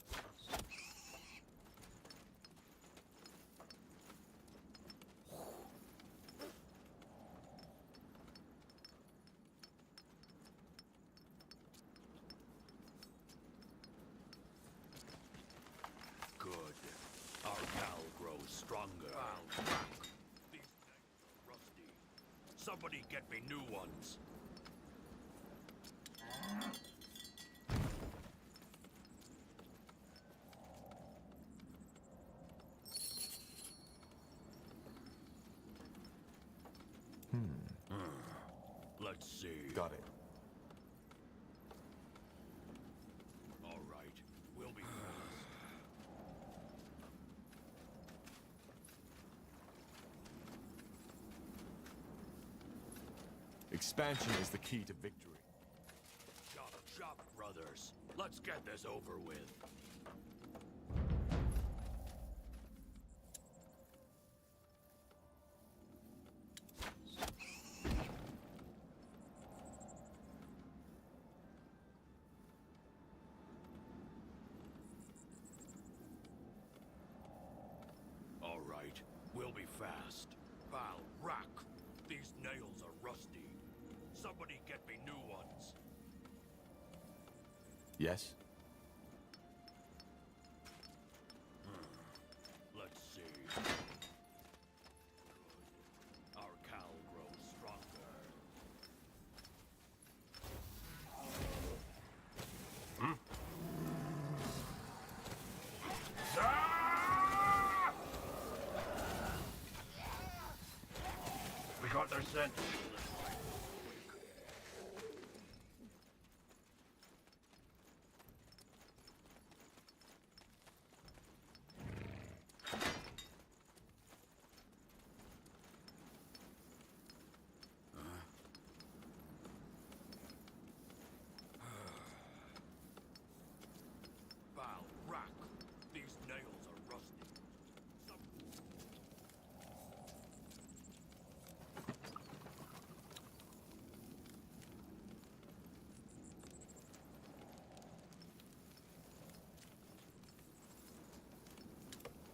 Good. Our cow grows stronger. Balrak. These things are rusty. Somebody get me new ones. Let's see. Got it. All right, we'll be fast. Expansion is the key to victory. Chop, chop, brothers. Let's get this over with. All right, we'll be fast. Balrak. These nails are rusty. Somebody get me new ones. Yes? Let's see. Good. Our cow grows stronger. We got their scent. Balrak. These nails are rusty.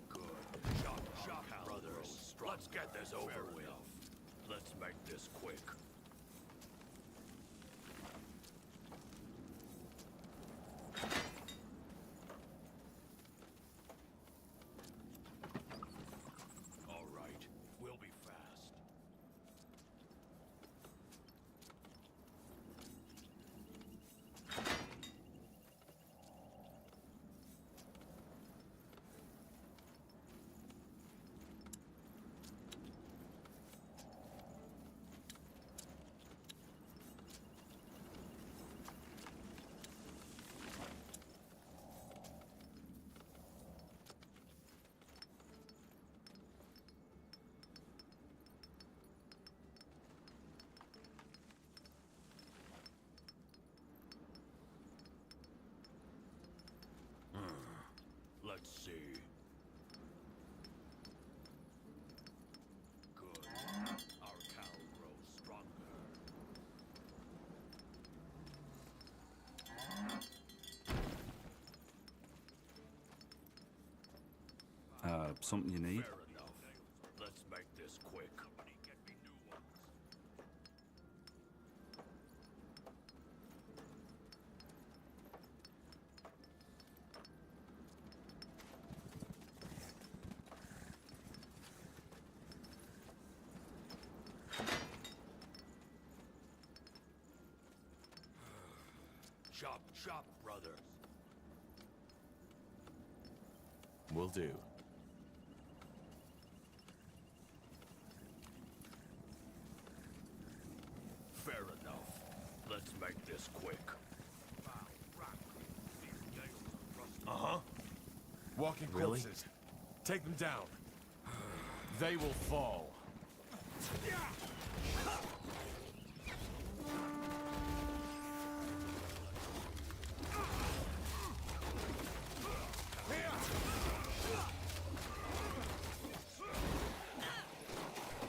Good. Chop, chop, brothers. Let's get this over with. Let's make this quick. All right, we'll be fast. Let's see. Good. Our cow grows stronger. Something you need? Fair enough. Let's make this quick. Somebody get me new ones. Chop, chop, brothers. Will do. Fair enough. Let's make this quick. Uh-huh. Walking Really? corpses. Take them down. They will fall.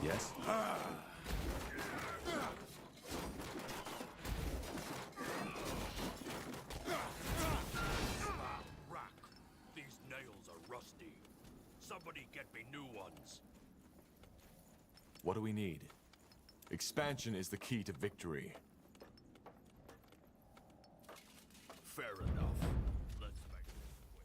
Yes? Rack. These nails are rusty. Somebody get me new ones. What do we need? Expansion is the key to victory. Fair enough. Let's make this quick.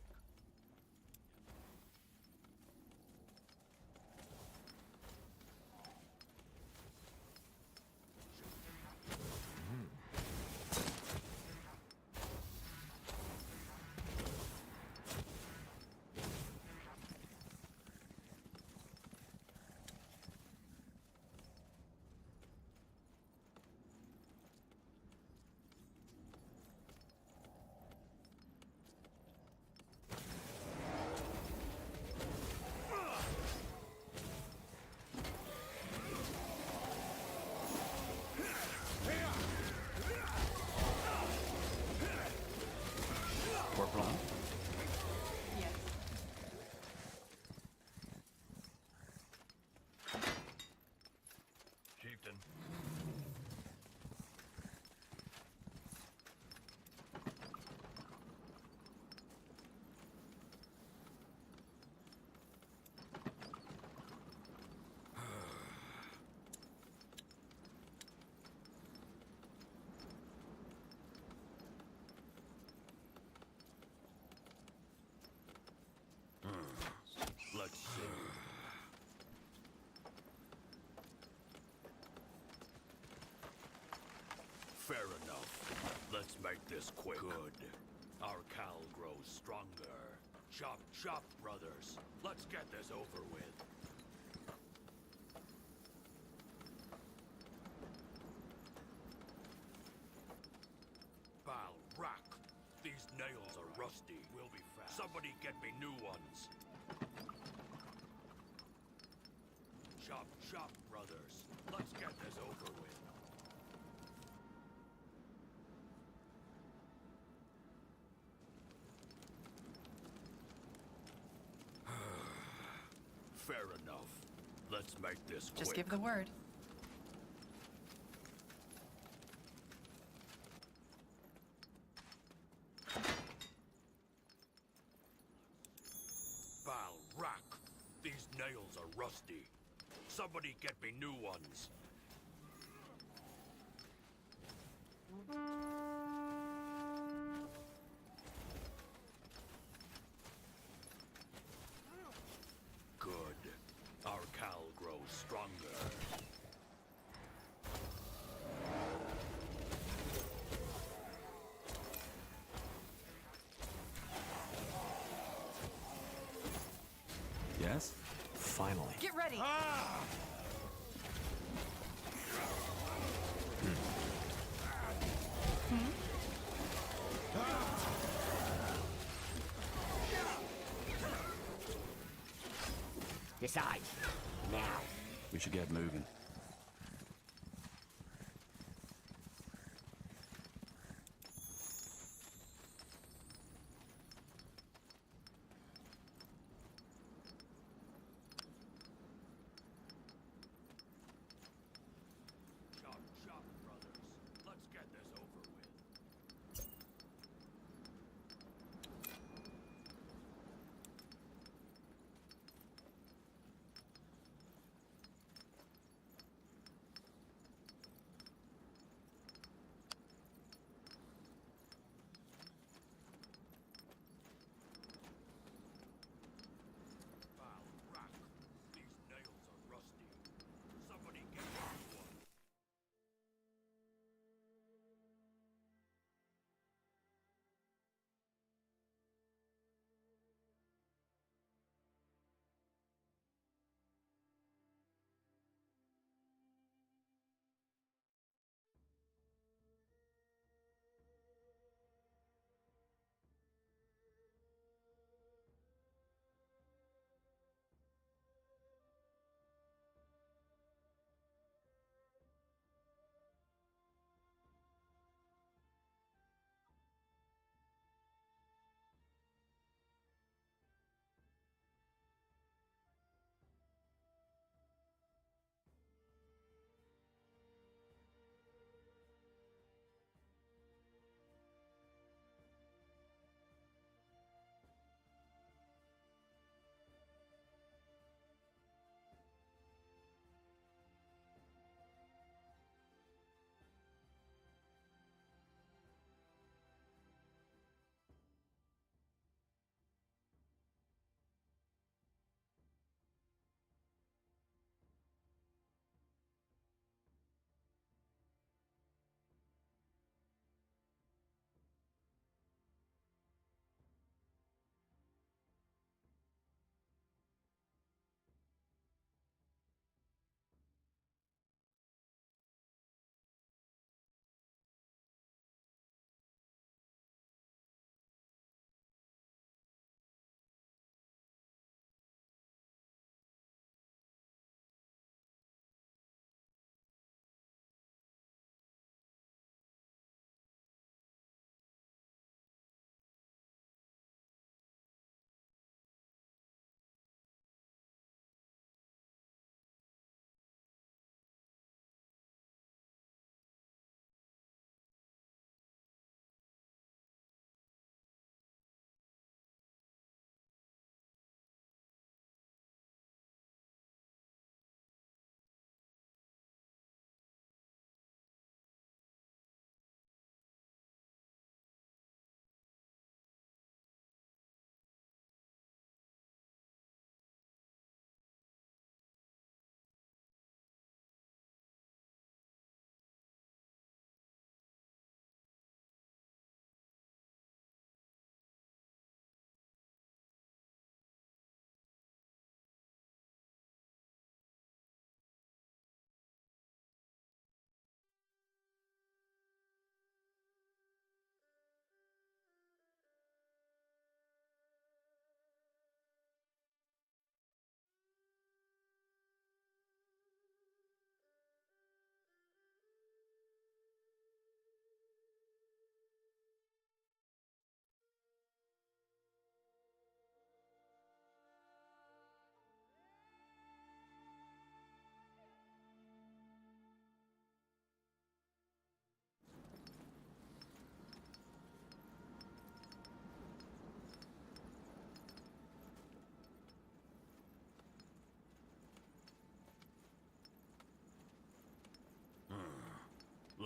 Corporal? Yes. Chieftain. Let's see. Fair enough. Let's make this quick. Good. Our cow grows stronger. Chop, chop, brothers. Let's get this over with. Bal, rack. These nails are rusty. We'll be fast. Somebody get me new ones. Chop, chop, brothers. Let's get this over with. Fair enough. Let's make this quick. Just give the word. Bal, rack. These nails are rusty. Somebody get me new ones. Good. Our cow grows stronger. Yes? Finally. Get ready. Decide. Now. We should get moving.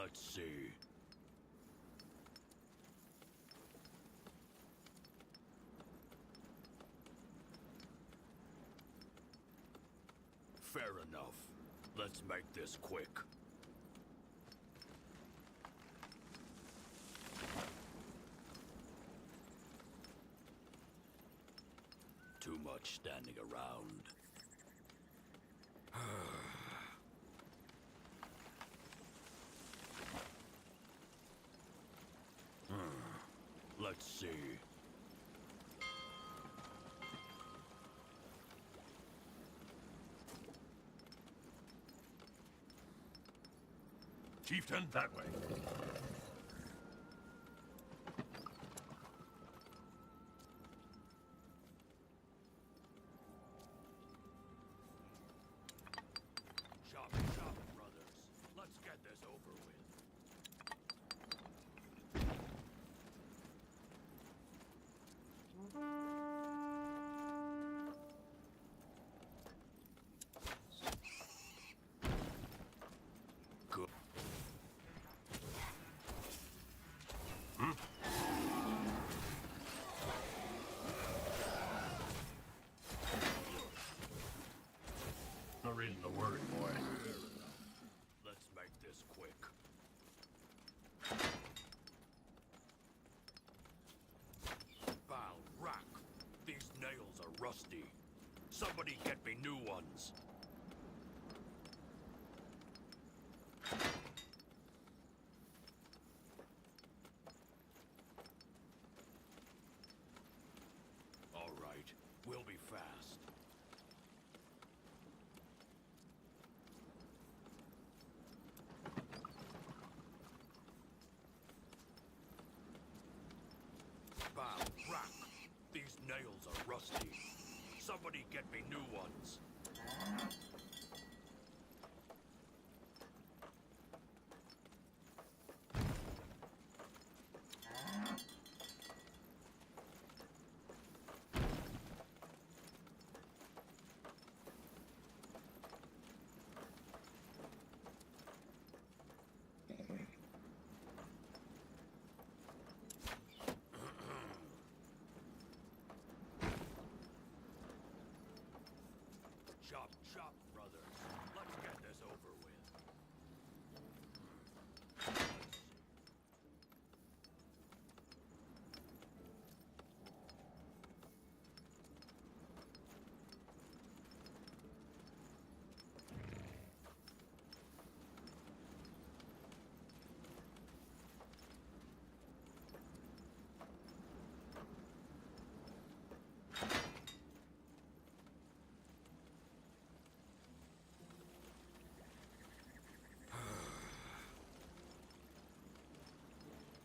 Let's see. Fair enough. Let's make this quick. Too much standing around. Let's see. Chieftain, that way. Chop, chop, brothers. Let's get this over with. Good. Not reading the word, boy. Let's make this quick. Val, rack. These nails are rusty. Somebody get me new ones. All right, we'll be fast. Val, rack. These nails are rusty. Somebody get me new ones. Chop, chop, brothers. Let's get this over with.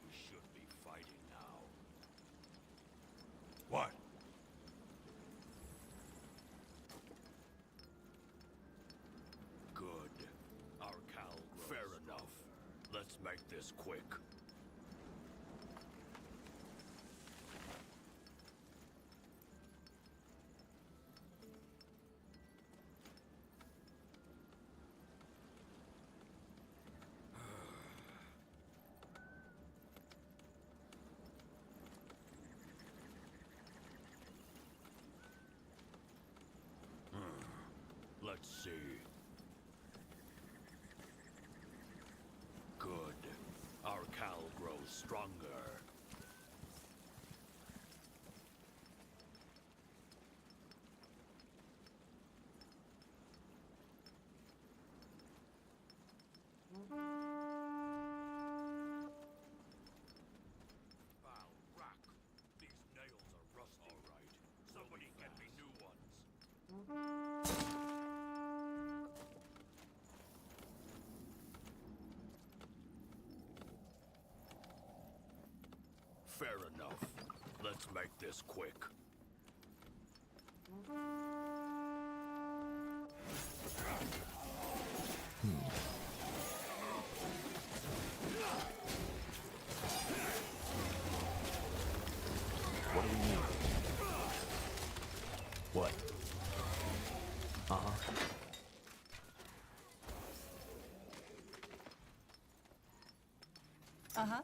We should be fighting now. What? Good. Our Cal grows. Fair enough. Let's make this quick. Let's see. Good. Our Cal grows stronger. Val, rack. These nails are rusty. All right. Somebody get me new ones. Fair enough. Let's make this quick. What do we need? What? Uh-huh.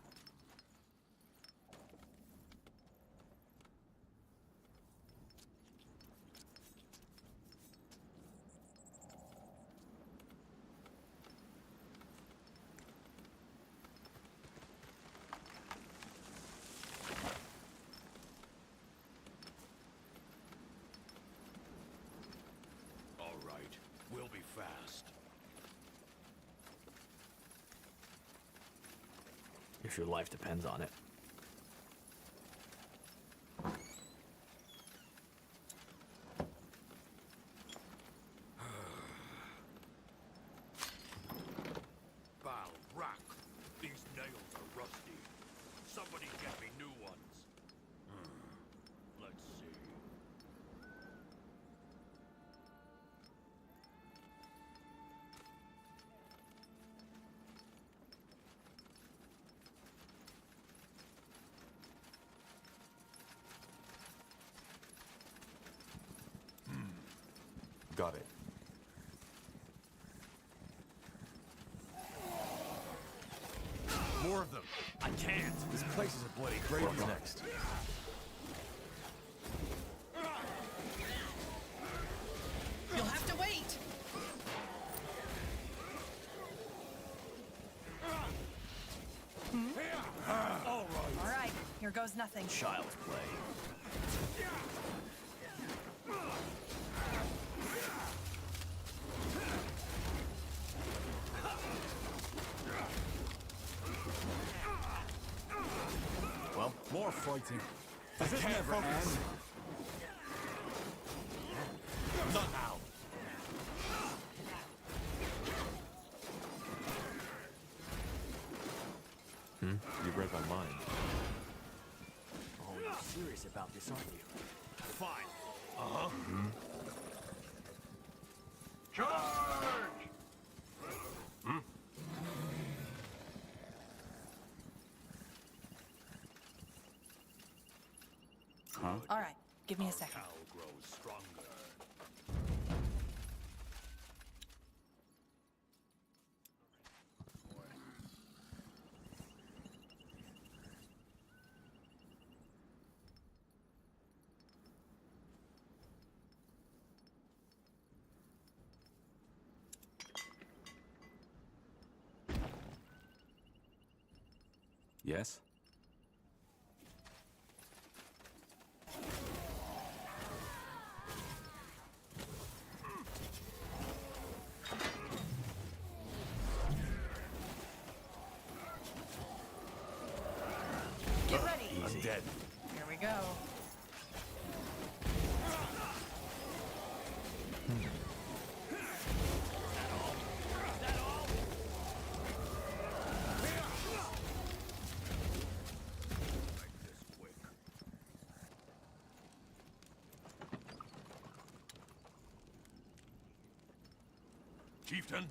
All right, we'll be fast. If your life depends on it. Bal, rack. These nails are rusty. Somebody get me new ones. Let's see. Got it. More of them. I can't. This place is a bloody graveyard. What's next? You'll have to wait! All right. All right, here goes nothing. Child's play. Well, more fighting. Does this never end? Not now. You read my mind. Oh, you're serious about this, aren't you? Fine. Uh-huh. Charge! Huh? All right, give me a second. Cow grows stronger. Yes? Get ready. I'm dead. Here we go. Chieftain?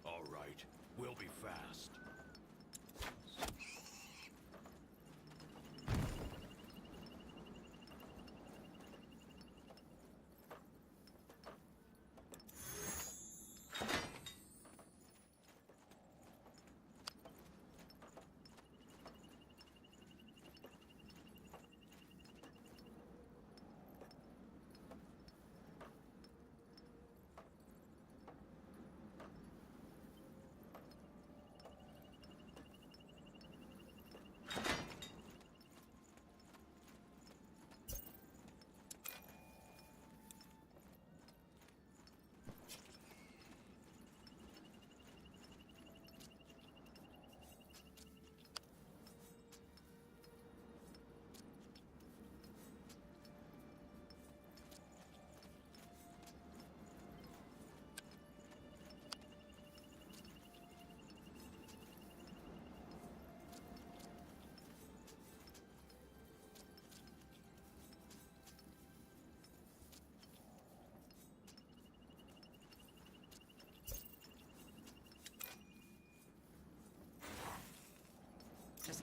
All right, we'll be fast.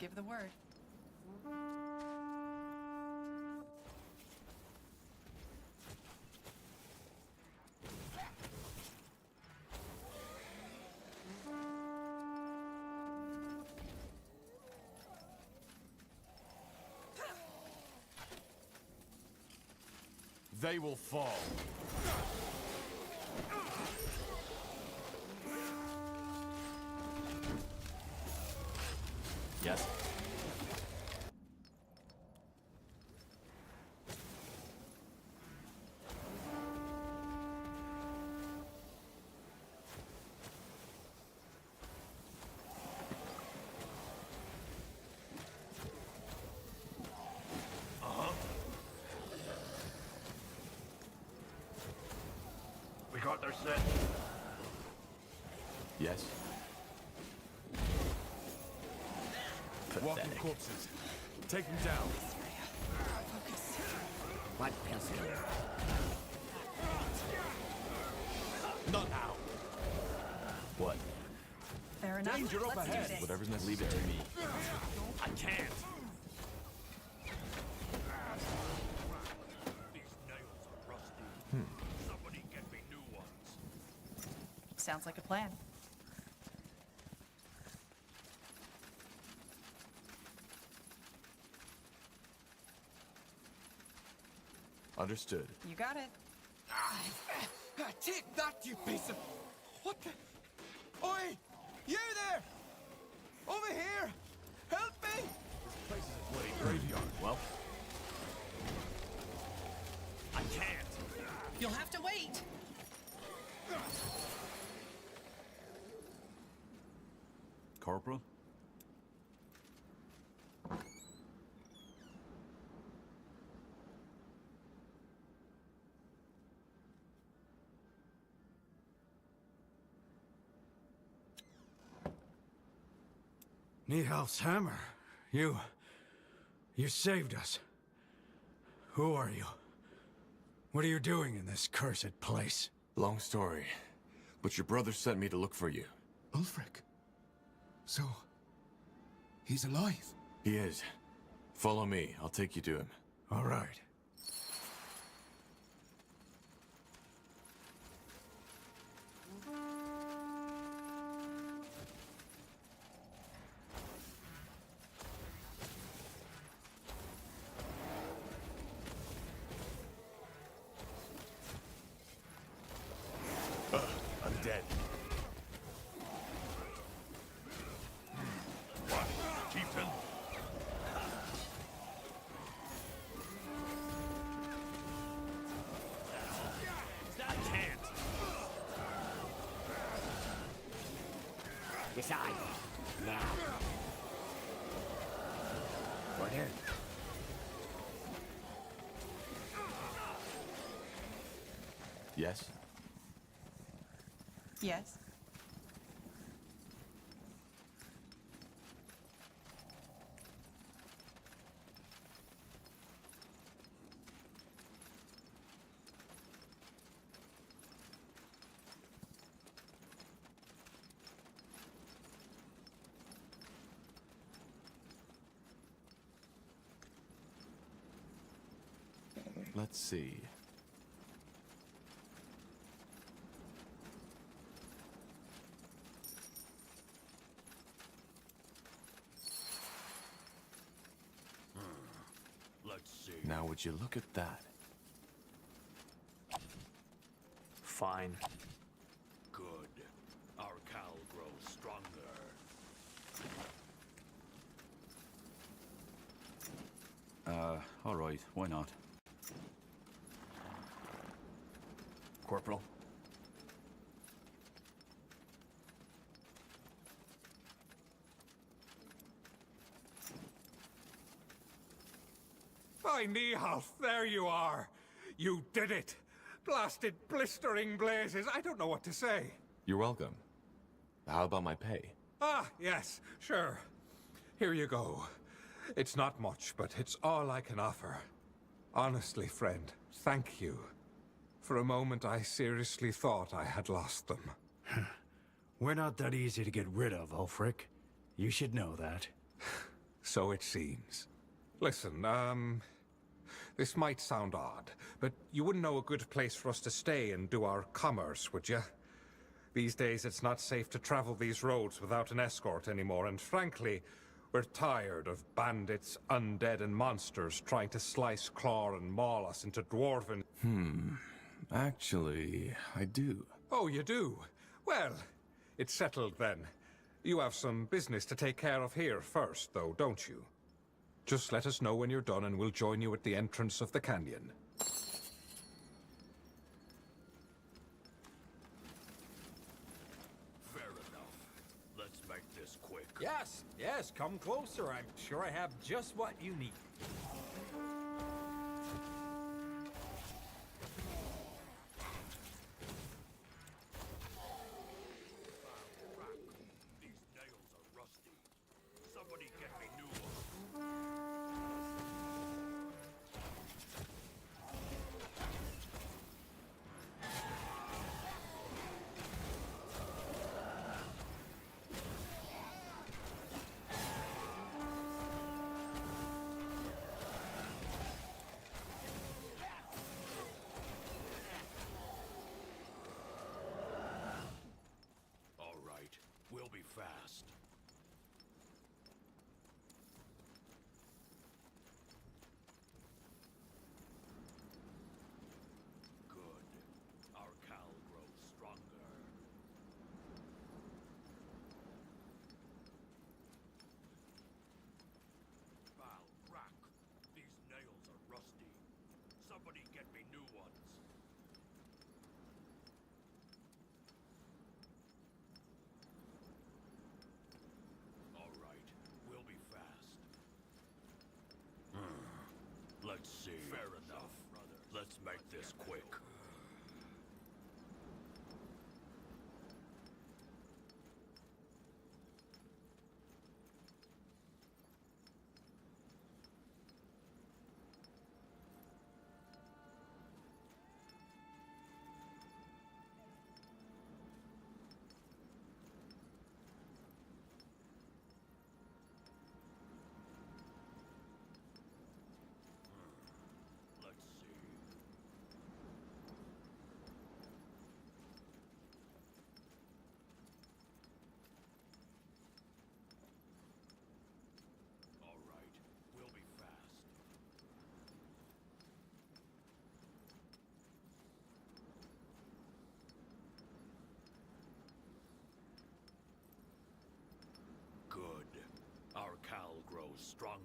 give the word. They will fall. Yes. We got their set. Yes. Walking Pathetic. corpses. Take them down. What pesky? Not now. What? Fair enough. Danger Let's up do ahead. this. Whatever's necessary. Leave it to me. I can't. These nails are rusty. Somebody get me new ones. Sounds like a plan. Understood. You got it. Take that, you piece of... What the... Oi! You there! Over here! Help me! This place is a bloody graveyard. Well, I can't. You'll have to wait. Corporal? Nihal's hammer. You saved us. Who are you? What are you doing in this cursed place? Long story. But your brother sent me to look for you. Ulfric. So... he's alive? He is. Follow me. I'll take you to him. All right. I'm dead. What? Chieftain? I can't. Decide. Now. Order. Yes? Yes. Let's see. Let's see. Now would you look at that? fine. Good. Our cowl grows stronger. All right, why not? Corporal? By Nihal, there you are. You did it. Blasted blistering blazes. I don't know what to say. You're welcome. How about my pay? Ah, yes, sure. Here you go. It's not much, but it's all I can offer. Honestly, friend, thank you. For a moment, I seriously thought I had lost them. We're not that easy to get rid of, Ulfric. You should know that. So it seems. Listen, this might sound odd, but you wouldn't know a good place for us to stay and do our commerce, would you? These days, it's not safe to travel these roads without an escort anymore, and frankly, we're tired of bandits, undead, and monsters trying to slice, claw, and maul us into dwarven... Actually, I do. Oh, you do? Well, it's settled then. You have some business to take care of here first, though, don't you? Just let us know when you're done and we'll join you at the entrance of the canyon. Fair enough. Let's make this quick. Yes, yes, come closer. I'm sure I have just what you need. These nails are rusty. Somebody get me new ones. All right, we'll be fast. Good. Our cow grows stronger. Val, rack. These nails are rusty. Somebody get me new ones. All right, we'll be fast. Let's see. Fair enough. Let's make this quick. Let's see. All right, we'll be fast. Good. Our cow grows stronger.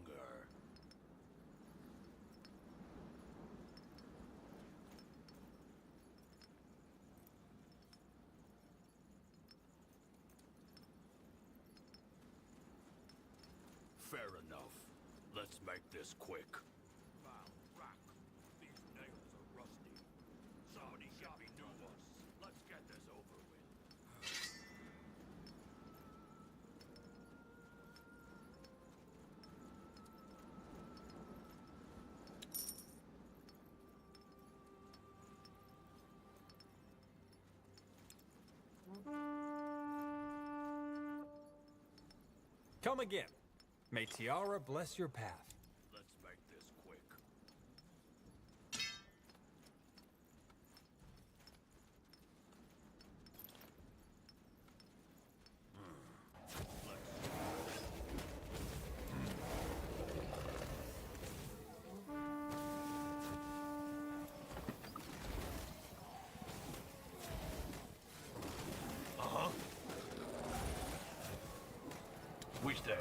Fair enough. Let's make this quick. Val, rack. These nails are rusty. Somebody get me new ones. Let's get this over with. Come again. May Tiara bless your path. Let's make this quick. Uh-huh. We stay.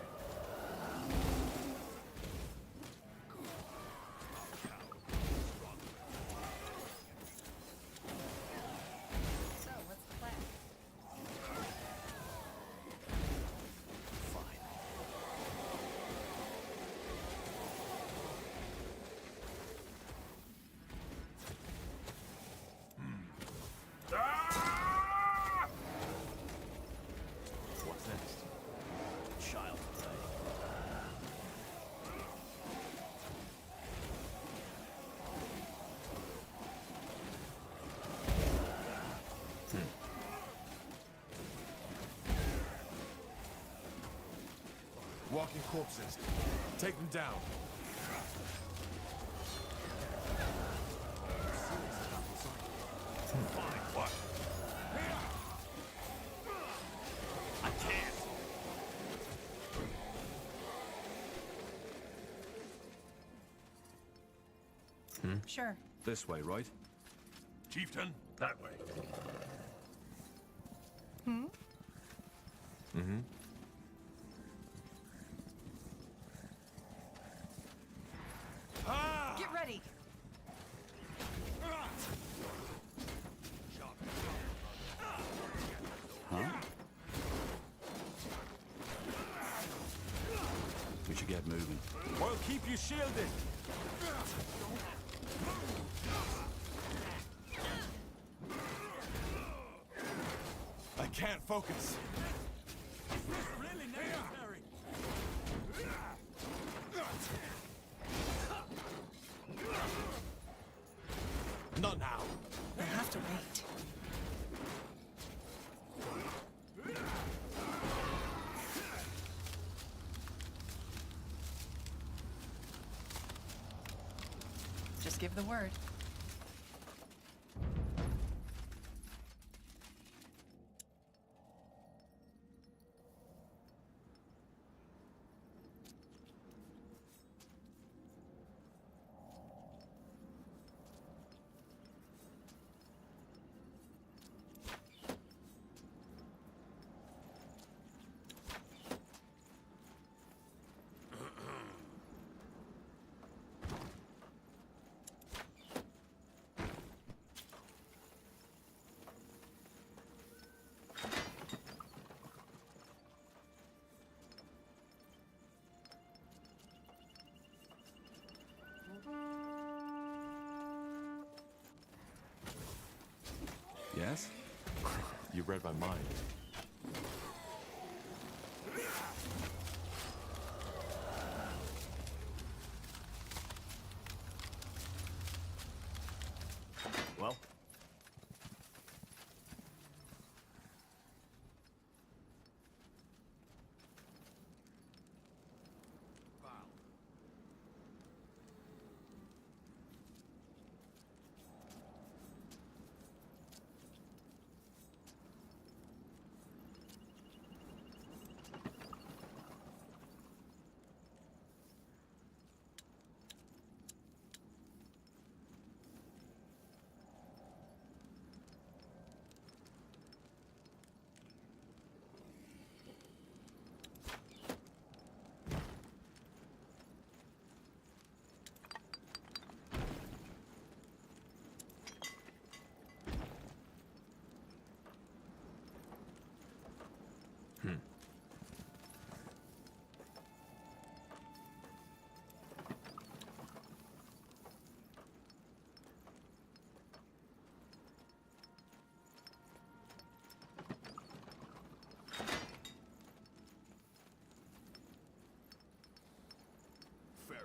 walking corpses. Take them down. Fine, what? I can't. Sure. This way, right? Chieftain, that way. Hmm? Mm-hmm. Get ready. Huh? We should get moving. We'll keep you shielded. I can't focus. Really necessary. Not now. We'll have to wait. Just give the word. Yes? You read my mind. Well?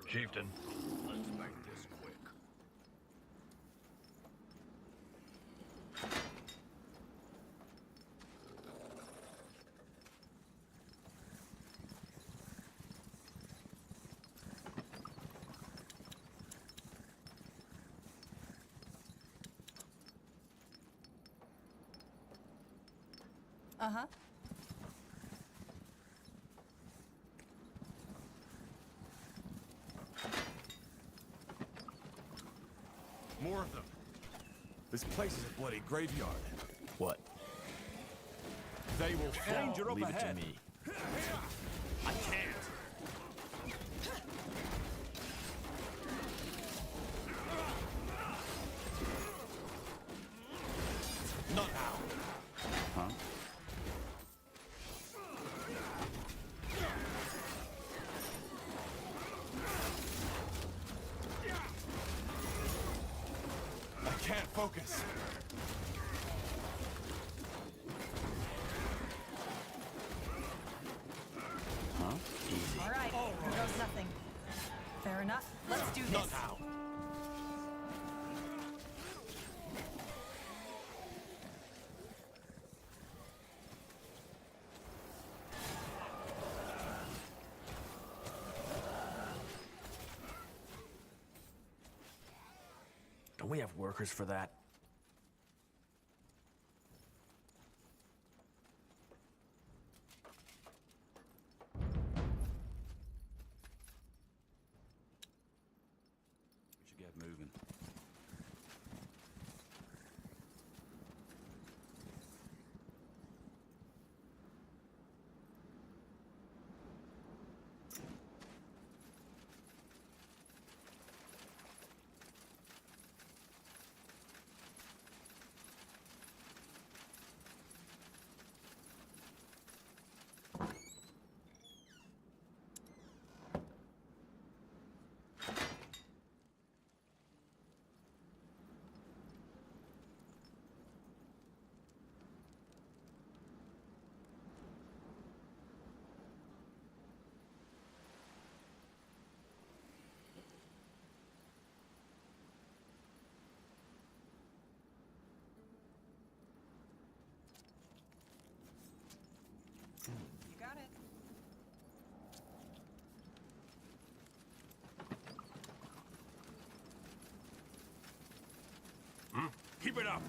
Chieftain. Let's make this quick. Uh-huh. More of them. This place is a bloody graveyard. What? They will fall. Danger up Leave ahead. it to me. I can't. Not now. Huh? I can't focus. Huh? All right, here goes nothing. Fair enough. Let's do this. Not now. Don't we have workers for that? We should get moving. You got it. Keep it up!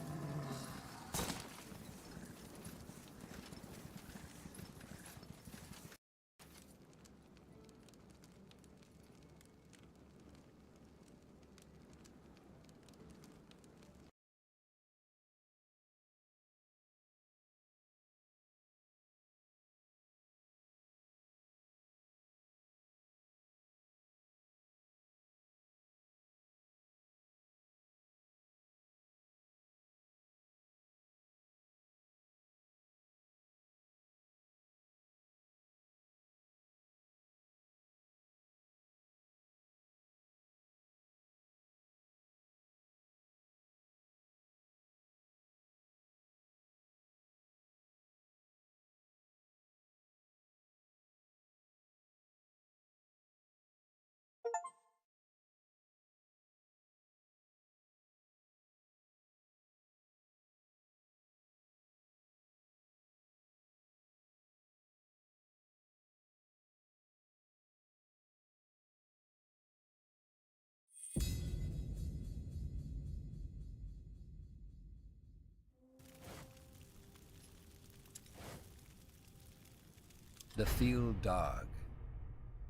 The Field Dog.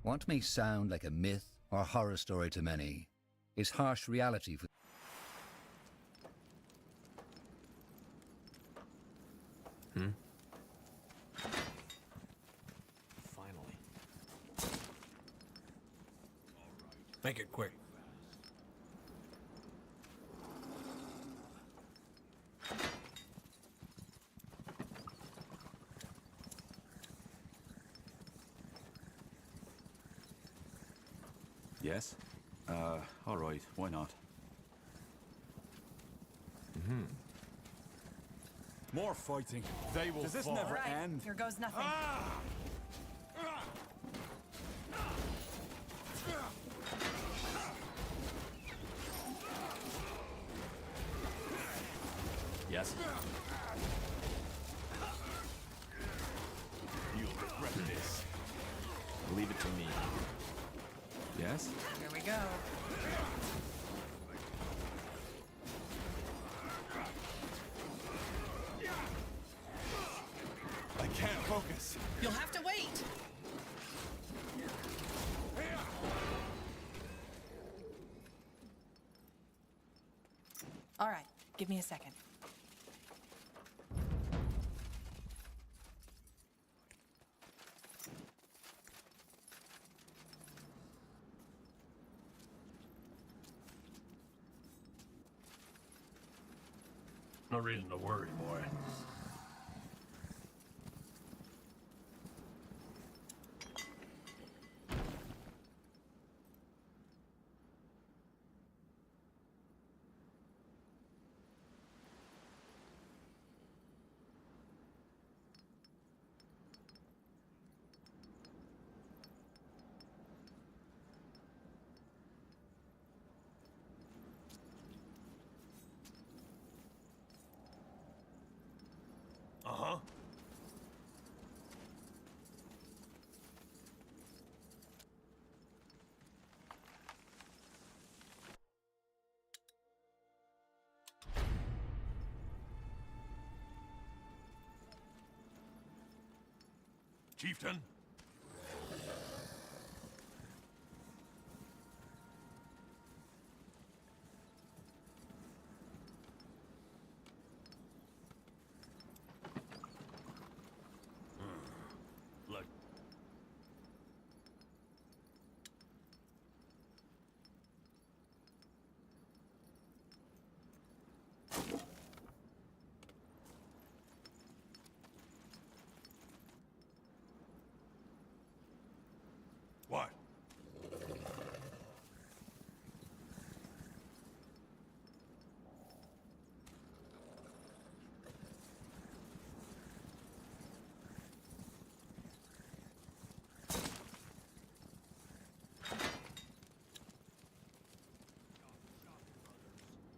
Want may sound like a myth or horror story to many, is harsh reality for Finally. Make it quick. Yes? All right. Why not? More fighting. They will Does this fall. never end? Here goes nothing. Yes? You'll regret this. Leave it to me. Yes? Here we go. I can't focus. You'll have to wait. All right, give me a second. No reason to worry, boy. Chieftain? Let What?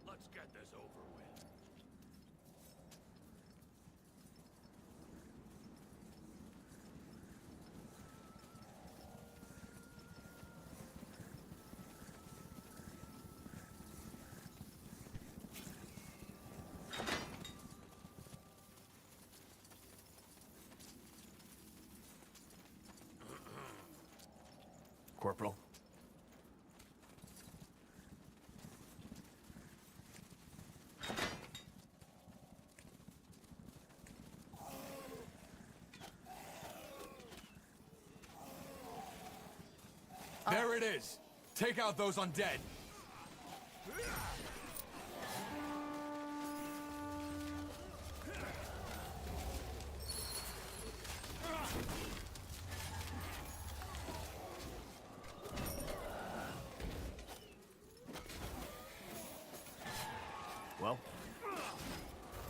Let's get this over with. Corporal. There it is! Take out those undead! Well,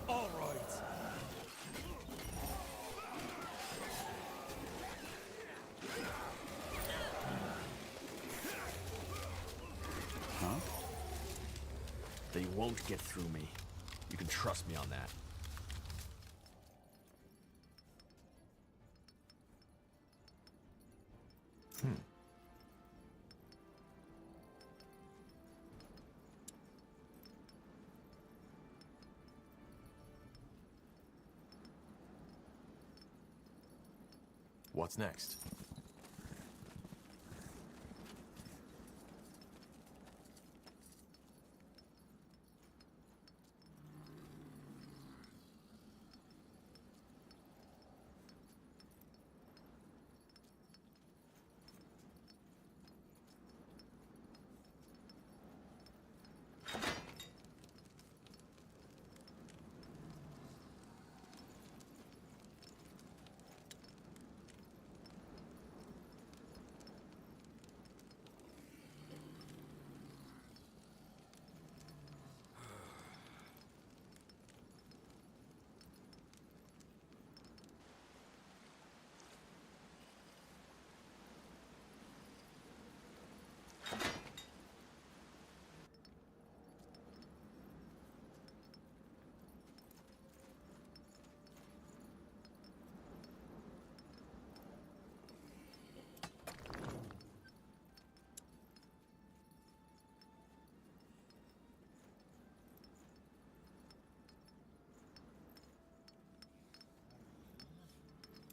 All right. huh? They won't get through me. You can trust me on that. What's next?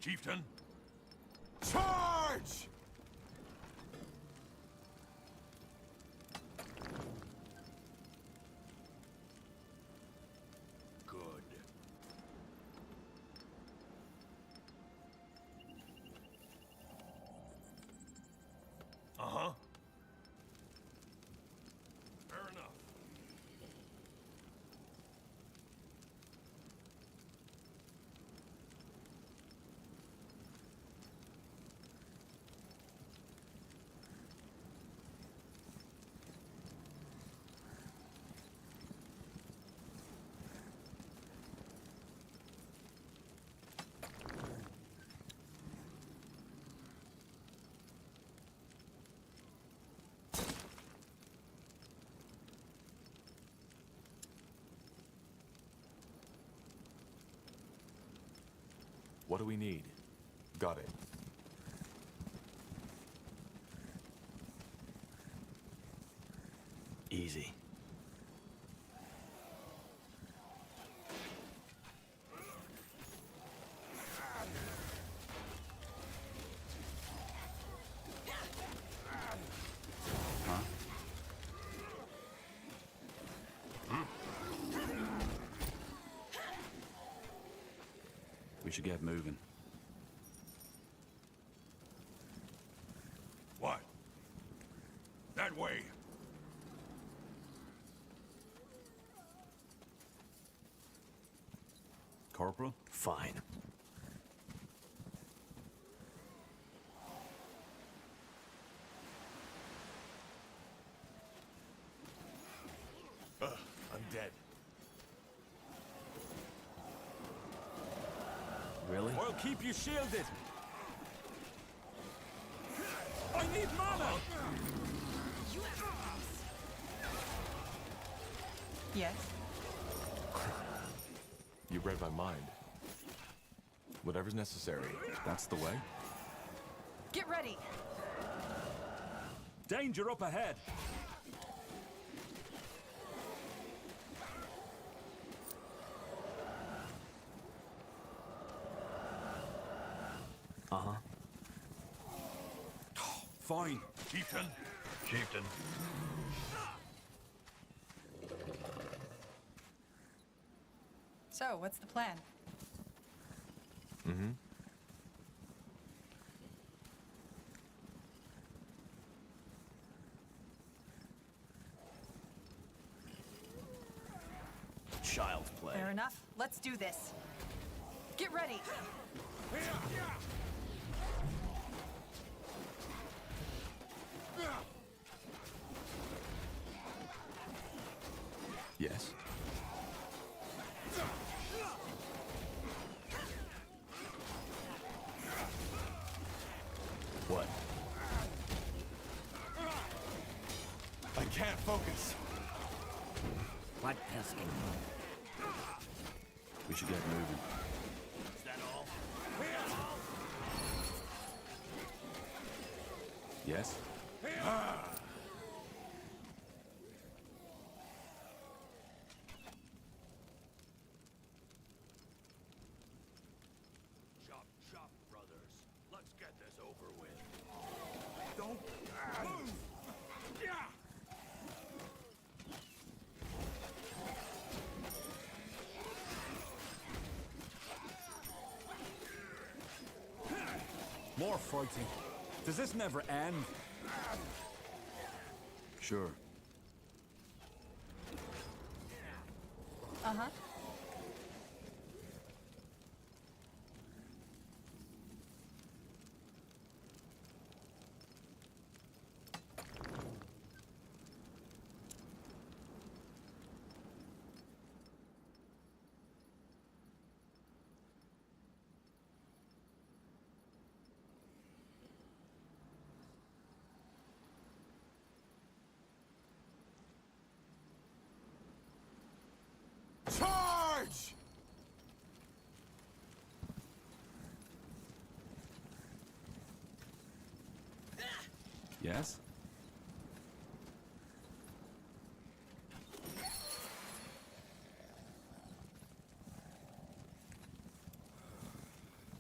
Chieftain? Charge! Good. Uh-huh. Fair enough. What do we need? Got it. Easy. should get moving. What? That way. Corporal? Fine. I'm dead. Really? Well, keep you shielded. I need mana! Yes? You read my mind. Whatever's necessary. That's the way. Get ready! Danger up ahead! Uh-huh. Fine. Chieftain. Chieftain. So, what's the plan? Mm-hmm. Child's play. Fair enough. Let's do this. Get ready! Yes. What? I can't focus. What pesking? We should get moving. Is that all? Yes? Chop, chop, brothers. Let's get this over with. Don't move! Yeah! More fighting. Does this never end? Sure. Uh-huh. Charge! Yes?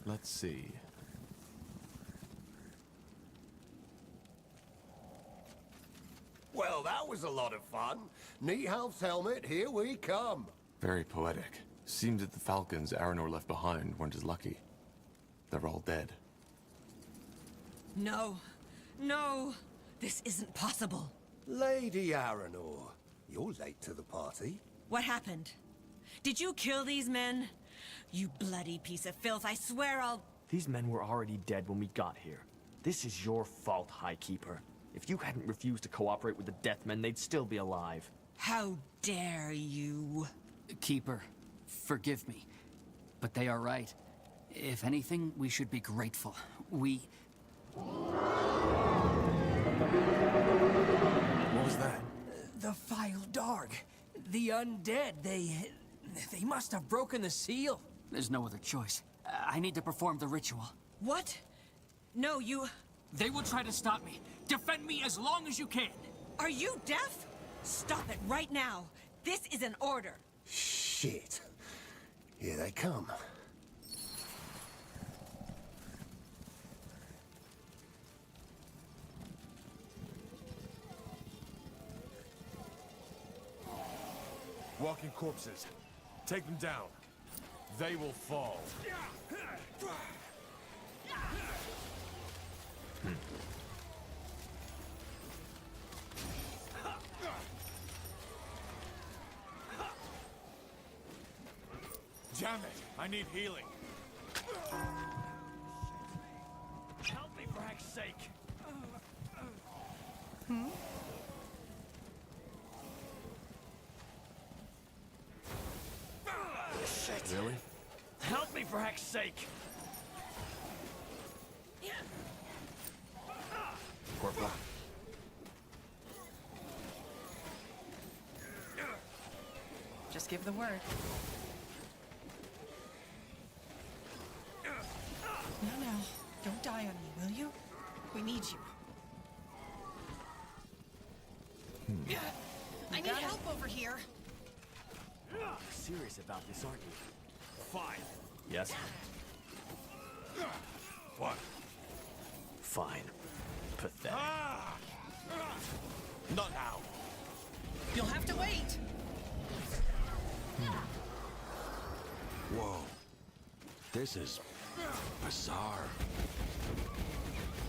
Let's see. Well, that was a lot of fun. Neathalf's helmet, here we come. Very poetic. Seems that the falcons Aranor left behind weren't as lucky. They're all dead. No. No! This isn't possible. Lady Aranor, you're late to the party. What happened? Did you kill these men? You bloody piece of filth, I swear I'll... These men were already dead when we got here. This is your fault, High Keeper. If you hadn't refused to cooperate with the Deathmen, they'd still be alive. How dare you? Keeper, forgive me, but they are right. If anything, we should be grateful. We... What was that? The Vile Darg. The undead. They must have broken the seal. There's no other choice. I need to perform the ritual. What? No, you... They will try to stop me. Defend me as long as you can. Are you deaf? Stop it right now. This is an order. Shit. Here they come. Walking corpses. Take them down. they will fall. Damn it! I need healing. Help me for heck's sake! Shit! Really? Help me for heck's sake! Corporal. Just give the word. No, don't die on me, will you? We need you. I need help over here. Serious about this, aren't you? Fine. Yes? What? Fine. Pathetic. Not now. You'll have to wait. Whoa. This is bizarre.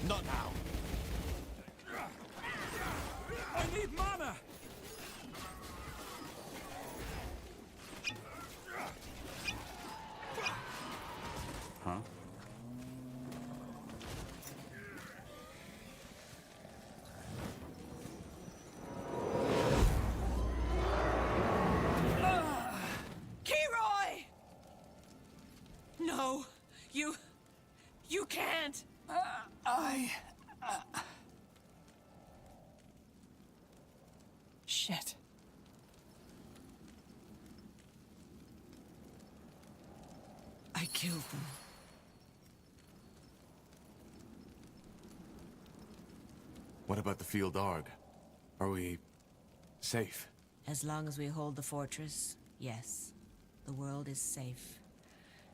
Not now. I need mana! Huh? Kiroy! No, you can't. Shit. I killed them. What about the field Arg? Are we safe? As long as we hold the fortress, yes, the world is safe.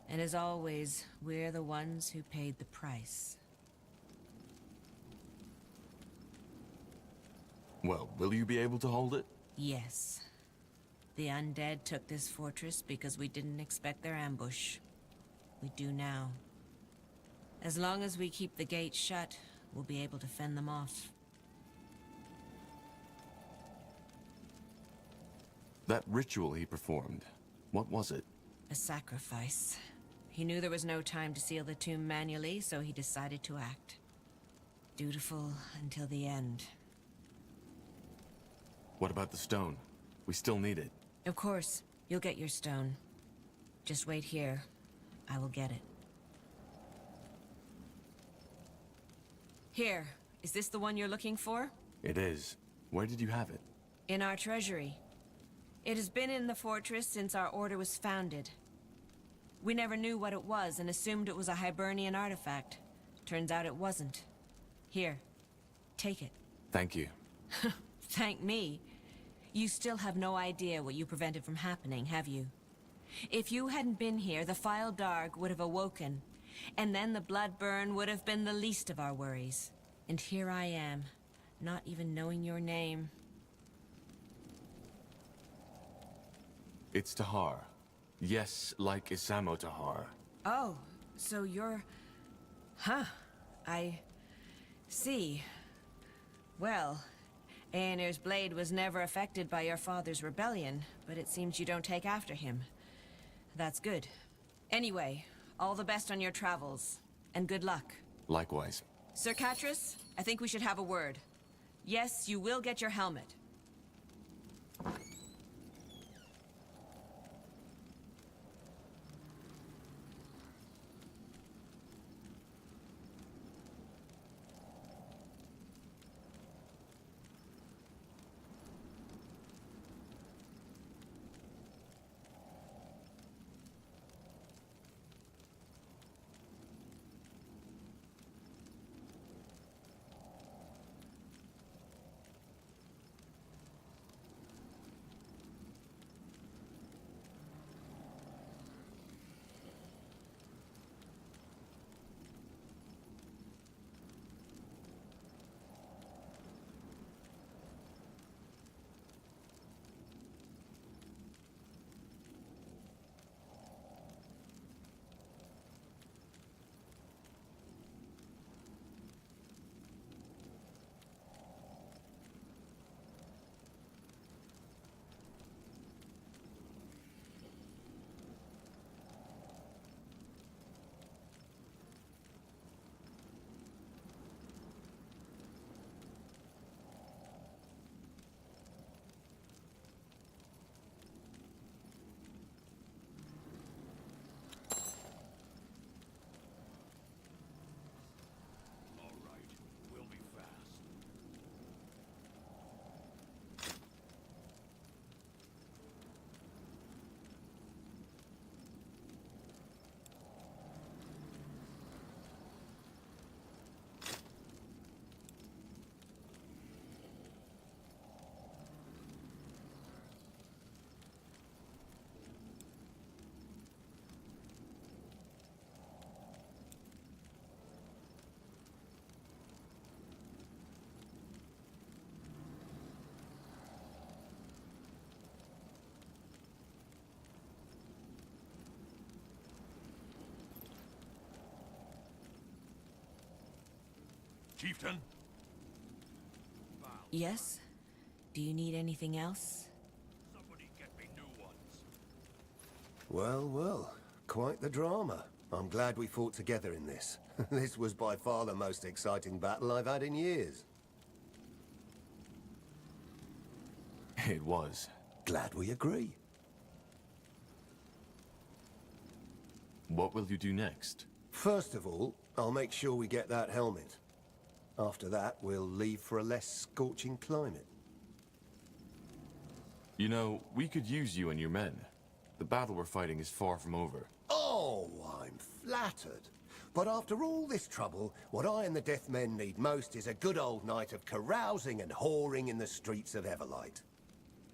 And as always, we're the ones who paid the price. Well, will you be able to hold it? Yes. The undead took this fortress because we didn't expect their ambush. We do now. As long as we keep the gate shut, we'll be able to fend them off. That ritual he performed, what was it? A sacrifice. He knew there was no time to seal the tomb manually, so he decided to act. Dutiful until the end. What about the stone? We still need it. Of course, you'll get your stone. Just wait here. I will get it. Here, is this the one you're looking for? It is. Where did you have it? In our treasury. It has been in the fortress since our order was founded. We never knew what it was and assumed it was a Hibernian artifact. Turns out it wasn't. Here, take it. Thank you. Thank me. You still have no idea what you prevented from happening, have you? If you hadn't been here, the File Darg would have awoken, and then the blood burn would have been the least of our worries. And here I am, not even knowing your name. It's Tahar. Yes, like Isamo Tahar. Oh, so you're... Huh. I... see. Well, Aenir's blade was never affected by your father's rebellion, but it seems you don't take after him. That's good. Anyway, all the best on your travels, and good luck. Likewise. Sir Catras, I think we should have a word. Yes, you will get your helmet. chieftain? Yes? Do you need anything else? Somebody get me new ones. Well, well. Quite the drama. I'm glad we fought together in this. This was by far the most exciting battle I've had in years. It was. Glad we agree. What will you do next? First of all, I'll make sure we get that helmet. After that, we'll leave for a less scorching climate. You know, we could use you and your men. The battle we're fighting is far from over. Oh, I'm flattered. But after all this trouble, what I and the Death Men need most is a good old night of carousing and whoring in the streets of Everlight.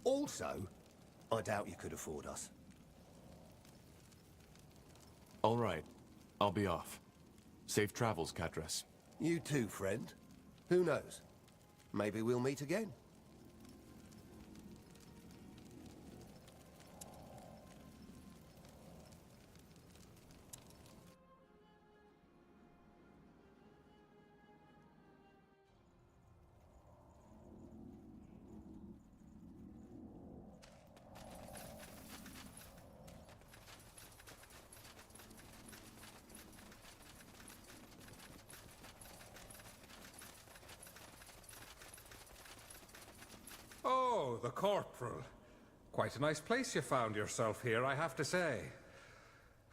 Also, I doubt you could afford us. All right. I'll be off. Safe travels, Katras. You too, friend. Who knows? Maybe we'll meet again. Oh, the Corporal. Quite a nice place you found yourself here, I have to say.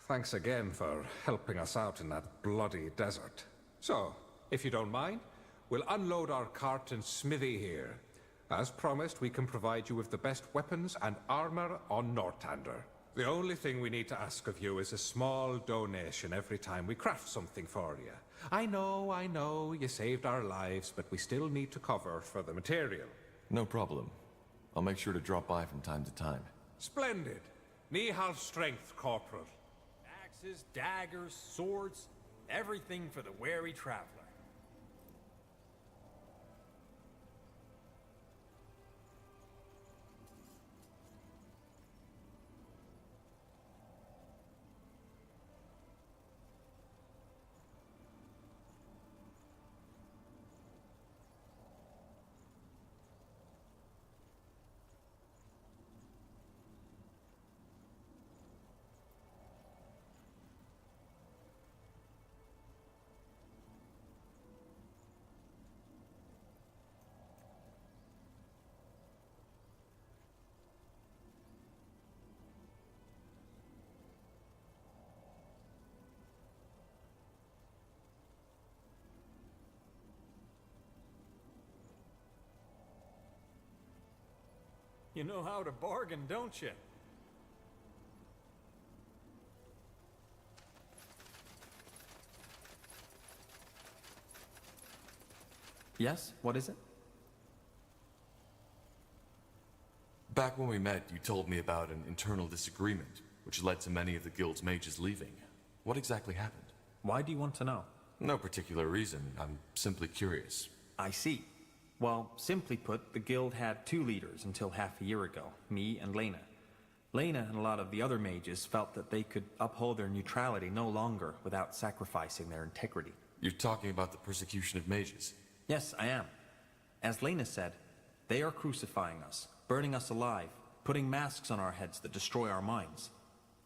Thanks again for helping us out in that bloody desert. So, if you don't mind, we'll unload our cart and smithy here. As promised, we can provide you with the best weapons and armor on Northander. The only thing we need to ask of you is a small donation every time we craft something for you. I know, you saved our lives, but we still need to cover for the material. No problem. I'll make sure to drop by from time to time. Splendid. Nihal strength, Corporal. Axes, daggers, swords, everything for the wary traveler. You know how to bargain, don't you? Yes? What is it? Back when we met, you told me about an internal disagreement, which led to many of the guild's mages leaving. What exactly happened? Why do you want to know? No particular reason. I'm simply curious. I see. Well, simply put, the guild had two leaders until half a year ago, me and Lena. Lena and a lot of the other mages felt that they could uphold their neutrality no longer without sacrificing their integrity. You're talking about the persecution of mages? Yes, I am. As Lena said, they are crucifying us, burning us alive, putting masks on our heads that destroy our minds.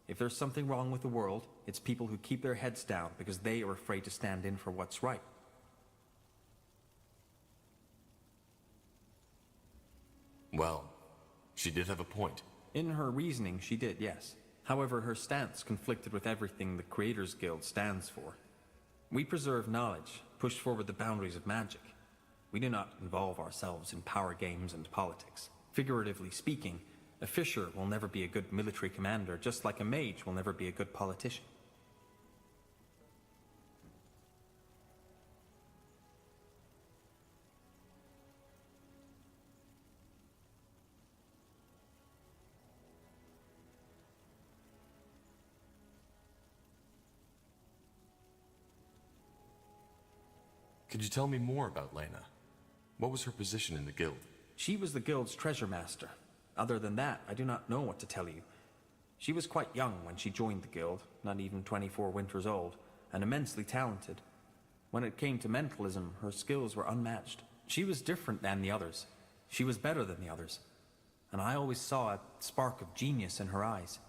If there's something wrong with the world, it's people who keep their heads down because they are afraid to stand in for what's right. Well, she did have a point. In her reasoning, she did, yes. However, her stance conflicted with everything the Creators Guild stands for. We preserve knowledge, push forward the boundaries of magic. We do not involve ourselves in power games and politics. Figuratively speaking, a fisher will never be a good military commander, just like a mage will never be a good politician. Could you tell me more about Lena? What was her position in the guild? She was the guild's treasure master. Other than that, I do not know what to tell you. She was quite young when she joined the guild, not even 24 winters old, and immensely talented. When it came to mentalism, her skills were unmatched. She was different than the others. She was better than the others. And I always saw a spark of genius in her eyes.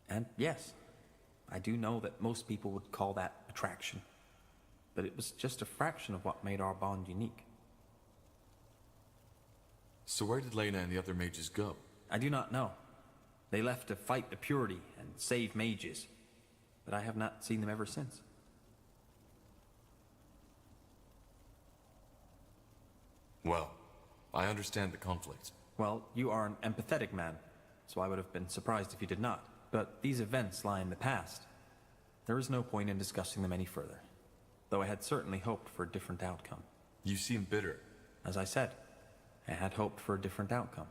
And yes, I do know that most people would call that attraction. But it was just a fraction of what made our bond unique. So where did Lena and the other mages go? I do not know. They left to fight the purity and save mages. But I have not seen them ever since. Well, I understand the conflict. Well, you are an empathetic man, so I would have been surprised if you did not. But these events lie in the past. There is no point in discussing them any further, though I had certainly hoped for a different outcome. You seem bitter. As I said, I had hoped for a different outcome.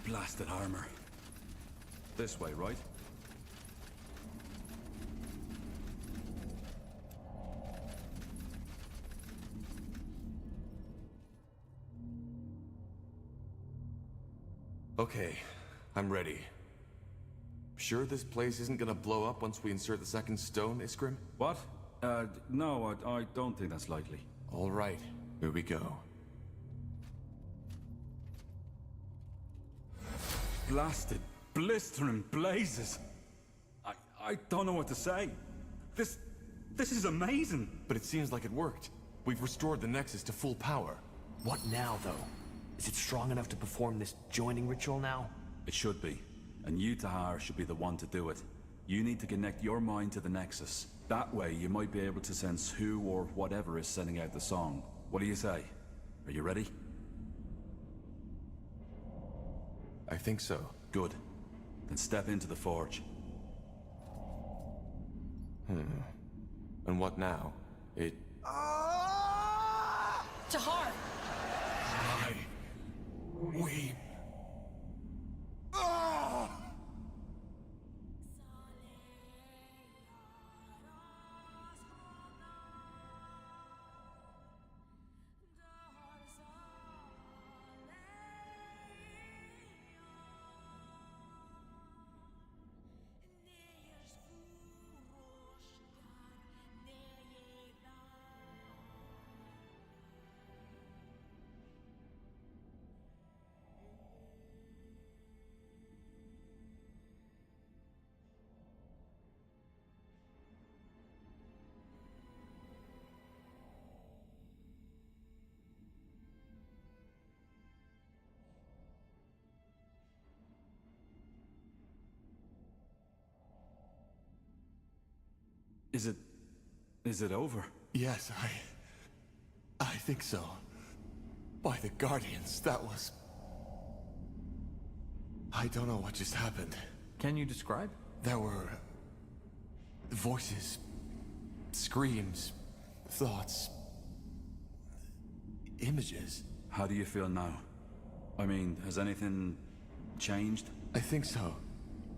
Blasted armor. This way, right? Okay, I'm ready. Sure this place isn't gonna blow up once we insert the second stone, Iskrim? What? No, I don't think that's likely. All right, here we go. Blasted, blistering blazes. I don't know what to say. This is amazing. But it seems like it worked. We've restored the Nexus to full power. What now, though? Is it strong enough to perform this joining ritual now? It should be. And you, Tahar, should be the one to do it. You need to connect your mind to the Nexus. That way, you might be able to sense who or whatever is sending out the song. What do you say? Are you ready? I think so. Good. Then step into the forge. And what now? Tahar! We... Is it over? Yes, I think so. By the Guardians, that was... I don't know what just happened. Can you describe? There were... voices, screams, thoughts, images. How do you feel now? I mean, has anything changed? I think so.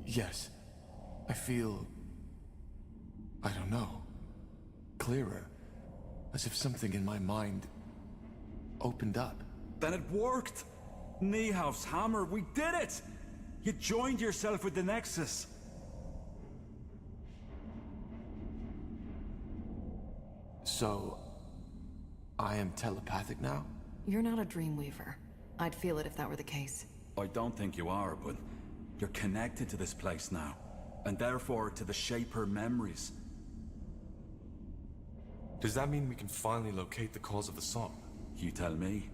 Yes. I feel... I don't know. Clearer. As if something in my mind opened up. Then it worked! Niehauf's hammer, we did it! You joined yourself with the Nexus. So... I am telepathic now? You're not a Dreamweaver. I'd feel it if that were the case. I don't think you are, but you're connected to this place now. And therefore to the Shaper memories. Does that mean we can finally locate the cause of the song? You tell me.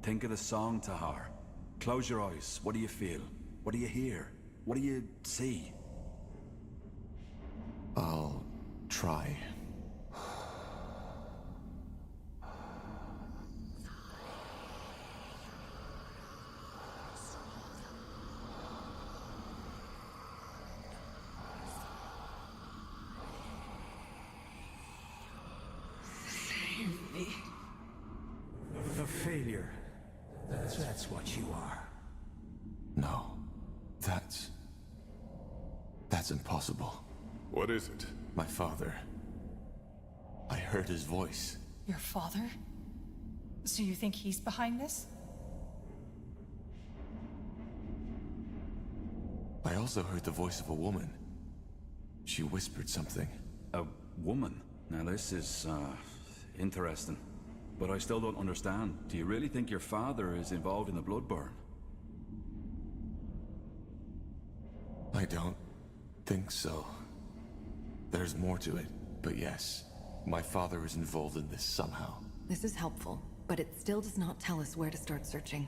Think of the song, Tahar. Close your eyes. What do you feel? What do you hear? What do you see? I'll try. That's what you are. No. That's impossible. What is it? My father. I heard his voice. Your father? So you think he's behind this? I also heard the voice of a woman. She whispered something. A woman? Now this is, interesting. But I still don't understand. Do you really think your father is involved in the blood burn? I don't think so. There's more to it, but yes, my father is involved in this somehow. This is helpful, but it still does not tell us where to start searching.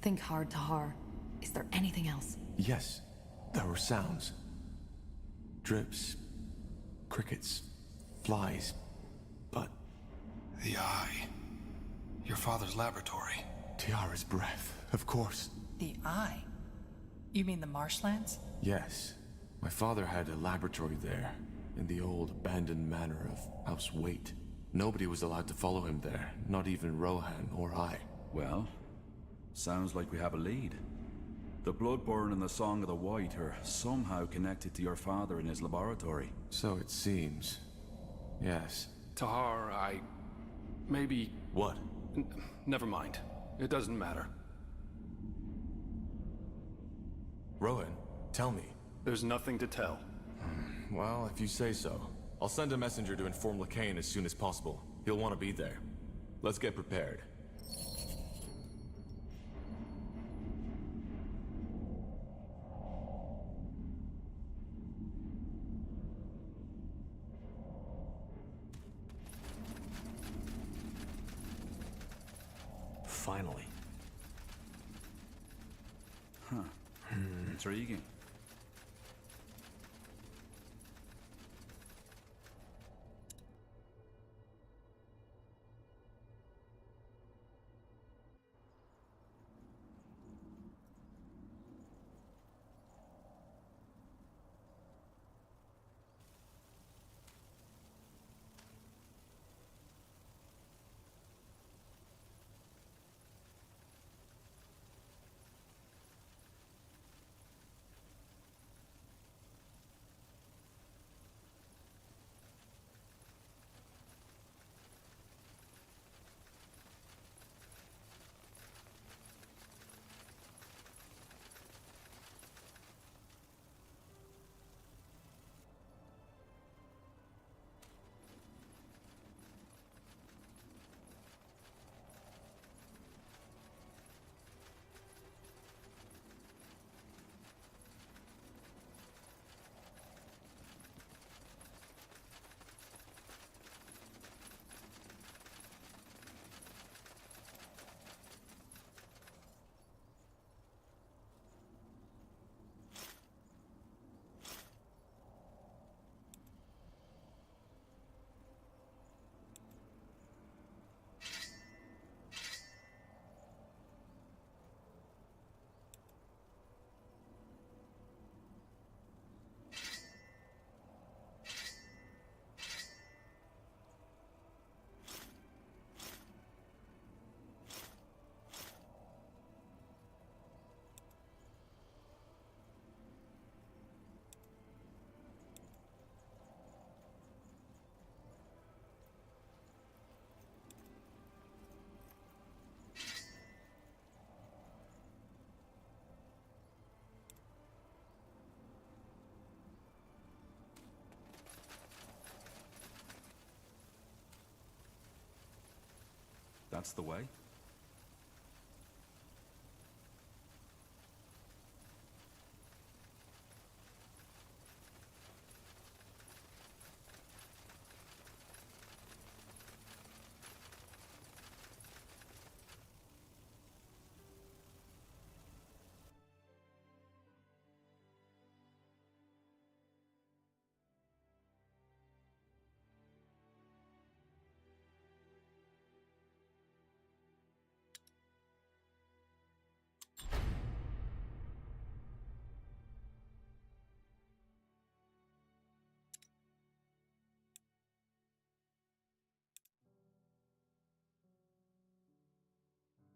Think hard, Tahar. Is there anything else? Yes, there were sounds. Drips, crickets, flies, but... The eye. Your father's laboratory. Tiara's breath, of course. The eye? You mean the marshlands? Yes. My father had a laboratory there, in the old abandoned manor of House Waite. Nobody was allowed to follow him there, not even Rohan or I. Well, sounds like we have a lead. The Bloodborne and the Song of the White are somehow connected to your father in his laboratory. So it seems. Yes. Tahar, maybe... What? Never mind. It doesn't matter. Rohan, tell me. There's nothing to tell. Well, if you say so. I'll send a messenger to inform Lacane as soon as possible. He'll want to be there. Let's get prepared. Finally. Huh. Intriguing. That's the way?